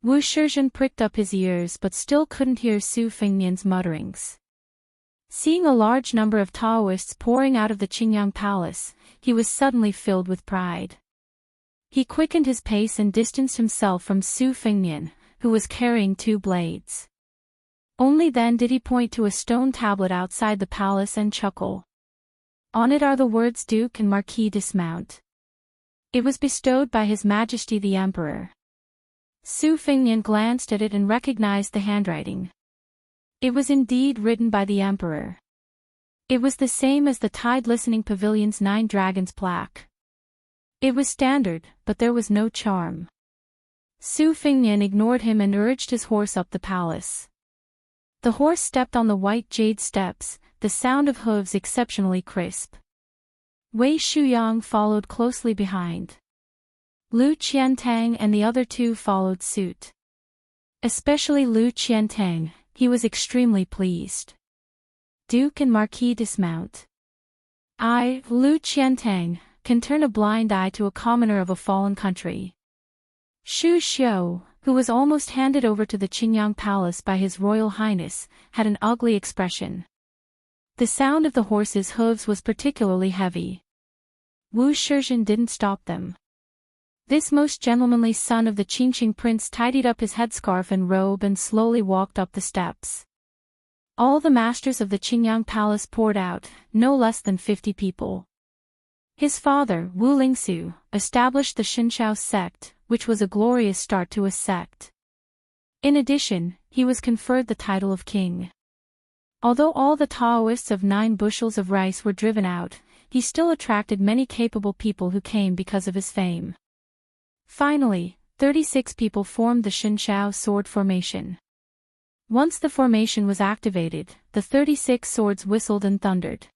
Wu Shizhen pricked up his ears but still couldn't hear Su Fengnian's mutterings. Seeing a large number of Taoists pouring out of the Qingyang Palace, he was suddenly filled with pride. He quickened his pace and distanced himself from Su Fengnian, who was carrying 2 blades. Only then did he point to a stone tablet outside the palace and chuckle. On it are the words "Duke and Marquis dismount." It was bestowed by His Majesty the Emperor. Su Fengnian glanced at it and recognized the handwriting. It was indeed written by the Emperor. It was the same as the Tide Listening Pavilion's 9 dragons plaque. It was standard, but there was no charm. Su Fengnian ignored him and urged his horse up the palace. The horse stepped on the white jade steps, the sound of hooves exceptionally crisp. Wei Shuyang followed closely behind. Lu Qiantang and the other 2 followed suit. Especially Lu Qiantang, he was extremely pleased. Duke and Marquis dismount. I, Lu Qiantang, can turn a blind eye to a commoner of a fallen country. Shu Xiu, who was almost handed over to the Qingyang Palace by His Royal Highness, had an ugly expression. The sound of the horse's hooves was particularly heavy. Wu Shizhen didn't stop them. This most gentlemanly son of the Qingqing prince tidied up his headscarf and robe and slowly walked up the steps. All the masters of the Qingyang Palace poured out, no less than 50 people. His father, Wu Lingsu, established the Shinshao sect, which was a glorious start to a sect. In addition, he was conferred the title of king. Although all the Taoists of 9 bushels of rice were driven out, he still attracted many capable people who came because of his fame. Finally, 36 people formed the Shinshao sword formation. Once the formation was activated, the 36 swords whistled and thundered.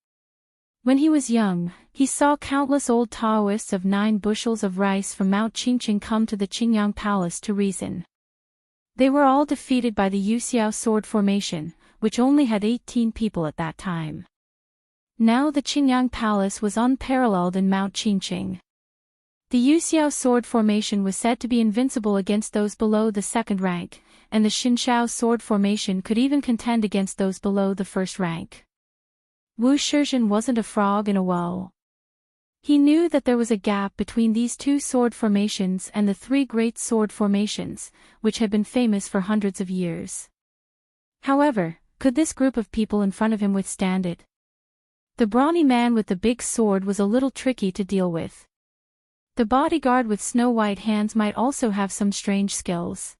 When he was young, he saw countless old Taoists of 9 bushels of rice from Mount Qingqing come to the Qingyang Palace to reason. They were all defeated by the Yuxiao sword formation, which only had 18 people at that time. Now the Qingyang Palace was unparalleled in Mount Qingqing. The Yuxiao sword formation was said to be invincible against those below the 2nd rank, and the Xinshao sword formation could even contend against those below the 1st rank. Wu Shizhen wasn't a frog in a well. He knew that there was a gap between these 2 sword formations and the 3 great sword formations, which had been famous for hundreds of years. However, could this group of people in front of him withstand it? The brawny man with the big sword was a little tricky to deal with. The bodyguard with snow-white hands might also have some strange skills.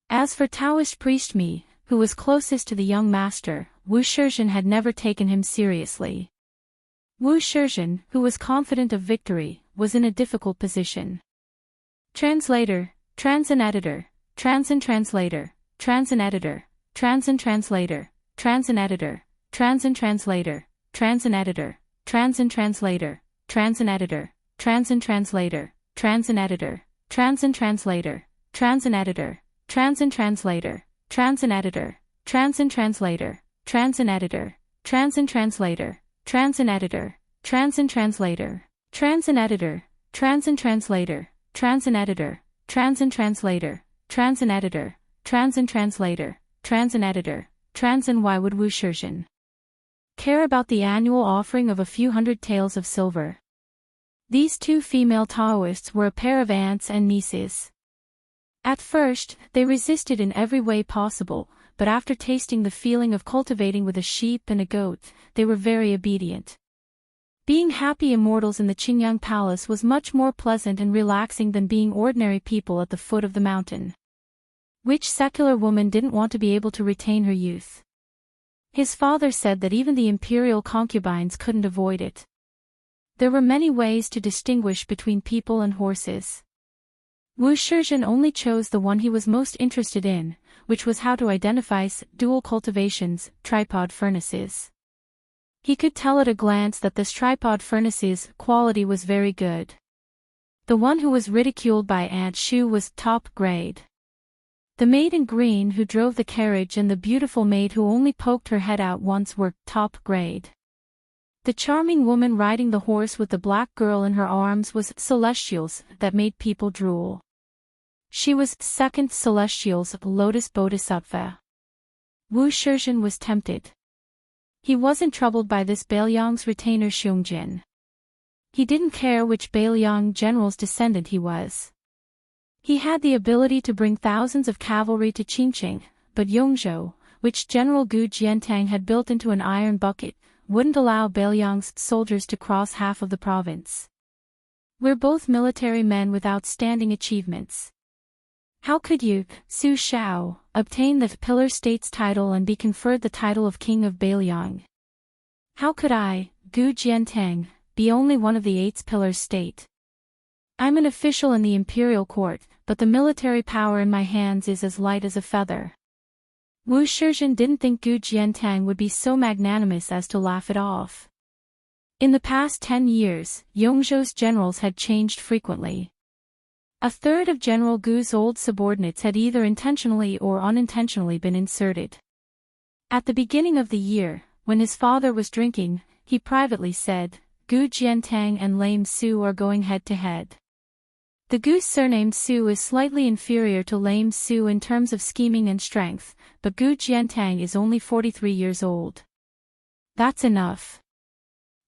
As for Taoist priest Mi, who was closest to the young master, Wu Shizhen had never taken him seriously. Wu Shizhen, who was confident of victory, was in a difficult position. Translator, Transin editor, Transin translator, Transin editor, Transin translator, Transin editor, Transin translator, Transin editor, Transin translator, Transin editor, Transin translator, Transin editor, Transin translator, Transin editor, Transin translator, Transin editor, Transin translator, Transin editor, Transin translator, Transin editor, Transin translator, Transin editor, Transin translator, Transin editor, Transin translator, Transin editor, Transin translator, Transin editor, Transin. Why would Wu Shizhen care about the annual offering of a few hundred taels of silver? These 2 female Taoists were a pair of aunts and nieces. At first, they resisted in every way possible, but after tasting the feeling of cultivating with a sheep and a goat, they were very obedient. Being happy immortals in the Qingyang Palace was much more pleasant and relaxing than being ordinary people at the foot of the mountain. Which secular woman didn't want to be able to retain her youth? His father said that even the imperial concubines couldn't avoid it. There were many ways to distinguish between people and horses. Wu Shizhen only chose the one he was most interested in, which was how to identify dual cultivations, tripod furnaces. He could tell at a glance that this tripod furnace's quality was very good. The one who was ridiculed by Aunt Shu was top grade. The maid in green who drove the carriage and the beautiful maid who only poked her head out once were top grade. The charming woman riding the horse with the black girl in her arms was celestials that made people drool. She was 2nd celestial's lotus bodhisattva. Wu Shizhen was tempted. He wasn't troubled by this Bailiang's retainer Xiongjin. He didn't care which Bailiang general's descendant he was. He had the ability to bring thousands of cavalry to Qingqing, but Yongzhou, which General Gu Jiantang had built into an iron bucket, wouldn't allow Bailiang's soldiers to cross half of the province. We're both military men with outstanding achievements. How could you, Su Shao, obtain the Pillar State's title and be conferred the title of King of Bailiang? How could I, Gu Jiantang, be only one of the 8 Pillars State? I'm an official in the imperial court, but the military power in my hands is as light as a feather. Wu Shizhen didn't think Gu Jiantang would be so magnanimous as to laugh it off. In the past 10 years, Yongzhou's generals had changed frequently. A third of General Gu's old subordinates had either intentionally or unintentionally been inserted. At the beginning of the year, when his father was drinking, he privately said, Gu Jiantang and Lame Su are going head-to-head. The Gu's surname Su is slightly inferior to Lame Su in terms of scheming and strength, but Gu Jiantang is only 43 years old. That's enough.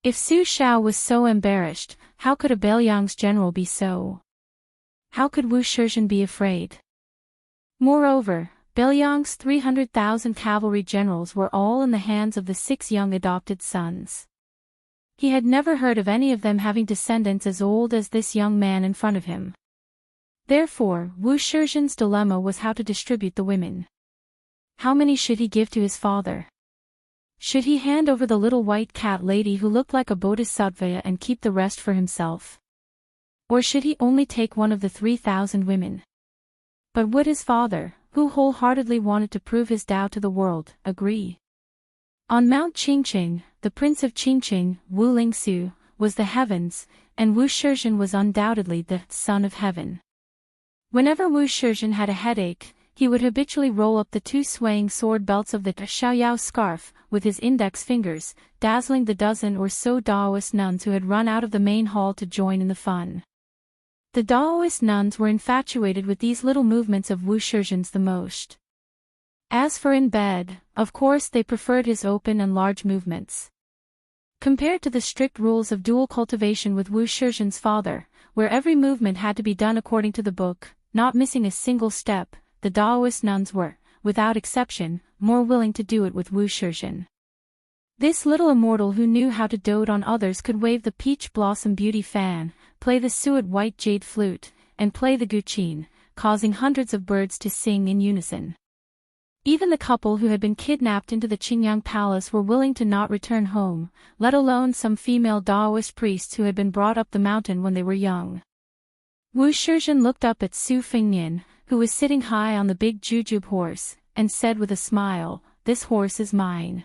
If Su Shao was so embarrassed, how could a Bailiang's general be so? How could Wu Shizhen be afraid? Moreover, Bailiang's 300,000 cavalry generals were all in the hands of the 6 young adopted sons. He had never heard of any of them having descendants as old as this young man in front of him. Therefore, Wu Shizhen's dilemma was how to distribute the women. How many should he give to his father? Should he hand over the little white cat lady who looked like a bodhisattva and keep the rest for himself? Or should he only take one of the 3,000 women? But would his father, who wholeheartedly wanted to prove his Tao to the world, agree? On Mount Qingqing, the prince of Qingqing, Wu Lingsu, was the heavens, and Wu Shizhen was undoubtedly the son of heaven. Whenever Wu Shizhen had a headache, he would habitually roll up the two swaying sword belts of the Xiaoyao scarf with his index fingers, dazzling the dozen or so Taoist nuns who had run out of the main hall to join in the fun. The Taoist nuns were infatuated with these little movements of Wu Shizhen's the most. As for in bed, of course they preferred his open and large movements. Compared to the strict rules of dual cultivation with Wu Shizhen's father, where every movement had to be done according to the book, not missing a single step, the Taoist nuns were, without exception, more willing to do it with Wu Shizhen. This little immortal who knew how to dote on others could wave the peach blossom beauty fan, play the suet white jade flute, and play the guqin, causing hundreds of birds to sing in unison. Even the couple who had been kidnapped into the Qingyang palace were willing to not return home, let alone some female Taoist priests who had been brought up the mountain when they were young. Wu Shizhen looked up at Su Fengnian, who was sitting high on the big jujube horse, and said with a smile, "This horse is mine."